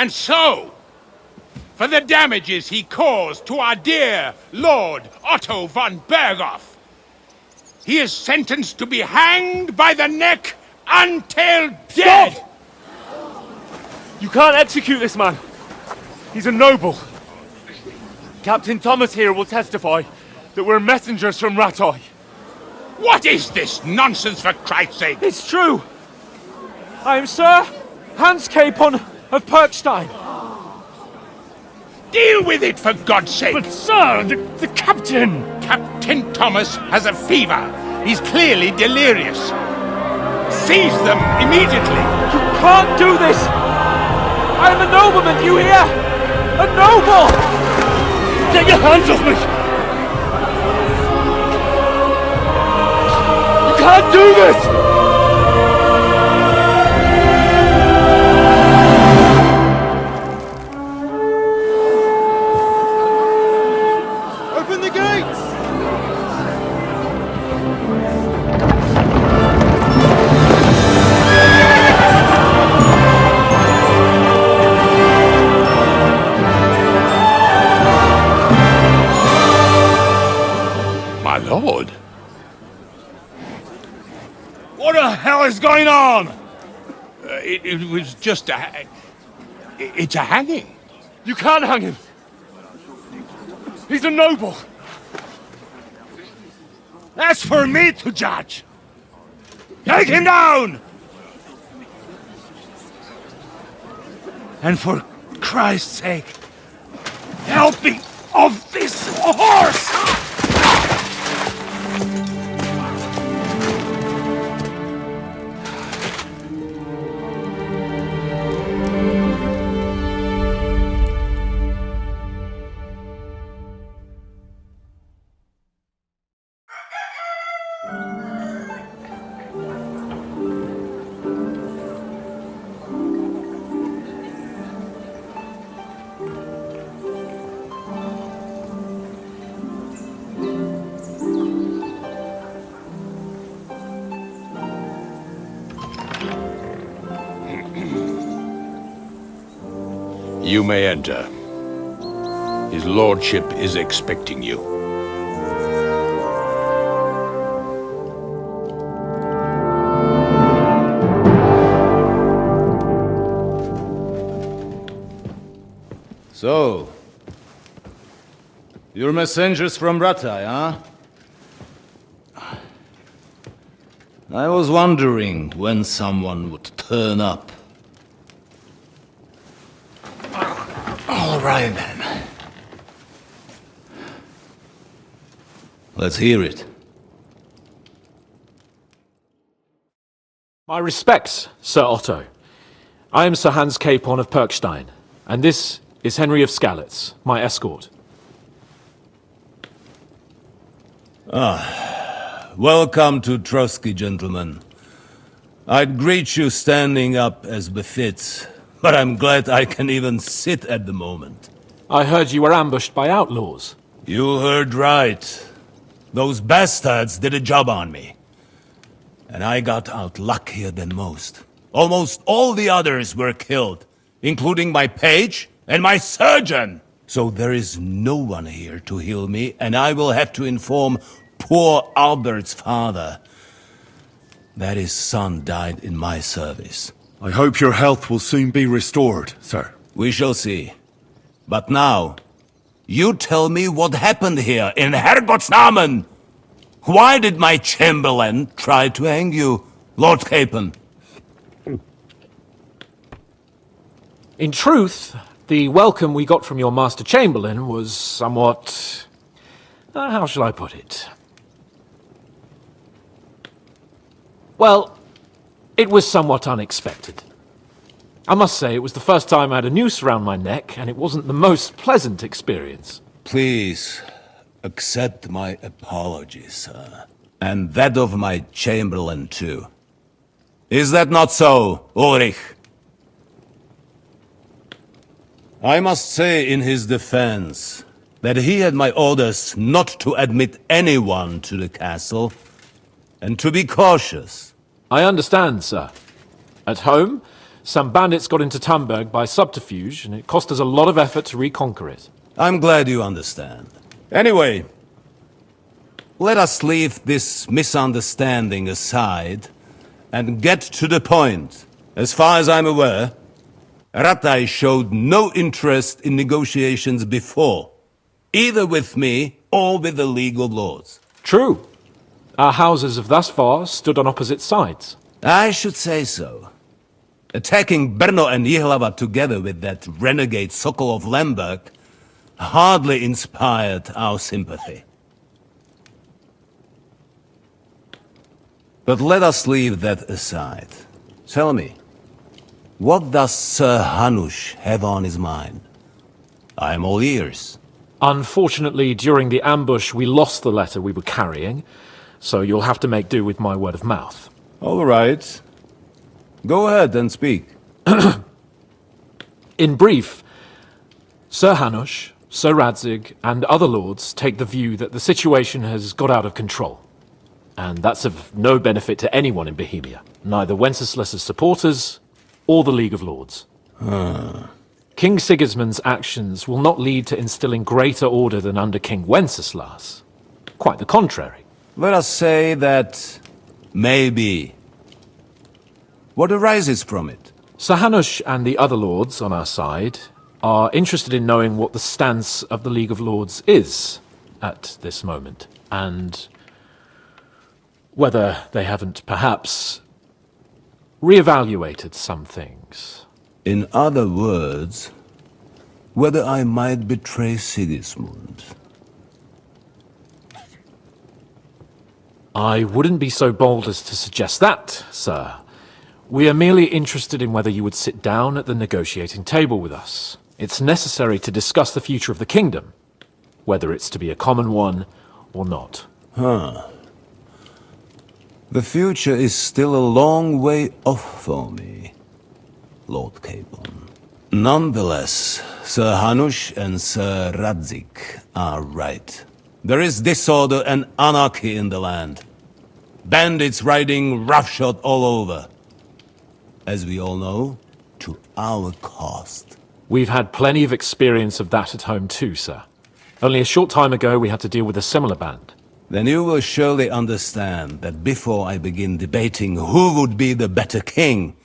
Speaker 20: And so, for the damages he caused to our dear Lord Otto von Berghoff, he is sentenced to be hanged by the neck until dead!
Speaker 4: Stop! You can't execute this man. He's a noble. Captain Thomas here will testify that we're messengers from Ratoi.
Speaker 20: What is this nonsense, for Christ's sake?
Speaker 3: It's true. I am Sir Hans Capon of Perkstein.
Speaker 20: Deal with it, for God's sake!
Speaker 4: But sir, the captain!
Speaker 20: Captain Thomas has a fever. He's clearly delirious. Seize them immediately!
Speaker 3: You can't do this! I am a nobleman, do you hear? A noble!
Speaker 4: Get your hands off me! You can't do this!
Speaker 13: Open the gates!
Speaker 20: My lord?
Speaker 4: What the hell is going on?
Speaker 20: It was just a... It's a hanging.
Speaker 4: You can't hang him. He's a noble. That's for me to judge. Take him down! And for Christ's sake, help me off this horse!
Speaker 20: You may enter. His lordship is expecting you.
Speaker 9: So, you're messengers from Ratai, huh? I was wondering when someone would turn up. All right, then. Let's hear it.
Speaker 3: My respects, Sir Otto. I am Sir Hans Capon of Perkstein, and this is Henry of Skalitz, my escort.
Speaker 9: Welcome to Trotsky, gentlemen. I'd greet you standing up as befits, but I'm glad I can even sit at the moment.
Speaker 3: I heard you were ambushed by outlaws.
Speaker 9: You heard right. Those bastards did a job on me. And I got out luckier than most. Almost all the others were killed, including my page and my surgeon. So there is no one here to heal me, and I will have to inform poor Albert's father that his son died in my service.
Speaker 2: I hope your health will soon be restored, sir.
Speaker 9: We shall see. But now, you tell me what happened here in Herrgottsnamen. Why did my chamberlain try to hang you, Lord Capon?
Speaker 3: In truth, the welcome we got from your Master Chamberlain was somewhat... how shall I put it? Well, it was somewhat unexpected. I must say, it was the first time I had a noose around my neck, and it wasn't the most pleasant experience.
Speaker 9: Please, accept my apologies, sir. And that of my chamberlain, too. Is that not so, Ulrich? I must say in his defense that he had my orders not to admit anyone to the castle, and to be cautious.
Speaker 3: I understand, sir. At home, Some bandits got into Tamberg by subterfuge, and it cost us a lot of effort to reconquer it.
Speaker 9: I'm glad you understand. Anyway, let us leave this misunderstanding aside and get to the point. As far as I'm aware, Ratai showed no interest in negotiations before, either with me or with the League of Lords.
Speaker 3: True. Our houses have thus far stood on opposite sides.
Speaker 9: I should say so. Attacking Brno and Jihlava together with that renegade Sokol of Lemberg hardly inspired our sympathy. But let us leave that aside. Tell me, what does Sir Hanush have on his mind? I am all ears.
Speaker 3: Unfortunately, during the ambush, we lost the letter we were carrying, so you'll have to make do with my word of mouth.
Speaker 9: All right. Go ahead and speak.
Speaker 3: In brief, Sir Hanush, Sir Radzig, and other lords take the view that the situation has got out of control. And that's of no benefit to anyone in Bohemia, neither Wenceslas's supporters or the League of Lords. King Sigismund's actions will not lead to instilling greater order than under King Wenceslas. Quite the contrary.
Speaker 9: Let us say that maybe. What arises from it?
Speaker 3: Sir Hanush and the other lords on our side are interested in knowing what the stance of the League of Lords is at this moment, and whether they haven't perhaps reevaluated some things.
Speaker 9: In other words, whether I might betray Sigismund.
Speaker 3: I wouldn't be so bold as to suggest that, sir. We are merely interested in whether you would sit down at the negotiating table with us. It's necessary to discuss the future of the kingdom, whether it's to be a common one or not.
Speaker 9: The future is still a long way off for me, Lord Capon. Nonetheless, Sir Hanush and Sir Radzig are right. There is disorder and anarchy in the land. Bandits riding roughshod all over. As we all know, to our cost.
Speaker 3: We've had plenty of experience of that at home too, sir. Only a short time ago we had to deal with a similar band.
Speaker 9: Then you will surely understand that before I begin debating who would be the better king,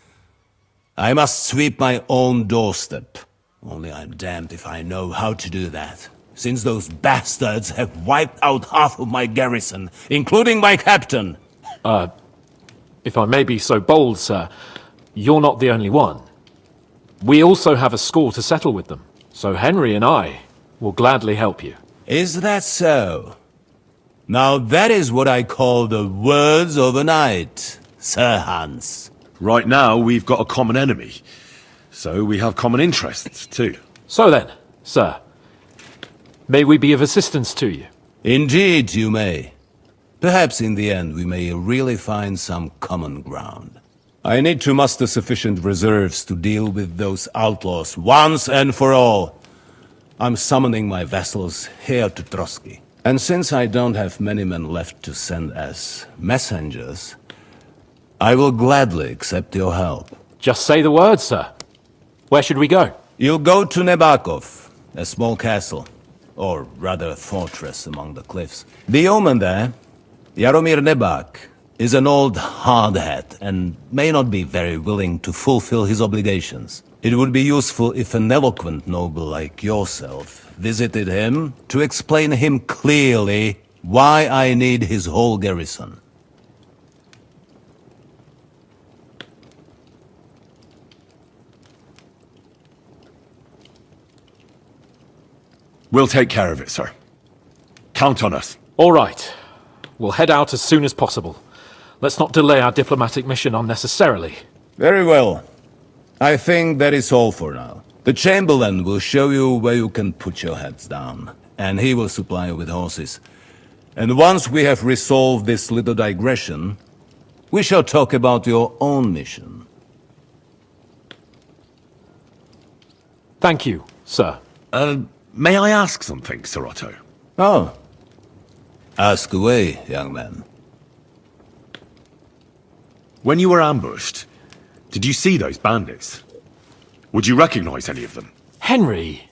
Speaker 9: I must sweep my own doorstep. Only I'm damned if I know how to do that, since those bastards have wiped out half of my garrison, including my captain.
Speaker 3: If I may be so bold, sir, you're not the only one. We also have a score to settle with them, so Henry and I will gladly help you.
Speaker 9: Is that so? Now that is what I call the words of a knight, Sir Hans.
Speaker 2: Right now, we've got a common enemy, so we have common interests too.
Speaker 3: So then, sir, may we be of assistance to you?
Speaker 9: Indeed, you may. Perhaps in the end we may really find some common ground. I need to muster sufficient reserves to deal with those outlaws once and for all. I'm summoning my vassals here to Trotsky. And since I don't have many men left to send as messengers, I will gladly accept your help.
Speaker 3: Just say the word, sir. Where should we go?
Speaker 9: You'll go to Nebakov, a small castle, or rather a fortress among the cliffs. The yeoman there, Jaromir Nebak, is an old hardhat and may not be very willing to fulfill his obligations. It would be useful if an eloquent noble like yourself visited him to explain him clearly why I need his whole garrison.
Speaker 2: We'll take care of it, sir. Count on us.
Speaker 3: All right. We'll head out as soon as possible. Let's not delay our diplomatic mission unnecessarily.
Speaker 9: Very well. I think that is all for now. The Chamberlain will show you where you can put your heads down, and he will supply you with horses. And once we have resolved this little digression, we shall talk about your own mission.
Speaker 3: Thank you, sir.
Speaker 2: May I ask something, Sir Otto?
Speaker 9: Oh. Ask away, young man.
Speaker 2: When you were ambushed, Did you see those bandits? Would you recognize any of them?
Speaker 3: Henry,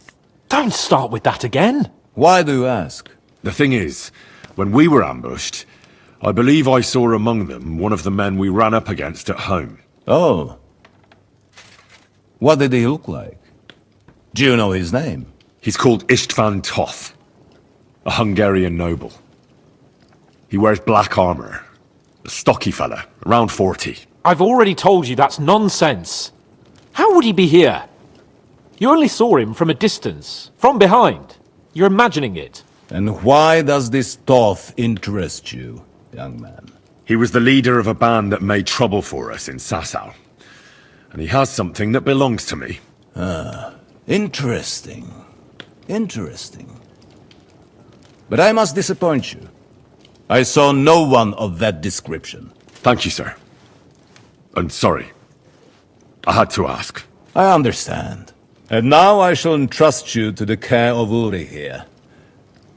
Speaker 3: don't start with that again.
Speaker 9: Why do you ask?
Speaker 2: The thing is, when we were ambushed, I believe I saw among them one of the men we ran up against at home.
Speaker 9: Oh. What did he look like? Do you know his name?
Speaker 2: He's called Istvan Toth, a Hungarian noble. He wears black armor. A stocky fella, around 40.
Speaker 3: I've already told you that's nonsense. How would he be here? You only saw him from a distance, from behind. You're imagining it.
Speaker 9: And why does this Toth interest you, young man?
Speaker 2: He was the leader of a band that made trouble for us in Sasau. And he has something that belongs to me.
Speaker 9: Ah, interesting. Interesting. But I must disappoint you. I saw no one of that description.
Speaker 2: Thank you, sir. And sorry. I had to ask.
Speaker 9: I understand. And now I shall entrust you to the care of Uri here.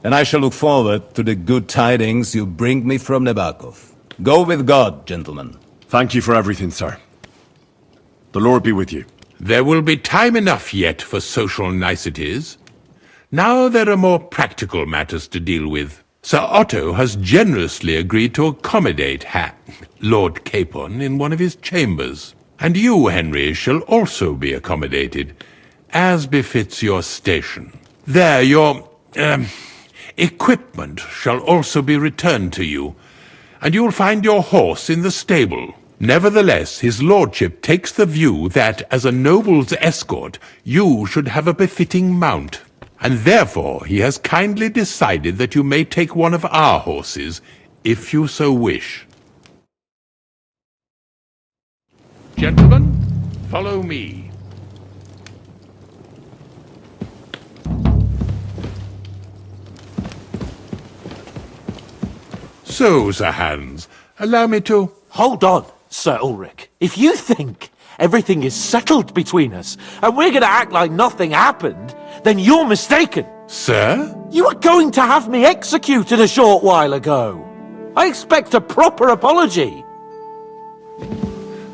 Speaker 9: And I shall look forward to the good tidings you bring me from Nebakov. Go with God, gentlemen.
Speaker 2: Thank you for everything, sir. The Lord be with you.
Speaker 20: There will be time enough yet for social niceties. Now there are more practical matters to deal with. Sir Otto has generously agreed to accommodate Lord Capon in one of his chambers. And you, Henry, shall also be accommodated, as befits your station. There, your, equipment shall also be returned to you, and you'll find your horse in the stable. Nevertheless, his lordship takes the view that, as a noble's escort, you should have a befitting mount. And therefore he has kindly decided that you may take one of our horses, if you so wish. Gentlemen, follow me. So, Sir Hans, allow me to...
Speaker 3: Hold on, Sir Ulrich. If you think everything is settled between us, and we're going to act like nothing happened, then you're mistaken.
Speaker 20: Sir?
Speaker 3: You were going to have me executed a short while ago. I expect a proper apology.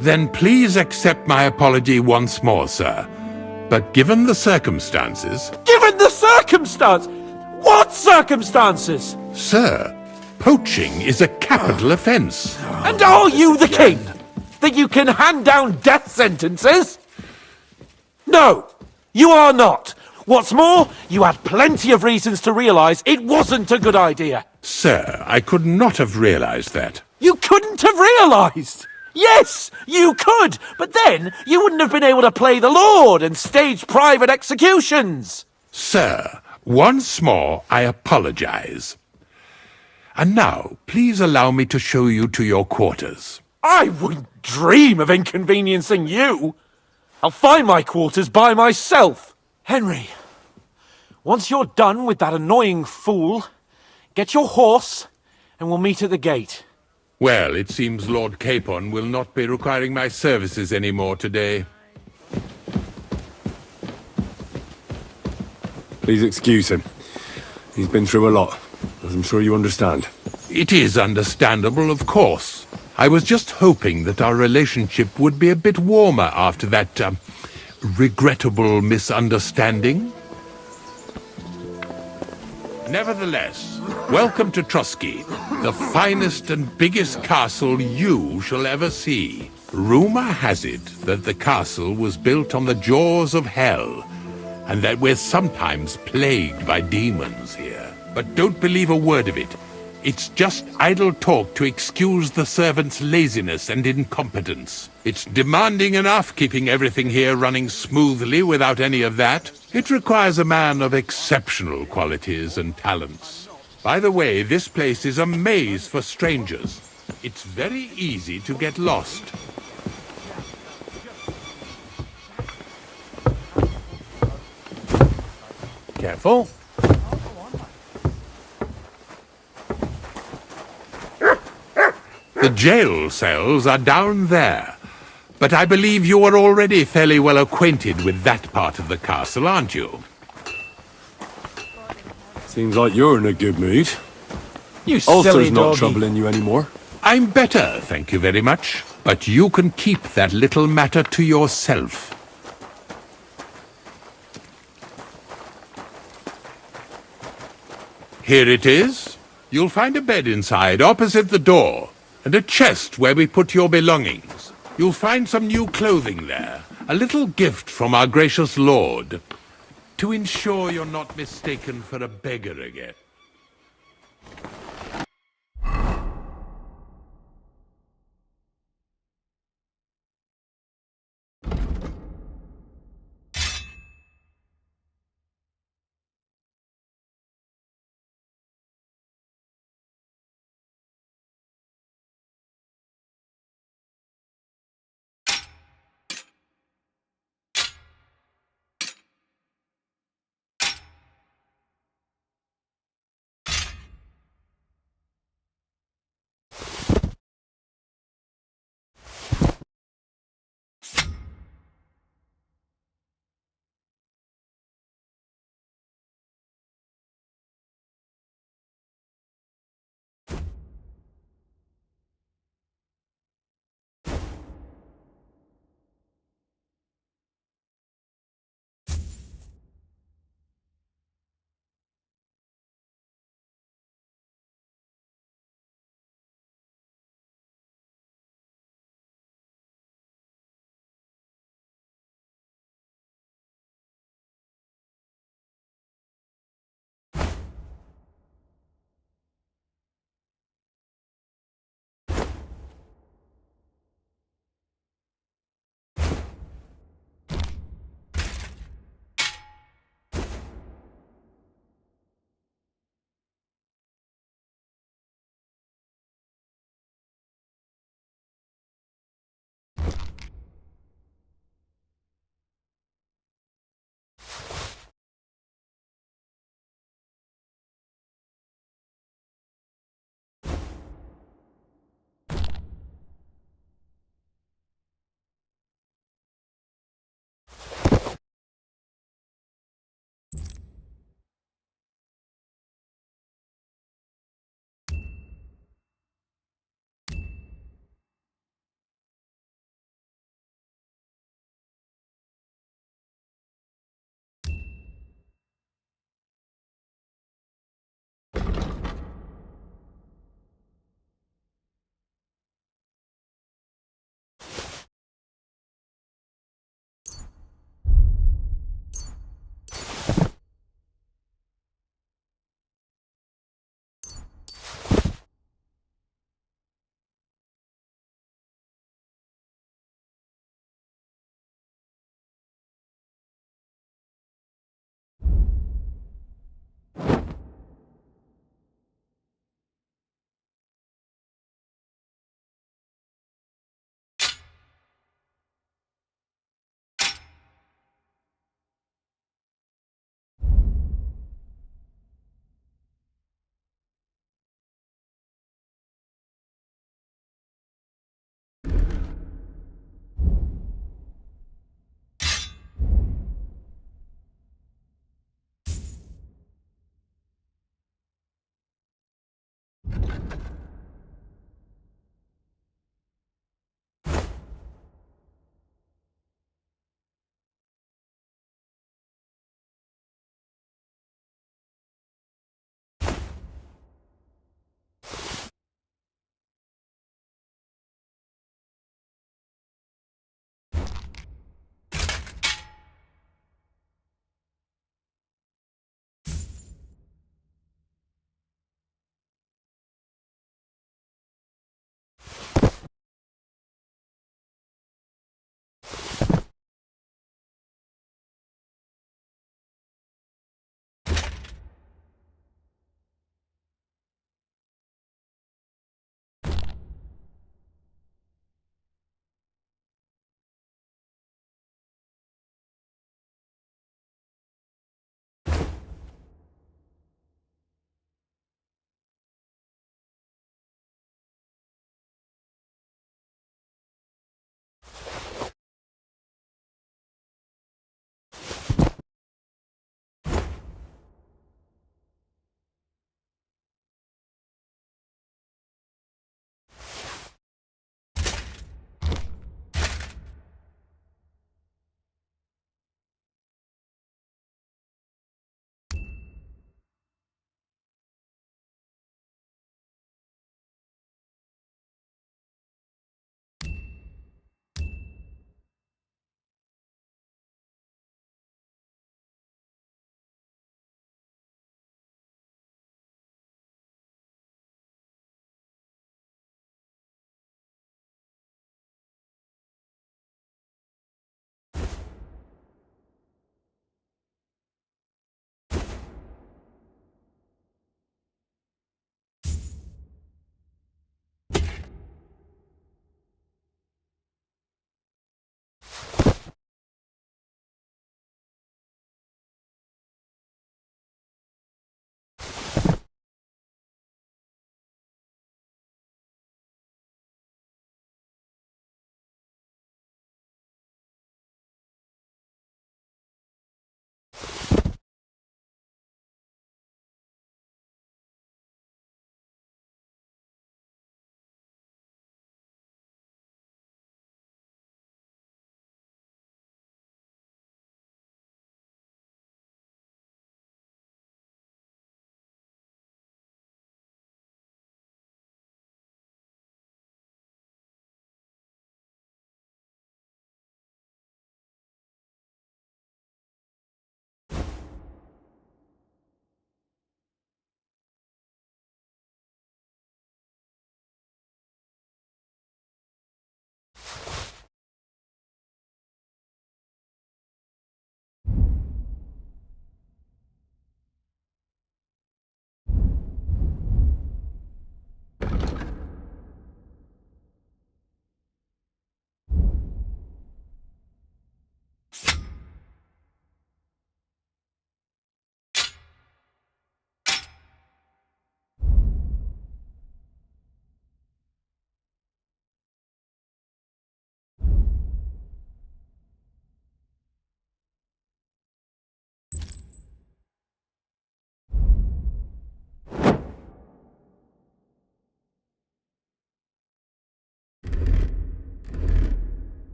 Speaker 20: Then please accept my apology once more, sir. But given the circumstances...
Speaker 3: Given the circumstance? What circumstances?
Speaker 20: Sir, poaching is a capital offence.
Speaker 3: And are you the king? That you can hand down death sentences? No, you are not. What's more, you had plenty of reasons to realise it wasn't a good idea.
Speaker 20: Sir, I could not have realised that.
Speaker 3: You couldn't have realised? Yes, you could, but then you wouldn't have been able to play the Lord and stage private executions.
Speaker 20: Sir, once more I apologise. And now, please allow me to show you to your quarters.
Speaker 3: I wouldn't dream of inconveniencing you. I'll find my quarters by myself. Henry, once you're done with that annoying fool, get your horse and we'll meet at the gate.
Speaker 20: Well, it seems Lord Capon will not be requiring my services anymore today.
Speaker 2: Please excuse him. He's been through a lot, as I'm sure you understand.
Speaker 20: It is understandable, of course. I was just hoping that our relationship would be a bit warmer after that, regrettable misunderstanding. Nevertheless, welcome to Trotsky, the finest and biggest castle you shall ever see. Rumor has it that the castle was built on the jaws of hell, and that we're sometimes plagued by demons here. But don't believe a word of it. It's just idle talk to excuse the servants' laziness and incompetence. It's demanding enough keeping everything here running smoothly without any of that. It requires a man of exceptional qualities and talents. By the way, this place is a maze for strangers. It's very easy to get lost. Careful. The jail cells are down there. But I believe you are already fairly well acquainted with that part of the castle, aren't you?
Speaker 2: Seems like you're in a good mood.
Speaker 3: You silly
Speaker 2: Ulcer's not
Speaker 3: doggy.
Speaker 2: troubling you anymore.
Speaker 20: I'm better, thank you very much. But you can keep that little matter to yourself. Here it is. You'll find a bed inside, opposite the door, and a chest where we put your belongings. You'll find some new clothing there, a little gift from our gracious lord, to ensure you're not mistaken for a beggar again.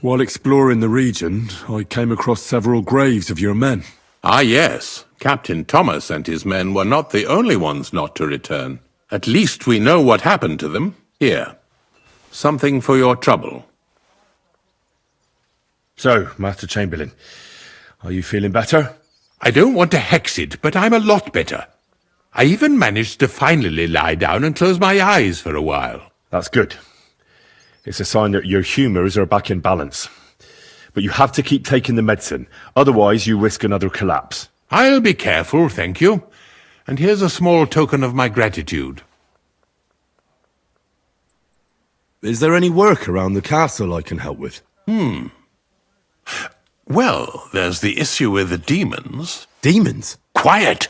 Speaker 2: While exploring the region, I came across several graves of your men.
Speaker 20: Ah, yes. Captain Thomas and his men were not the only ones not to return. At least we know what happened to them. Here. Something for your trouble.
Speaker 2: So, Master Chamberlain, are you feeling better?
Speaker 20: I don't want to hex it, but I'm a lot better. I even managed to finally lie down and close my eyes for a while.
Speaker 2: That's good. It's a sign that your humours are back in balance. But you have to keep taking the medicine, otherwise you risk another collapse.
Speaker 20: I'll be careful, thank you. And here's a small token of my gratitude.
Speaker 2: Is there any work around the castle I can help with?
Speaker 20: Well, there's the issue with the demons.
Speaker 2: Demons?
Speaker 20: Quiet!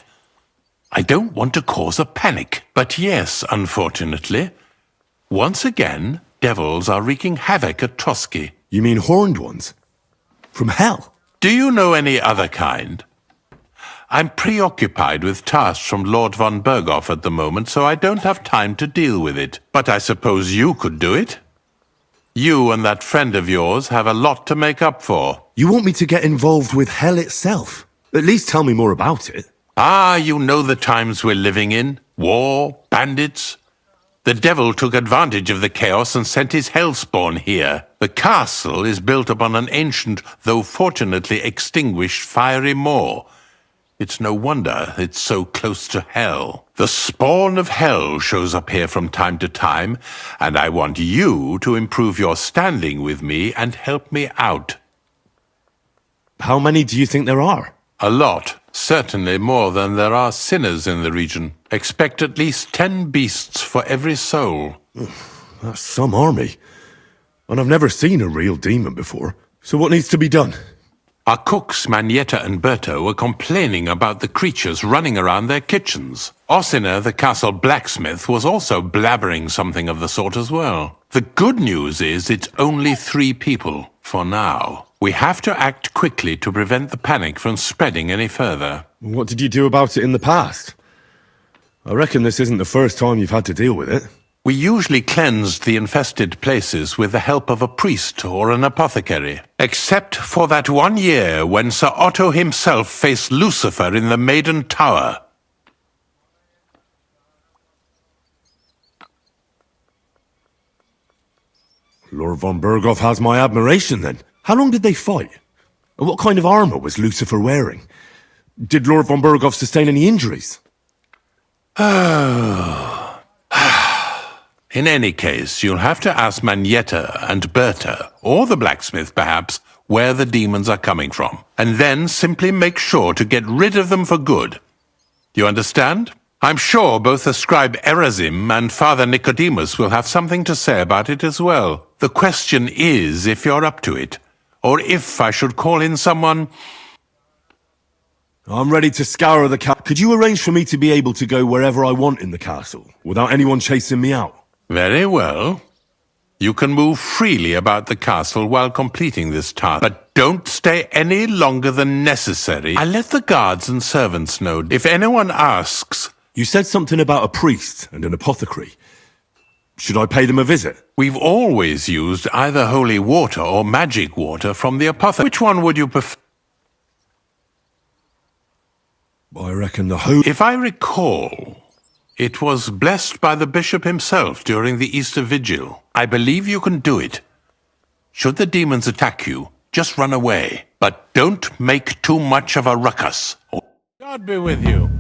Speaker 20: I don't want to cause a panic, but yes, unfortunately. Once again, devils are wreaking havoc at Trotsky.
Speaker 2: You mean horned ones? From hell?
Speaker 20: Do you know any other kind? I'm preoccupied with tasks from Lord von Berghoff at the moment, so I don't have time to deal with it. But I suppose you could do it? You and that friend of yours have a lot to make up for.
Speaker 2: You want me to get involved with hell itself? At least tell me more about it.
Speaker 20: Ah, you know the times we're living in. War, bandits. The devil took advantage of the chaos and sent his hellspawn here. The castle is built upon an ancient, though fortunately extinguished, fiery moor. It's no wonder it's so close to hell. The spawn of hell shows up here from time to time, and I want you to improve your standing with me and help me out.
Speaker 2: How many do you think there are?
Speaker 20: A lot. Certainly more than there are sinners in the region. Expect at least 10 beasts for every soul.
Speaker 2: That's some army. And I've never seen a real demon before. So what needs to be done?
Speaker 20: Our cooks, Manietta and Berta, were complaining about the creatures running around their kitchens. Ossina, the castle blacksmith, was also blabbering something of the sort as well. The good news is it's only 3 people, for now. We have to act quickly to prevent the panic from spreading any further.
Speaker 2: What did you do about it in the past? I reckon this isn't the first time you've had to deal with it.
Speaker 20: We usually cleansed the infested places with the help of a priest or an apothecary. Except for that one year when Sir Otto himself faced Lucifer in the Maiden Tower.
Speaker 2: Lord von Berghoff has my admiration then. How long did they fight? And what kind of armour was Lucifer wearing? Did Lord von Berghoff sustain any injuries?
Speaker 20: In any case, you'll have to ask Manietta and Berta, or the blacksmith perhaps, where the demons are coming from, and then simply make sure to get rid of them for good. You understand? I'm sure both the scribe Erazim and Father Nicodemus will have something to say about it as well. The question is if you're up to it, or if I should call in someone.
Speaker 2: I'm ready to scour the castle. Could you arrange for me to be able to go wherever I want in the castle, without anyone chasing me out?
Speaker 20: Very well. You can move freely about the castle while completing this task, but don't stay any longer than necessary. I'll let the guards and servants know. If anyone asks...
Speaker 2: You said something about a priest and an apothecary. Should I pay them a visit?
Speaker 20: We've always used either holy water or magic water from the apothecary. Which one would you prefer?
Speaker 2: I reckon the holy...
Speaker 20: If I recall, it was blessed by the bishop himself during the Easter Vigil. I believe you can do it. Should the demons attack you, just run away. But don't make too much of a ruckus. God be with you.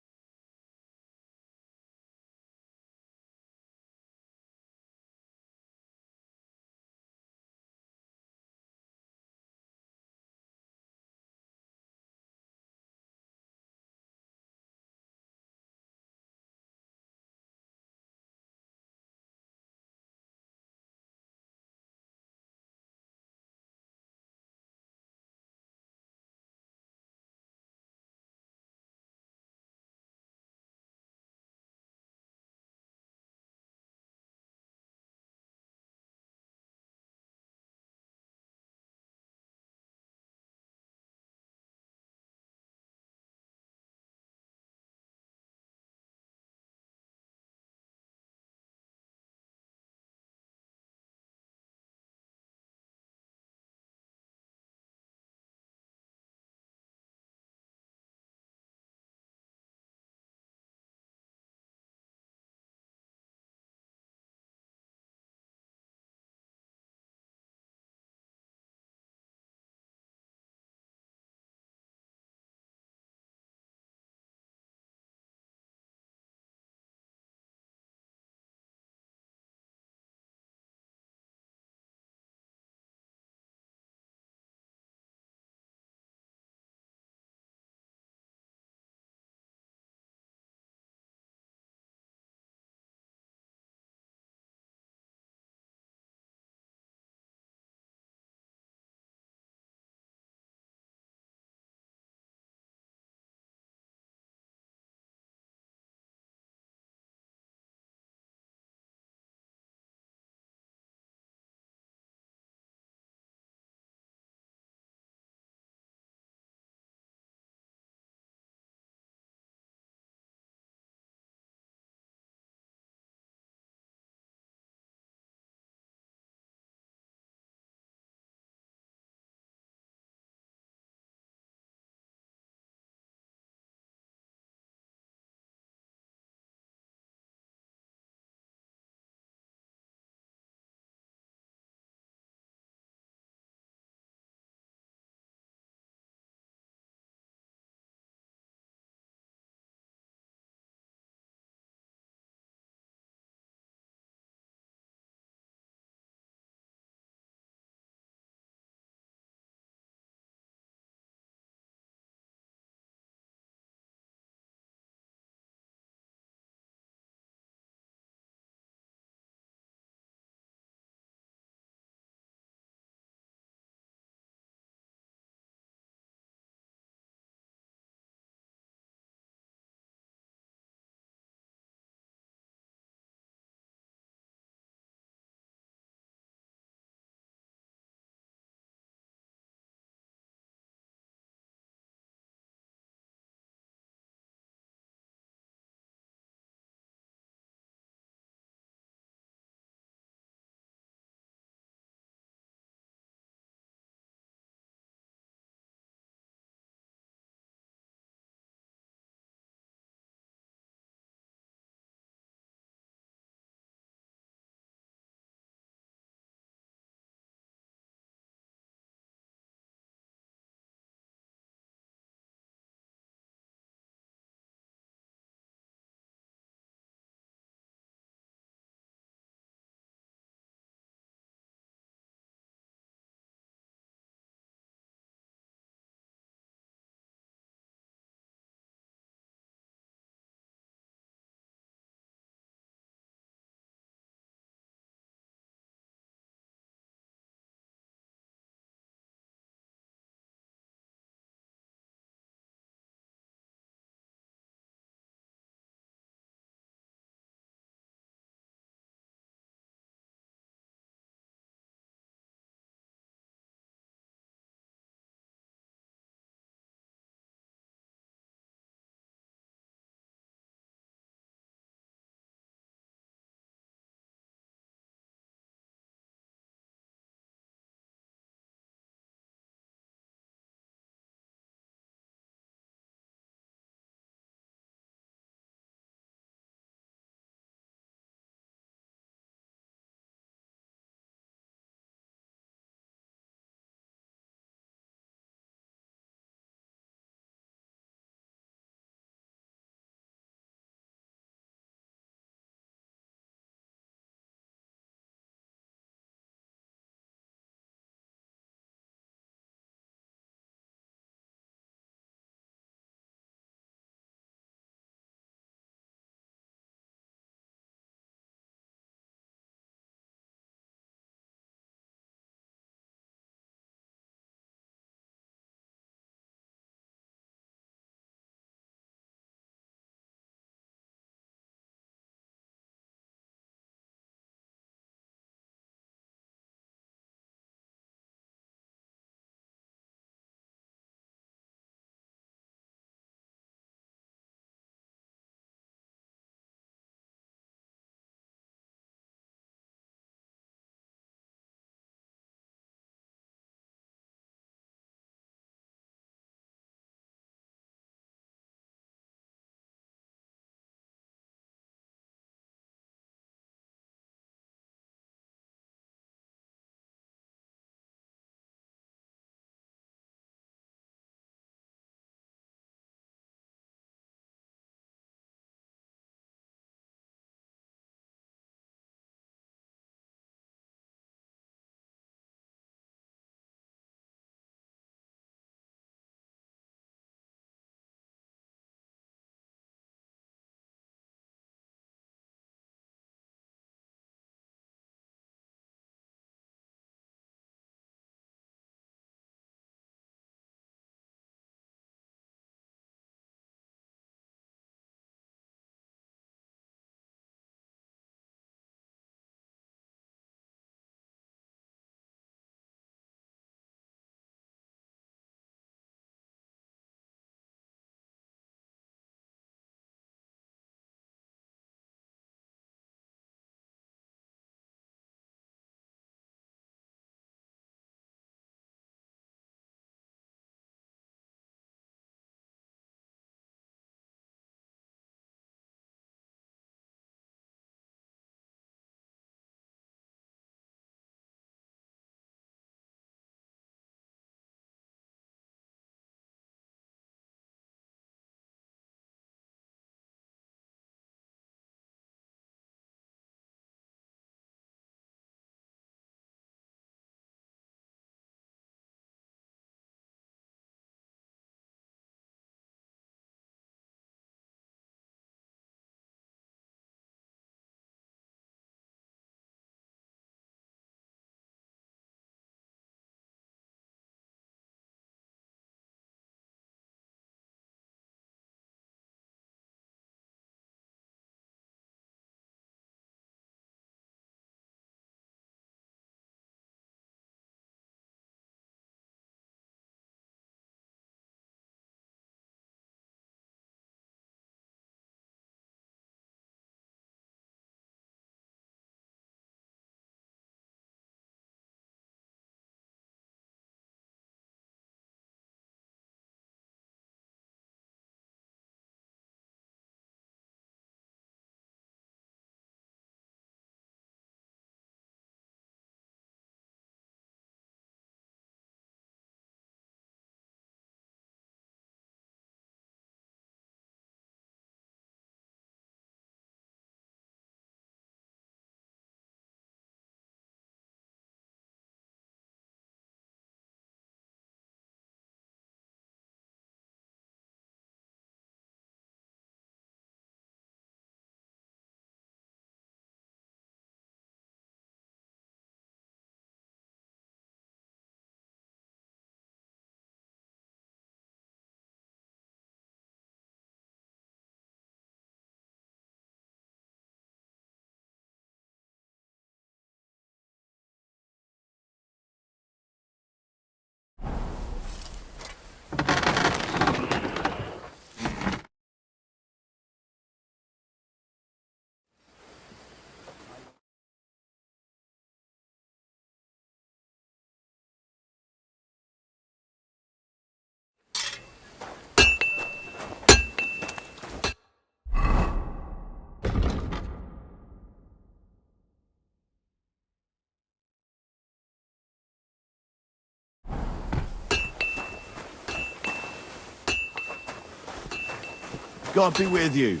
Speaker 1: God be with you.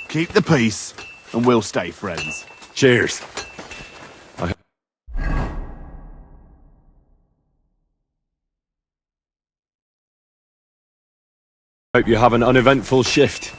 Speaker 1: Keep the peace, and we'll stay friends.
Speaker 2: Cheers. Hope you have an uneventful shift.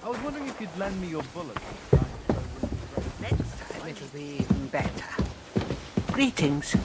Speaker 8: I was wondering if you'd lend me your bullet.
Speaker 16: Next time it'll be even better. Greetings.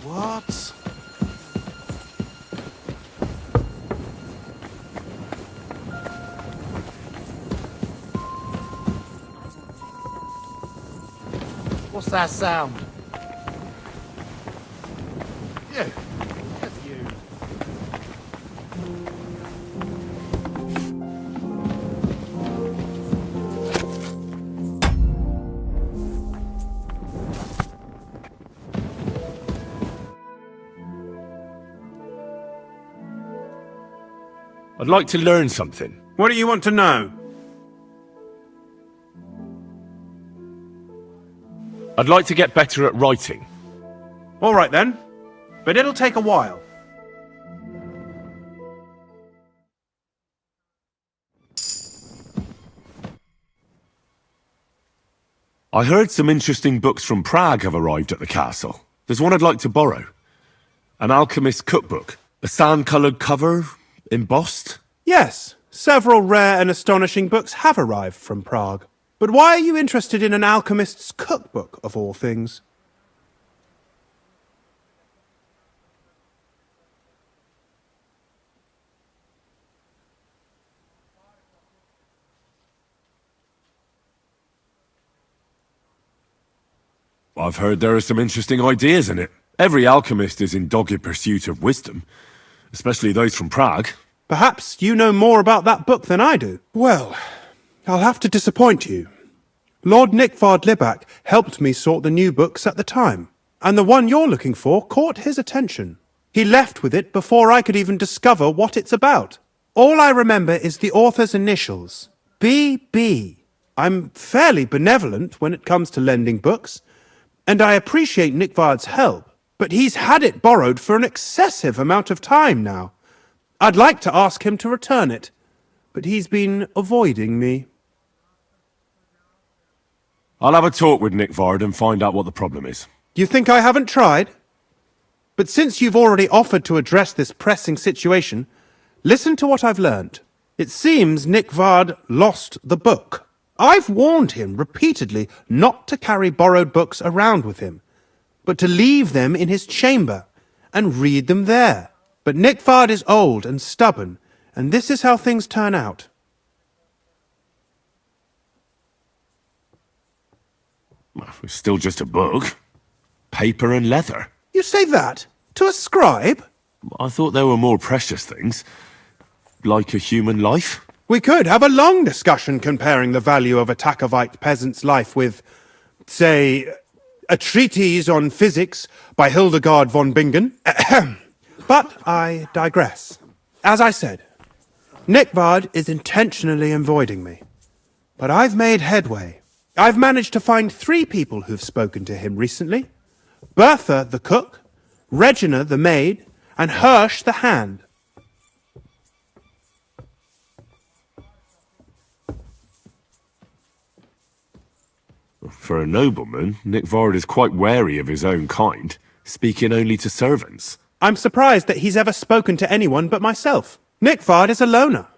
Speaker 1: What?
Speaker 15: What's that sound?
Speaker 1: You. That's you.
Speaker 2: I'd like to learn something.
Speaker 13: What do you want to know?
Speaker 2: I'd like to get better at writing.
Speaker 19: All right then, but it'll take a while.
Speaker 2: I heard some interesting books from Prague have arrived at the castle. There's one I'd like to borrow. An alchemist's cookbook. A sand-coloured cover, embossed.
Speaker 19: Yes, several rare and astonishing books have arrived from Prague. But why are you interested in an alchemist's cookbook, of all things?
Speaker 2: I've heard there are some interesting ideas in it. Every alchemist is in dogged pursuit of wisdom, especially those from Prague.
Speaker 19: Perhaps you know more about that book than I do. Well, I'll have to disappoint you. Lord Nickvard Libak helped me sort the new books at the time, and the one you're looking for caught his attention. He left with it before I could even discover what it's about. All I remember is the author's initials, B.B. I'm fairly benevolent when it comes to lending books, and I appreciate Nickvard's help, but he's had it borrowed for an excessive amount of time now. I'd like to ask him to return it, but he's been avoiding me.
Speaker 2: I'll have a talk with Nickvard and find out what the problem is.
Speaker 19: You think I haven't tried? But since you've already offered to address this pressing situation, listen to what I've learned. It seems Nickvard lost the book. I've warned him repeatedly not to carry borrowed books around with him, but to leave them in his chamber and read them there. But Nickvard is old and stubborn, and this is how things turn out.
Speaker 2: It's still just a book. Paper and leather.
Speaker 19: You say that? To a scribe?
Speaker 2: I thought there were more precious things. Like a human life.
Speaker 19: We could have a long discussion comparing the value of a Takovite peasant's life with, say, a treatise on physics by Hildegard von Bingen. But I digress. As I said, Nickvard is intentionally avoiding me. But I've made headway. I've managed to find 3 people who've spoken to him recently. Bertha the cook, Regina the maid, and Hirsch the hand.
Speaker 2: For a nobleman, Nickvard is quite wary of his own kind, speaking only to servants.
Speaker 19: I'm surprised that he's ever spoken to anyone but myself. Nickvard is a loner.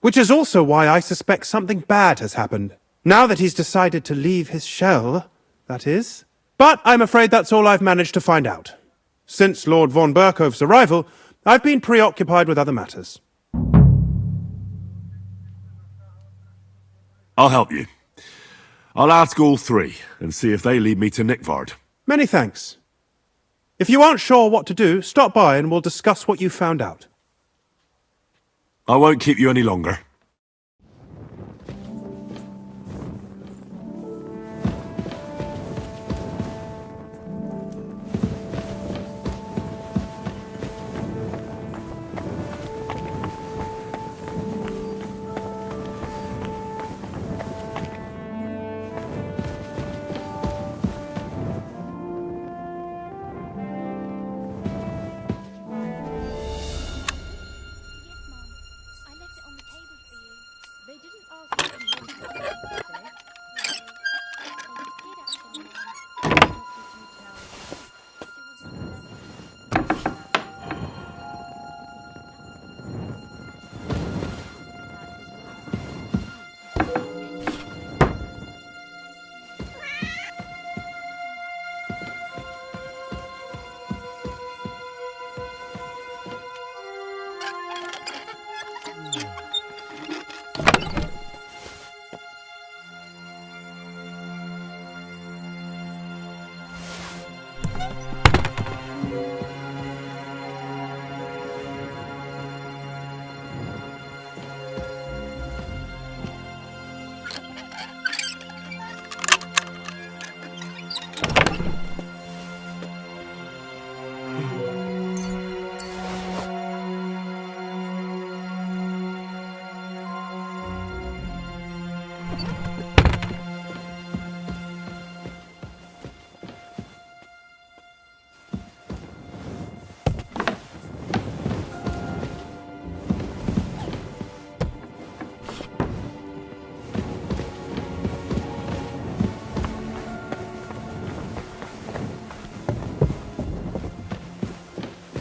Speaker 19: Which is also why I suspect something bad has happened. Now that he's decided to leave his shell, that is. But I'm afraid that's all I've managed to find out. Since Lord von Berkove's arrival, I've been preoccupied with other matters.
Speaker 2: I'll help you. I'll ask all three and see if they lead me to Nickvard.
Speaker 19: Many thanks. If you aren't sure what to do, stop by and we'll discuss what you found out.
Speaker 2: I won't keep you any longer.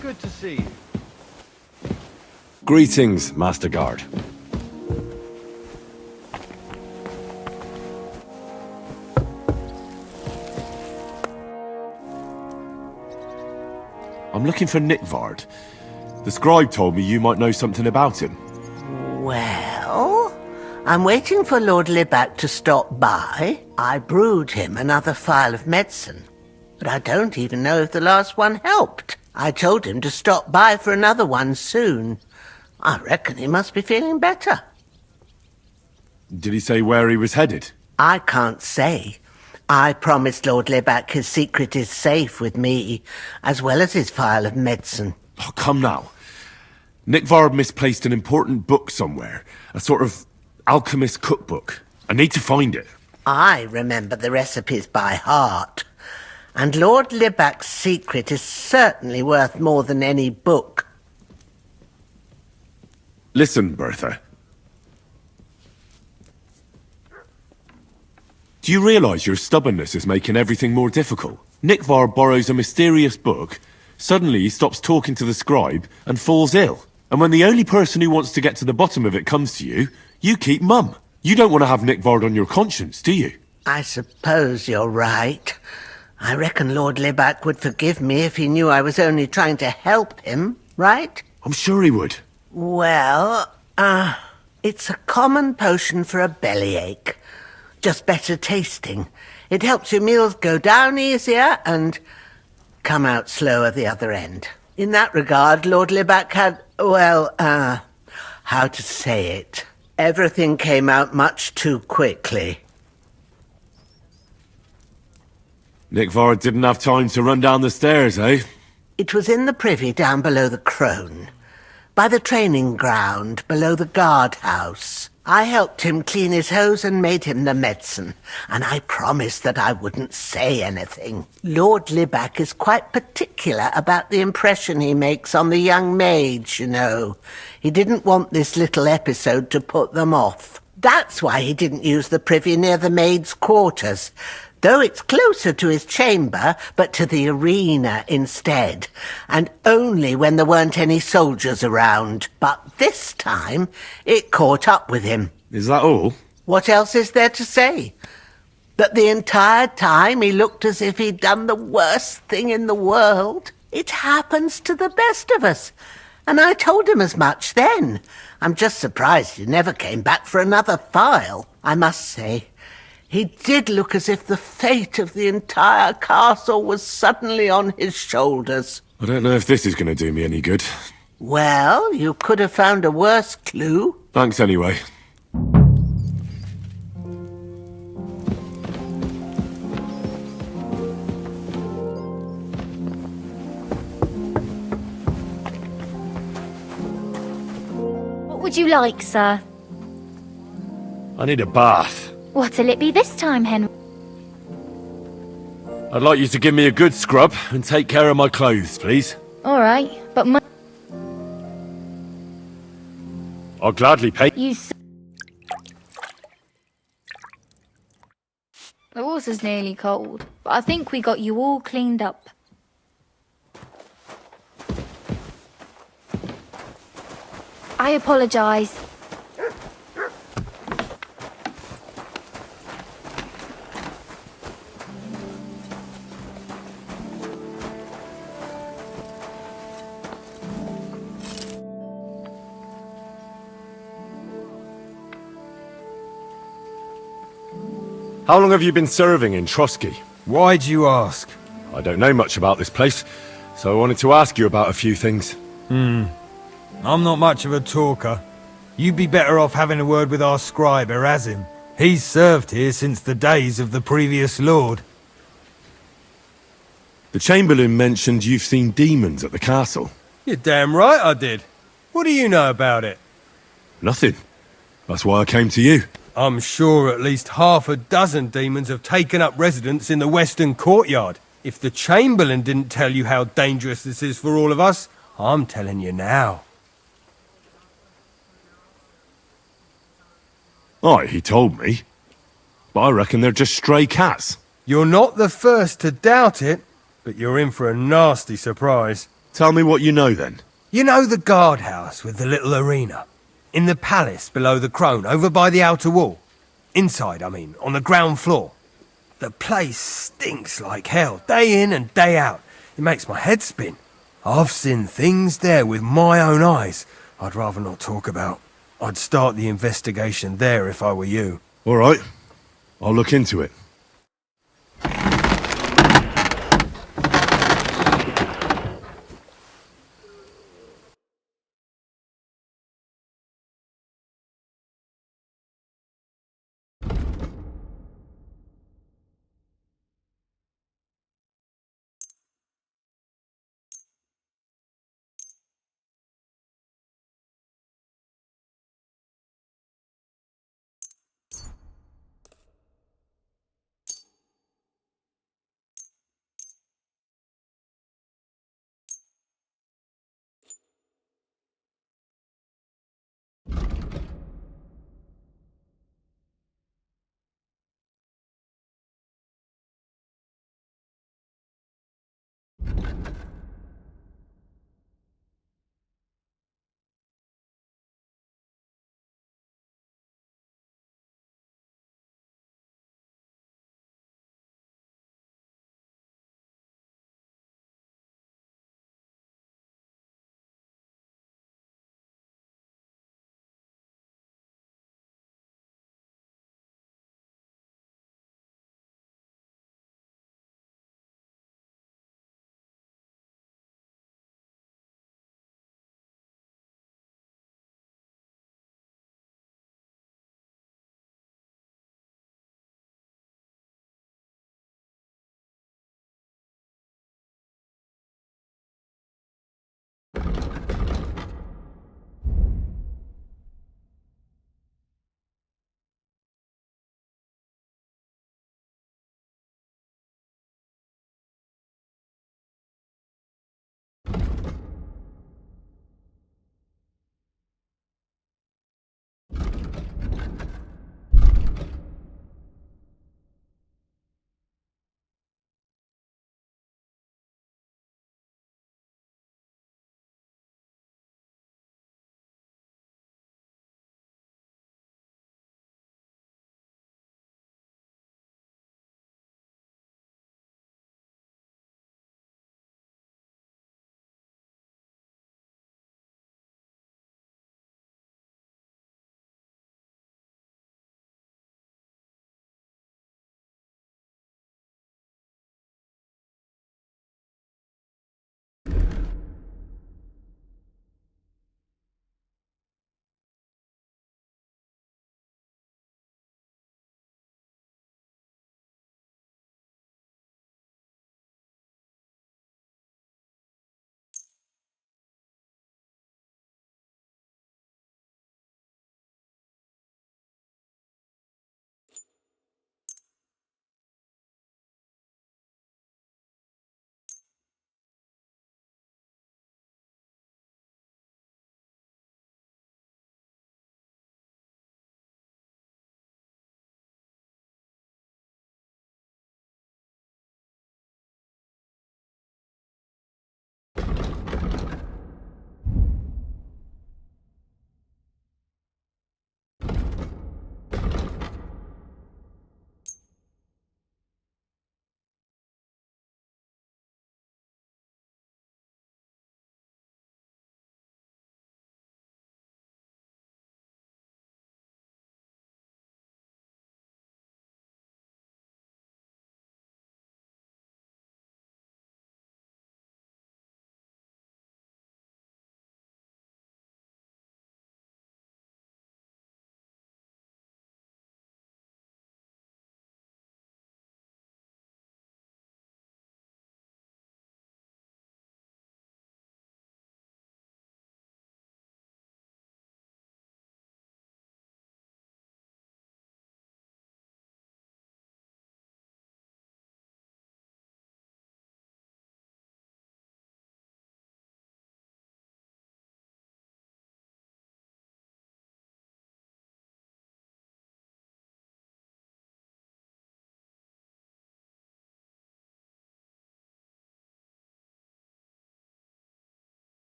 Speaker 17: Good to see you.
Speaker 2: Greetings, Master Guard. I'm looking for Nickvard. The scribe told me you might know something about him.
Speaker 16: Well, I'm waiting for Lord Libac to stop by. I brewed him another phial of medicine, but I don't even know if the last one helped. I told him to stop by for another one soon. I reckon he must be feeling better.
Speaker 2: Did he say where he was headed?
Speaker 16: I can't say. I promised Lord Libac his secret is safe with me, as well as his phial of medicine.
Speaker 2: Oh, come now. Nickvard misplaced an important book somewhere. A sort of alchemist cookbook. I need to find it.
Speaker 16: I remember the recipes by heart. And Lord Libac's secret is certainly worth more than any book.
Speaker 2: Listen, Bertha. Do you realize your stubbornness is making everything more difficult? Nickvard borrows a mysterious book, suddenly he stops talking to the scribe, and falls ill. And when the only person who wants to get to the bottom of it comes to you, you keep mum. You don't want to have Nickvard on your conscience, do you?
Speaker 16: I suppose you're right. I reckon Lord Libac would forgive me if he knew I was only trying to help him, right?
Speaker 2: I'm sure he would.
Speaker 16: Well, it's a common potion for a bellyache. Just better tasting. It helps your meals go down easier and come out slower the other end. In that regard, Lord Libac had, well, how to say it? Everything came out much too quickly.
Speaker 2: Nickvard didn't have time to run down the stairs, eh?
Speaker 16: It was in the privy down below the crone. By the training ground, below the guardhouse. I helped him clean his hose and made him the medicine, and I promised that I wouldn't say anything. Lord Libac is quite particular about the impression he makes on the young maids, you know. He didn't want this little episode to put them off. That's why he didn't use the privy near the maids' quarters. though it's closer to his chamber, but to the arena instead, and only when there weren't any soldiers around. But this time, it caught up with him.
Speaker 2: Is that all?
Speaker 16: What else is there to say? That the entire time he looked as if he'd done the worst thing in the world. It happens to the best of us. And I told him as much then. I'm just surprised he never came back for another file. I must say, he did look as if the fate of the entire castle was suddenly on his shoulders.
Speaker 2: I don't know if this is going to do me any good.
Speaker 16: Well, you could have found a worse clue.
Speaker 2: Thanks anyway.
Speaker 6: What would you like, sir?
Speaker 2: I need a bath.
Speaker 6: What'll it be this time, Henry?
Speaker 2: I'd like you to give me a good scrub and take care of my clothes, please.
Speaker 6: All right, but
Speaker 2: I'll gladly pay.
Speaker 6: The water's nearly cold, but I think we got you all cleaned up. I apologise.
Speaker 2: How long have you been serving in Trotsky?
Speaker 13: Why'd you ask?
Speaker 2: I don't know much about this place, so I wanted to ask you about a few things.
Speaker 13: I'm not much of a talker. You'd be better off having a word with our scribe, Erasim. He's served here since the days of the previous lord.
Speaker 2: The Chamberlain mentioned you've seen demons at the castle.
Speaker 13: You're damn right I did. What do you know about it?
Speaker 2: Nothing. That's why I came to you.
Speaker 13: I'm sure at least half a dozen demons have taken up residence in the western courtyard. If the Chamberlain didn't tell you how dangerous this is for all of us, I'm telling you now.
Speaker 2: Aye, he told me. But I reckon they're just stray cats.
Speaker 13: You're not the first to doubt it, but you're in for a nasty surprise.
Speaker 2: Tell me what you know then.
Speaker 13: You know the guardhouse with the little arena? In the palace below the Crone, over by the outer wall. Inside, I mean, on the ground floor. The place stinks like hell, day in and day out. It makes my head spin. I've seen things there with my own eyes I'd rather not talk about. I'd start the investigation there if I were you.
Speaker 2: All right. I'll look into it.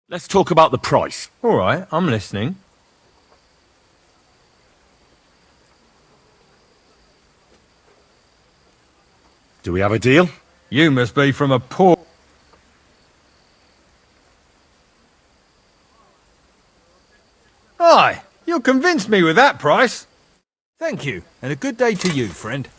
Speaker 2: Let's talk about the price.
Speaker 13: All right, I'm listening.
Speaker 2: Do we have a deal?
Speaker 13: You must be from a poor... Aye, you'll convince me with that price.
Speaker 8: Thank you, and a good day to you, friend.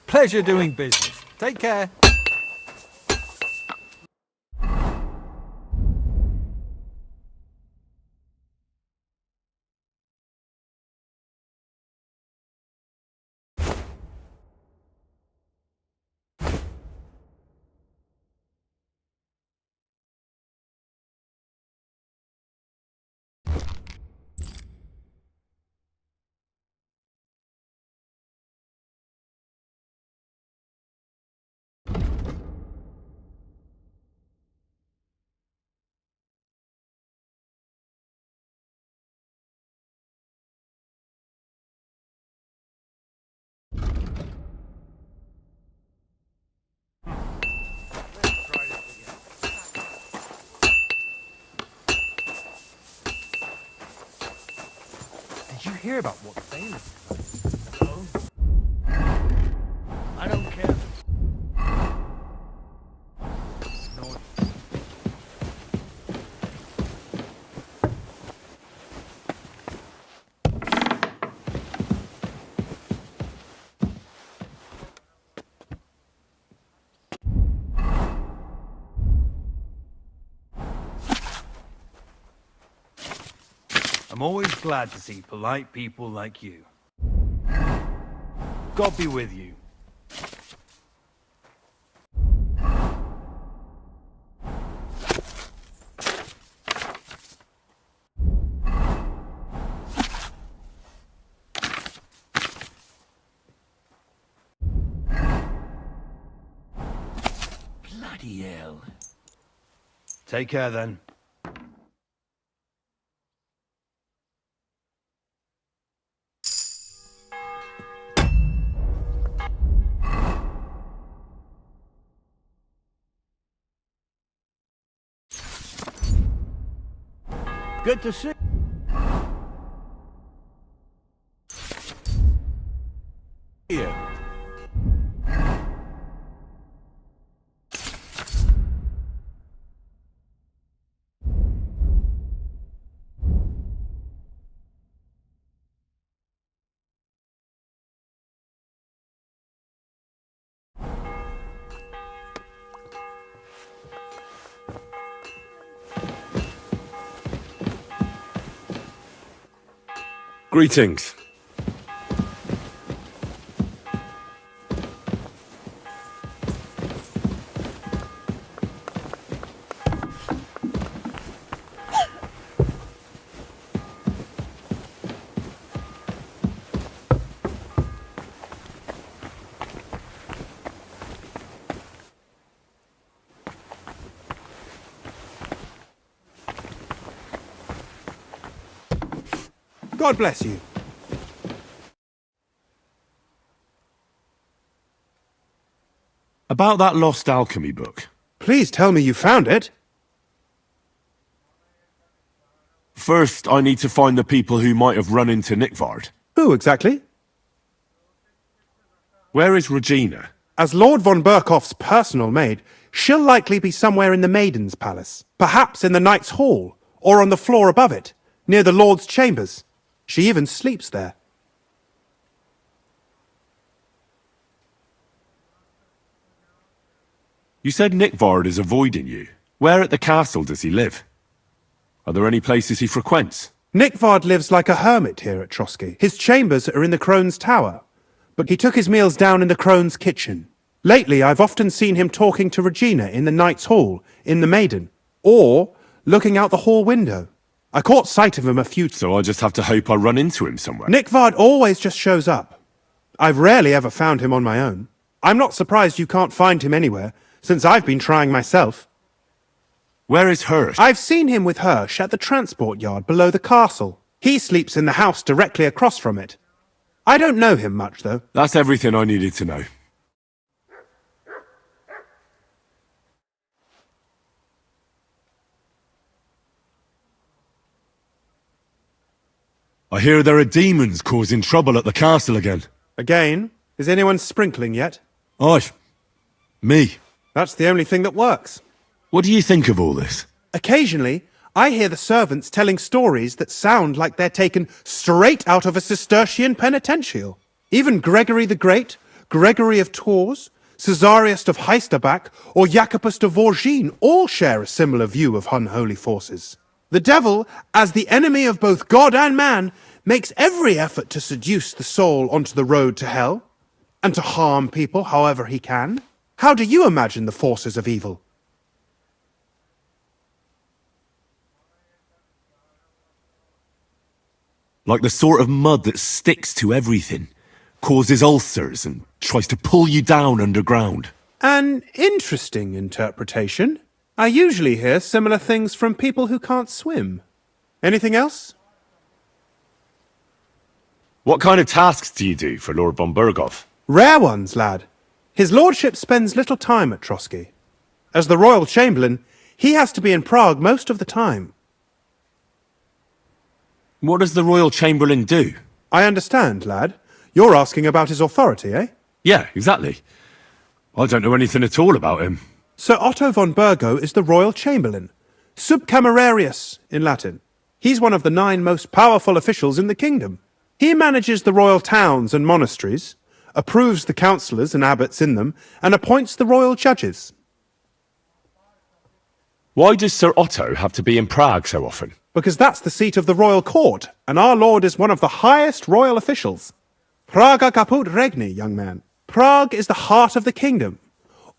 Speaker 8: Pleasure doing business. Take care. Did you hear about what the bailiff? No. I don't care. No. I'm always glad to see polite people like you. God be with you.
Speaker 11: Bloody hell.
Speaker 8: Take care then. Good to see. Yeah.
Speaker 2: Greetings.
Speaker 19: God bless you.
Speaker 2: About that lost alchemy book.
Speaker 19: Please tell me you found it.
Speaker 2: First, I need to find the people who might have run into Nickvard.
Speaker 19: Who exactly?
Speaker 2: Where is Regina?
Speaker 19: As Lord von Berkoff's personal maid, she'll likely be somewhere in the Maiden's Palace. Perhaps in the Knight's Hall, or on the floor above it, near the Lord's chambers. She even sleeps there.
Speaker 2: You said Nickvard is avoiding you. Where at the castle does he live? Are there any places he frequents?
Speaker 19: Nickvard lives like a hermit here at Trotsky. His chambers are in the Crone's Tower, but he took his meals down in the Crone's kitchen. Lately, I've often seen him talking to Regina in the Knight's Hall, in the Maiden, or looking out the hall window. I caught sight of him a few...
Speaker 2: So I just have to hope I run into him somewhere.
Speaker 19: Nickvard always just shows up. I've rarely ever found him on my own. I'm not surprised you can't find him anywhere, since I've been trying myself.
Speaker 2: Where is Hirsch?
Speaker 19: I've seen him with Hirsch at the transport yard below the castle. He sleeps in the house directly across from it. I don't know him much, though.
Speaker 2: That's everything I needed to know. I hear there are demons causing trouble at the castle again.
Speaker 19: Again? Is anyone sprinkling yet?
Speaker 2: Me.
Speaker 19: That's the only thing that works.
Speaker 2: What do you think of all this?
Speaker 19: Occasionally, I hear the servants telling stories that sound like they're taken straight out of a Cistercian penitential. Even Gregory the Great, Gregory of Tours, Caesarius of Heisterbach, or Jacobus de Vorgine all share a similar view of unholy forces. The devil, as the enemy of both God and man, makes every effort to seduce the soul onto the road to hell, and to harm people however he can. How do you imagine the forces of evil?
Speaker 2: Like the sort of mud that sticks to everything, causes ulcers, and tries to pull you down underground.
Speaker 19: An interesting interpretation. I usually hear similar things from people who can't swim. Anything else?
Speaker 2: What kind of tasks do you do for Lord von Berghoff?
Speaker 19: Rare ones, lad. His lordship spends little time at Trotsky. As the royal chamberlain, he has to be in Prague most of the time.
Speaker 2: What does the royal chamberlain do?
Speaker 19: I understand, lad. You're asking about his authority, eh?
Speaker 2: Yeah, exactly. I don't know anything at all about him.
Speaker 19: Sir Otto von Burgo is the royal chamberlain, subcamerarius in Latin. He's one of the 9 most powerful officials in the kingdom. He manages the royal towns and monasteries, approves the councillors and abbots in them, and appoints the royal judges.
Speaker 2: Why does Sir Otto have to be in Prague so often?
Speaker 19: Because that's the seat of the royal court, and our lord is one of the highest royal officials. Praga caput regni, young man. Prague is the heart of the kingdom.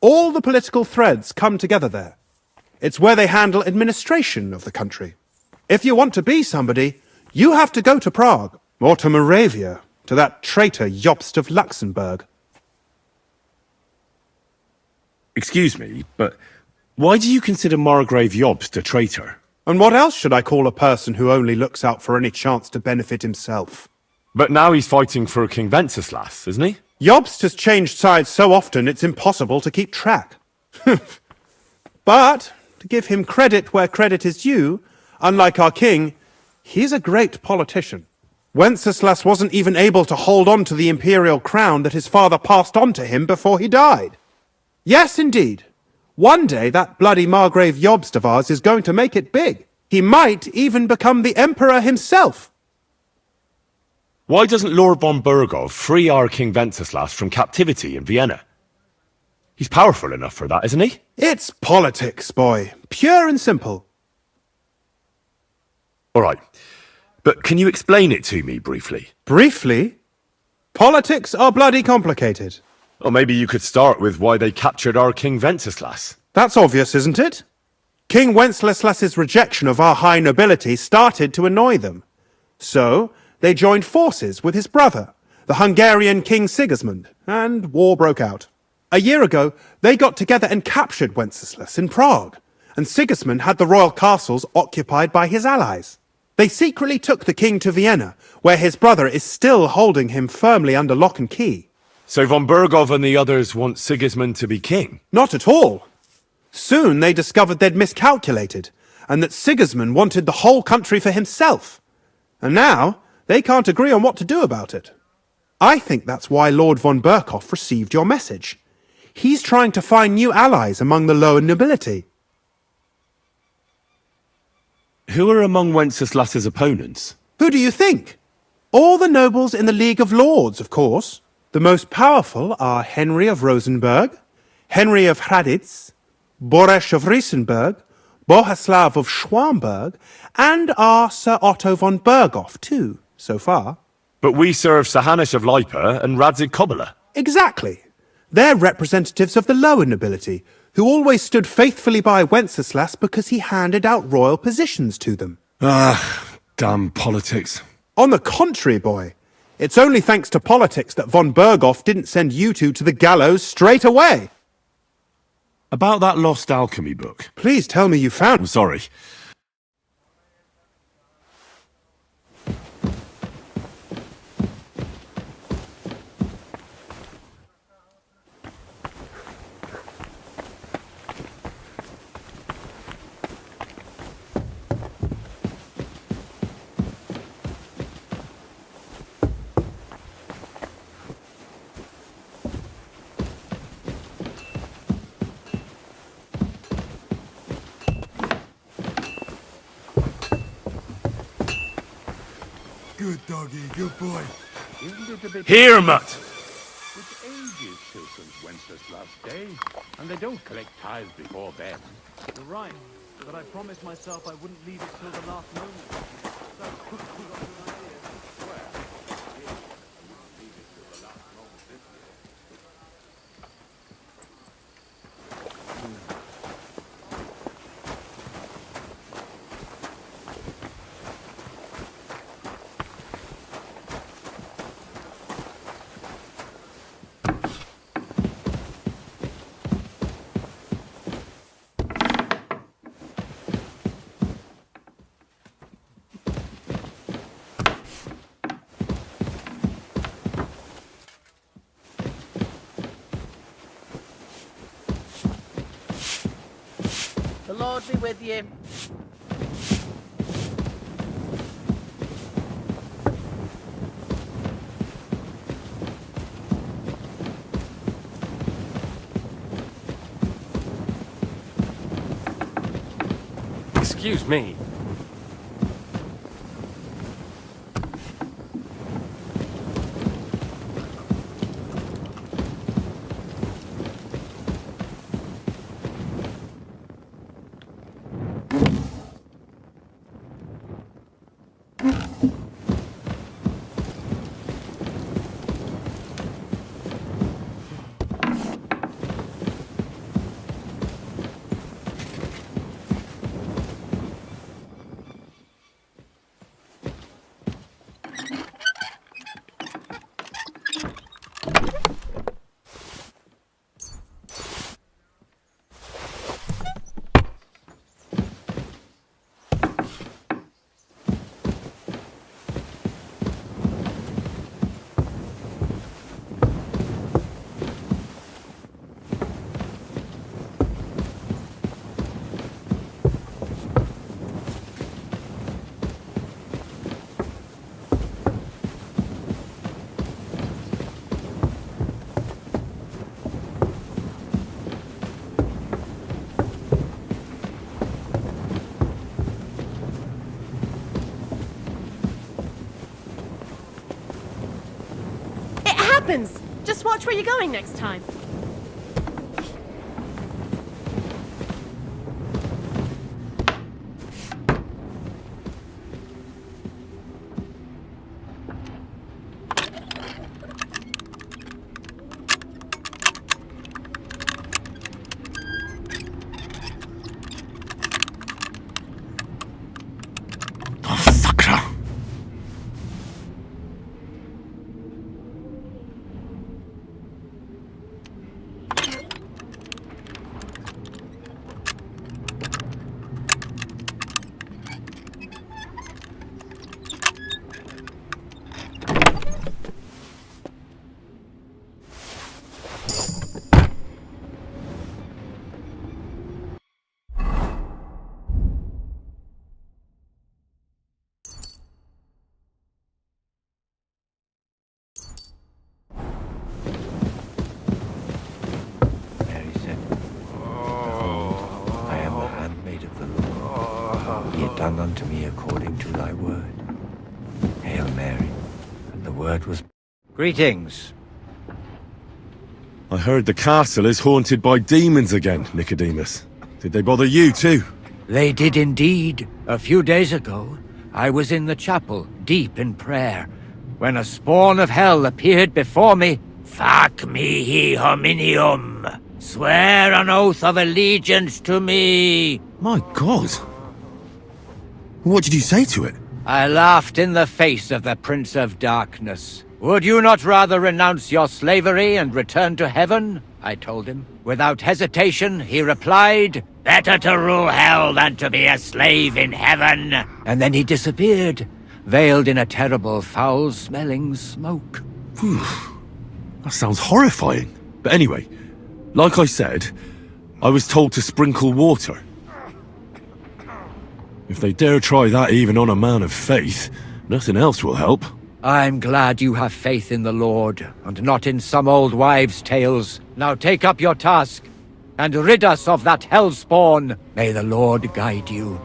Speaker 19: All the political threads come together there. It's where they handle administration of the country. If you want to be somebody, you have to go to Prague, or to Moravia, to that traitor Jobst of Luxembourg.
Speaker 2: Excuse me, but why do you consider Margrave Jobst a traitor?
Speaker 19: And what else should I call a person who only looks out for any chance to benefit himself?
Speaker 2: But now he's fighting for King Wenceslas, isn't he?
Speaker 19: Jobst has changed sides so often it's impossible to keep track. But, to give him credit where credit is due, unlike our king, he's a great politician. Wenceslas wasn't even able to hold on to the imperial crown that his father passed on to him before he died. Yes, indeed. One day that bloody Margrave Jobst of ours is going to make it big. He might even become the emperor himself.
Speaker 2: Why doesn't Lord von Berghoff free our King Wenceslas from captivity in Vienna? He's powerful enough for that, isn't he?
Speaker 19: It's politics, boy. Pure and simple.
Speaker 2: All right. But can you explain it to me briefly?
Speaker 19: Briefly? Politics are bloody complicated.
Speaker 2: Or maybe you could start with why they captured our King Wenceslas.
Speaker 19: That's obvious, isn't it? King Wenceslas's rejection of our high nobility started to annoy them. So, they joined forces with his brother, the Hungarian King Sigismund, and war broke out. A year ago, they got together and captured Wenceslas in Prague, and Sigismund had the royal castles occupied by his allies. They secretly took the king to Vienna, where his brother is still holding him firmly under lock and key.
Speaker 2: So von Bergov and the others want Sigismund to be king?
Speaker 19: Not at all. Soon they discovered they'd miscalculated, and that Sigismund wanted the whole country for himself. And now, they can't agree on what to do about it. I think that's why Lord von Berkhoff received your message. He's trying to find new allies among the lower nobility.
Speaker 2: Who are among Wenceslas's opponents?
Speaker 19: Who do you think? All the nobles in the League of Lords, of course. The most powerful are Henry of Rosenberg, Henry of Hraditz, Boresh of Riesenberg, Bohuslav of Schwamberg, and our Sir Otto von Berghoff, too, so far.
Speaker 2: But we serve Sahanish of Lipa and Radzig Kobyla.
Speaker 19: Exactly. They're representatives of the lower nobility, who always stood faithfully by Wenceslas because he handed out royal positions to them.
Speaker 2: Ah, damn politics.
Speaker 19: On the contrary, boy. It's only thanks to politics that von Berghoff didn't send you two to the gallows straight away.
Speaker 2: About that lost alchemy book.
Speaker 19: Please tell me you found...
Speaker 2: I'm sorry.
Speaker 17: Good doggy, good boy.
Speaker 11: Isn't it a bit...
Speaker 2: Here, Mutt!
Speaker 11: It's ages till since Wenceslas' day, and they don't collect tithes before then.
Speaker 8: You're right, but I promised myself I wouldn't leave it till the last moment. So, you got an idea?
Speaker 16: The Lord be with you.
Speaker 4: Excuse me.
Speaker 6: Just watch where you're going next time.
Speaker 15: unto me according to thy word. Hail Mary. And the word was... Greetings.
Speaker 2: I heard the castle is haunted by demons again, Nicodemus. Did they bother you too?
Speaker 15: They did indeed. A few days ago, I was in the chapel, deep in prayer, when a spawn of hell appeared before me. Fac mihi hominium. Swear an oath of allegiance to me.
Speaker 2: My God. What did you say to it?
Speaker 15: I laughed in the face of the Prince of Darkness. Would you not rather renounce your slavery and return to heaven? I told him. Without hesitation, he replied, better to rule hell than to be a slave in heaven. And then he disappeared, veiled in a terrible, foul-smelling smoke.
Speaker 2: Whew. That sounds horrifying. But anyway, like I said, I was told to sprinkle water. If they dare try that even on a man of faith, nothing else will help.
Speaker 15: I'm glad you have faith in the Lord, and not in some old wives' tales. Now take up your task, and rid us of that hellspawn. May the Lord guide you.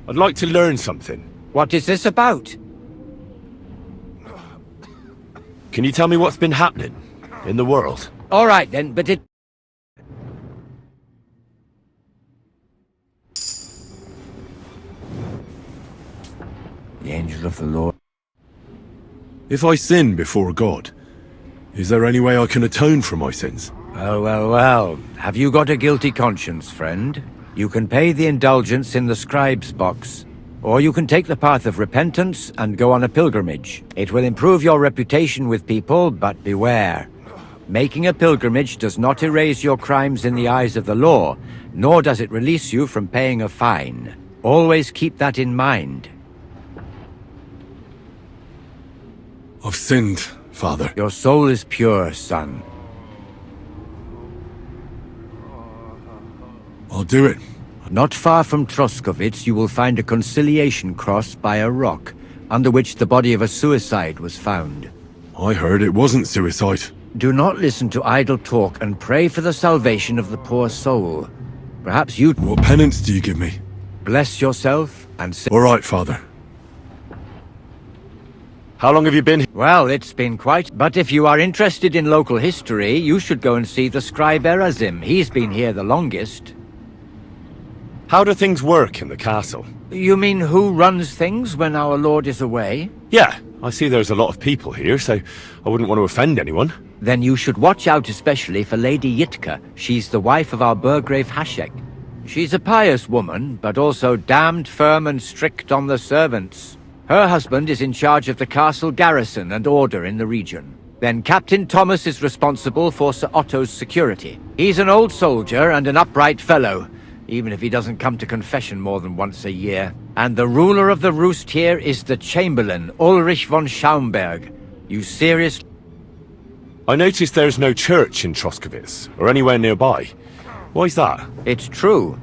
Speaker 2: I'd like to learn something.
Speaker 15: What is this about?
Speaker 2: Can you tell me what's been happening in the world?
Speaker 15: All right then, but it... The angel of the Lord.
Speaker 2: If I sin before God, is there any way I can atone for my sins?
Speaker 15: Well. Have you got a guilty conscience, friend? You can pay the indulgence in the scribe's box. Or you can take the path of repentance and go on a pilgrimage. It will improve your reputation with people, but beware. Making a pilgrimage does not erase your crimes in the eyes of the law, nor does it release you from paying a fine. Always keep that in mind.
Speaker 2: I've sinned, Father.
Speaker 15: Your soul is pure, son.
Speaker 2: I'll do it.
Speaker 15: Not far from Troskovitz, you will find a conciliation cross by a rock, under which the body of a suicide was found.
Speaker 2: I heard it wasn't suicide.
Speaker 15: Do not listen to idle talk and pray for the salvation of the poor soul. Perhaps you...
Speaker 2: What penance do you give me?
Speaker 15: Bless yourself and say...
Speaker 2: All right, Father. How long have you been here?
Speaker 15: Well, it's been quite... But if you are interested in local history, you should go and see the scribe Erazim. He's been here the longest.
Speaker 2: How do things work in the castle?
Speaker 15: You mean who runs things when our lord is away?
Speaker 2: Yeah, I see there's a lot of people here, so I wouldn't want to offend anyone.
Speaker 15: Then you should watch out especially for Lady Yitka. She's the wife of our Burgrave Hashek. She's a pious woman, but also damned firm and strict on the servants. Her husband is in charge of the castle garrison and order in the region. Then Captain Thomas is responsible for Sir Otto's security. He's an old soldier and an upright fellow, even if he doesn't come to confession more than once a year. And the ruler of the roost here is the Chamberlain, Ulrich von Schaumburg. You seriously...
Speaker 2: I noticed there's no church in Troskovitz, or anywhere nearby. Why's that?
Speaker 15: It's true.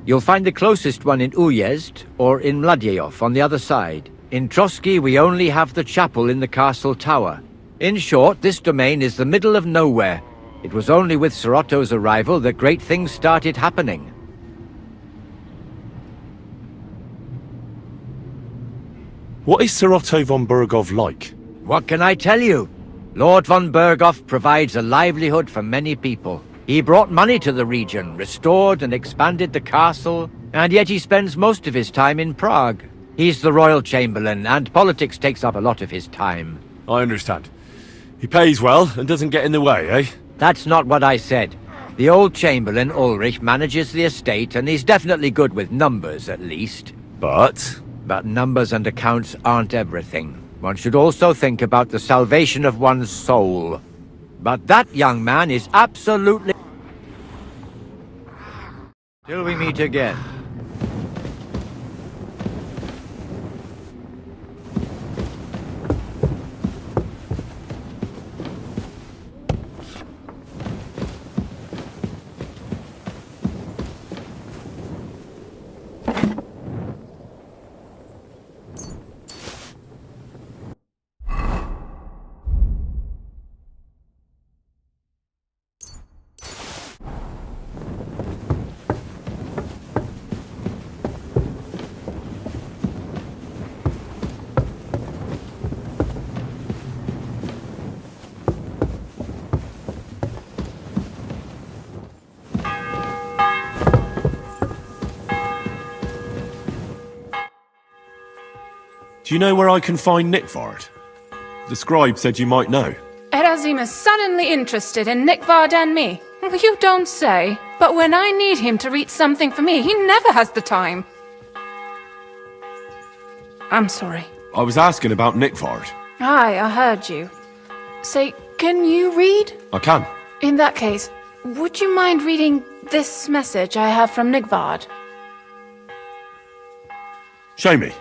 Speaker 15: You'll find the closest one in Uyezd, or in Mladiev on the other side. In Trotsky, we only have the chapel in the castle tower. In short, this domain is the middle of nowhere. It was only with Sir Otto's arrival that great things started happening.
Speaker 2: What is Sir Otto von Berghoff like?
Speaker 15: What can I tell you? Lord von Berghoff provides a livelihood for many people. He brought money to the region, restored and expanded the castle, and yet he spends most of his time in Prague. He's the royal chamberlain, and politics takes up a lot of his time.
Speaker 2: I understand. He pays well and doesn't get in the way, eh?
Speaker 15: That's not what I said. The old chamberlain, Ulrich, manages the estate, and he's definitely good with numbers, at least.
Speaker 2: But
Speaker 15: numbers and accounts aren't everything. One should also think about the salvation of one's soul. But that young man is absolutely... Till we meet again.
Speaker 2: Do you know where I can find Nickvard? The scribe said you might know.
Speaker 21: Erazim is suddenly interested in Nickvard and me. You don't say. But when I need him to read something for me, he never has the time. I'm sorry.
Speaker 2: I was asking about Nickvard.
Speaker 21: Aye, I heard you. Say, can you read?
Speaker 2: I can.
Speaker 21: In that case, would you mind reading this message I have from Nickvard?
Speaker 2: Show me.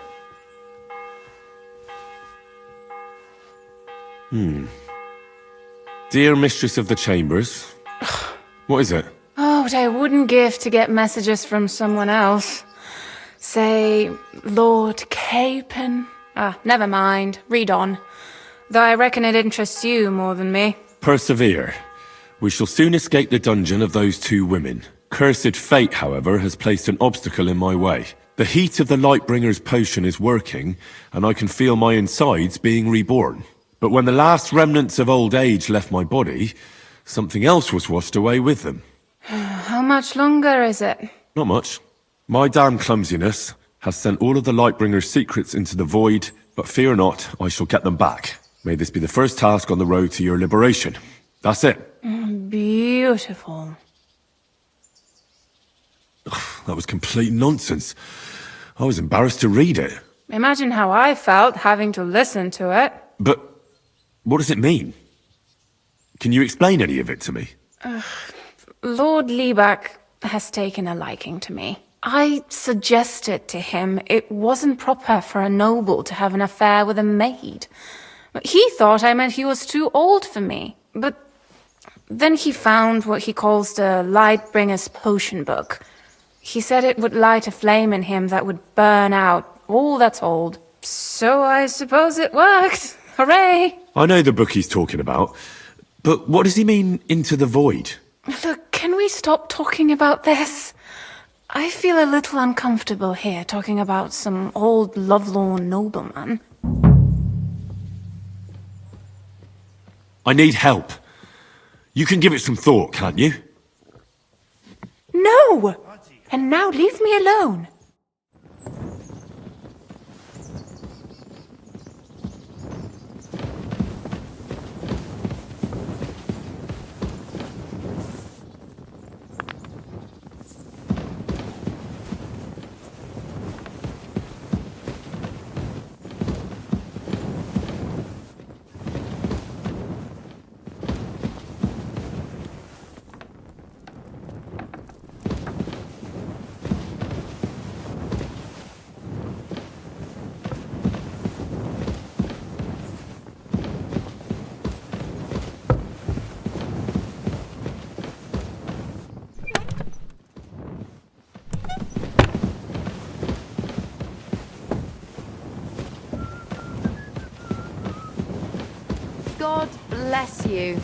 Speaker 2: Dear Mistress of the Chambers. What is it?
Speaker 21: Oh, what I wouldn't give to get messages from someone else. Say, Lord Capon. Never mind. Read on. Though I reckon it interests you more than me.
Speaker 2: Persevere. We shall soon escape the dungeon of those two women. Cursed fate, however, has placed an obstacle in my way. The heat of the Lightbringer's potion is working, and I can feel my insides being reborn. But when the last remnants of old age left my body, something else was washed away with them.
Speaker 21: How much longer is it?
Speaker 2: Not much. My damn clumsiness has sent all of the Lightbringer's secrets into the void, but fear not, I shall get them back. May this be the first task on the road to your liberation. That's it.
Speaker 21: Beautiful.
Speaker 2: That was complete nonsense. I was embarrassed to read it.
Speaker 21: Imagine how I felt having to listen to it.
Speaker 2: But what does it mean? Can you explain any of it to me?
Speaker 21: Lord Liebach has taken a liking to me. I suggested to him it wasn't proper for a noble to have an affair with a maid. He thought I meant he was too old for me. But then he found what he calls the Lightbringer's potion book. He said it would light a flame in him that would burn out all that's old. So I suppose it worked. Hooray!
Speaker 2: I know the book he's talking about, but what does he mean, into the void?
Speaker 21: Look, can we stop talking about this? I feel a little uncomfortable here talking about some old lovelorn nobleman.
Speaker 2: I need help. You can give it some thought, can't you?
Speaker 21: No! And now leave me alone.
Speaker 5: God bless you.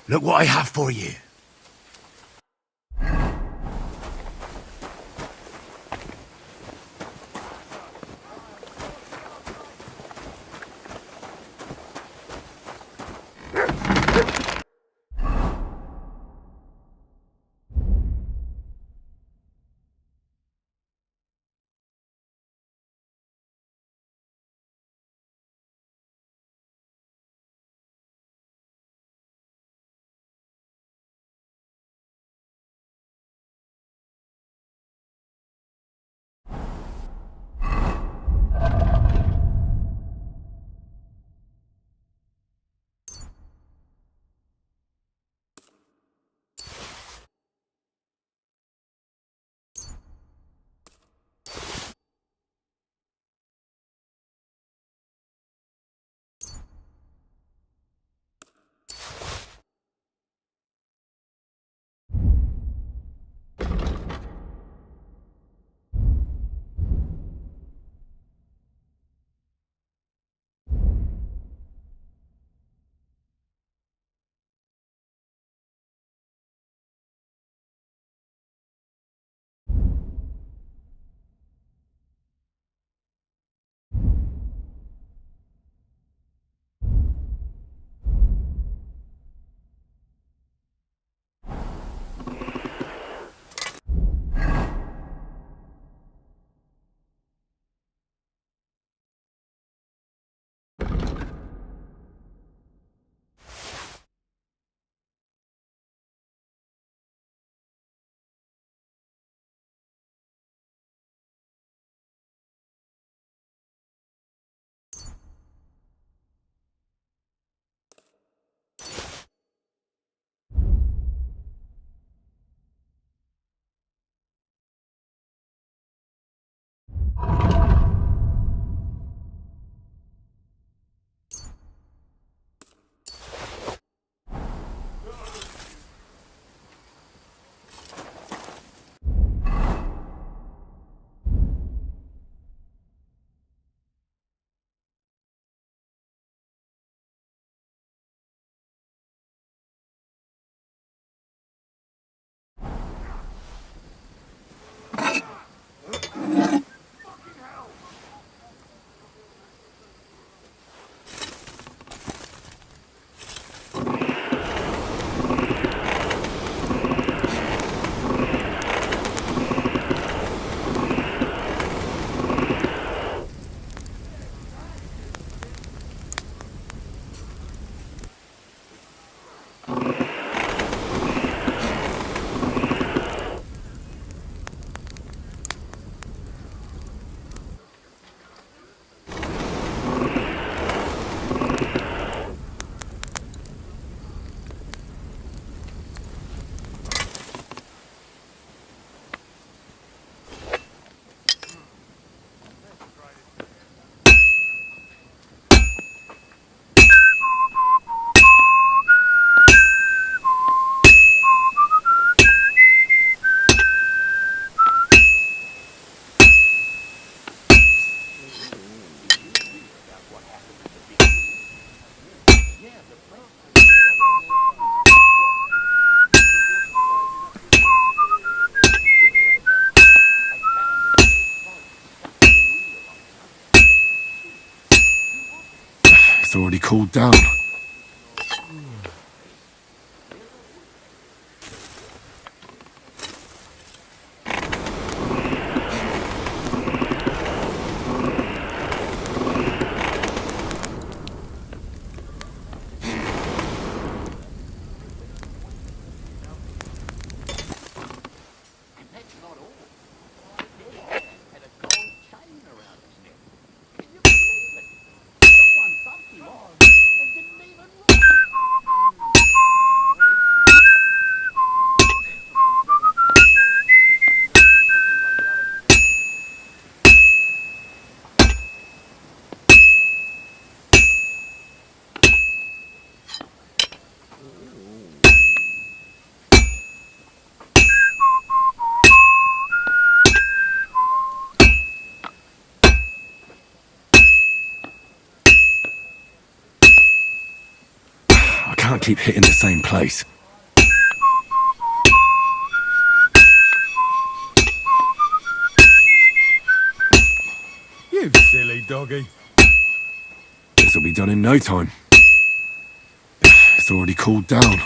Speaker 11: Look what I have for you.
Speaker 2: It's already cooled down. I can't keep hitting the same place.
Speaker 13: You silly doggy.
Speaker 2: This'll be done in no time. It's already cooled down.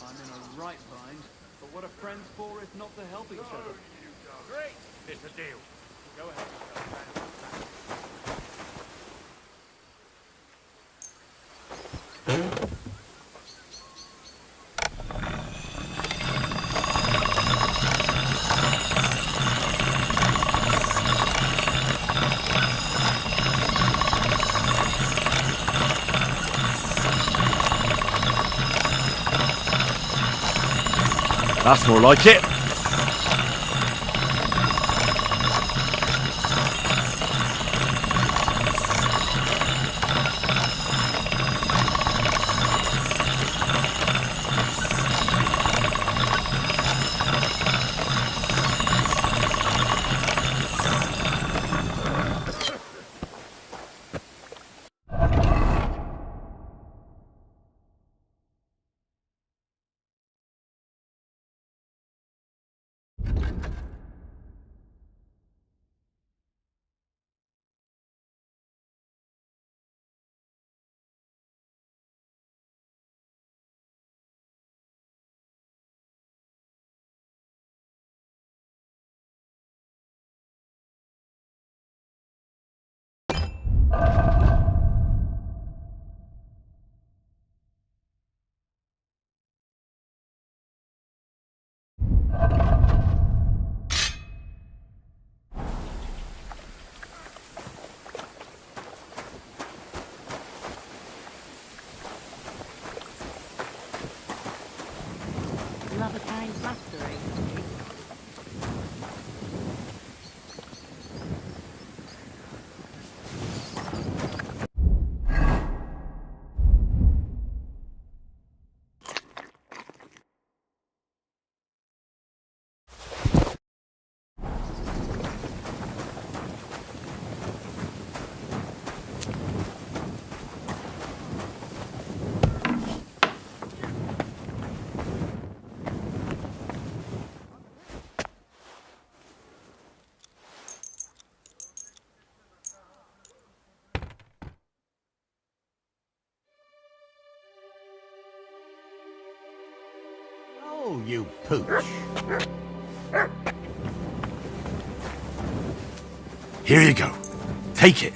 Speaker 8: I'm in a right bind, but what are friends for if not to help each other?
Speaker 11: Great! It's a deal. Go ahead.
Speaker 2: That's more like it.
Speaker 6: Love a kind plastering.
Speaker 11: Oh, you pooch.
Speaker 2: Here you go. Take it.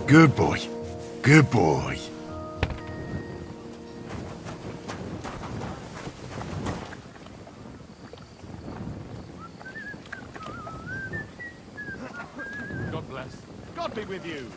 Speaker 2: Good boy. Good boy.
Speaker 20: with you.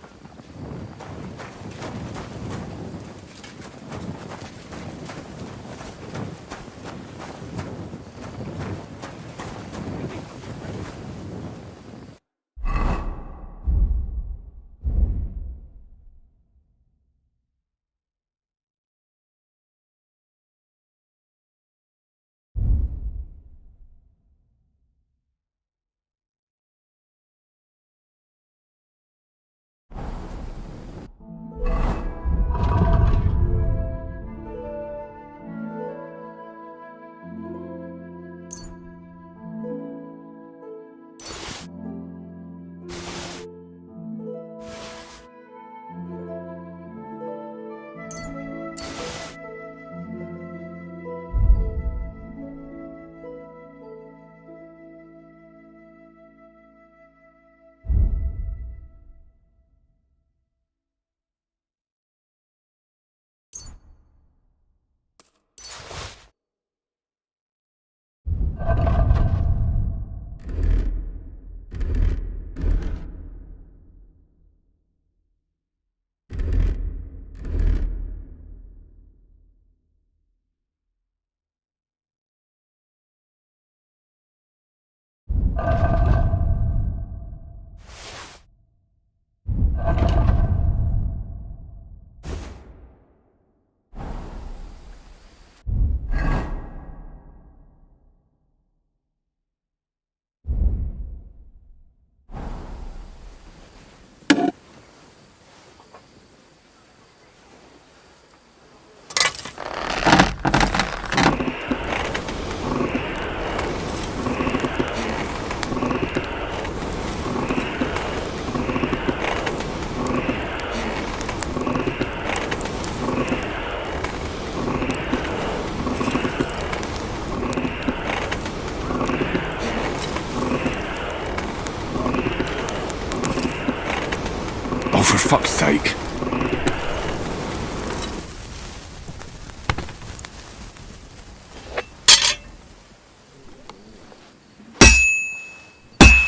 Speaker 2: Oh, for fuck's sake.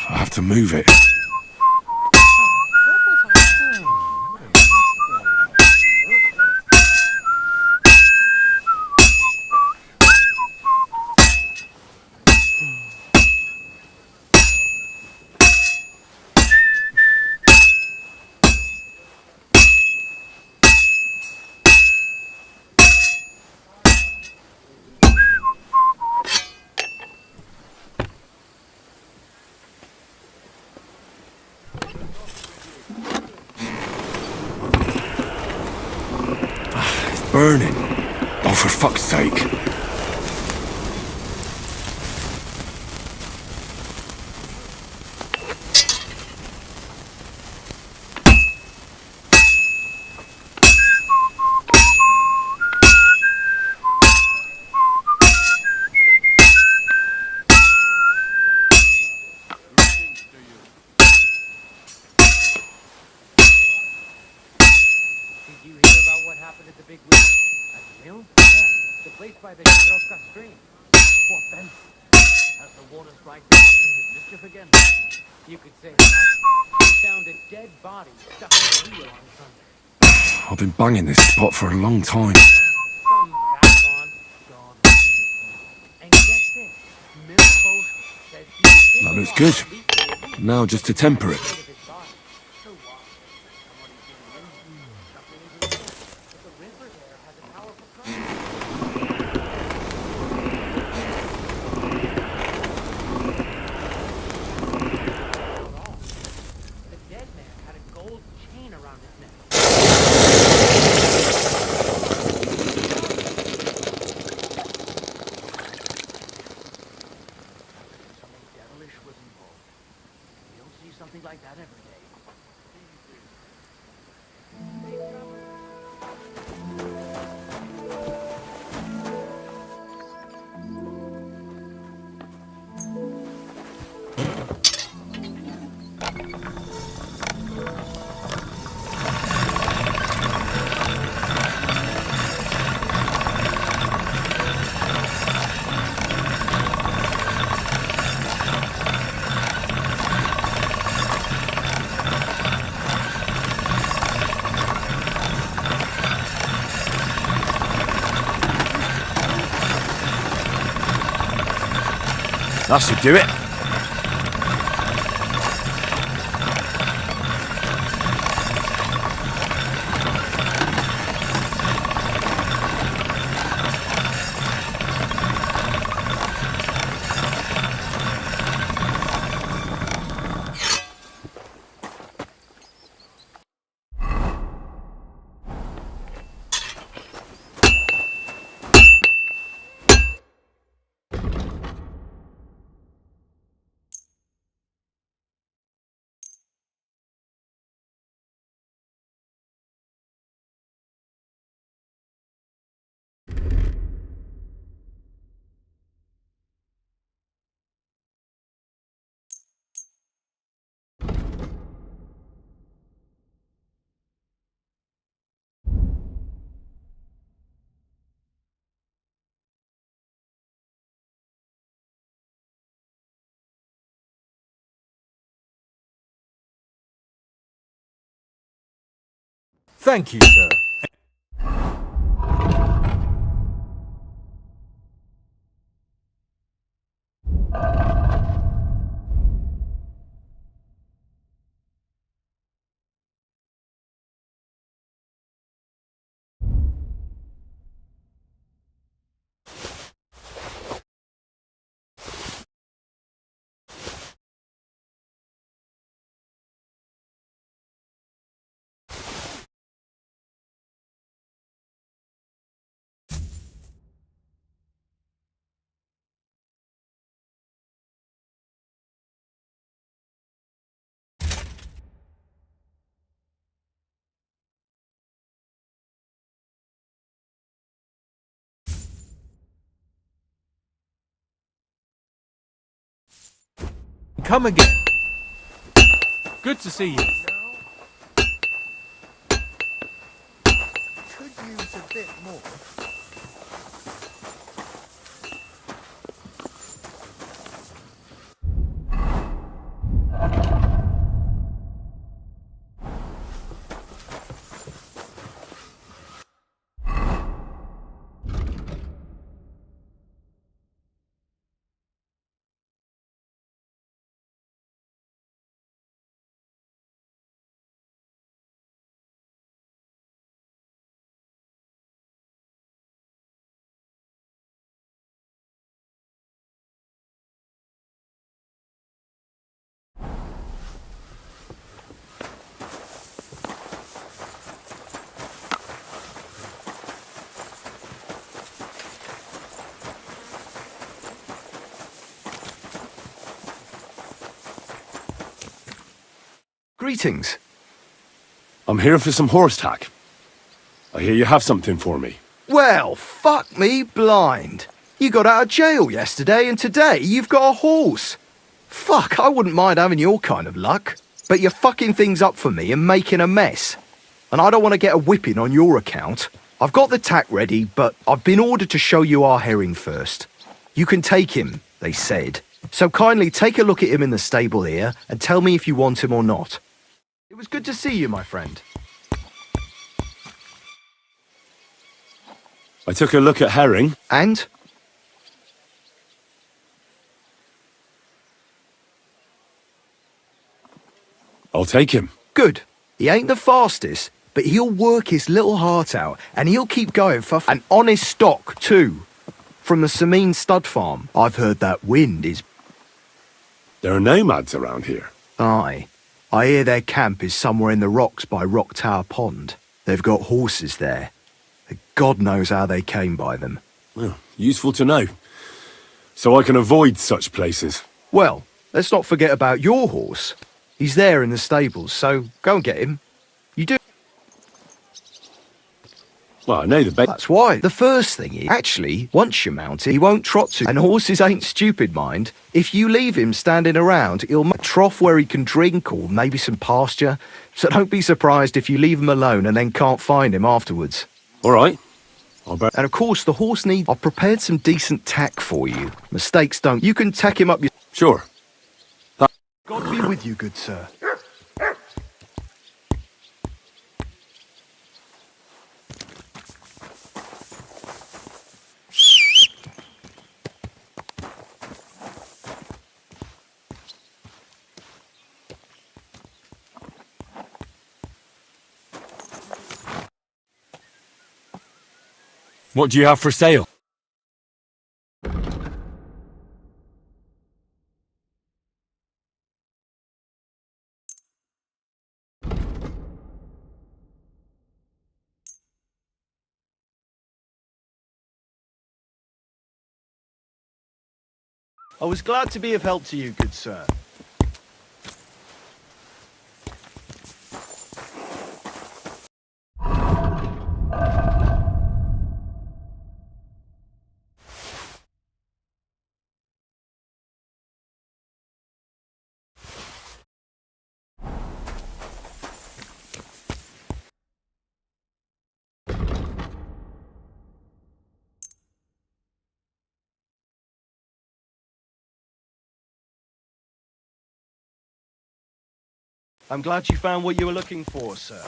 Speaker 2: I have to move it. Burning. Oh, for fuck's sake.
Speaker 12: Did you hear about what happened at the big wheel? At the mill? Yeah, the place by the Jabroska stream. What then? Has the water strike been up to his mischief again? You could say that. He found a dead body stuck in the wheel on Sunday.
Speaker 2: I've been banging this spot for a long time.
Speaker 12: Some vagabond gone. And get this, Mill boast says he was in
Speaker 2: That
Speaker 12: the
Speaker 2: looks
Speaker 12: water
Speaker 2: good. Now just to temper it.
Speaker 12: Something like that
Speaker 2: That should do it.
Speaker 13: Thank you, sir. Come again.
Speaker 4: Good to see you.
Speaker 17: Could use a bit more.
Speaker 10: Greetings.
Speaker 2: I'm here for some horse tack. I hear you have something for me.
Speaker 10: Well, fuck me blind. You got out of jail yesterday and today you've got a horse. Fuck, I wouldn't mind having your kind of luck. But you're fucking things up for me and making a mess. And I don't want to get a whipping on your account. I've got the tack ready, but I've been ordered to show you our herring first. You can take him, they said. So kindly take a look at him in the stable here and tell me if you want him or not. It was good to see you, my friend.
Speaker 2: I took a look at herring.
Speaker 10: And?
Speaker 2: I'll take him.
Speaker 10: Good. He ain't the fastest, but he'll work his little heart out, and he'll keep going for an honest stock, too. From the Sameen stud farm, I've heard that wind is...
Speaker 2: There are nomads around here.
Speaker 10: Aye. I hear their camp is somewhere in the rocks by Rock Tower Pond. They've got horses there. God knows how they came by them.
Speaker 2: Well, useful to know. So I can avoid such places.
Speaker 10: Well, let's not forget about your horse. He's there in the stables, so go and get him. You do...
Speaker 2: Well, I know the bait.
Speaker 10: That's why. The first thing is, actually, once you mount it, he won't trot to. And horses ain't stupid, mind. If you leave him standing around, he'll make a trough where he can drink or maybe some pasture. So don't be surprised if you leave him alone and then can't find him afterwards.
Speaker 2: All right.
Speaker 10: And of course, the horse needs... I've prepared some decent tack for you. Mistakes don't... You can tack him up your...
Speaker 2: Sure.
Speaker 10: God be with you, good sir.
Speaker 2: What do you have for sale?
Speaker 10: I was glad to be of help to you, good sir. I'm glad you found what you were looking for, sir.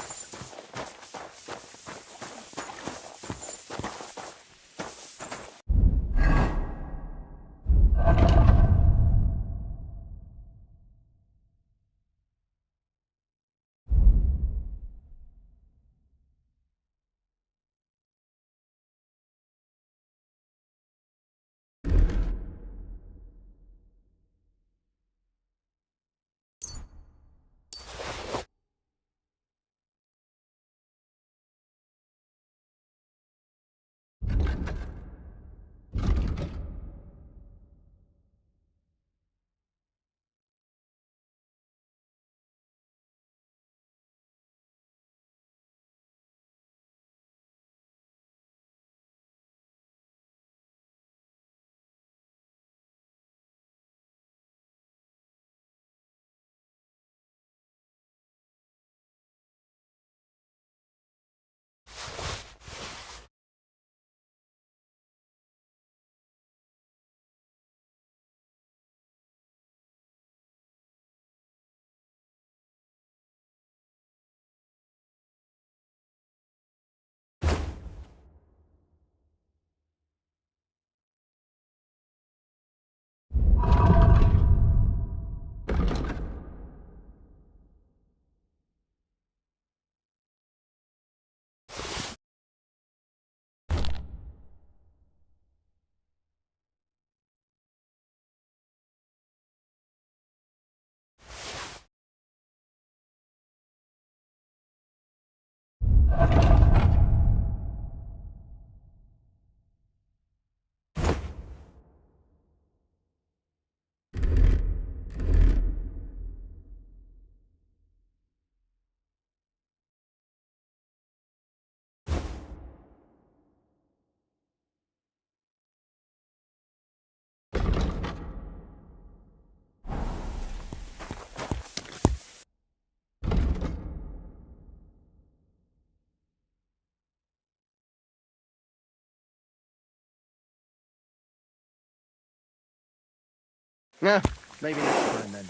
Speaker 10: Yeah, maybe next time then.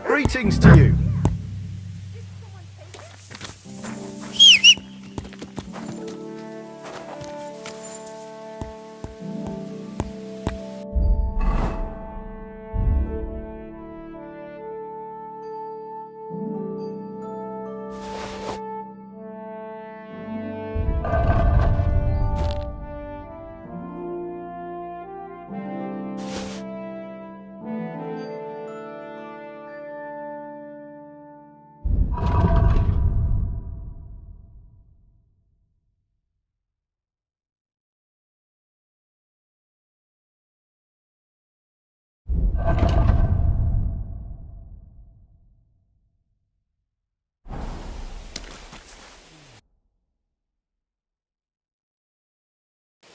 Speaker 10: Greetings to you.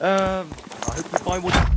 Speaker 10: I hope you find what...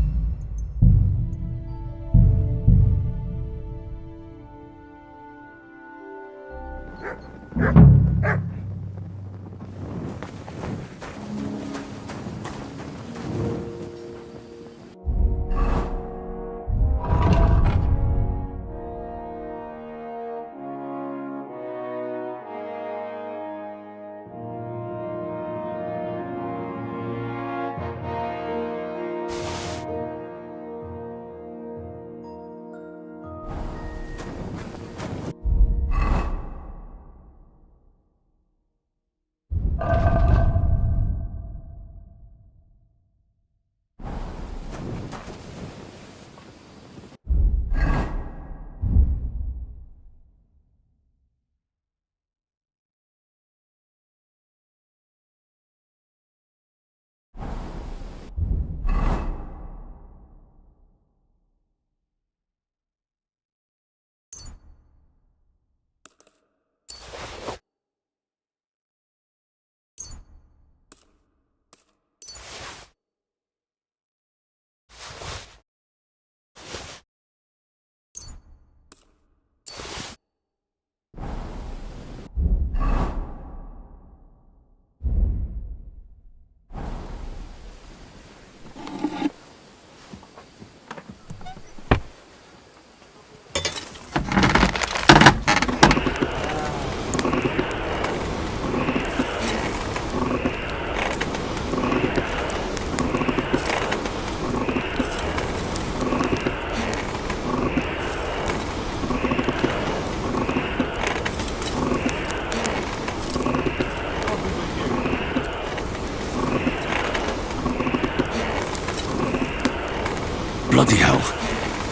Speaker 2: Bloody hell.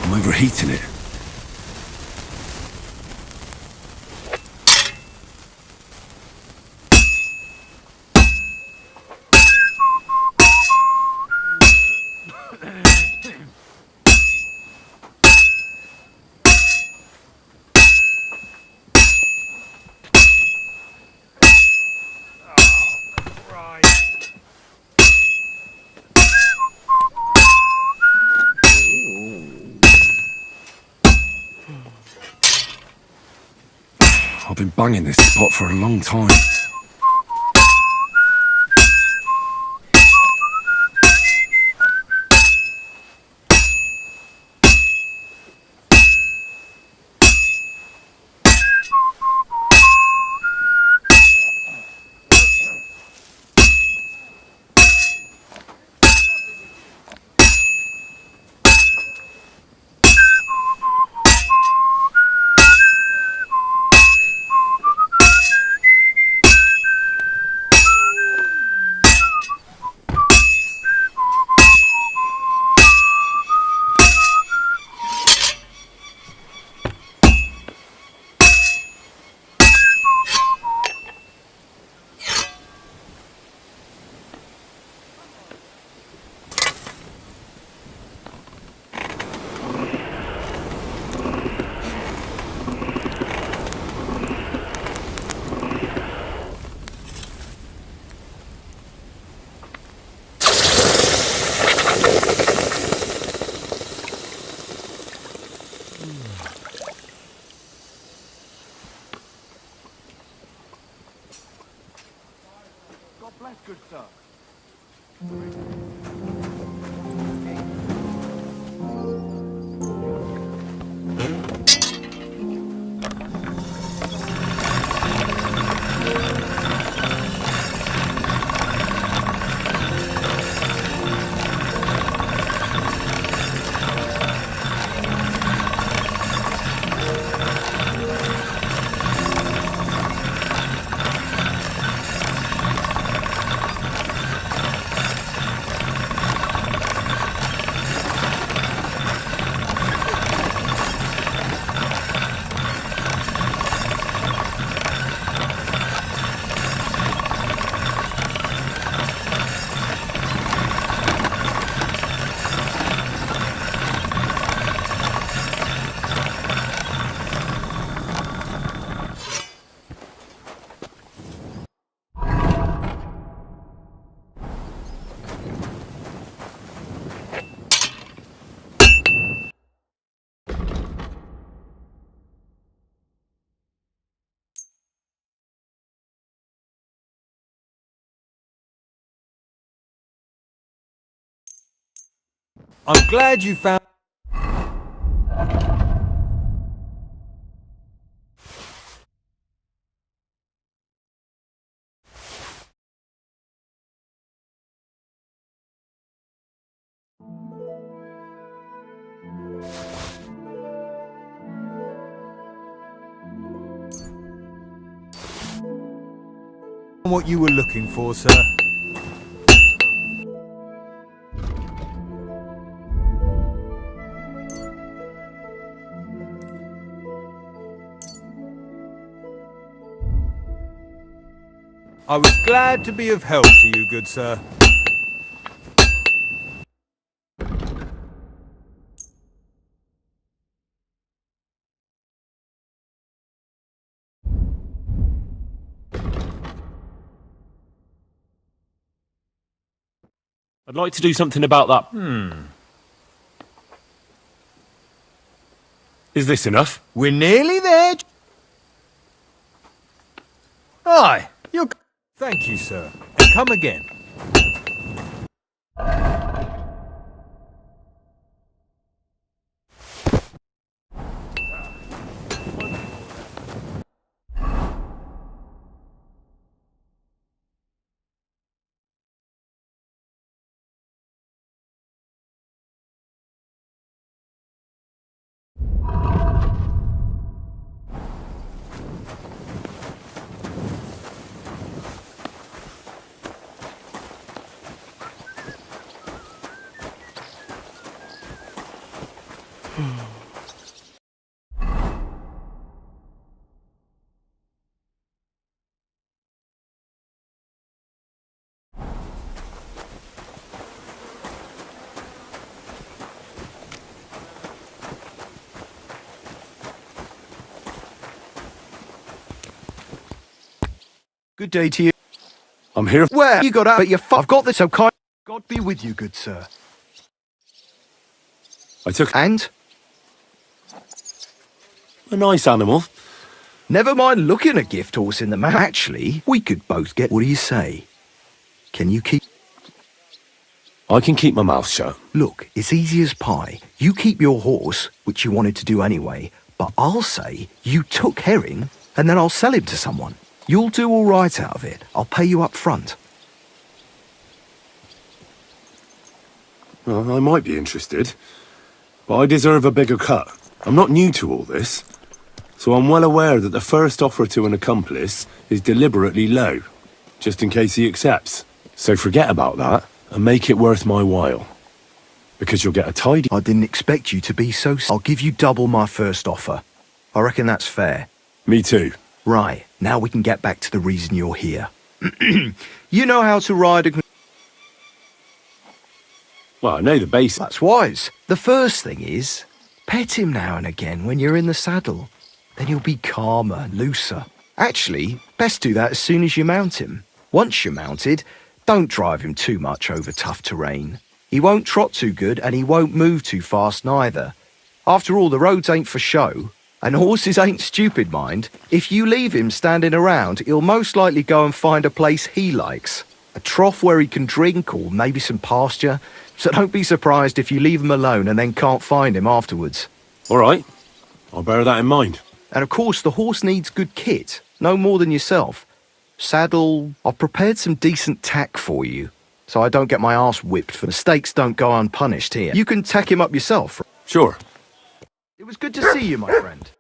Speaker 2: I'm overheating it. I've been banging this spot for a long time.
Speaker 1: God bless, good sir.
Speaker 13: I'm glad you found... what you were looking for, sir. I was glad to be of help to you, good sir.
Speaker 4: I'd like to do something about that. Is this enough?
Speaker 13: We're nearly there. Aye, you're... Thank you, sir. And come again.
Speaker 10: Good day to you.
Speaker 2: I'm here.
Speaker 10: Where? You got out, but I've got this, so kind. God be with you, good sir.
Speaker 2: I took
Speaker 10: And?
Speaker 2: a nice animal.
Speaker 10: Never mind looking a gift horse in the mouth. Actually, we could both get. What do you say? Can you keep?
Speaker 2: I can keep my mouth shut.
Speaker 10: Look, it's easy as pie. You keep your horse, which you wanted to do anyway, but I'll say you took Herring, and then I'll sell him to someone. You'll do all right out of it. I'll pay you up front.
Speaker 2: Well, I might be interested, but I deserve a bigger cut. I'm not new to all this, so I'm well aware that the first offer to an accomplice is deliberately low, just in case he accepts. So forget about that and make it worth my while. Because you'll get a tidy...
Speaker 10: I didn't expect you to be so... I'll give you double my first offer. I reckon that's fair.
Speaker 2: Me too.
Speaker 10: Right, now we can get back to the reason you're here. You know how to ride a...
Speaker 2: Well, I know the basics.
Speaker 10: That's wise. The first thing is, pet him now and again when you're in the saddle. Then he'll be calmer, looser. Actually, best do that as soon as you mount him. Once you're mounted, don't drive him too much over tough terrain. He won't trot too good and he won't move too fast neither. After all, the roads ain't for show. And horses ain't stupid, mind. If you leave him standing around, he'll most likely go and find a place he likes. A trough where he can drink or maybe some pasture. So don't be surprised if you leave him alone and then can't find him afterwards.
Speaker 2: All right. I'll bear that in mind.
Speaker 10: And of course, the horse needs good kit. No more than yourself. Saddle... I've prepared some decent tack for you, so I don't get my arse whipped for mistakes don't go unpunished here. You can tack him up yourself.
Speaker 2: Sure.
Speaker 10: It was good to see you, my friend.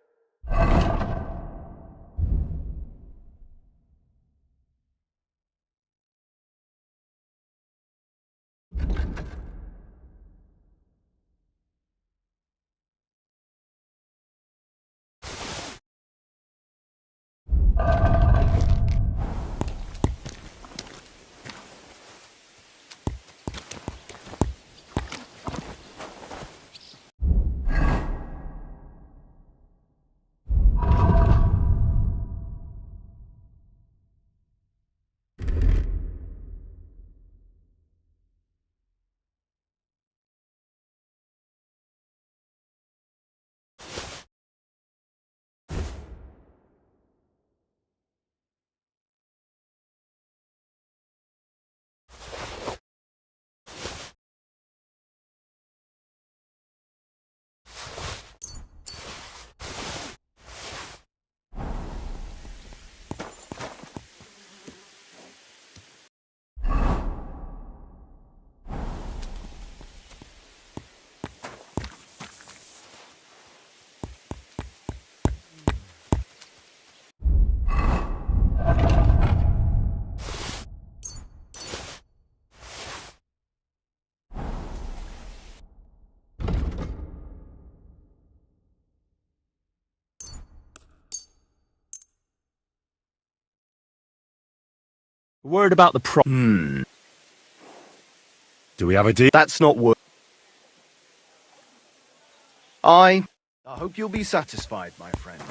Speaker 2: Word about the Do we have a deal?
Speaker 10: That's not word. I hope you'll be satisfied, my friend.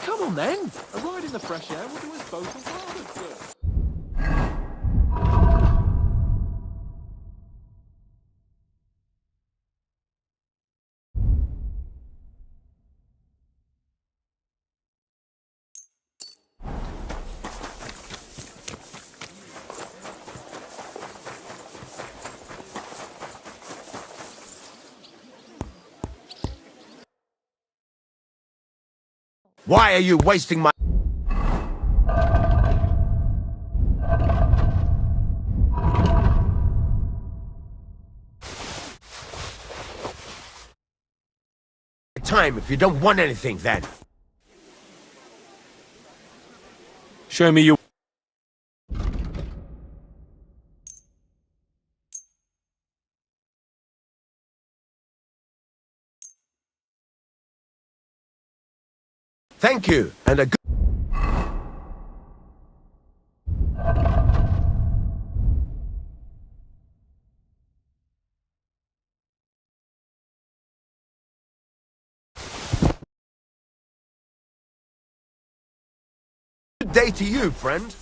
Speaker 3: Come on then. A ride in the fresh air will do us both a world of good.
Speaker 11: Why are you wasting my... time if you don't want anything then?
Speaker 2: Show me your...
Speaker 11: Thank you, and a good... day to you, friend.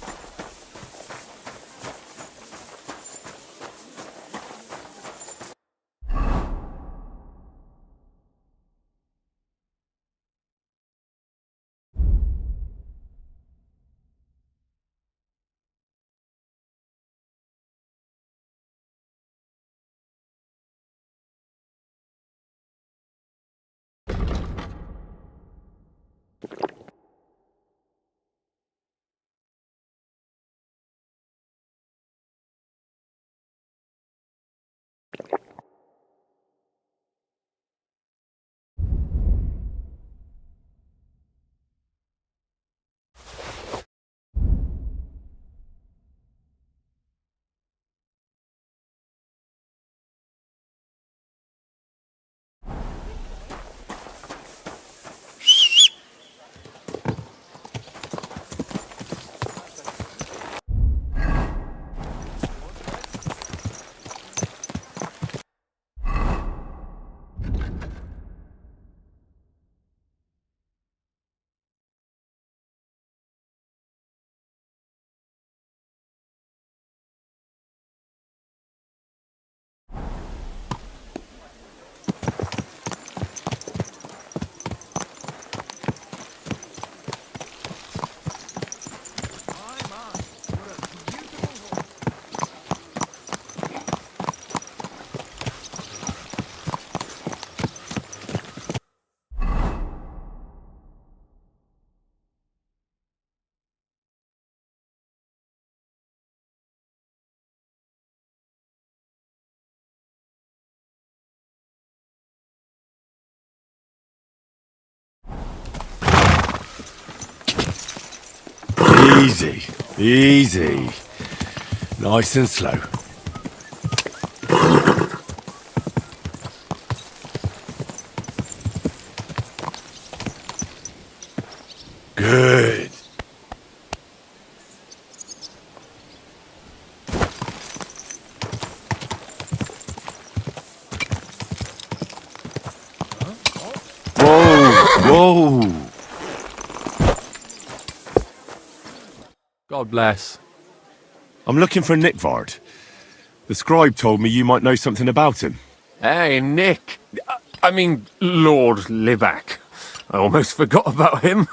Speaker 2: Easy, easy. Nice and slow. Good. Whoa, whoa.
Speaker 4: God bless.
Speaker 2: I'm looking for Nickvard. The scribe told me you might know something about him.
Speaker 4: Hey, Nick. I mean, Lord Libac. I almost forgot about him.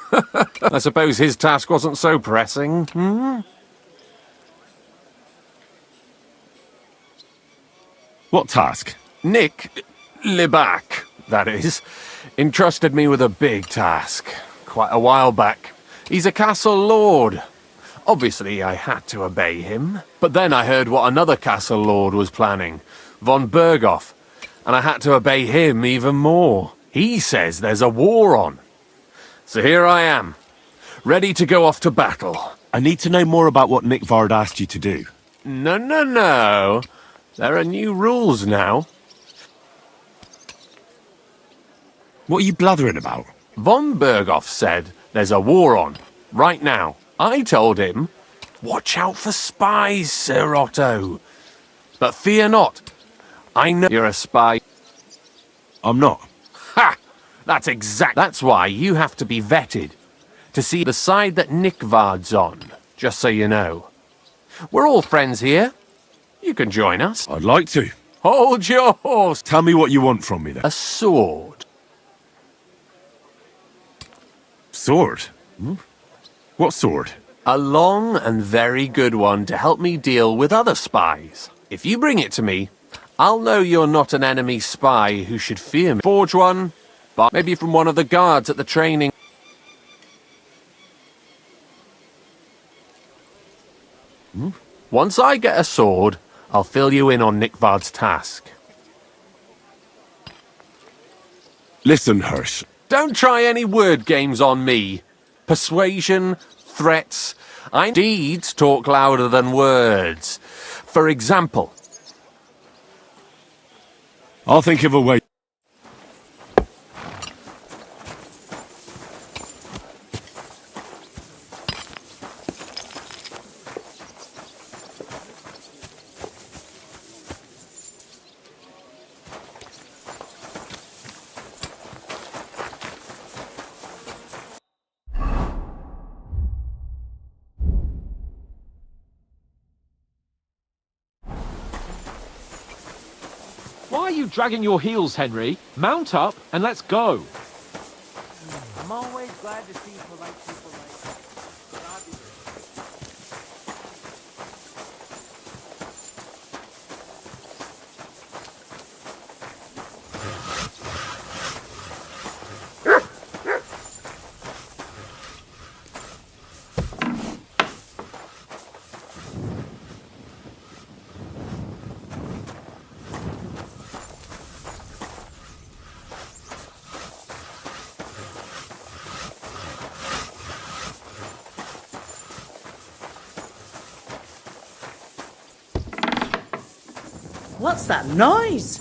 Speaker 4: I suppose his task wasn't so pressing. Hmm?
Speaker 2: What task?
Speaker 4: Nick Libac, that is, entrusted me with a big task. Quite a while back. He's a castle lord. Obviously, I had to obey him. But then I heard what another castle lord was planning, von Berghoff, and I had to obey him even more. He says there's a war on. So here I am, ready to go off to battle.
Speaker 2: I need to know more about what Nickvard asked you to do.
Speaker 4: No. There are new rules now.
Speaker 2: What are you blathering about?
Speaker 4: Von Berghoff said there's a war on, right now. I told him, watch out for spies, Sir Otto. But fear not. I know you're a spy.
Speaker 2: I'm not.
Speaker 4: Ha! That's why you have to be vetted. To see the side that Nickvard's on, just so you know. We're all friends here. You can join us.
Speaker 2: I'd like to.
Speaker 4: Hold your horse.
Speaker 2: Tell me what you want from me, then.
Speaker 4: A sword.
Speaker 2: Sword? What sword?
Speaker 4: A long and very good one to help me deal with other spies. If you bring it to me, I'll know you're not an enemy spy who should fear me. Forge one, but maybe from one of the guards at the training. Once I get a sword, I'll fill you in on Nickvard's task.
Speaker 2: Listen, Hirsch.
Speaker 4: Don't try any word games on me. Persuasion, threats, deeds talk louder than words. For example,
Speaker 2: I'll think of a way.
Speaker 3: Why are you dragging your heels, Henry? Mount up and let's go.
Speaker 8: I'm always glad to see polite people like you.
Speaker 18: What's that noise?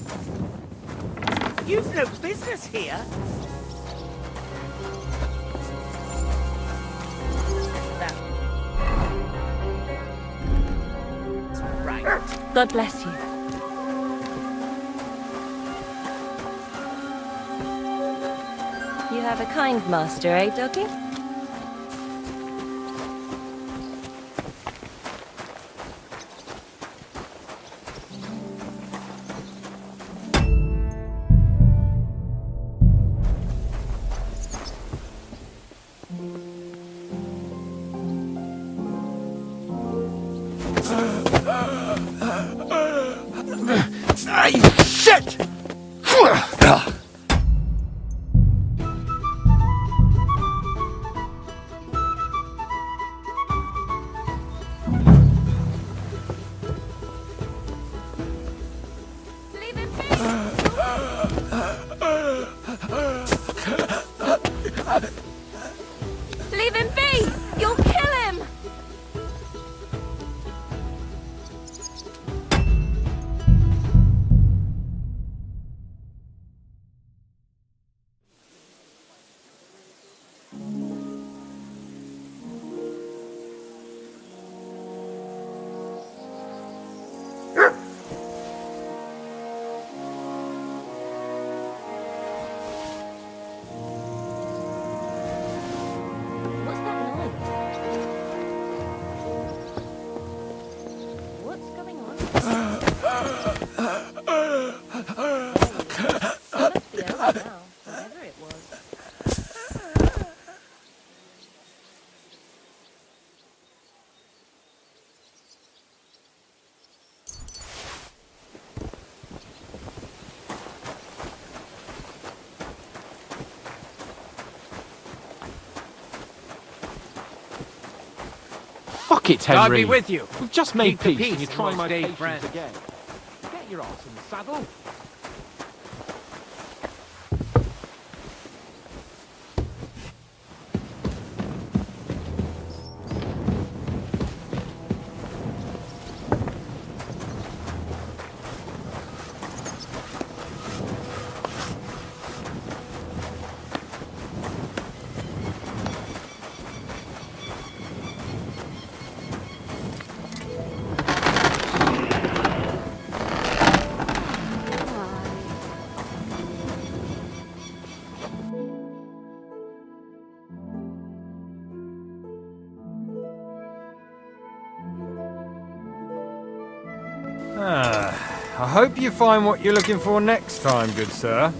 Speaker 16: You've no business here. Right.
Speaker 6: God bless you. You have a kind master, eh, doggy?
Speaker 10: Shit!
Speaker 6: Leave him be! You'll kill him! What's that noise? What's going on? It must be over now, whatever it was.
Speaker 3: Fuck it, Henry.
Speaker 12: God be with you.
Speaker 3: We've just made
Speaker 12: Keep the
Speaker 3: peace, and
Speaker 12: peace
Speaker 3: you're trying
Speaker 12: and
Speaker 3: my
Speaker 12: we'll stay
Speaker 3: patience
Speaker 12: friends.
Speaker 3: again. Get your ass in the saddle.
Speaker 13: I hope you find what you're looking for next time, good sir.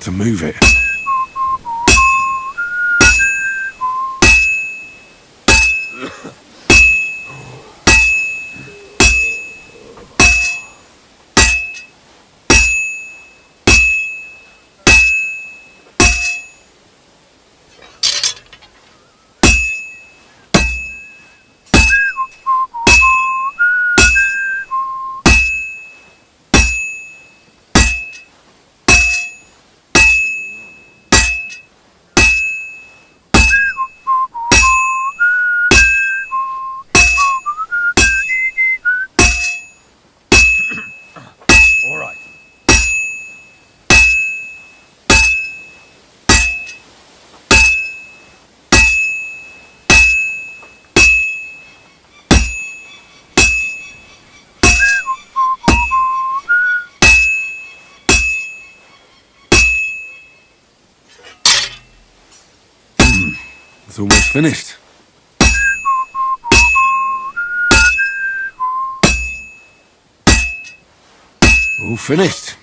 Speaker 2: to move it. It's almost finished. All finished.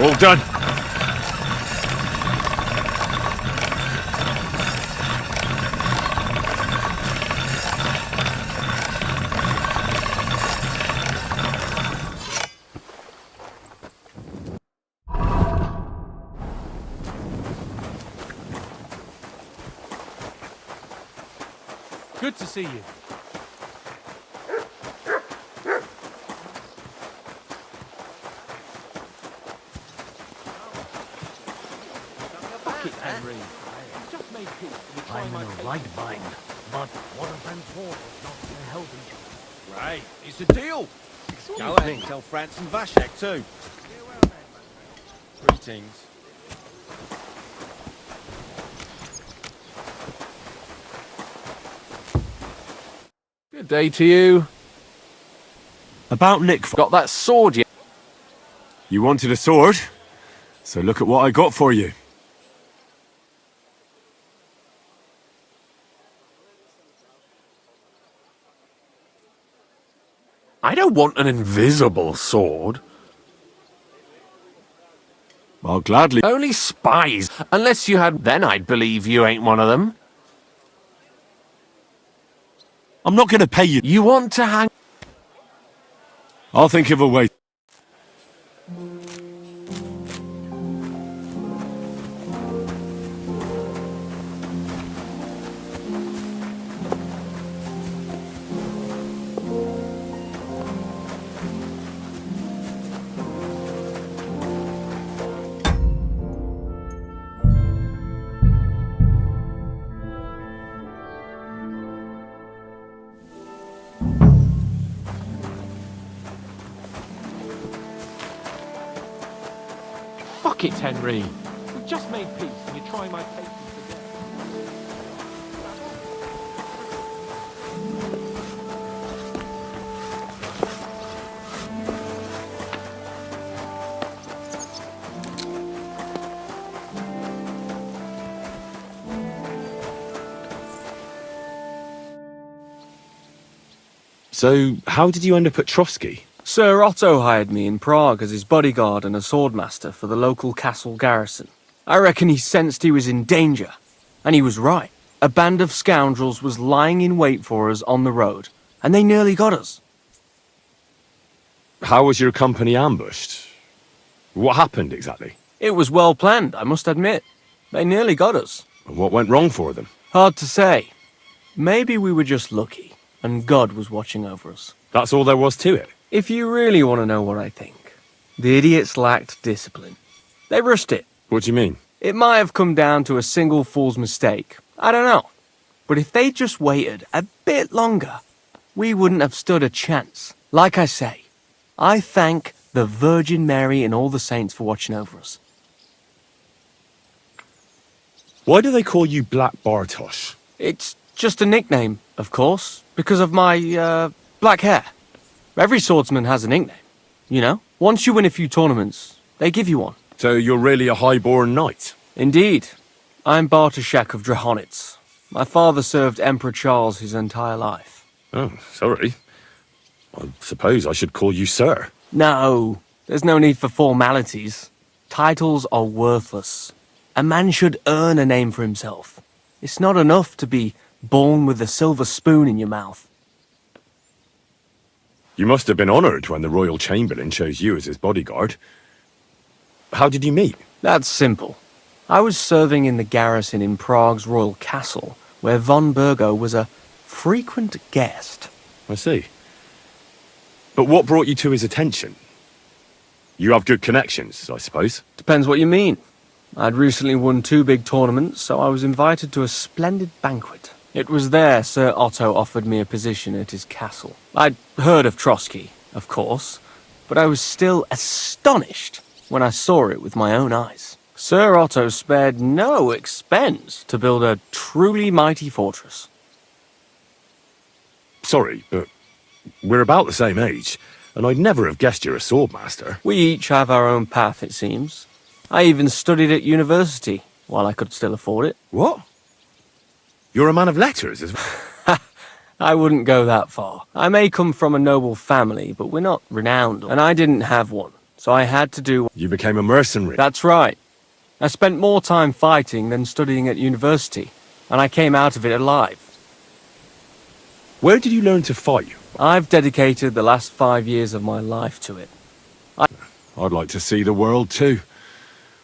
Speaker 2: All done.
Speaker 3: Good to see you. Fuck it, Henry. You just made peace. You try
Speaker 11: I'm
Speaker 3: my
Speaker 11: in a
Speaker 3: patience.
Speaker 11: right bind, but what if them four is not going to help each other?
Speaker 17: Right, it's a deal. Go ahead, tell France and Vashek too. Greetings.
Speaker 3: Good day to you.
Speaker 2: About Nick.
Speaker 3: Got that sword yet?
Speaker 2: You wanted a sword? So look at what I got for you.
Speaker 3: I don't want an invisible sword.
Speaker 2: I'll gladly.
Speaker 3: Only spies. Unless you had, then I'd believe you ain't one of them.
Speaker 2: I'm not going to pay you.
Speaker 3: You want to hang?
Speaker 2: I'll think of a way.
Speaker 3: Fuck it, Henry. We've just made peace and you're trying my patience again.
Speaker 2: So, how did you end up at Trotsky?
Speaker 14: Sir Otto hired me in Prague as his bodyguard and a swordmaster for the local castle garrison. I reckon he sensed he was in danger. And he was right. A band of scoundrels was lying in wait for us on the road, and they nearly got us.
Speaker 2: How was your company ambushed? What happened exactly?
Speaker 14: It was well planned, I must admit. They nearly got us.
Speaker 2: And what went wrong for them?
Speaker 14: Hard to say. Maybe we were just lucky, and God was watching over us.
Speaker 2: That's all there was to it?
Speaker 14: If you really want to know what I think, the idiots lacked discipline. They rushed it.
Speaker 2: What do you mean?
Speaker 14: It might have come down to a single fool's mistake. I don't know. But if they just waited a bit longer, we wouldn't have stood a chance. Like I say, I thank the Virgin Mary and all the saints for watching over us.
Speaker 2: Why do they call you Black Bartosz?
Speaker 14: It's just a nickname, of course, because of my, black hair. Every swordsman has a nickname, you know? Once you win a few tournaments, they give you one.
Speaker 2: So you're really a high-born knight?
Speaker 14: Indeed. I'm Bartoszek of Drahonitz. My father served Emperor Charles his entire life.
Speaker 2: Oh, sorry. I suppose I should call you Sir.
Speaker 14: No, there's no need for formalities. Titles are worthless. A man should earn a name for himself. It's not enough to be born with a silver spoon in your mouth.
Speaker 2: You must have been honoured when the Royal Chamberlain chose you as his bodyguard. How did you meet?
Speaker 14: That's simple. I was serving in the garrison in Prague's royal castle, where von Burgo was a frequent guest.
Speaker 2: I see. But what brought you to his attention? You have good connections, I suppose.
Speaker 14: Depends what you mean. I'd recently won 2 big tournaments, so I was invited to a splendid banquet. It was there Sir Otto offered me a position at his castle. I'd heard of Trotsky, of course, but I was still astonished when I saw it with my own eyes. Sir Otto spared no expense to build a truly mighty fortress.
Speaker 2: Sorry, but we're about the same age, and I'd never have guessed you're a swordmaster.
Speaker 14: We each have our own path, it seems. I even studied at university, while I could still afford it.
Speaker 2: What? You're a man of letters as well?
Speaker 14: I wouldn't go that far. I may come from a noble family, but we're not renowned, and I didn't have one, so I had to do...
Speaker 2: You became a mercenary?
Speaker 14: That's right. I spent more time fighting than studying at university, and I came out of it alive.
Speaker 2: Where did you learn to fight?
Speaker 14: I've dedicated the last 5 years of my life to it.
Speaker 2: I'd like to see the world too,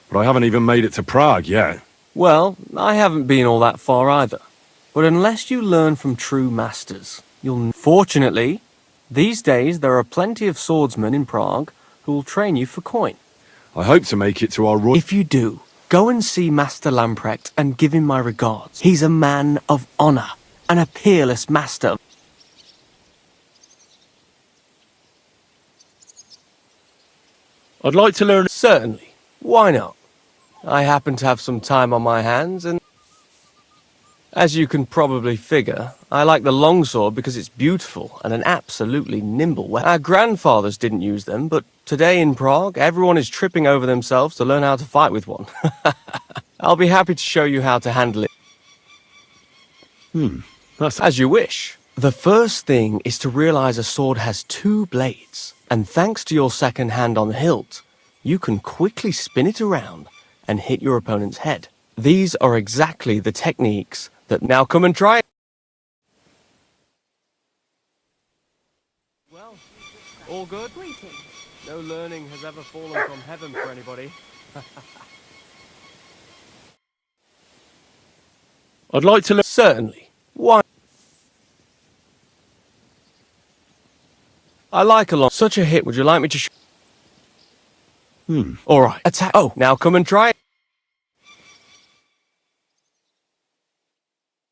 Speaker 2: but I haven't even made it to Prague yet.
Speaker 14: Well, I haven't been all that far either. But unless you learn from true masters, you'll... Fortunately, these days there are plenty of swordsmen in Prague who will train you for coin.
Speaker 2: I hope to make it to our royal...
Speaker 14: If you do, go and see Master Lamprecht and give him my regards. He's a man of honor and a peerless master.
Speaker 2: I'd like to learn...
Speaker 14: Certainly. Why not? I happen to have some time on my hands, and... As you can probably figure, I like the longsword because it's beautiful and an absolutely nimble weapon. Our grandfathers didn't use them, but today in Prague, everyone is tripping over themselves to learn how to fight with one. I'll be happy to show you how to handle it.
Speaker 2: That's...
Speaker 14: As you wish. The first thing is to realize a sword has 2 blades, and thanks to your second hand on the hilt, you can quickly spin it around and hit your opponent's head. These are exactly the techniques that... Now come and try it. Well, all good? No learning has ever fallen from heaven for anybody.
Speaker 2: I'd like to learn...
Speaker 14: Certainly. Why? I like a lot. Such a hit. Would you like me to All right. Attack. Oh, now come and try it.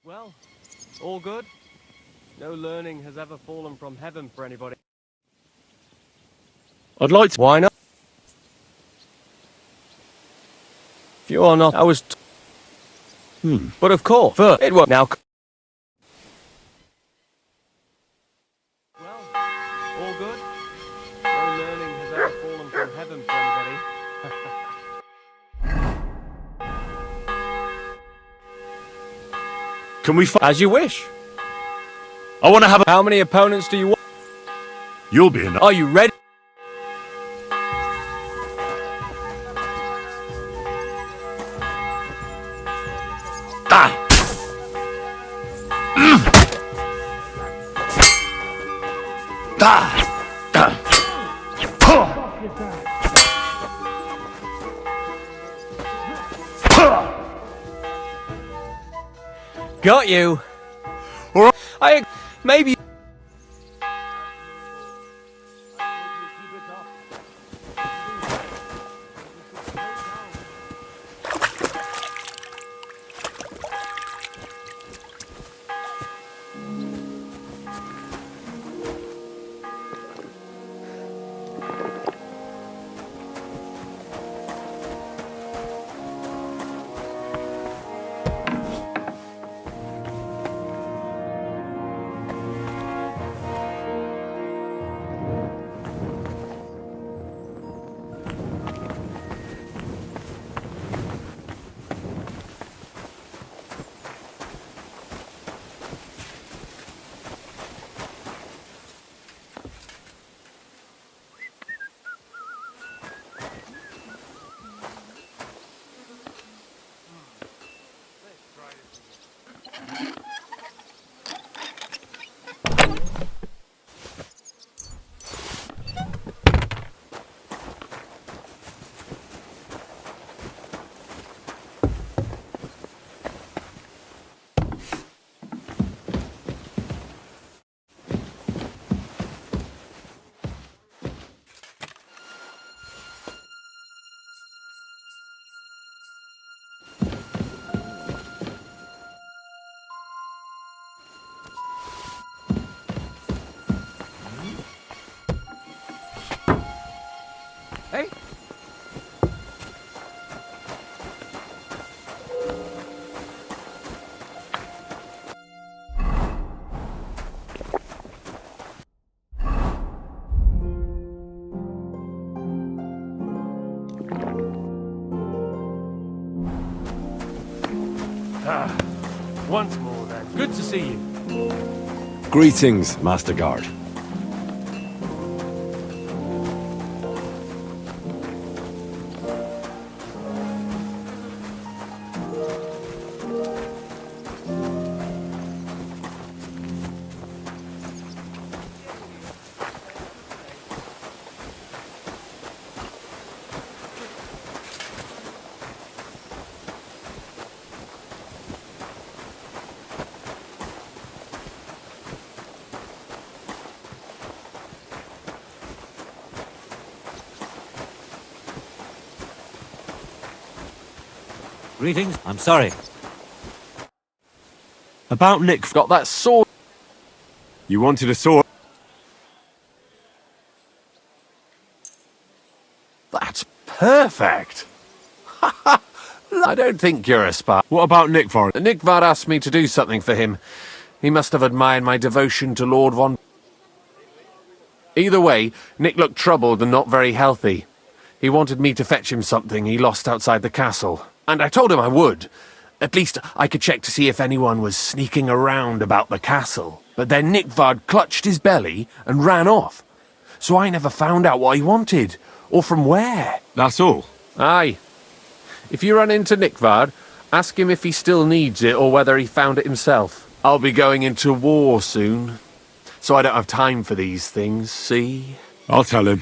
Speaker 14: Well, all good? No learning has ever fallen from heaven for anybody.
Speaker 2: I'd like to...
Speaker 14: Why not? If you are not... I was... But of course. First, it was... Now... Well, all good? No learning has ever fallen from heaven for anybody.
Speaker 2: Can we
Speaker 14: As you wish.
Speaker 2: I want to have a...
Speaker 14: How many opponents do you want?
Speaker 2: You'll be enough.
Speaker 14: Are you ready?
Speaker 12: Got you. Maybe. Hey.
Speaker 4: Once more then. Good to see you.
Speaker 2: Greetings, Master Guard.
Speaker 15: Greetings. I'm sorry.
Speaker 2: About Nick.
Speaker 14: Got that sword.
Speaker 2: You wanted a sword?
Speaker 14: That's perfect. I don't think you're a spy.
Speaker 2: What about Nickvard?
Speaker 14: Nickvard asked me to do something for him. He must have admired my devotion to Lord von... Either way, Nick looked troubled and not very healthy. He wanted me to fetch him something he lost outside the castle. And I told him I would. At least I could check to see if anyone was sneaking around about the castle. But then Nickvard clutched his belly and ran off. So I never found out what he wanted, or from where.
Speaker 2: That's all?
Speaker 14: Aye. If you run into Nickvard, ask him if he still needs it or whether he found it himself. I'll be going into war soon, so I don't have time for these things, see?
Speaker 2: I'll tell him.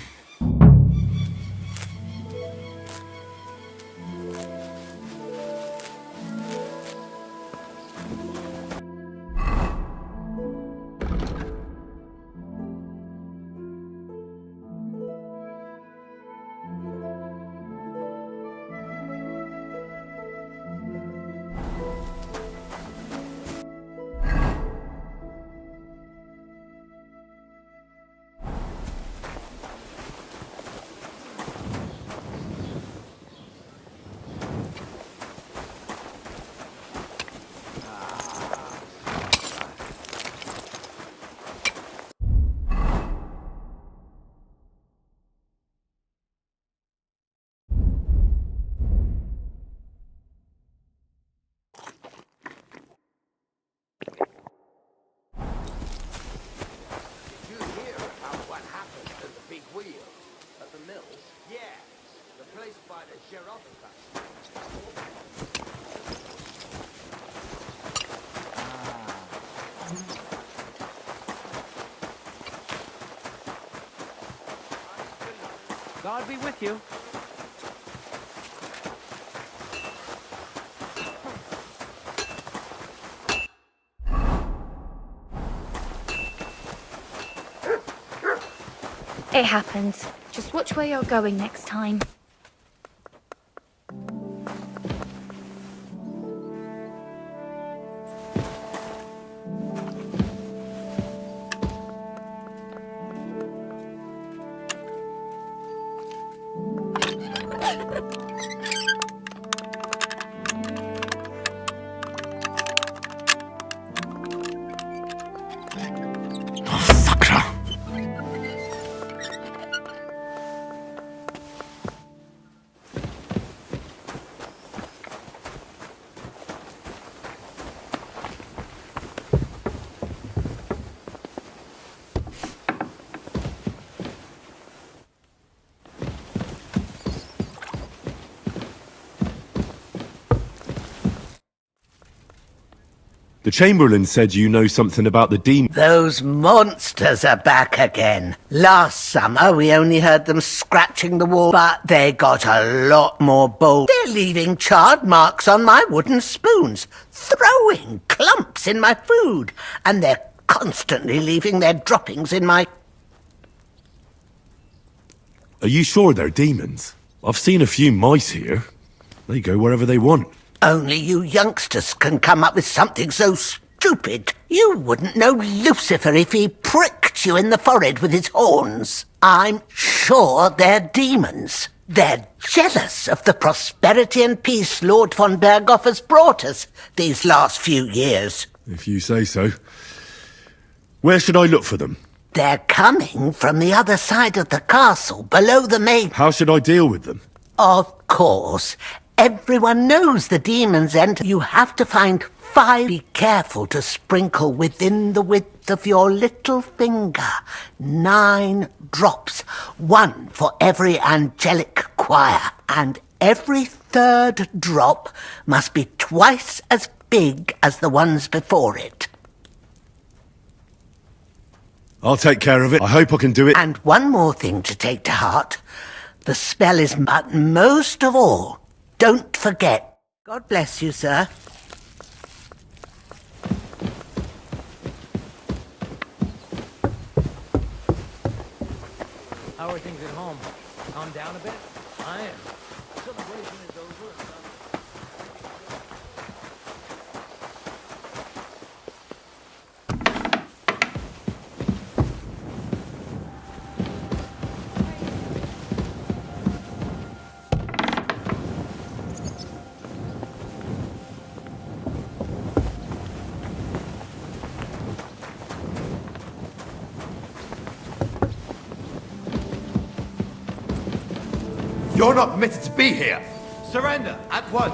Speaker 12: God be with you.
Speaker 6: It happens. Just watch where you're going next time.
Speaker 2: The Chamberlain said you know something about the demon.
Speaker 16: Those monsters are back again. Last summer we only heard them scratching the wall, but they got a lot more bold. They're leaving charred marks on my wooden spoons, throwing clumps in my food, and they're constantly leaving their droppings in my...
Speaker 2: Are you sure they're demons? I've seen a few mice here. They go wherever they want.
Speaker 16: Only you youngsters can come up with something so stupid. You wouldn't know Lucifer if he pricked you in the forehead with his horns. I'm sure they're demons. They're jealous of the prosperity and peace Lord von Berghoff has brought us these last few years.
Speaker 2: If you say so. Where should I look for them?
Speaker 16: They're coming from the other side of the castle, below the main...
Speaker 2: How should I deal with them?
Speaker 16: Of course. Everyone knows the demons enter. You have to find 5. Be careful to sprinkle within the width of your little finger. 9 drops. 1 for every angelic choir. And every 3rd drop must be twice as big as the ones before it.
Speaker 2: I'll take care of it. I hope I can do it.
Speaker 16: And one more thing to take to heart. The spell is... But most of all, don't forget. God bless you, sir.
Speaker 12: How are things at home? Calm down a bit? I am. Celebration is over.
Speaker 1: You're not permitted to be here. Surrender at once.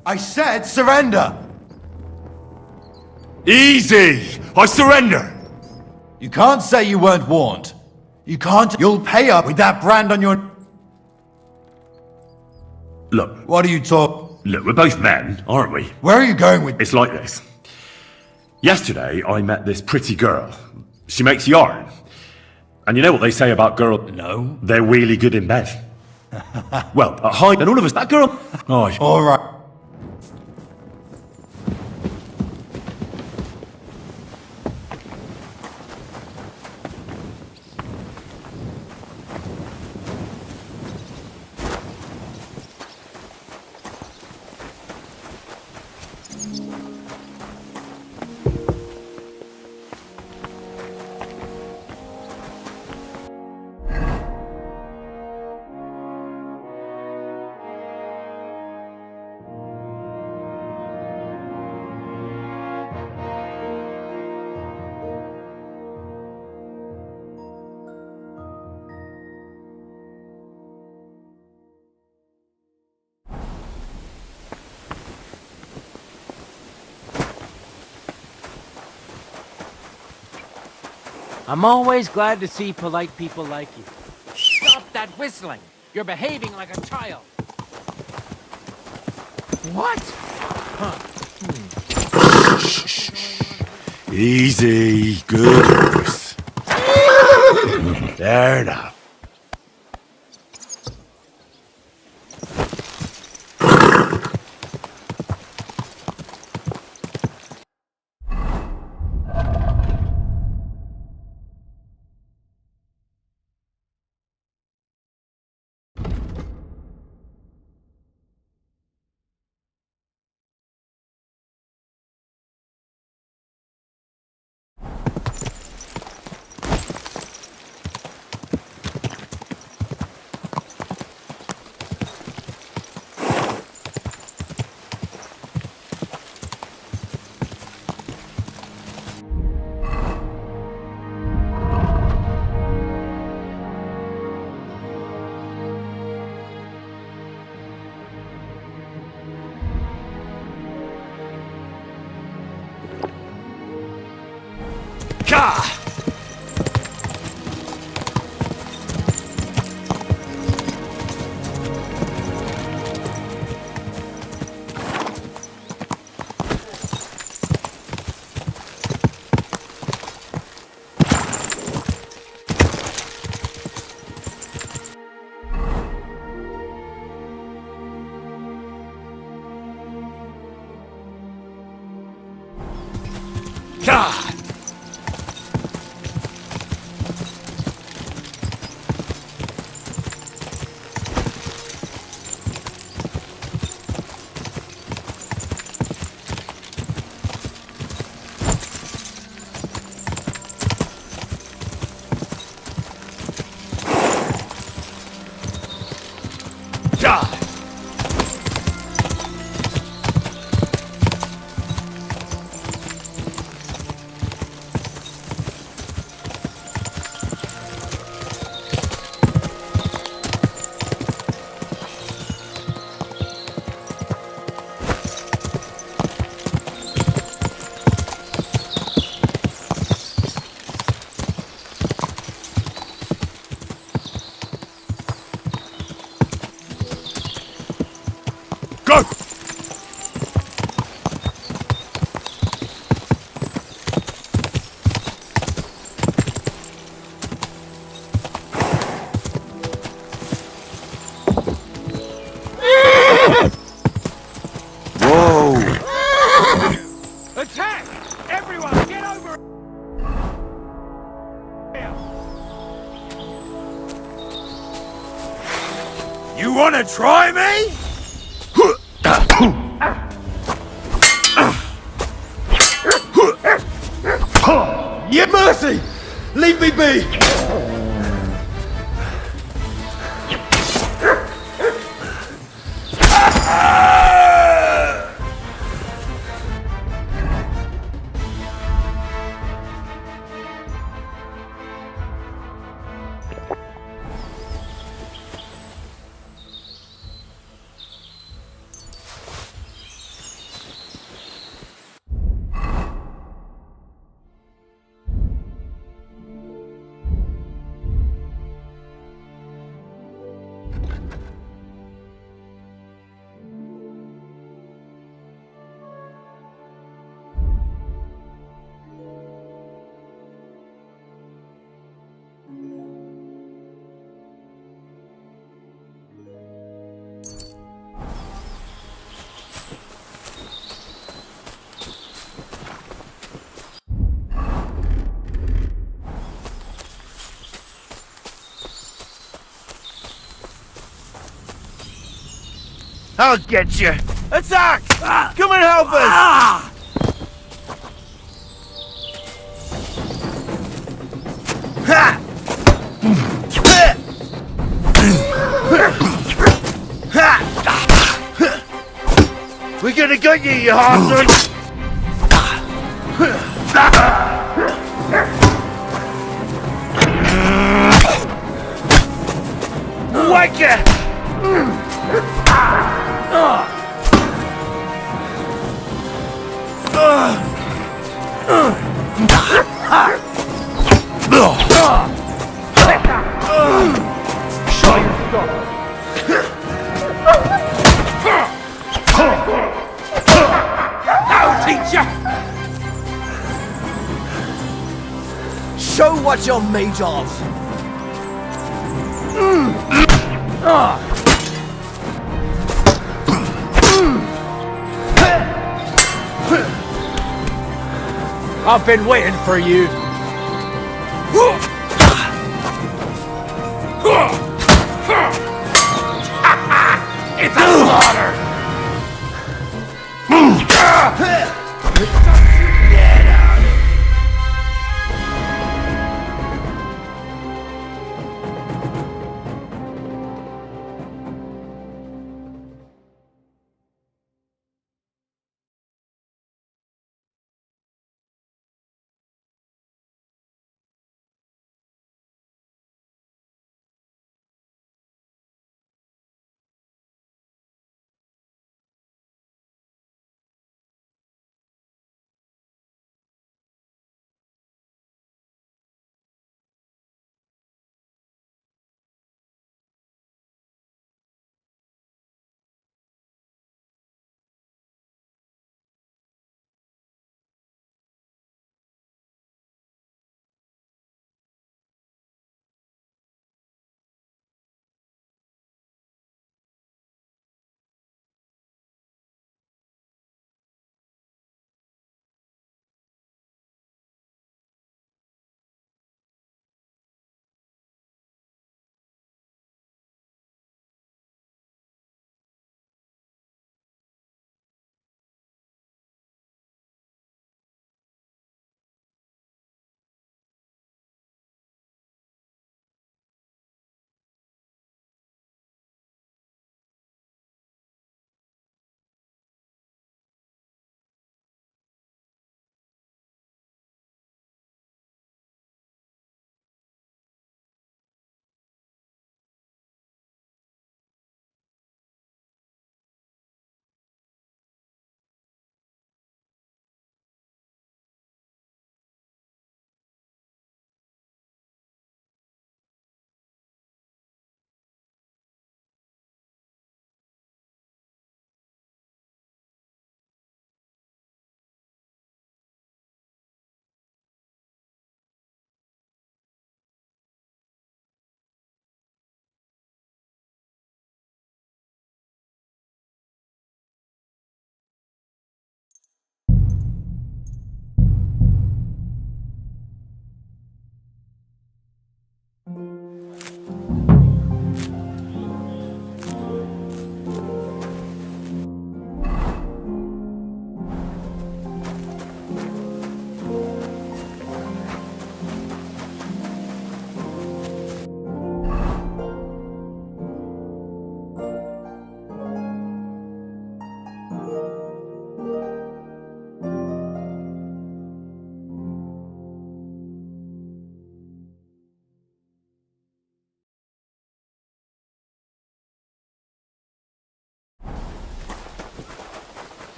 Speaker 1: I said surrender.
Speaker 2: Easy! I surrender!
Speaker 1: You can't say you weren't warned. You can't. You'll pay up with that brand on your...
Speaker 2: Look.
Speaker 1: What are you talking?
Speaker 2: Look, we're both men, aren't we?
Speaker 1: Where are you going with...
Speaker 2: It's like this. Yesterday, I met this pretty girl. She makes yarn. And you know what they say about girls?
Speaker 1: No.
Speaker 2: They're really good in bed. Well, at high, and all of us, that girl... Oh,
Speaker 1: all right.
Speaker 12: I'm always glad to see polite people like you. Stop that whistling! You're behaving like a child. What? Huh.
Speaker 2: Easy. Good. There now.
Speaker 8: Attack! Everyone, get over here!
Speaker 13: You wanna try me? Yeah, mercy! Leave me be!
Speaker 11: I'll get you. Attack! Come and help us! Ha! We're gonna get you, you harson! Wake it!
Speaker 8: I'll teach ya!
Speaker 10: Show what you're made of!
Speaker 12: I've been waiting for you.
Speaker 8: It's a slaughter!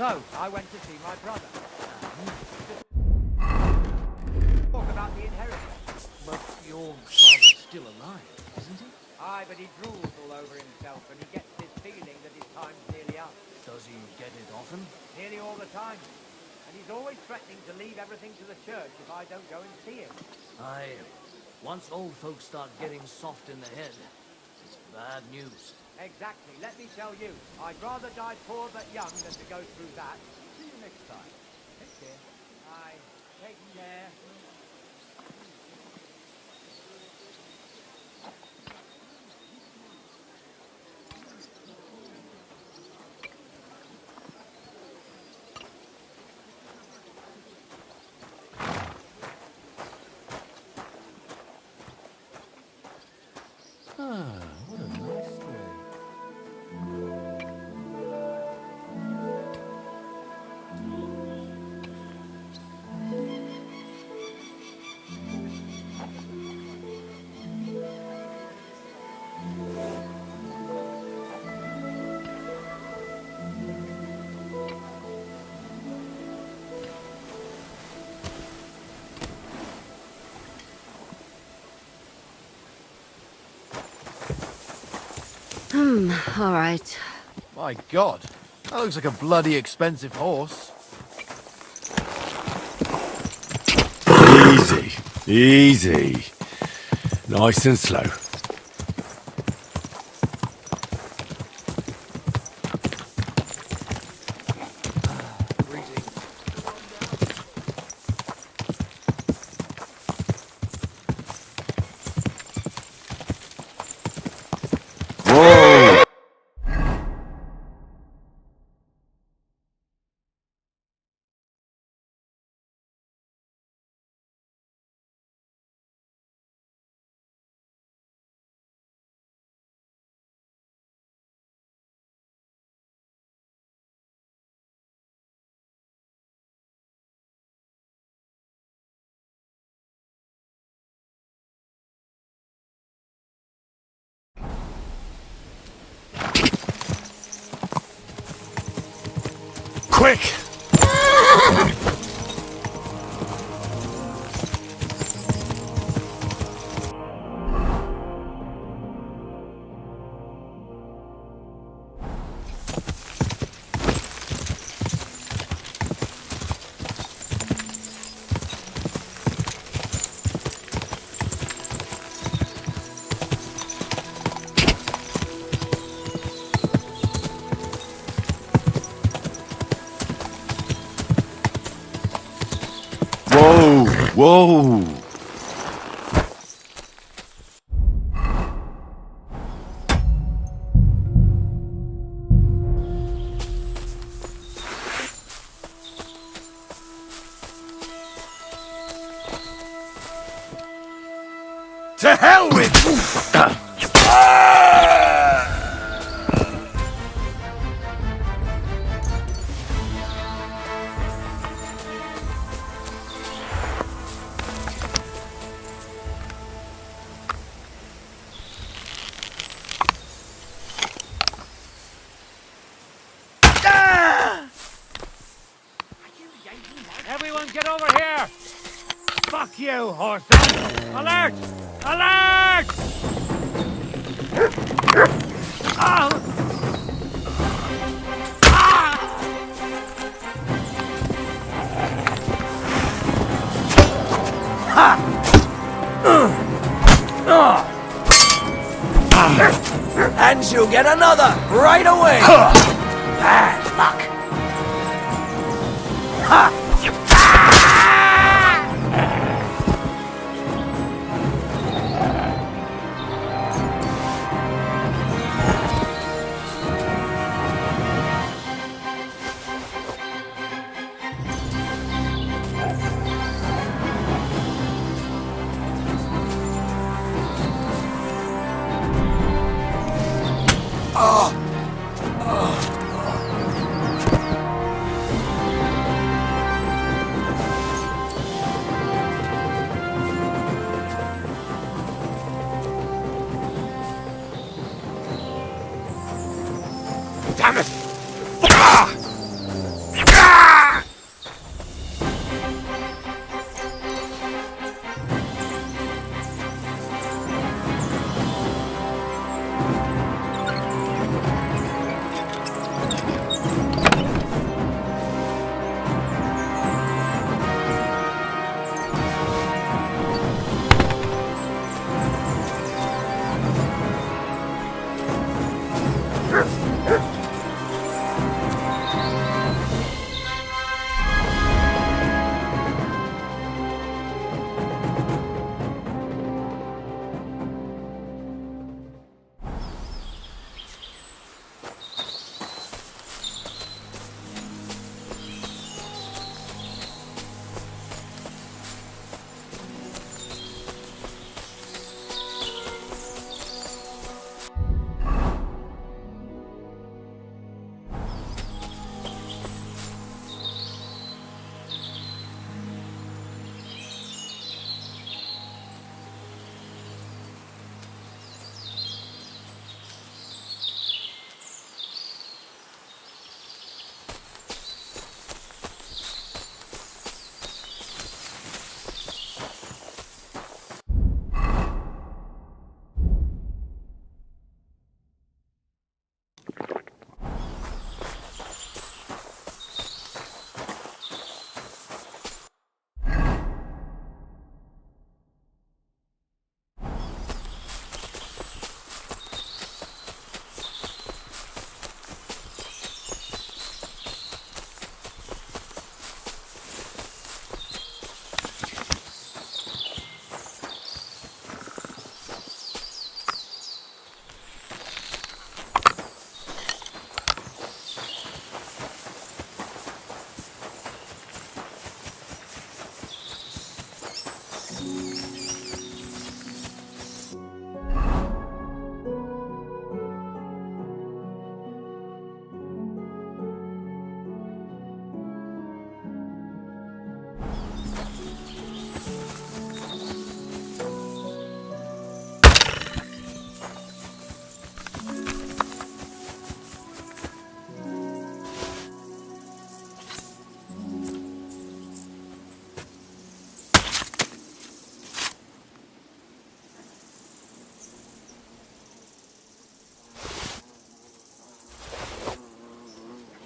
Speaker 15: So, I went to see my brother. Talk about the inheritance.
Speaker 8: But your father's still alive, isn't he?
Speaker 15: Aye, but he drools all over himself and he gets this feeling that his time's nearly up.
Speaker 8: Does he get it often?
Speaker 15: Nearly all the time. And he's always threatening to leave everything to the church if I don't go and see him.
Speaker 8: Aye. Once old folks start getting soft in the head, it's bad news.
Speaker 15: Exactly. Let me tell you, I'd rather die poor but young than to go through that. See you next time. Take care. Aye. Take care.
Speaker 8: What a nice day.
Speaker 18: All right.
Speaker 17: My God, that looks like a bloody expensive horse.
Speaker 2: Easy, easy. Nice and slow. Whoa! Quick! Whoa! Whoa! To hell with!
Speaker 15: Everyone get over here! Fuck you, horse dog! Alert! Alert!
Speaker 12: And she'll get another right away. Bad luck.
Speaker 2: Damn it! Ah!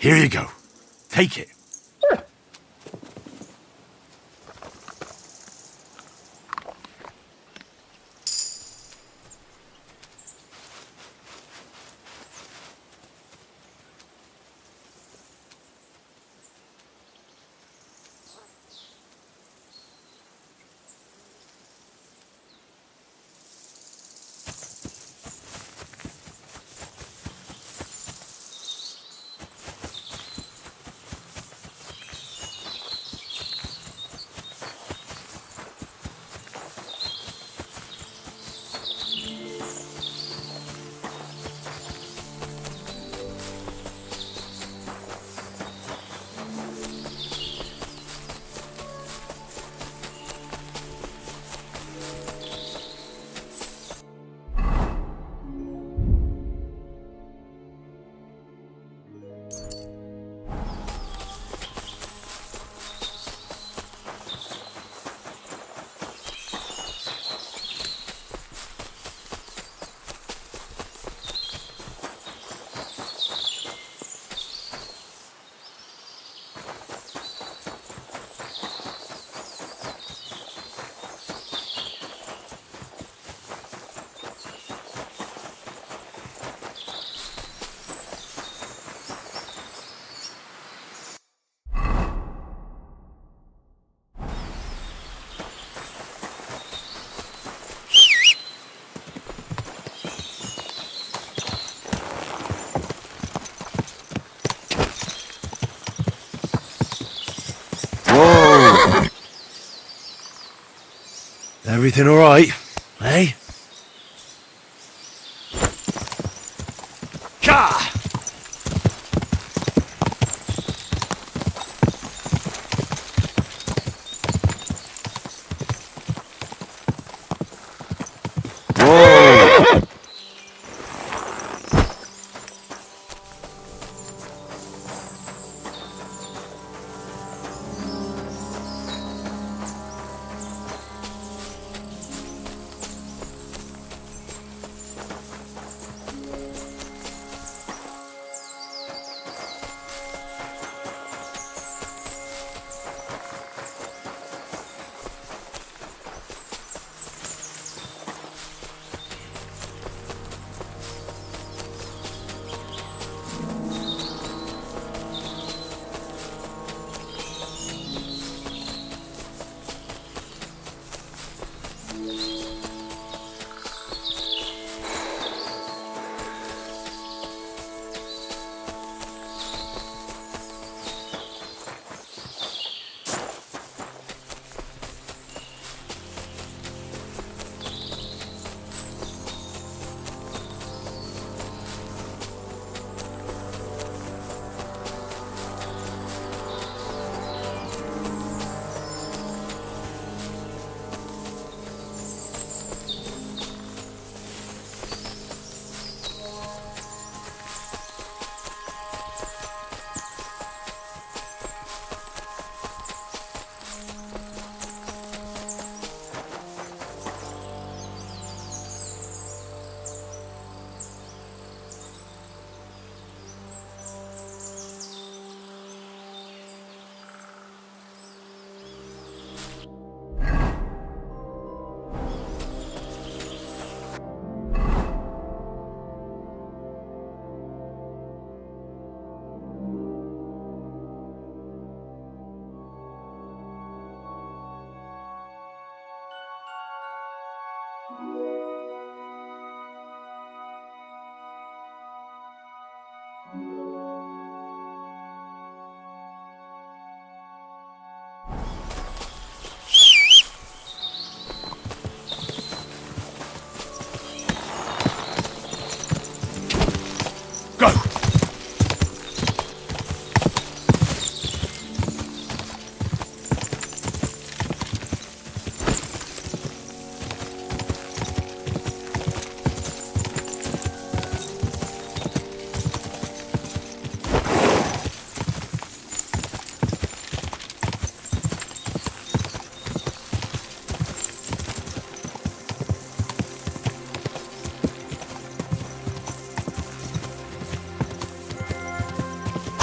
Speaker 2: Here you go. Take it. Whoa! Everything all right, eh? Ka! Whoa!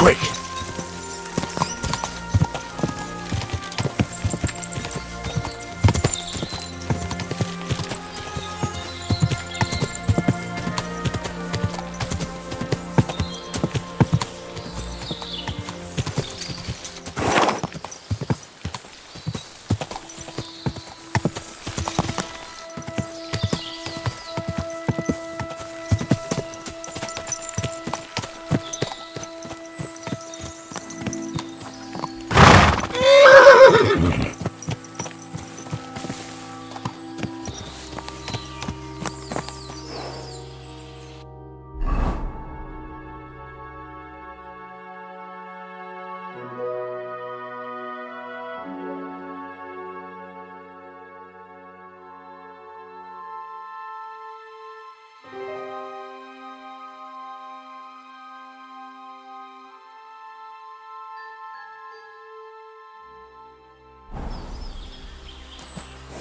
Speaker 2: Quick!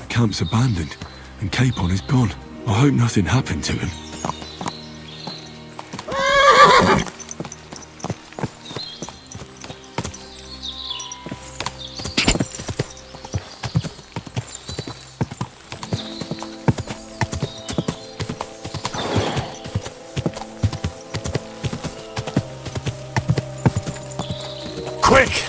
Speaker 2: Camp's abandoned, and Capon is gone. I hope nothing happened to him. Quick!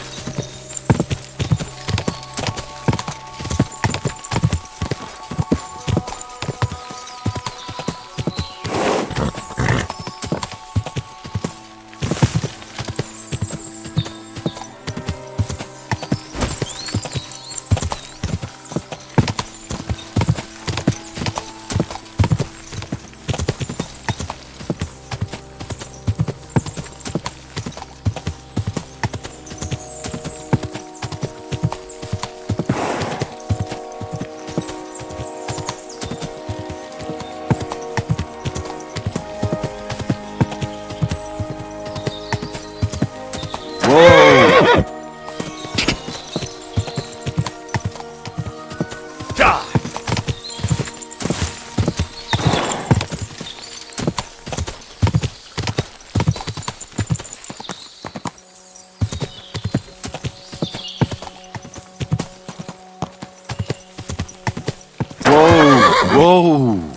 Speaker 2: Whoa!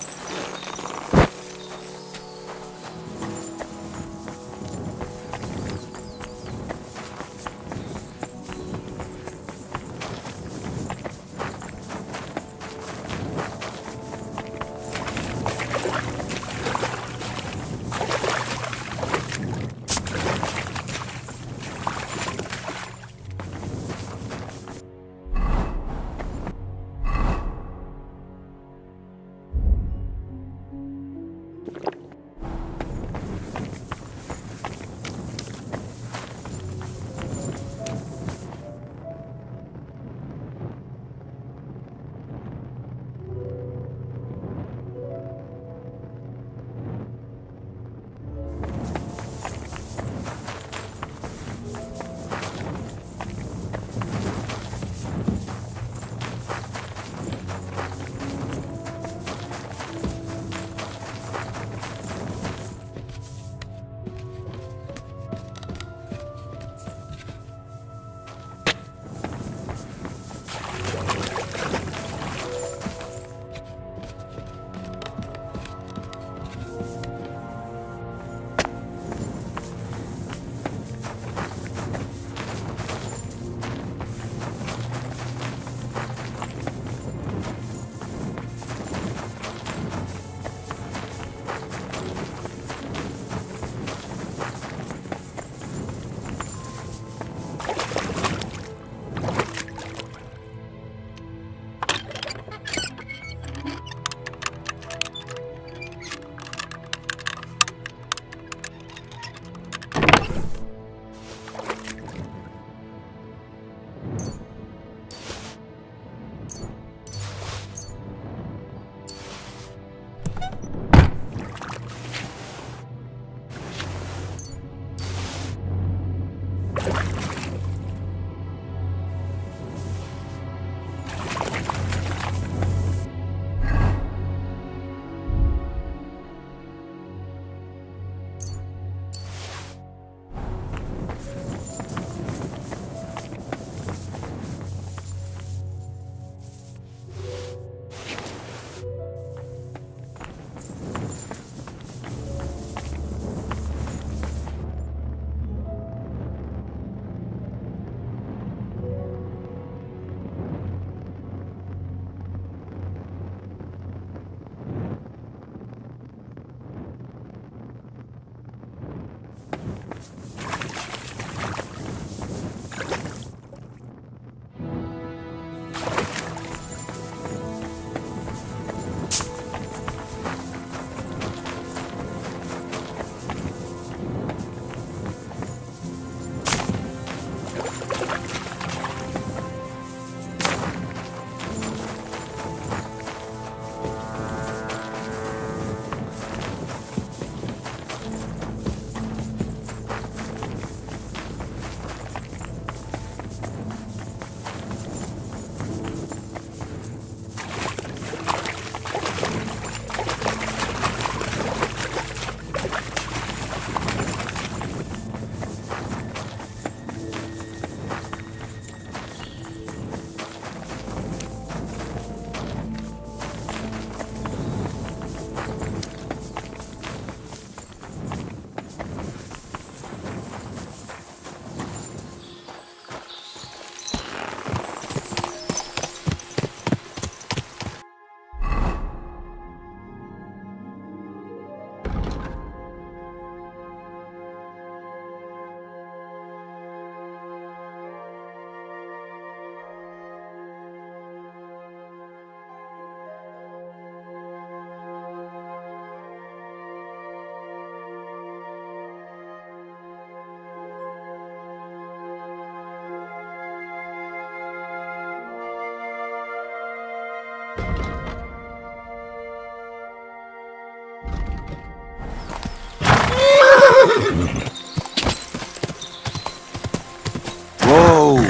Speaker 2: Whoa!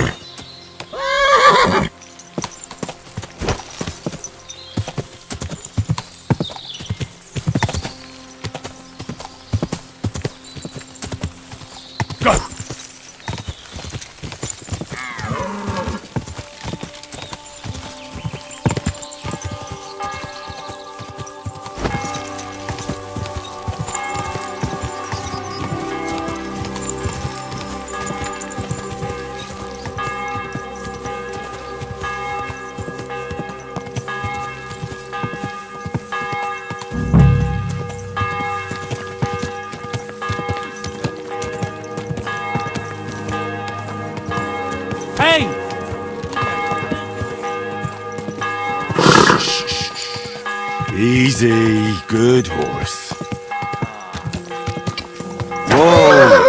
Speaker 3: Hey!
Speaker 2: Easy, good horse. Whoa!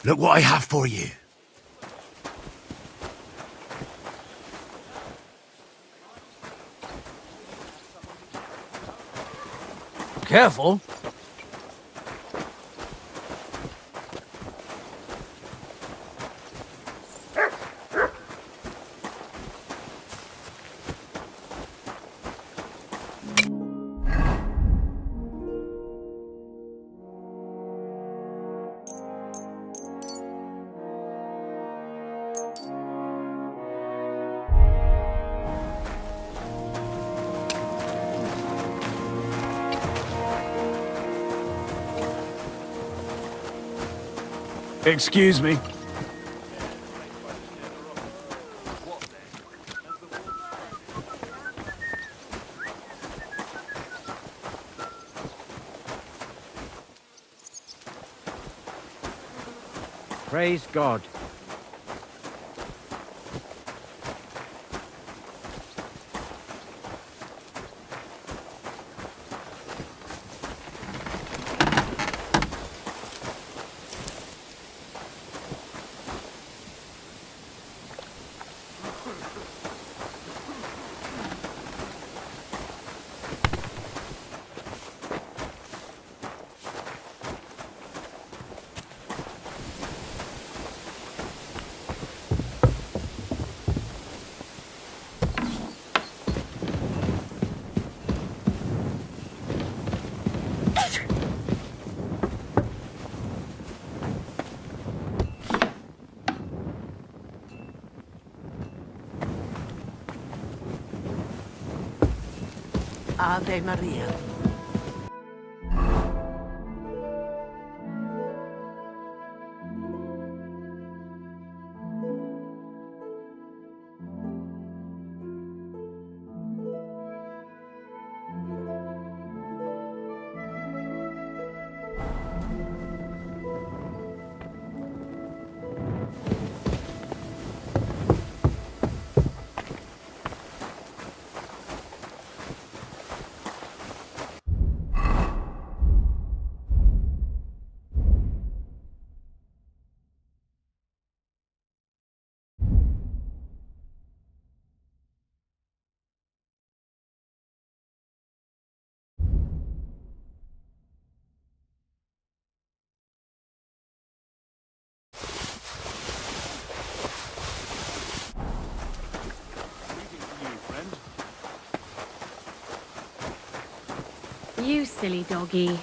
Speaker 11: Look what I have for you.
Speaker 12: Careful.
Speaker 3: Excuse me.
Speaker 15: Praise God.
Speaker 16: Ave Maria.
Speaker 6: You silly doggy.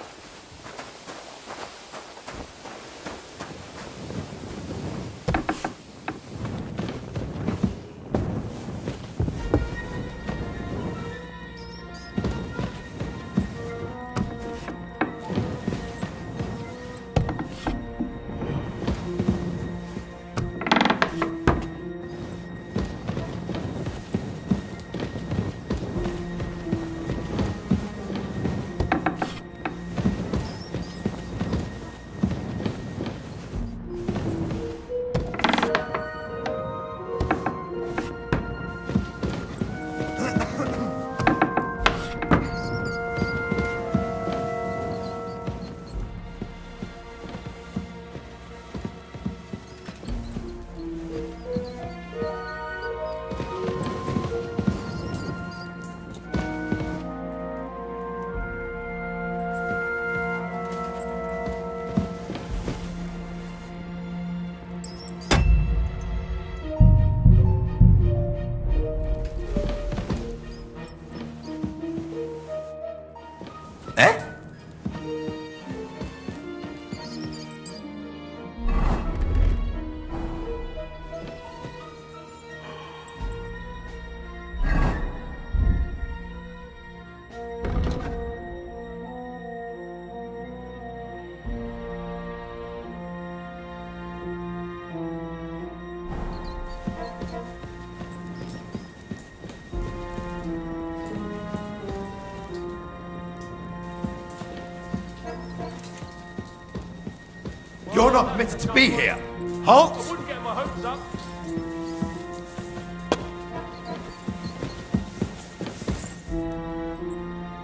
Speaker 1: You're not permitted to be here. Halt!
Speaker 4: I wouldn't get my hopes up.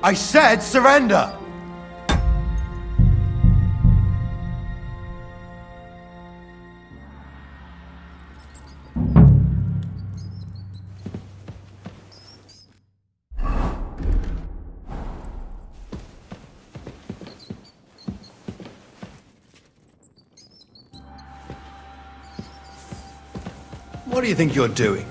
Speaker 1: I said surrender! What do you think you're doing?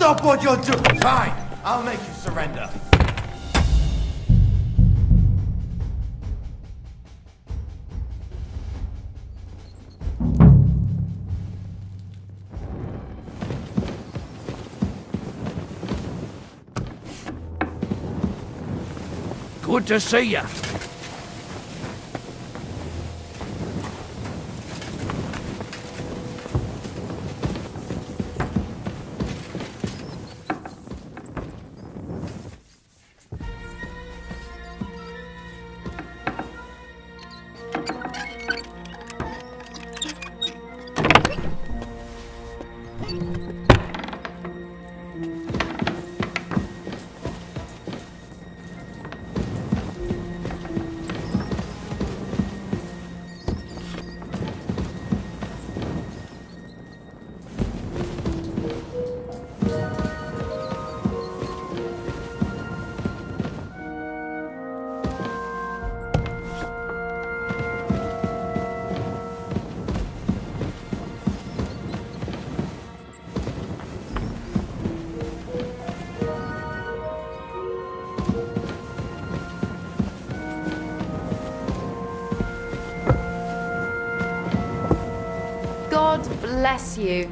Speaker 17: Stop what you're doing! Fine, I'll make you surrender.
Speaker 11: Good to see ya.
Speaker 5: God bless you.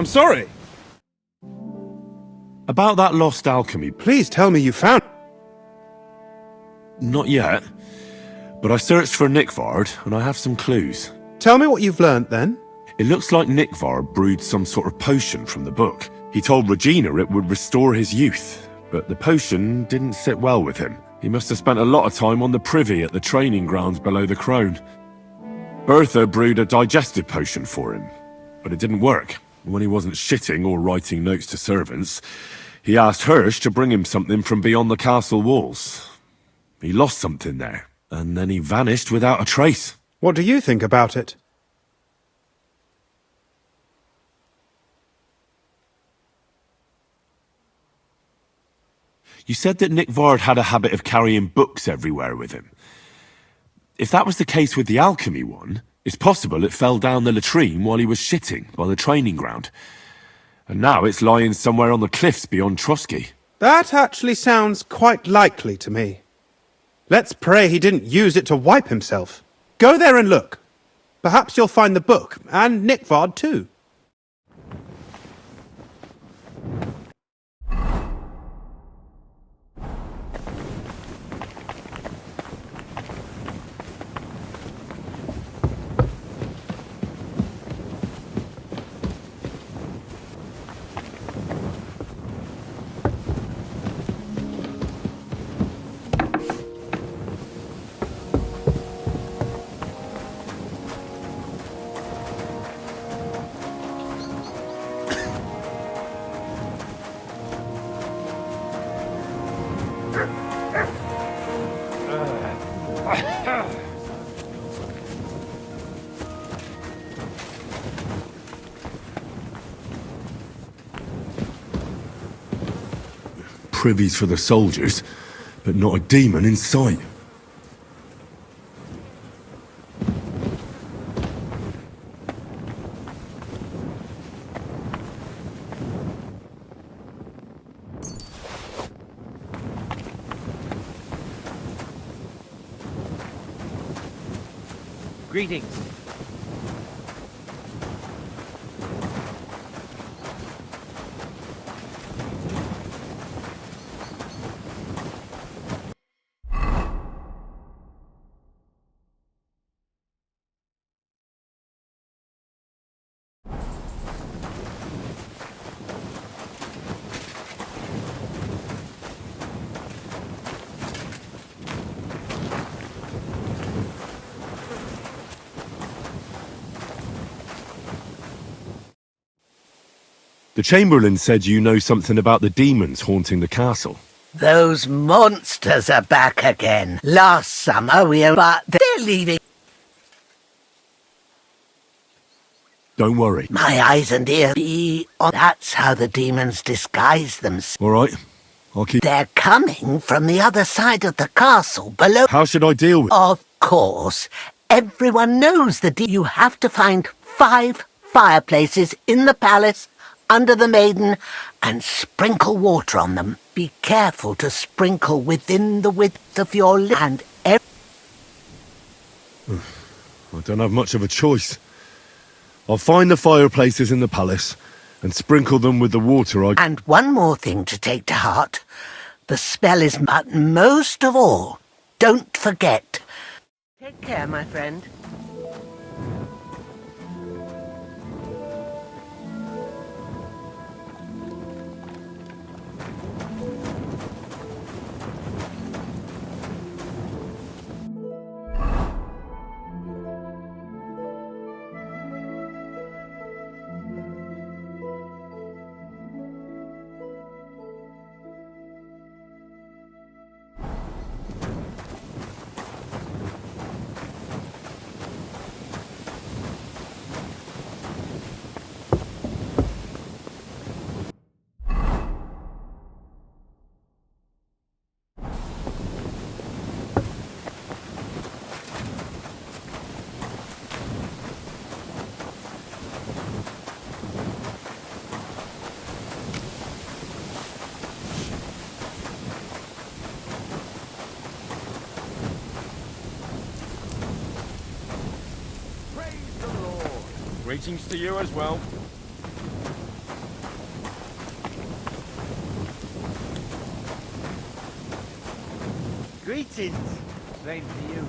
Speaker 19: I'm sorry.
Speaker 2: About that lost alchemy.
Speaker 19: Please tell me you found...
Speaker 2: Not yet. But I searched for Nikvard, and I have some clues.
Speaker 19: Tell me what you've learnt, then.
Speaker 2: It looks like Nikvard brewed some sort of potion from the book. He told Regina it would restore his youth, but the potion didn't sit well with him. He must have spent a lot of time on the privy at the training grounds below the Crone. Bertha brewed a digestive potion for him, but it didn't work. When he wasn't shitting or writing notes to servants, he asked Hirsch to bring him something from beyond the castle walls. He lost something there, and then he vanished without a trace.
Speaker 19: What do you think about it?
Speaker 2: You said that Nick Vard had a habit of carrying books everywhere with him. If that was the case with the alchemy one, it's possible it fell down the latrine while he was shitting by the training ground. And now it's lying somewhere on the cliffs beyond Trotsky.
Speaker 19: That actually sounds quite likely to me. Let's pray he didn't use it to wipe himself. Go there and look. Perhaps you'll find the book, and Nick Vard too.
Speaker 2: Privies for the soldiers, but not a demon in sight.
Speaker 12: Greetings.
Speaker 2: The Chamberlain said you know something about the demons haunting the castle.
Speaker 16: Those monsters are back again. Last summer but they're leaving.
Speaker 2: Don't worry.
Speaker 16: My eyes and ears be on. That's how the demons disguise themselves.
Speaker 2: All right, I'll keep...
Speaker 16: They're coming from the other side of the castle, below.
Speaker 2: How should I deal with...
Speaker 16: Of course. Everyone knows you have to find 5 fireplaces in the palace under the maiden and sprinkle water on them. Be careful to sprinkle within the width of your lip and
Speaker 2: I don't have much of a choice. I'll find the fireplaces in the palace and sprinkle them with the water I...
Speaker 16: And one more thing to take to heart. The spell is... But most of all, don't forget. Take care, my friend.
Speaker 4: Greetings to you as well.
Speaker 12: Greetings. Same to you.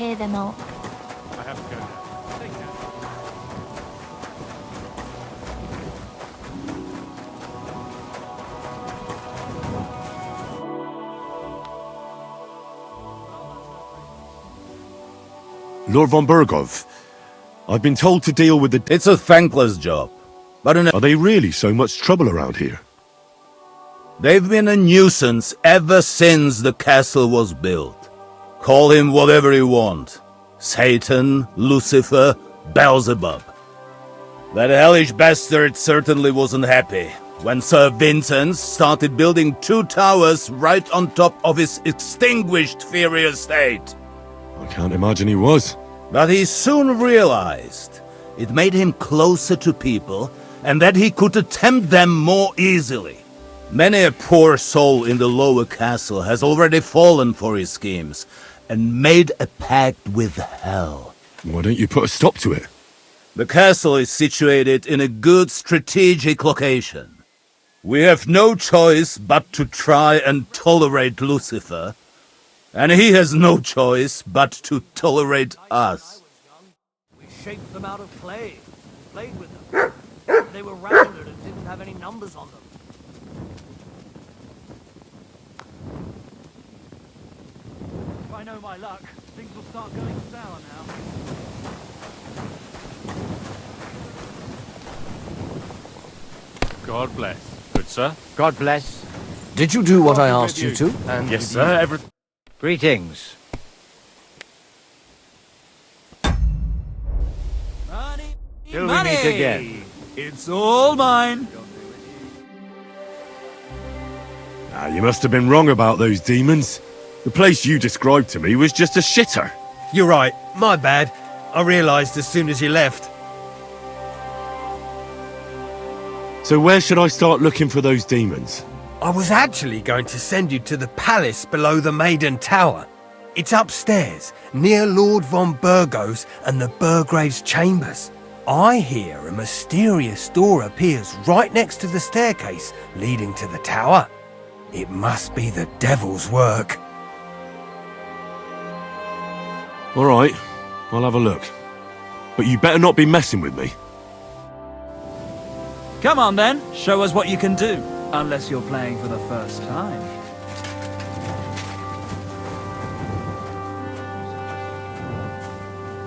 Speaker 21: cheer them up.
Speaker 4: I have to go now. Take care.
Speaker 2: Lord von Burgov, I've been told to deal with the...
Speaker 9: It's a thankless job. But
Speaker 2: Are they really so much trouble around here?
Speaker 9: they've been a nuisance ever since the castle was built. Call him whatever you want. Satan, Lucifer, Beelzebub. That hellish bastard certainly wasn't happy when Sir Vincent started building 2 towers right on top of his extinguished fairy estate.
Speaker 2: I can't imagine he was.
Speaker 9: But he soon realized it made him closer to people and that he could tempt them more easily. Many a poor soul in the lower castle has already fallen for his schemes and made a pact with hell.
Speaker 2: Why don't you put a stop to it?
Speaker 9: The castle is situated in a good strategic location. We have no choice but to try and tolerate Lucifer, and he has no choice but to tolerate us.
Speaker 8: We shaped them out of clay, played with them. They were rounded and didn't have any numbers on them. If I know my luck, things will start going sour now.
Speaker 4: God bless. Good, sir.
Speaker 15: God bless.
Speaker 14: Did you do what I asked you to? And
Speaker 4: Yes, sir.
Speaker 15: Greetings. Till we meet again.
Speaker 8: It's all mine.
Speaker 2: You must have been wrong about those demons. The place you described to me was just a shitter.
Speaker 13: You're right. My bad. I realised as soon as you left.
Speaker 2: So where should I start looking for those demons?
Speaker 13: I was actually going to send you to the palace below the Maiden Tower. It's upstairs, near Lord von Burgos and the Burgrave's chambers. I hear a mysterious door appears right next to the staircase leading to the tower. It must be the devil's work.
Speaker 2: All right, I'll have a look. But you better not be messing with me.
Speaker 8: Come on then, show us what you can do. Unless you're playing for the first time.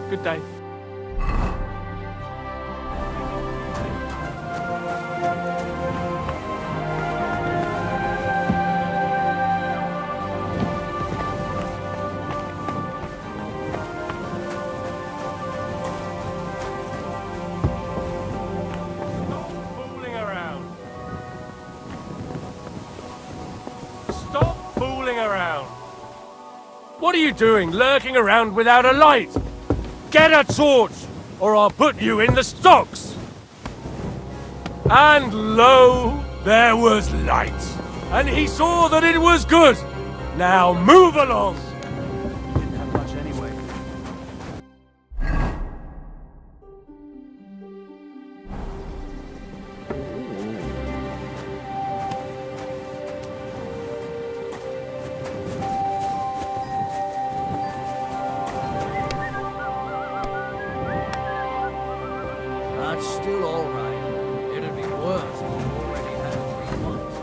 Speaker 4: Good day. What are you doing, lurking around without a light? Get a torch, or I'll put you in the stocks! And lo, there was light, and he saw that it was good. Now move along!
Speaker 8: Didn't have much anyway. That's still all right. It'd be worse if you already had 3 months.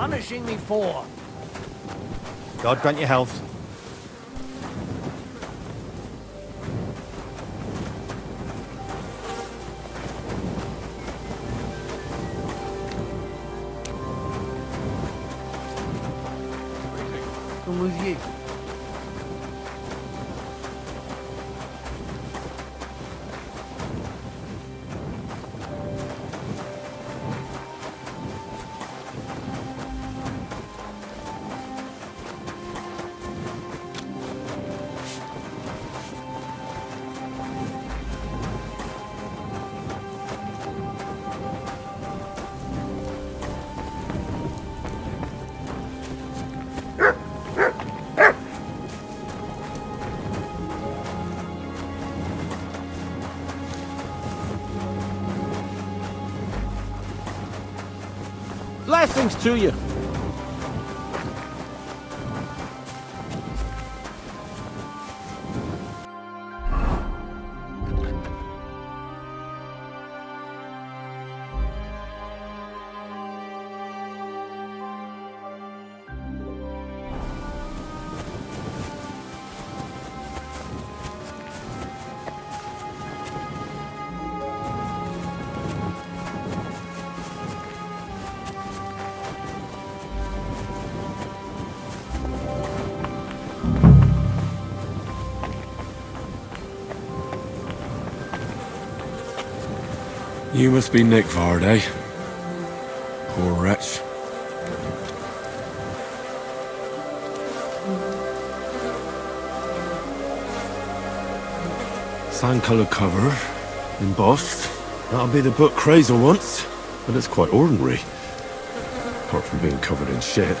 Speaker 11: punishing me for?
Speaker 13: God grant you health.
Speaker 11: I'm with you.
Speaker 3: Blessings to you.
Speaker 2: You must be Nick Vard, eh? Poor wretch. Sand-coloured cover, embossed. That'll be the book Crazel wants, but it's quite ordinary. Apart from being covered in shit.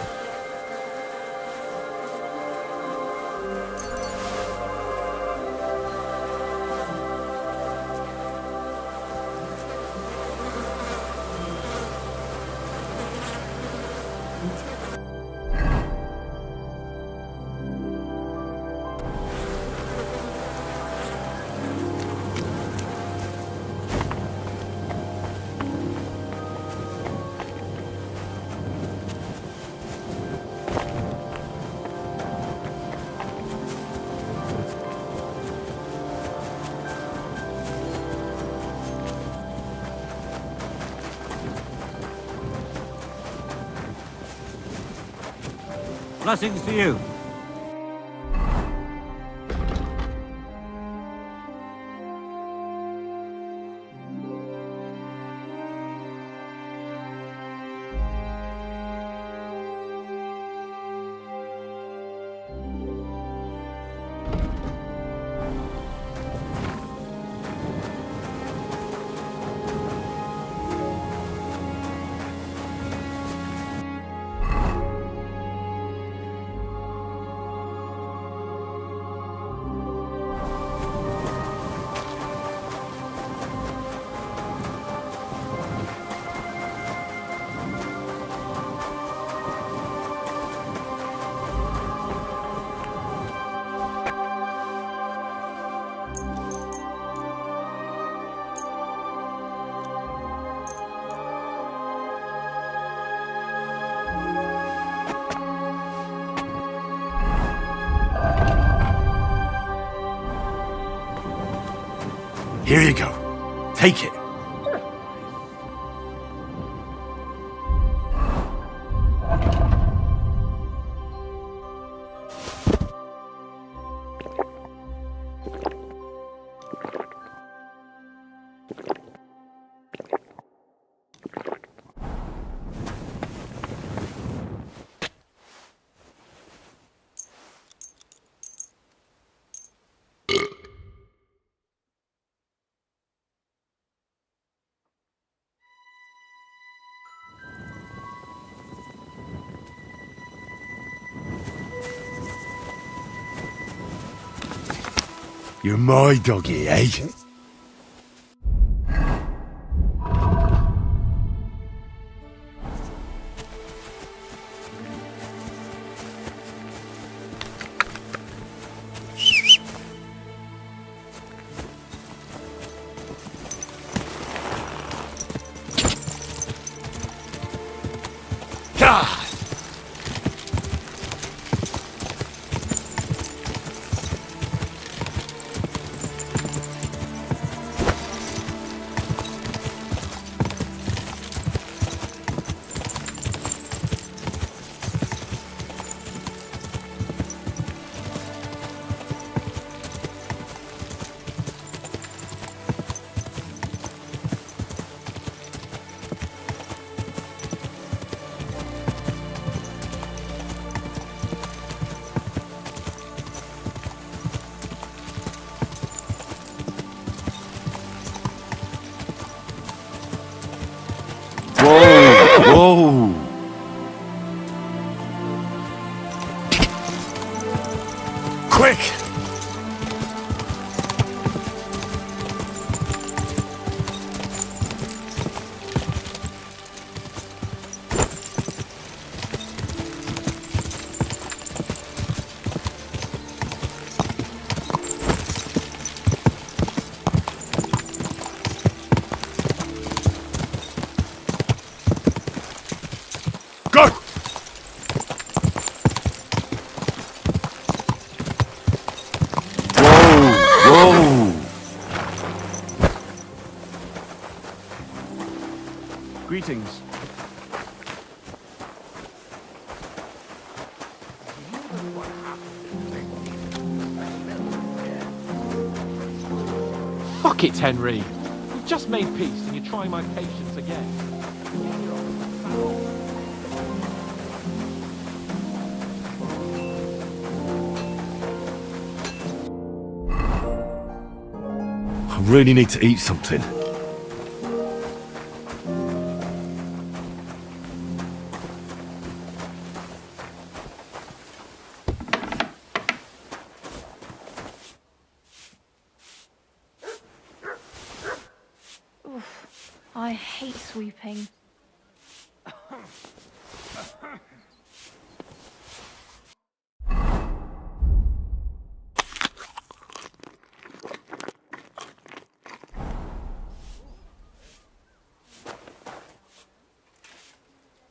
Speaker 15: Blessings to you.
Speaker 2: Here you go. Take it. You're my doggy, eh? God! quick! Go! Whoa!
Speaker 8: Greetings.
Speaker 3: Fuck it, Henry. We've just made peace and you're trying my patience again.
Speaker 2: I really need to eat something.
Speaker 6: I hate sweeping.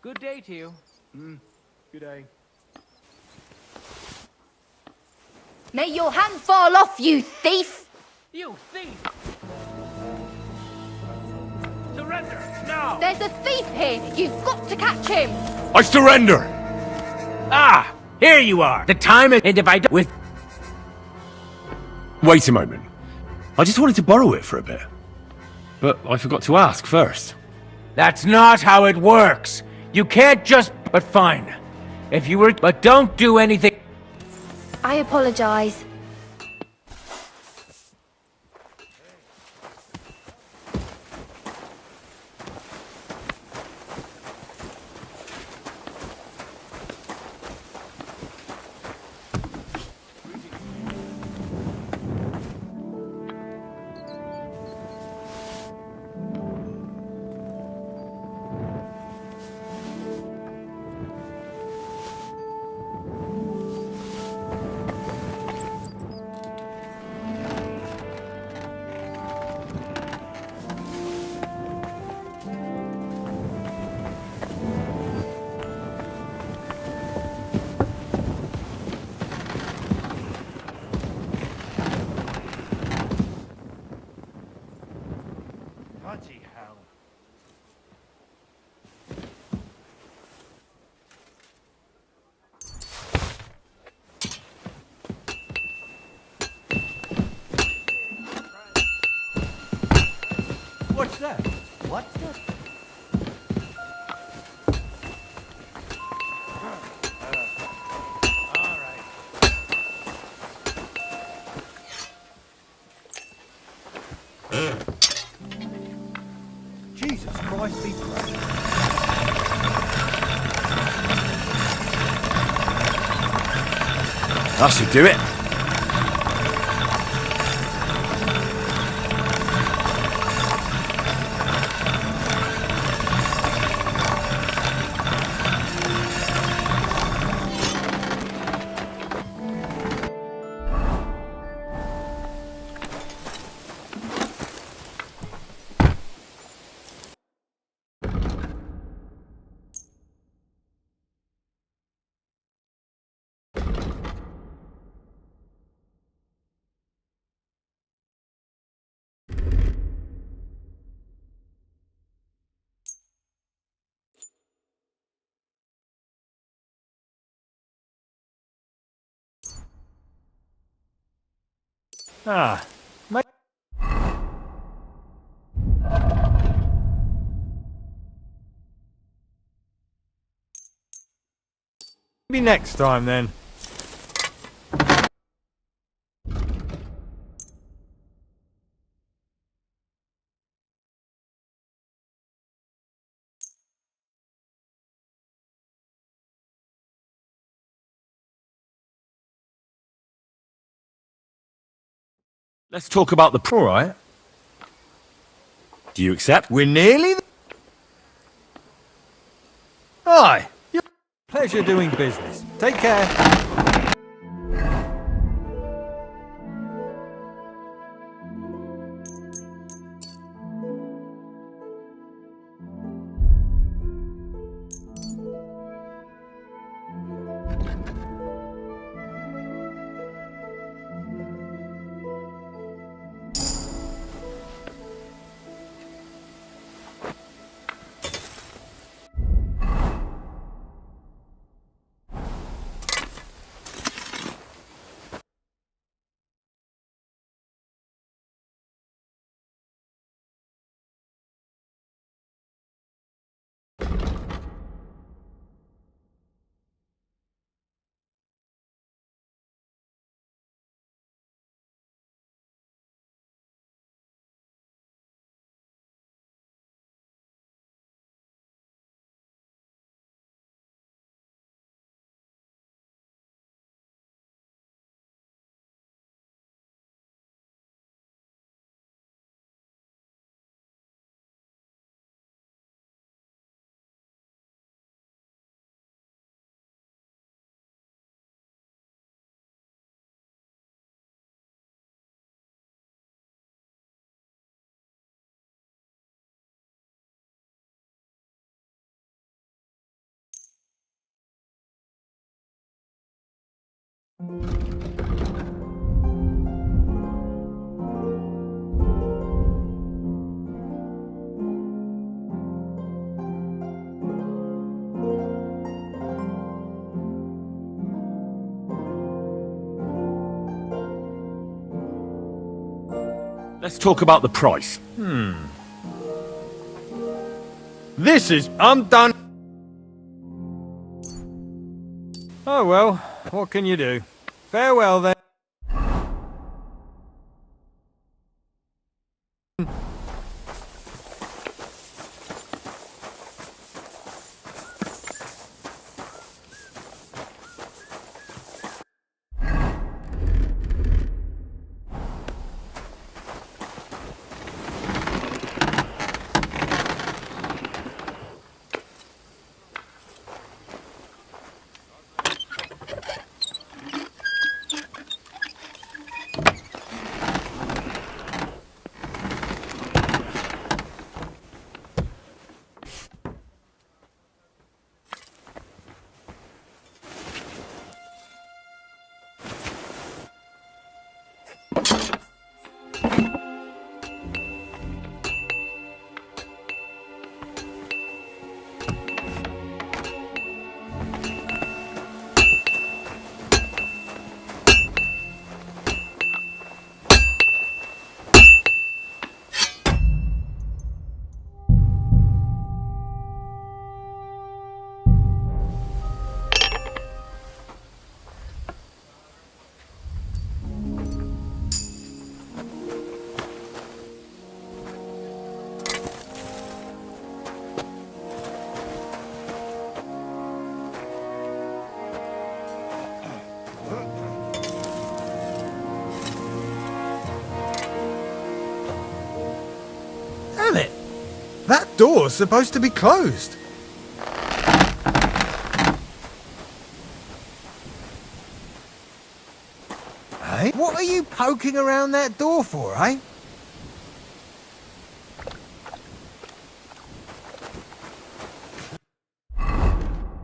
Speaker 12: Good day to you.
Speaker 8: Good day.
Speaker 5: May your hand fall off, you thief!
Speaker 12: You thief! Surrender, now!
Speaker 5: There's a thief here! You've got to catch him!
Speaker 2: I surrender!
Speaker 12: Ah! Here you are! The time is... And if I don't... With...
Speaker 2: Wait a moment. I just wanted to borrow it for a bit. But I forgot to ask first.
Speaker 12: That's not how it works! You can't just... But fine. If you were... But don't do anything...
Speaker 5: I apologise.
Speaker 8: Bloody hell. What's that? What's that? Jesus Christ be praised.
Speaker 2: That should do it.
Speaker 3: Ah,
Speaker 13: Maybe next time then.
Speaker 2: Let's talk about the...
Speaker 13: All right.
Speaker 2: Do you accept?
Speaker 13: We're nearly... Aye. Pleasure doing business. Take care.
Speaker 2: Let's talk about the price.
Speaker 13: I'm done. Oh well, what can you do? Farewell then. Damn it! That door's supposed to be closed. Hey, what are you poking around that door for, eh?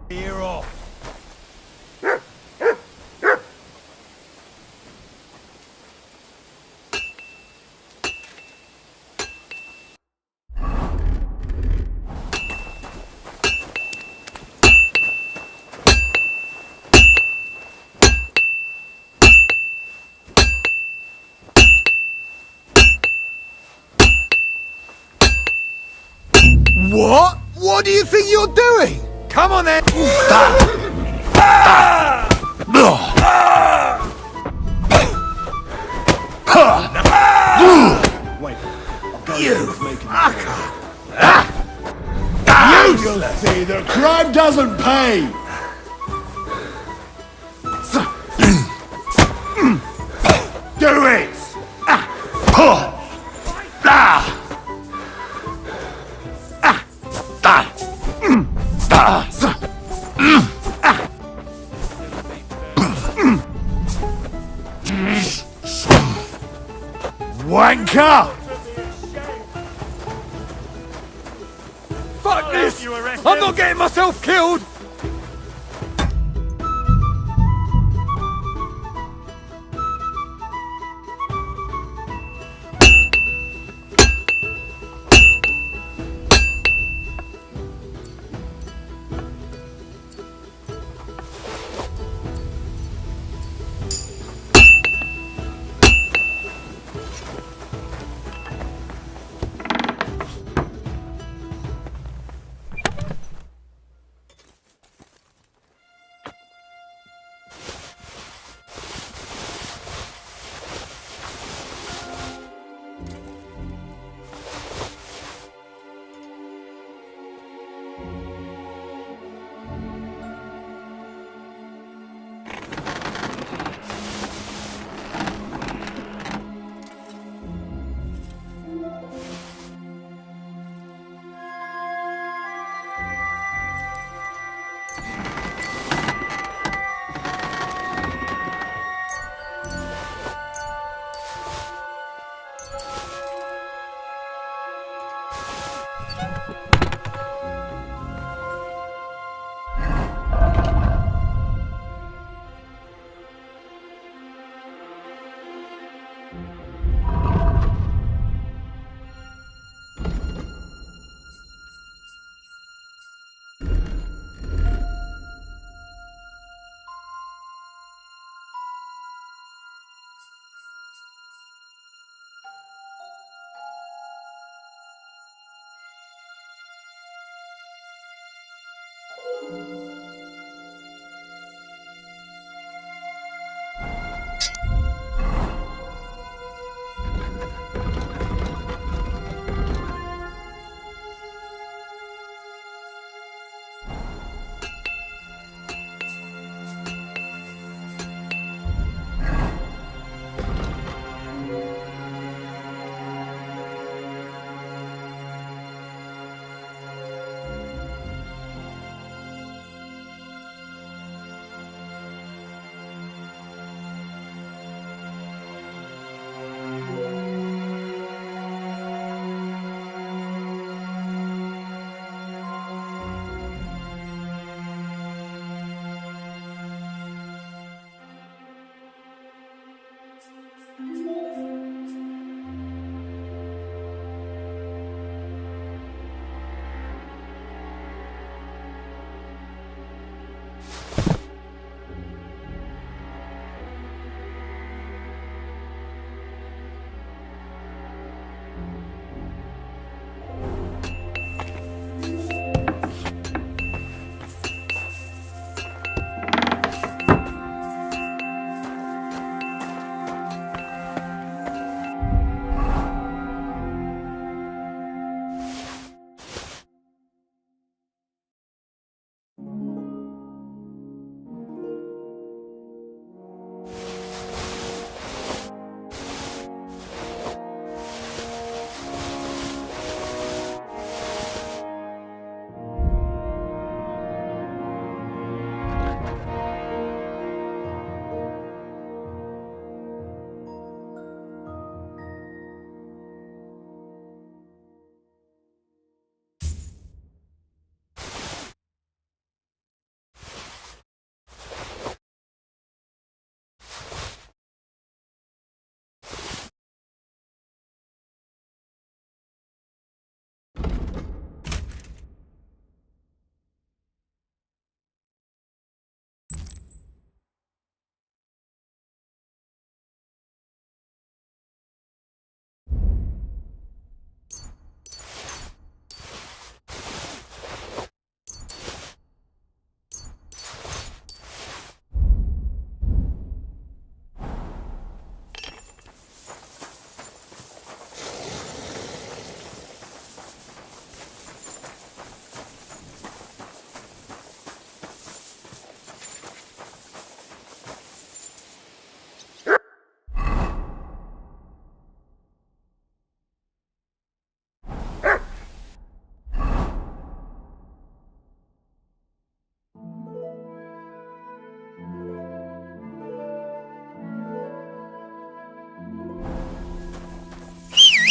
Speaker 13: You're off. What? What do you think you're doing? Come on then!
Speaker 1: Wait,
Speaker 13: you
Speaker 1: fucker! You'll see, the crime doesn't pay! Do it!
Speaker 13: Wanker! Fuck this! I'm not getting myself killed!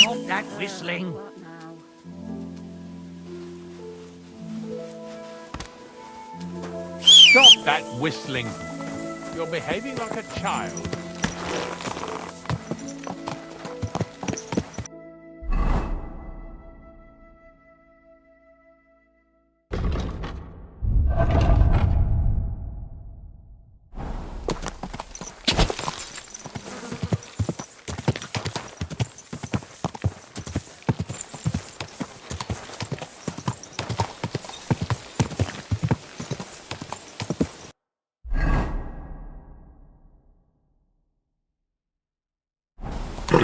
Speaker 16: Stop that whistling.
Speaker 20: Stop that whistling. You're behaving like a child.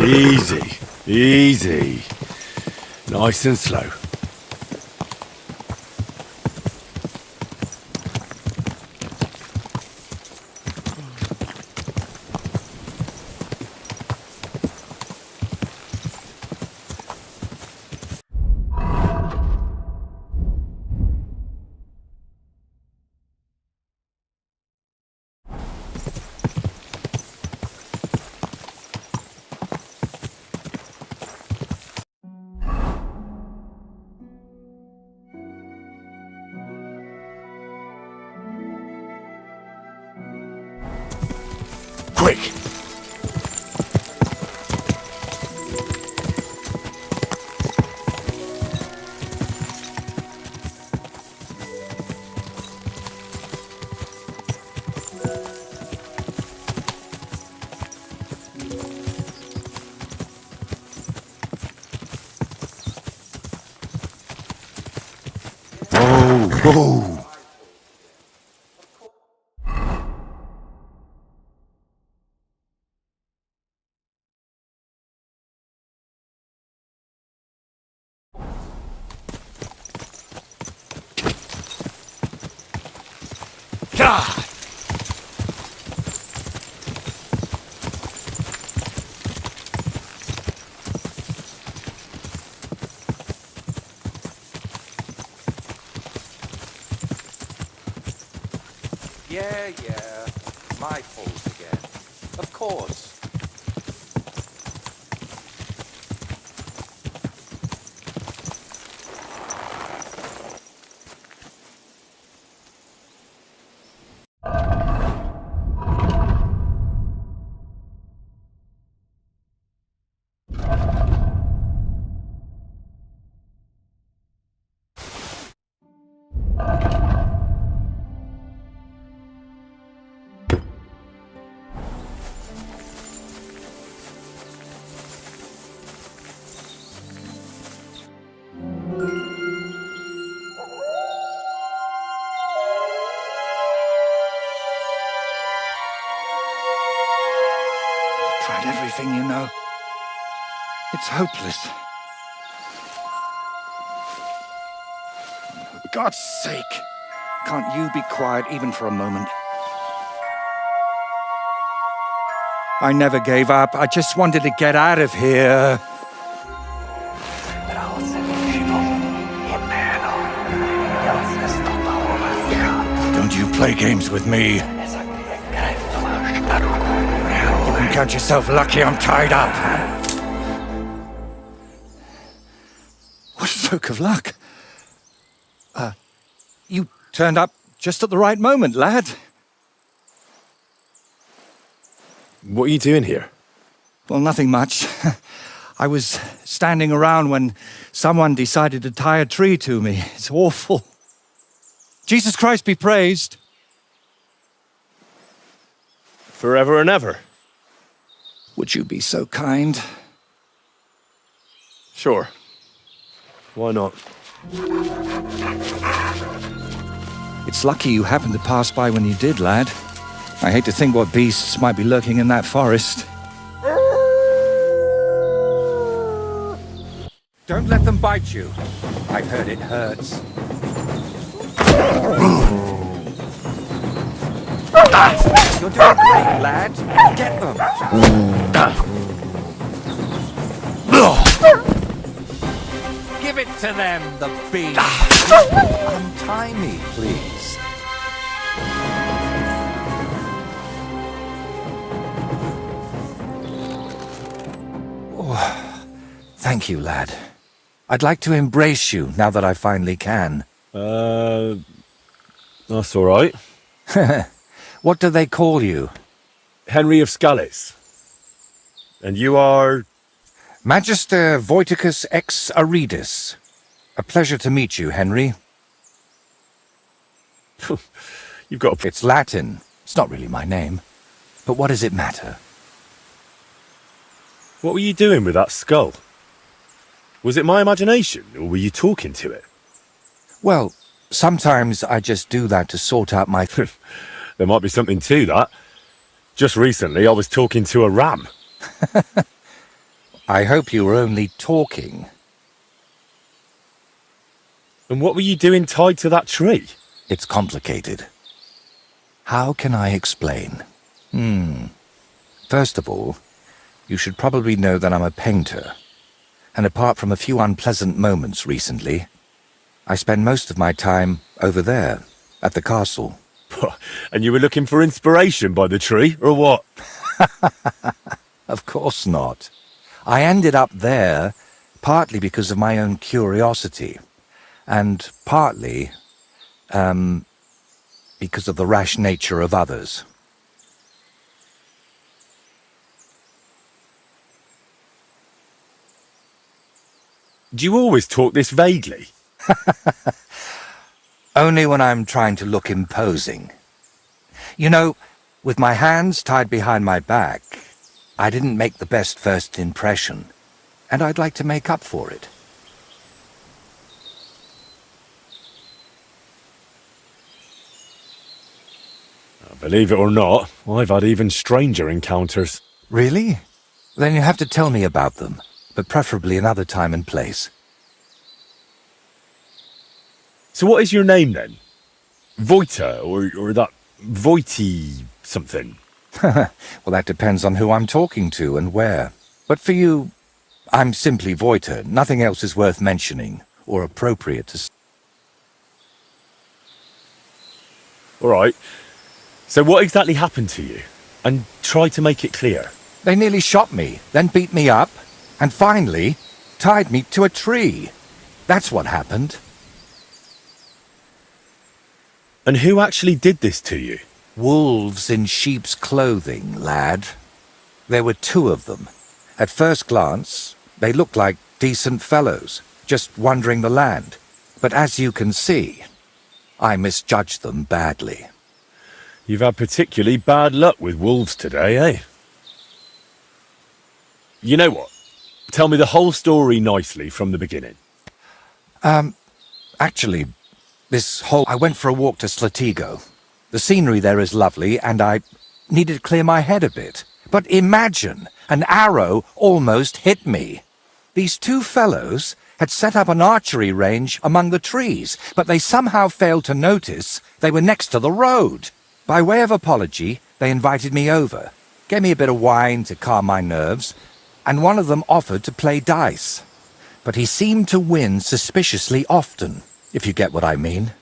Speaker 2: Easy, easy. Nice and slow. Quick! Oh! God!
Speaker 7: Yeah, my fault again. Of course.
Speaker 10: Tried everything, you know. It's hopeless. For God's sake, can't you be quiet even for a moment? I never gave up. I just wanted to get out of here. Don't you play games with me. You can count yourself lucky I'm tied up. What a stroke of luck. You turned up just at the right moment, lad.
Speaker 2: What are you doing here?
Speaker 10: Well, nothing much. I was standing around when someone decided to tie a tree to me. It's awful. Jesus Christ be praised.
Speaker 2: Forever and ever?
Speaker 10: Would you be so kind?
Speaker 2: Sure. Why not?
Speaker 10: It's lucky you happened to pass by when you did, lad. I hate to think what beasts might be lurking in that forest. Don't let them bite you. I've heard it hurts. You're doing great, lad. Get them. Give it to them, the beast. Untie me, please. Oh,
Speaker 18: Thank you, lad. I'd like to embrace you now that I finally can.
Speaker 2: That's all right.
Speaker 18: What do they call you?
Speaker 2: Henry of Scallis. And you are?
Speaker 18: Magister Voiticus ex Aridus. A pleasure to meet you, Henry.
Speaker 2: You've got
Speaker 18: It's Latin. It's not really my name. But what does it matter?
Speaker 2: What were you doing with that skull? Was it my imagination, or were you talking to it?
Speaker 18: Well, sometimes I just do that to sort out my...
Speaker 2: There might be something to that. Just recently, I was talking to a ram.
Speaker 18: I hope you were only talking.
Speaker 2: And what were you doing tied to that tree?
Speaker 18: It's complicated. How can I explain? First of all, you should probably know that I'm a painter. And apart from a few unpleasant moments recently, I spend most of my time over there, at the castle.
Speaker 2: And you were looking for inspiration by the tree, or what?
Speaker 18: Of course not. I ended up there partly because of my own curiosity, and partly, because of the rash nature of others.
Speaker 2: Do you always talk this vaguely?
Speaker 18: Only when I'm trying to look imposing. You know, with my hands tied behind my back, I didn't make the best first impression, and I'd like to make up for it.
Speaker 2: Believe it or not, I've had even stranger encounters.
Speaker 18: Really? Then you have to tell me about them, but preferably another time and place.
Speaker 2: So what is your name then? Voita, or that Voity something?
Speaker 18: Well, that depends on who I'm talking to and where. But for you, I'm simply Voita. Nothing else is worth mentioning, or appropriate to...
Speaker 2: All right. So what exactly happened to you? And try to make it clear.
Speaker 18: They nearly shot me, then beat me up, and finally tied me to a tree. That's what happened.
Speaker 2: And who actually did this to you?
Speaker 18: Wolves in sheep's clothing, lad. There were 2 of them. At first glance, they looked like decent fellows, just wandering the land. But as you can see, I misjudged them badly.
Speaker 2: You've had particularly bad luck with wolves today, eh? You know what? Tell me the whole story nicely from the beginning.
Speaker 18: Actually, I went for a walk to Slatigo. The scenery there is lovely, and I needed to clear my head a bit. But imagine, an arrow almost hit me. These 2 fellows had set up an archery range among the trees, but they somehow failed to notice they were next to the road. By way of apology, they invited me over, gave me a bit of wine to calm my nerves, and one of them offered to play dice. But he seemed to win suspiciously often, if you get what I mean.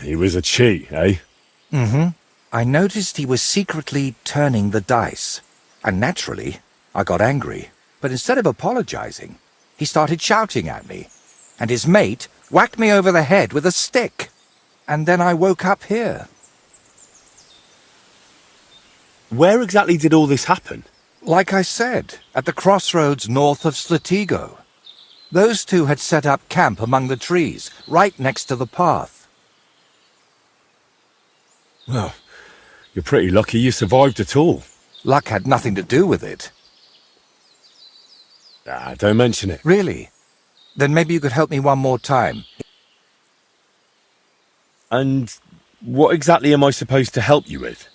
Speaker 2: He was a cheat, eh?
Speaker 18: Mm-hmm. I noticed he was secretly turning the dice, and naturally, I got angry. But instead of apologizing, he started shouting at me, and his mate whacked me over the head with a stick. And then I woke up here.
Speaker 2: Where exactly did all this happen?
Speaker 18: Like I said, at the crossroads north of Slatigo. Those 2 had set up camp among the trees, right next to the path.
Speaker 2: Well, you're pretty lucky you survived at all.
Speaker 18: Luck had nothing to do with it.
Speaker 2: Don't mention it.
Speaker 18: Really? Then maybe you could help me one more time.
Speaker 2: And what exactly am I supposed to help you with?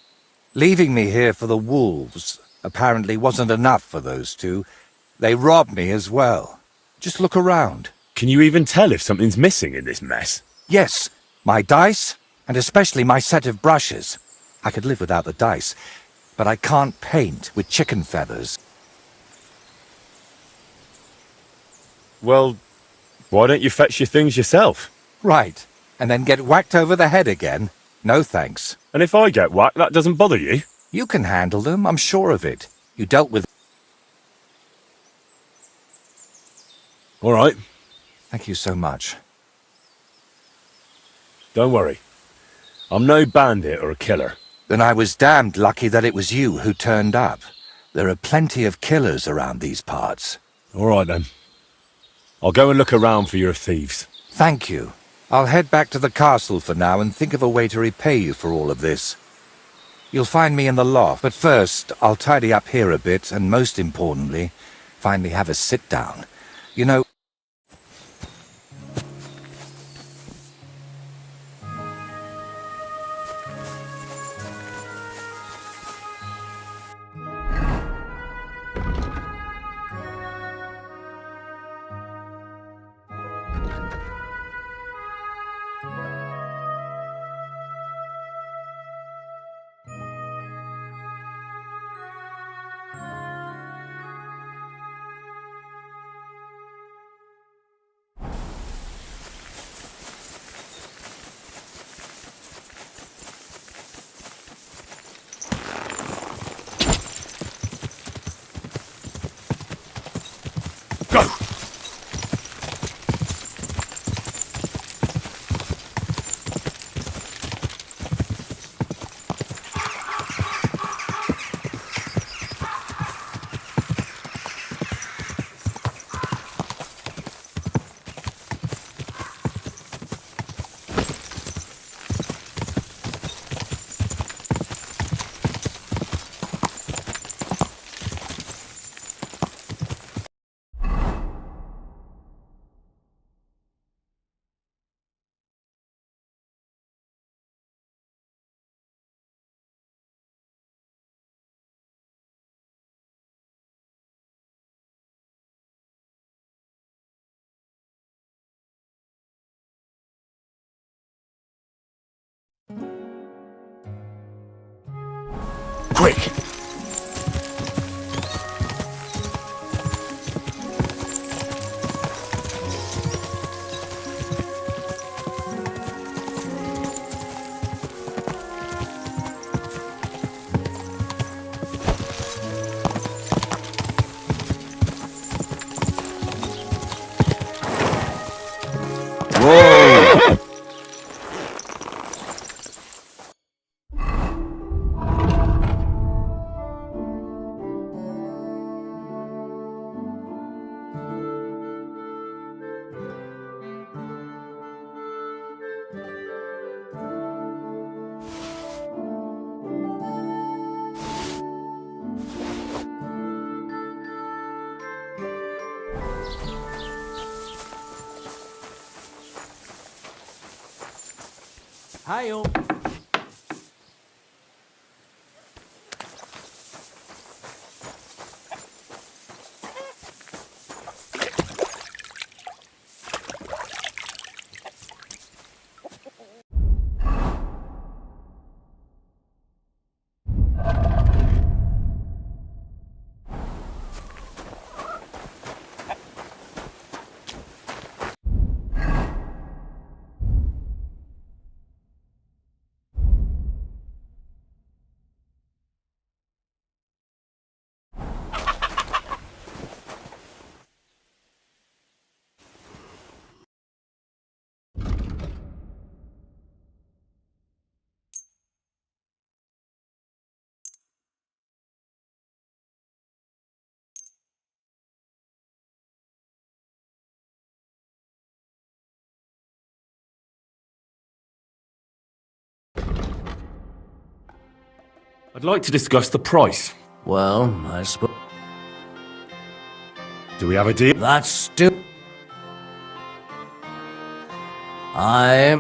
Speaker 18: Leaving me here for the wolves apparently wasn't enough for those 2. They robbed me as well. Just look around.
Speaker 2: Can you even tell if something's missing in this mess?
Speaker 18: Yes, my dice, and especially my set of brushes. I could live without the dice, but I can't paint with chicken feathers.
Speaker 2: Well, why don't you fetch your things yourself?
Speaker 18: Right, and then get whacked over the head again? No thanks.
Speaker 2: And if I get whacked, that doesn't bother you?
Speaker 18: You can handle them, I'm sure of it. You dealt with...
Speaker 2: All right.
Speaker 18: Thank you so much.
Speaker 2: Don't worry. I'm no bandit or a killer.
Speaker 18: Then I was damned lucky that it was you who turned up. There are plenty of killers around these parts.
Speaker 2: All right, then. I'll go and look around for your thieves.
Speaker 18: Thank you. I'll head back to the castle for now and think of a way to repay you for all of this. You'll find me in the loft, but first I'll tidy up here a bit and, most importantly, finally have a sit-down. You know...
Speaker 2: Quick! Whoa!
Speaker 12: Hi-yo.
Speaker 2: I'd like to discuss the price.
Speaker 12: Well, I suppose...
Speaker 2: Do we have a deal?
Speaker 12: That's stupid. I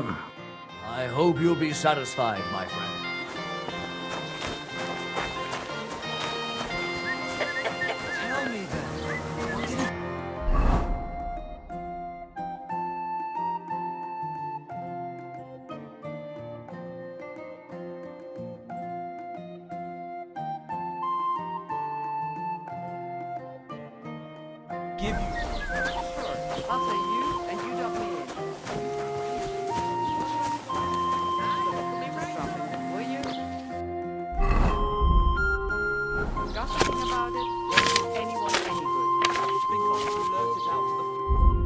Speaker 12: hope you'll be satisfied, my friend. Tell me then.
Speaker 8: Give you.
Speaker 17: Sure. I'll say you, and you dump me in. Will you? Got something about it? Anyone any good?
Speaker 8: Think I'll blurt it out to the...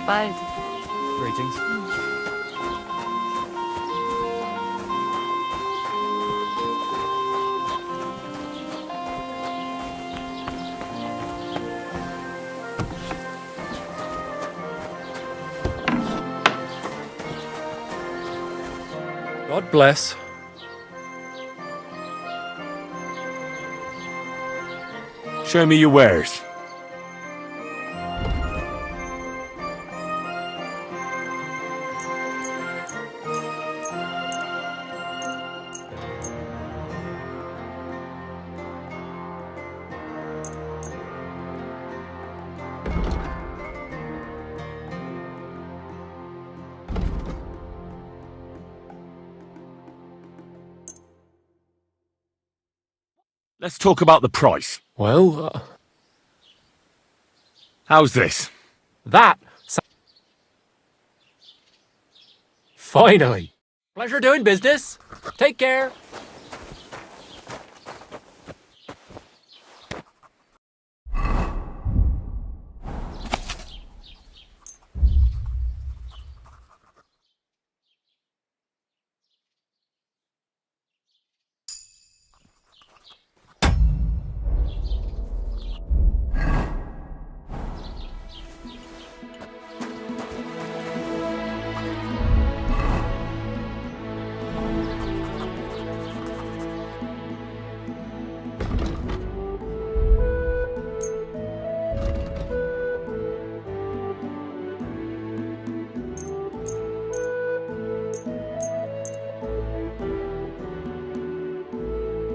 Speaker 17: bald.
Speaker 14: Greetings.
Speaker 4: God bless.
Speaker 2: Show me your wares. Let's talk about the price.
Speaker 4: Well,
Speaker 2: How's this?
Speaker 3: That. Finally.
Speaker 12: Pleasure doing business. Take care.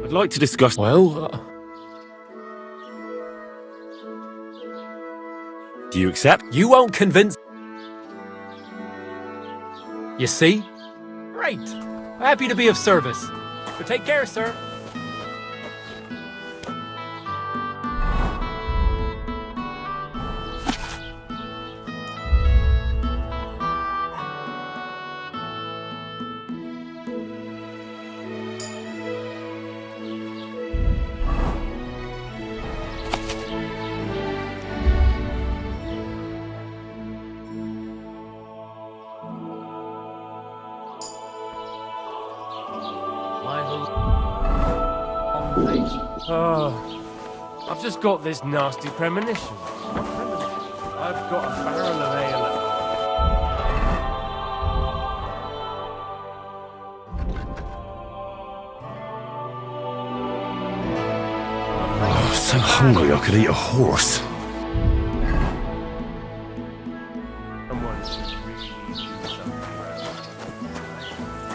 Speaker 2: I'd like to discuss.
Speaker 4: well,
Speaker 2: Do you accept?
Speaker 12: You won't convince. You see? Great. Happy to be of service. So take care, sir.
Speaker 4: I've just got this nasty premonition. I've got a barrel of ale.
Speaker 2: I'm so hungry I could eat a horse.
Speaker 4: Someone should really do something about it.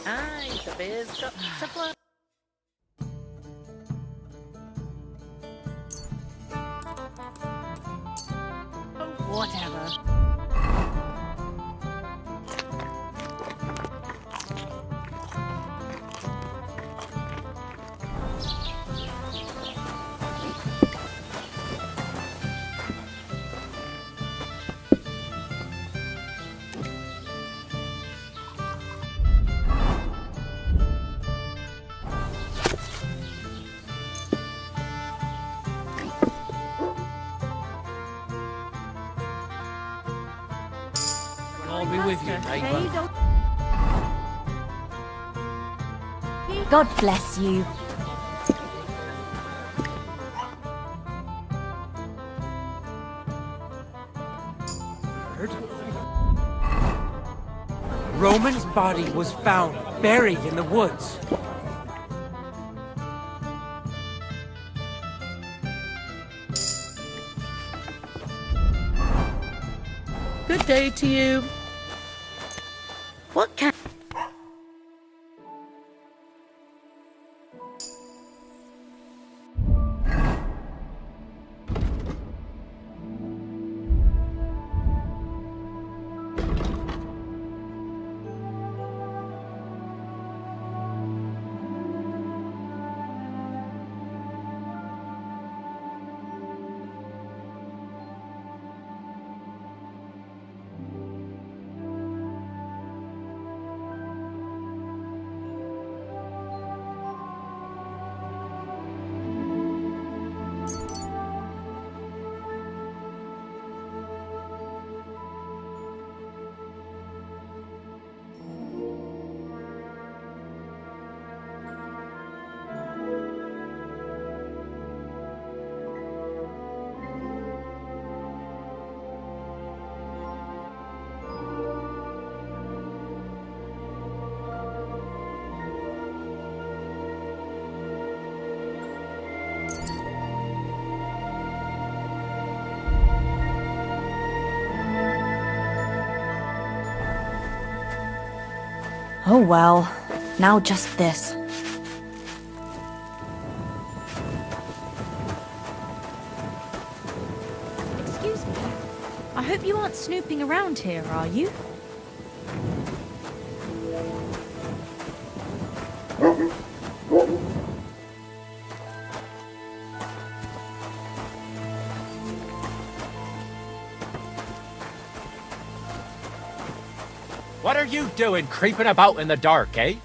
Speaker 16: Aye, the bear's got to blow. Whatever.
Speaker 12: I'll be with you, neighbor.
Speaker 5: God bless you.
Speaker 12: Roman's body was found buried in the woods.
Speaker 16: Good day to you. What can...
Speaker 6: Oh well. Now just this. Excuse me. I hope you aren't snooping around here, are you?
Speaker 19: What are you doing creeping about in the dark, eh?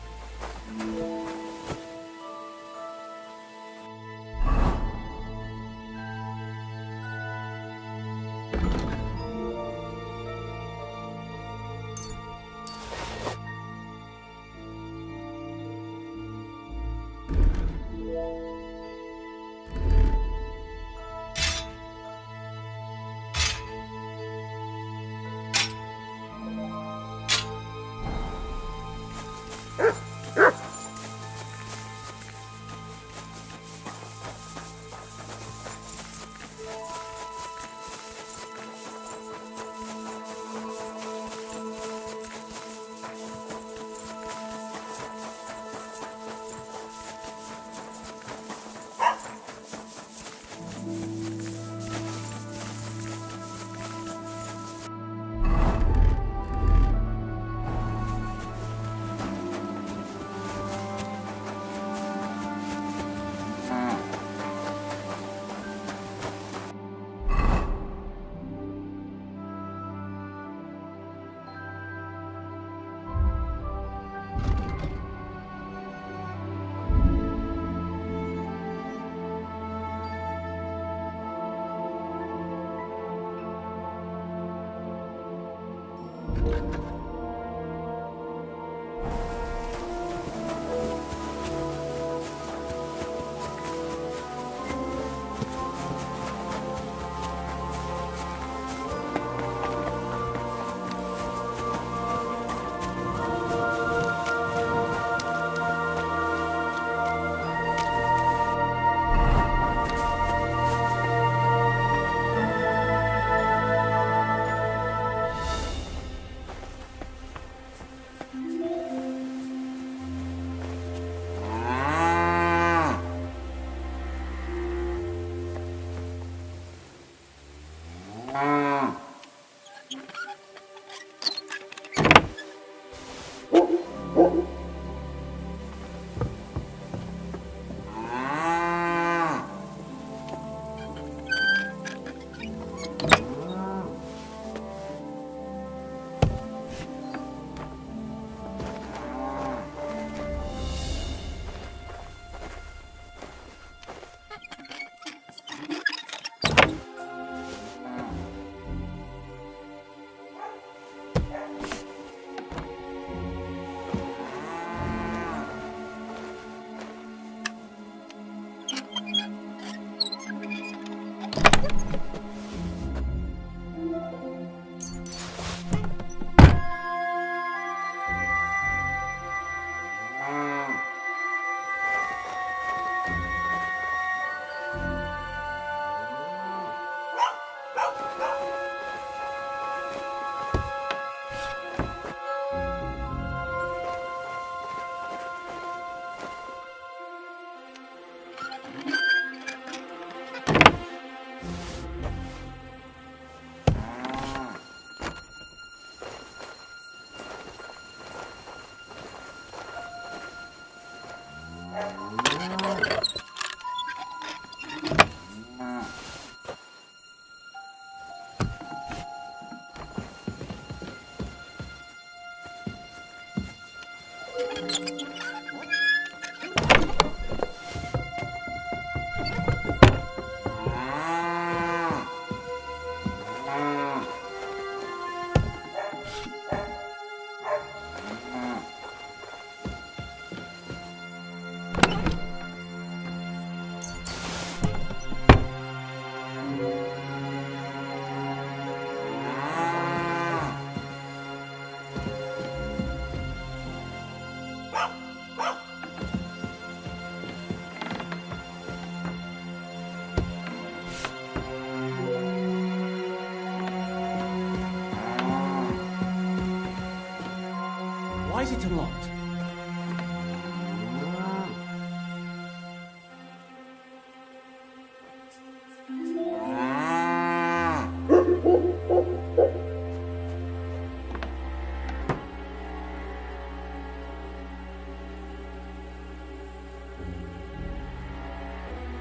Speaker 14: unlocked?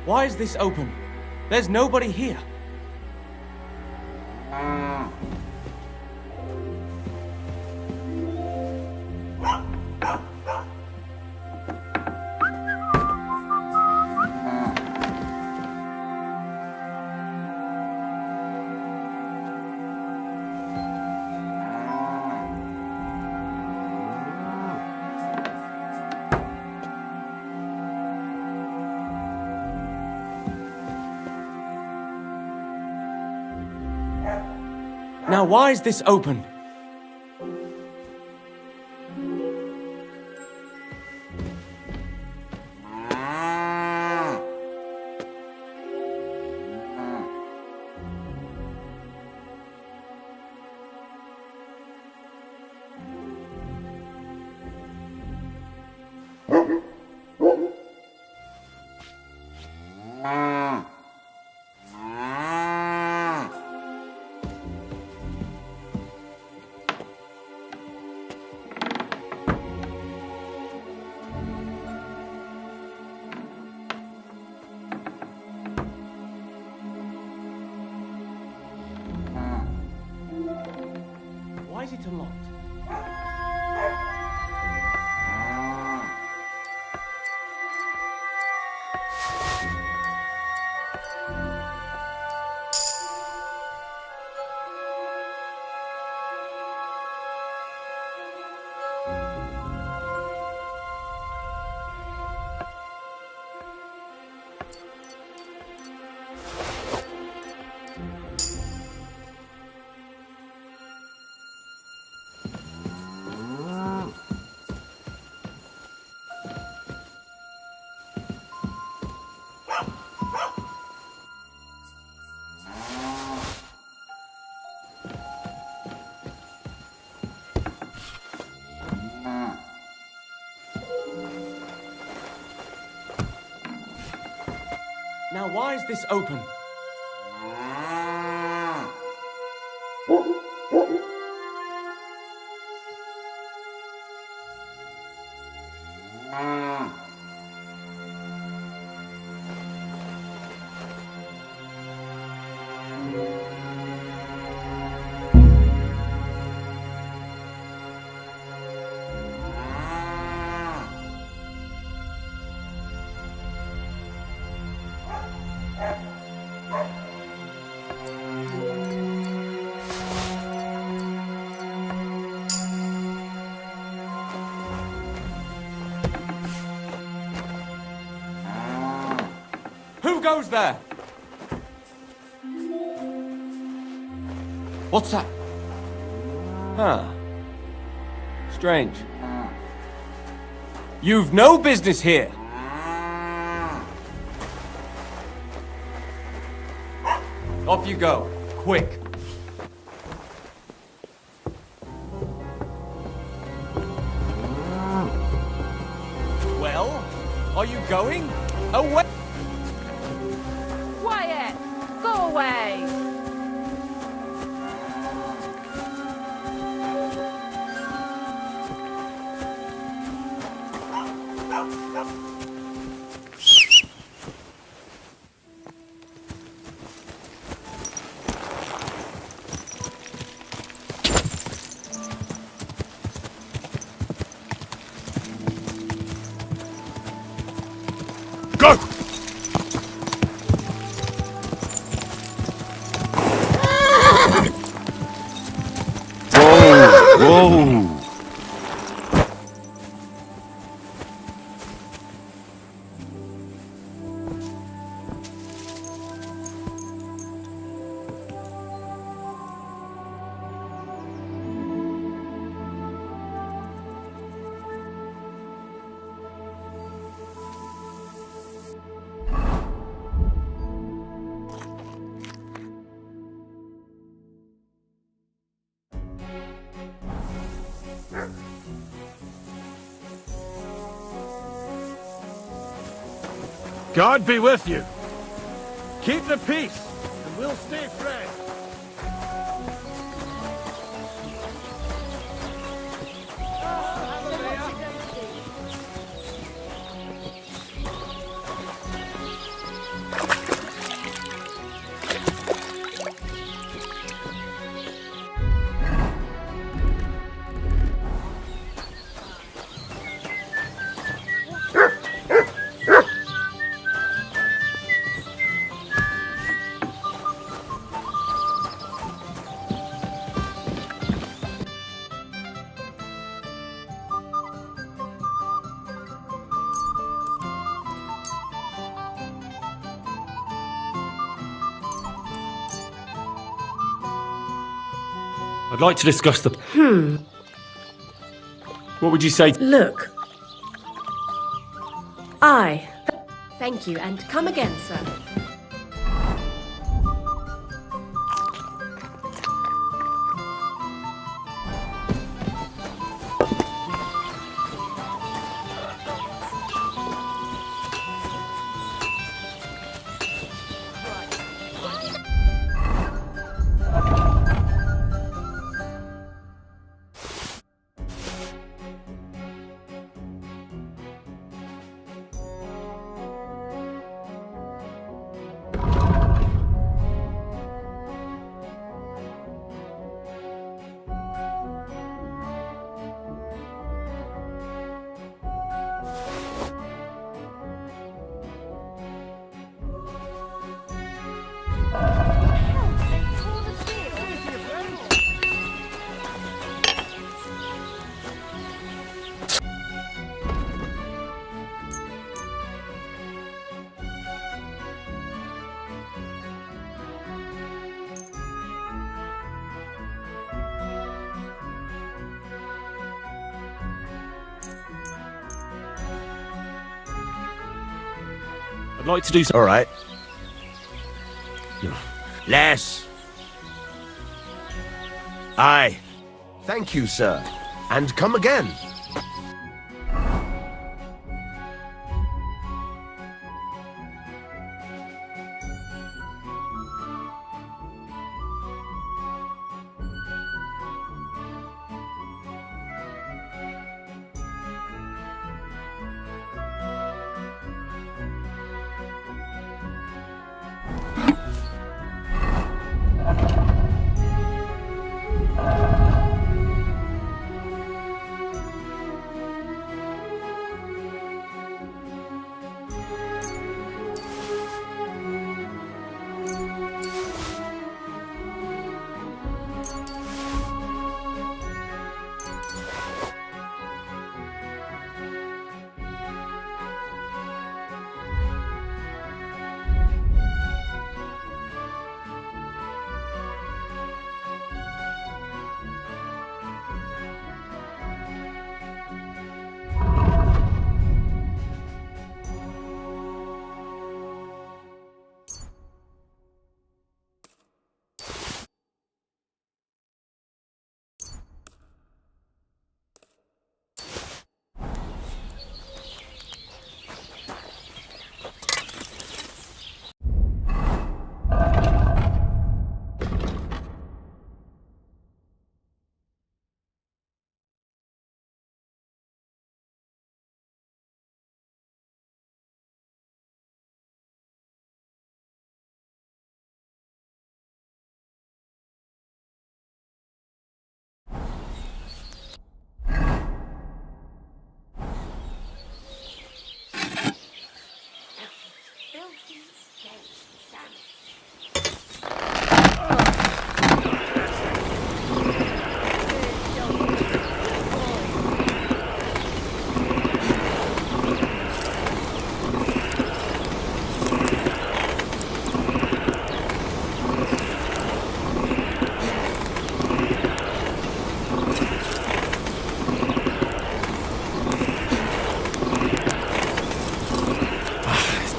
Speaker 14: Why is this open? There's nobody here. Now, why is this open? Why is it unlocked? Now, why is this open? Who goes there? What's that? Huh. Strange. You've no business here. Off you go. Quick. Well, are you going? Away!
Speaker 17: Quiet! Go away!
Speaker 20: Go!
Speaker 2: Whoa!
Speaker 13: God be with you. Keep the peace, and we'll stay friends.
Speaker 3: I'd like to discuss the... What would you say?
Speaker 21: Look. Thank you, and come again, sir.
Speaker 3: I'd like to do so.
Speaker 11: All right. Less. Aye. Thank you, sir. And come again.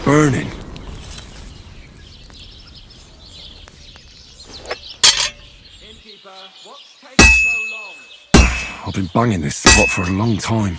Speaker 2: Burning. I've been banging this spot for a long time.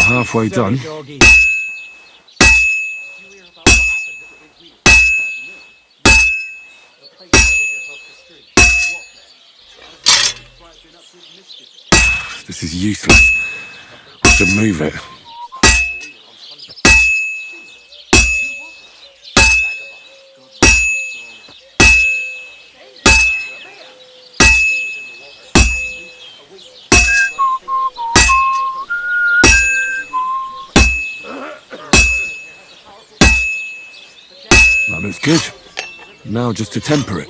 Speaker 2: halfway done. This is useless. I should move it. That looks good. Now just to temper it.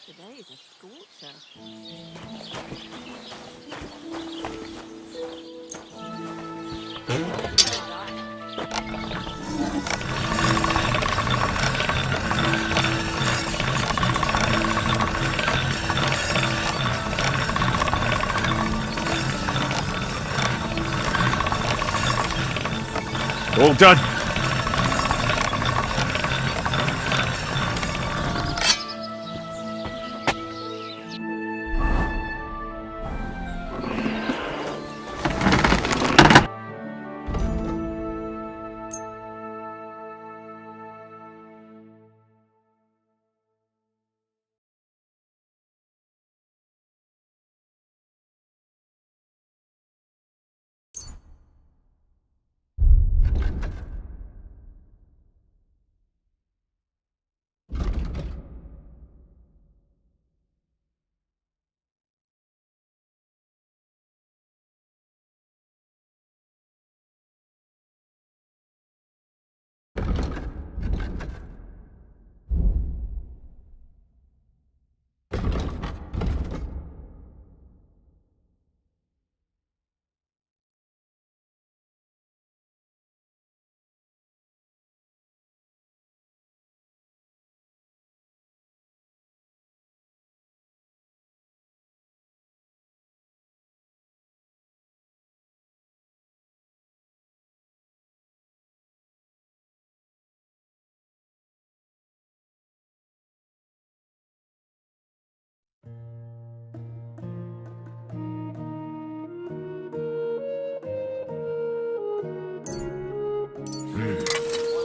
Speaker 17: Today's a scorcher.
Speaker 2: All done.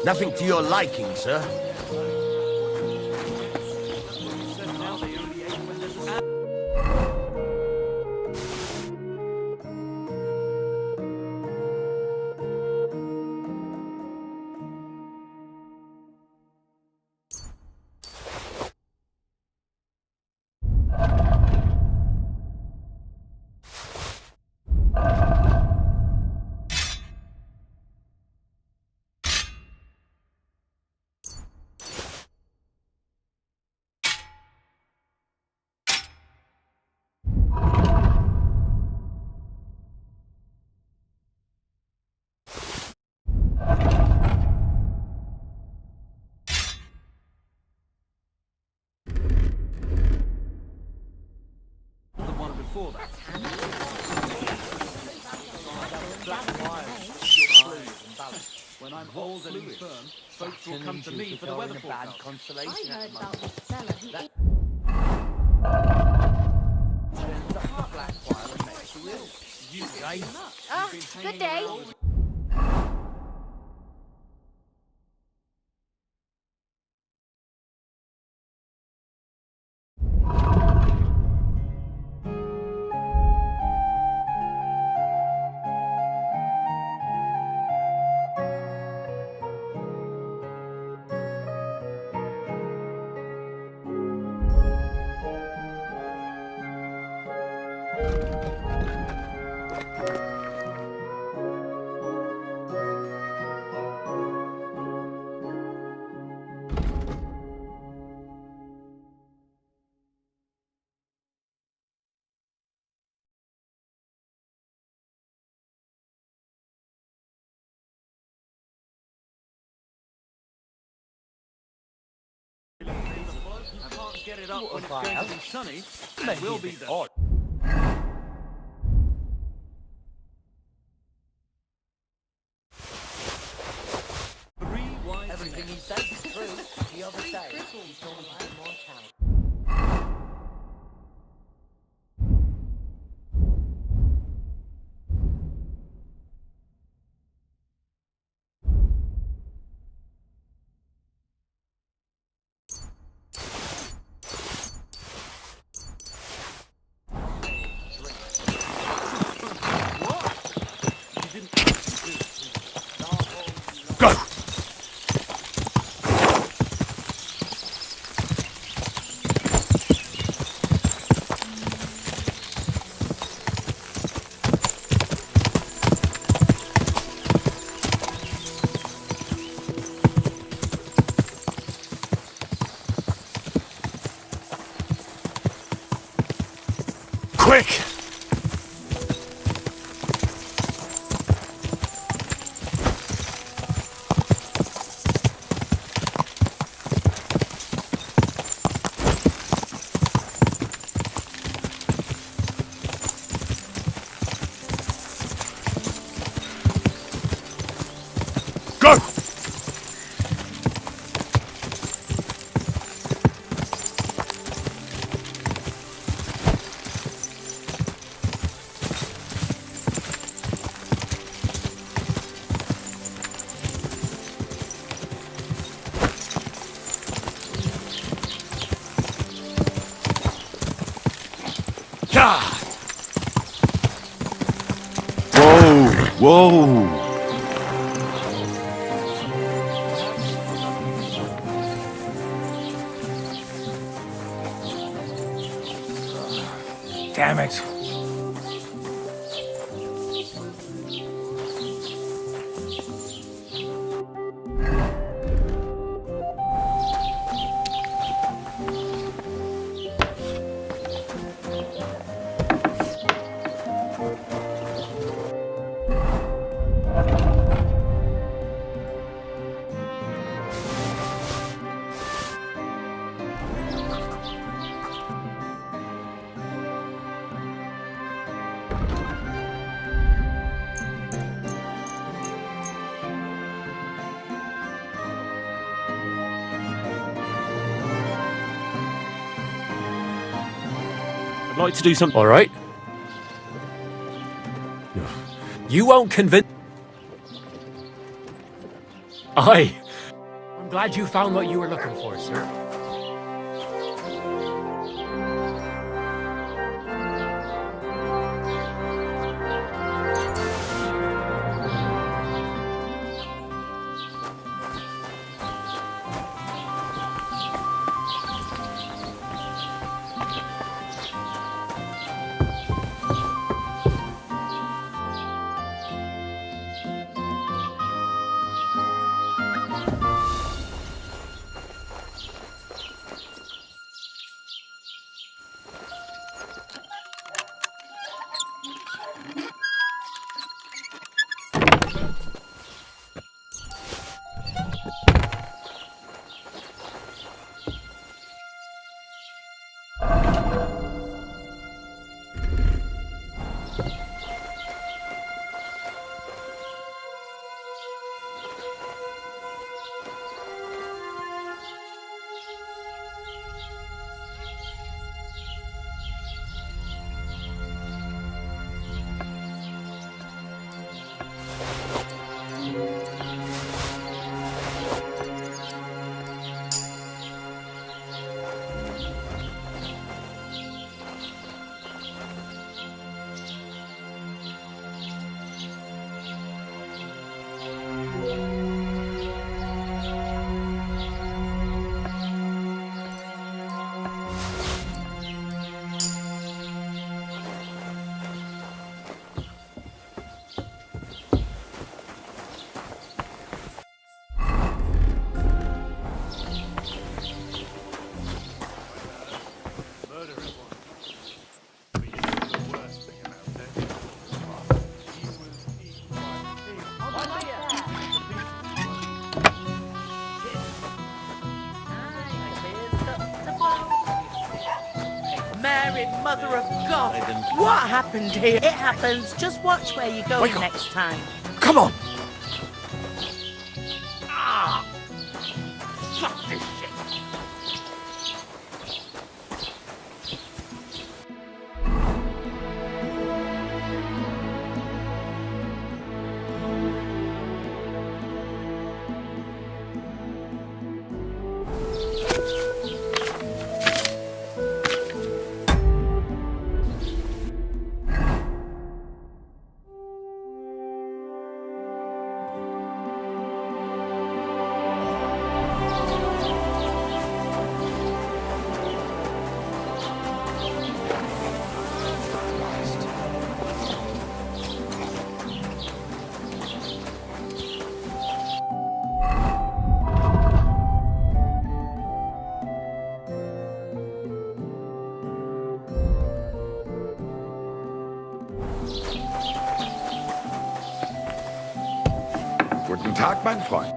Speaker 11: Nothing to your liking, sir.
Speaker 8: Before that. When I'm old and infirm, folks will come to me for the weather forecast.
Speaker 17: I heard about this fella who...
Speaker 8: You guys,
Speaker 5: Ah, good day.
Speaker 8: get it up when it's going to be sunny, and we'll be there.
Speaker 11: Everything he says is true. The other day, he told me to more count.
Speaker 2: Go! Quick! Go! Yeah! Whoa! Whoa!
Speaker 12: Damn it.
Speaker 3: I'd like to do something. All right. You won't convince. I'm glad you found what you were looking for, sir.
Speaker 16: flipping mother of God! What happened here? It happens. Just watch where you go next time.
Speaker 18: Come on!
Speaker 11: Ah! Fuck this shit!
Speaker 9: Guten Tag, mein Freund.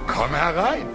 Speaker 9: Komm herein.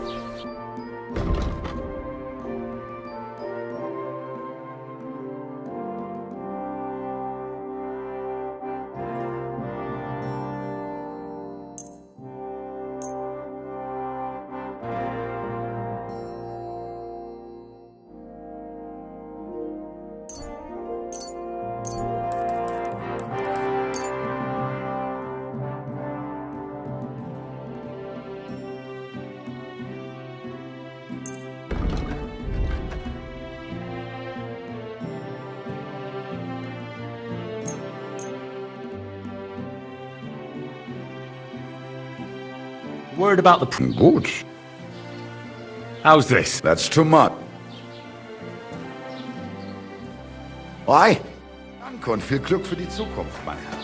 Speaker 4: Worried about the...
Speaker 9: Gut.
Speaker 4: How's this?
Speaker 9: That's too much. Why? Danke und viel Glück für die Zukunft, mein Herr.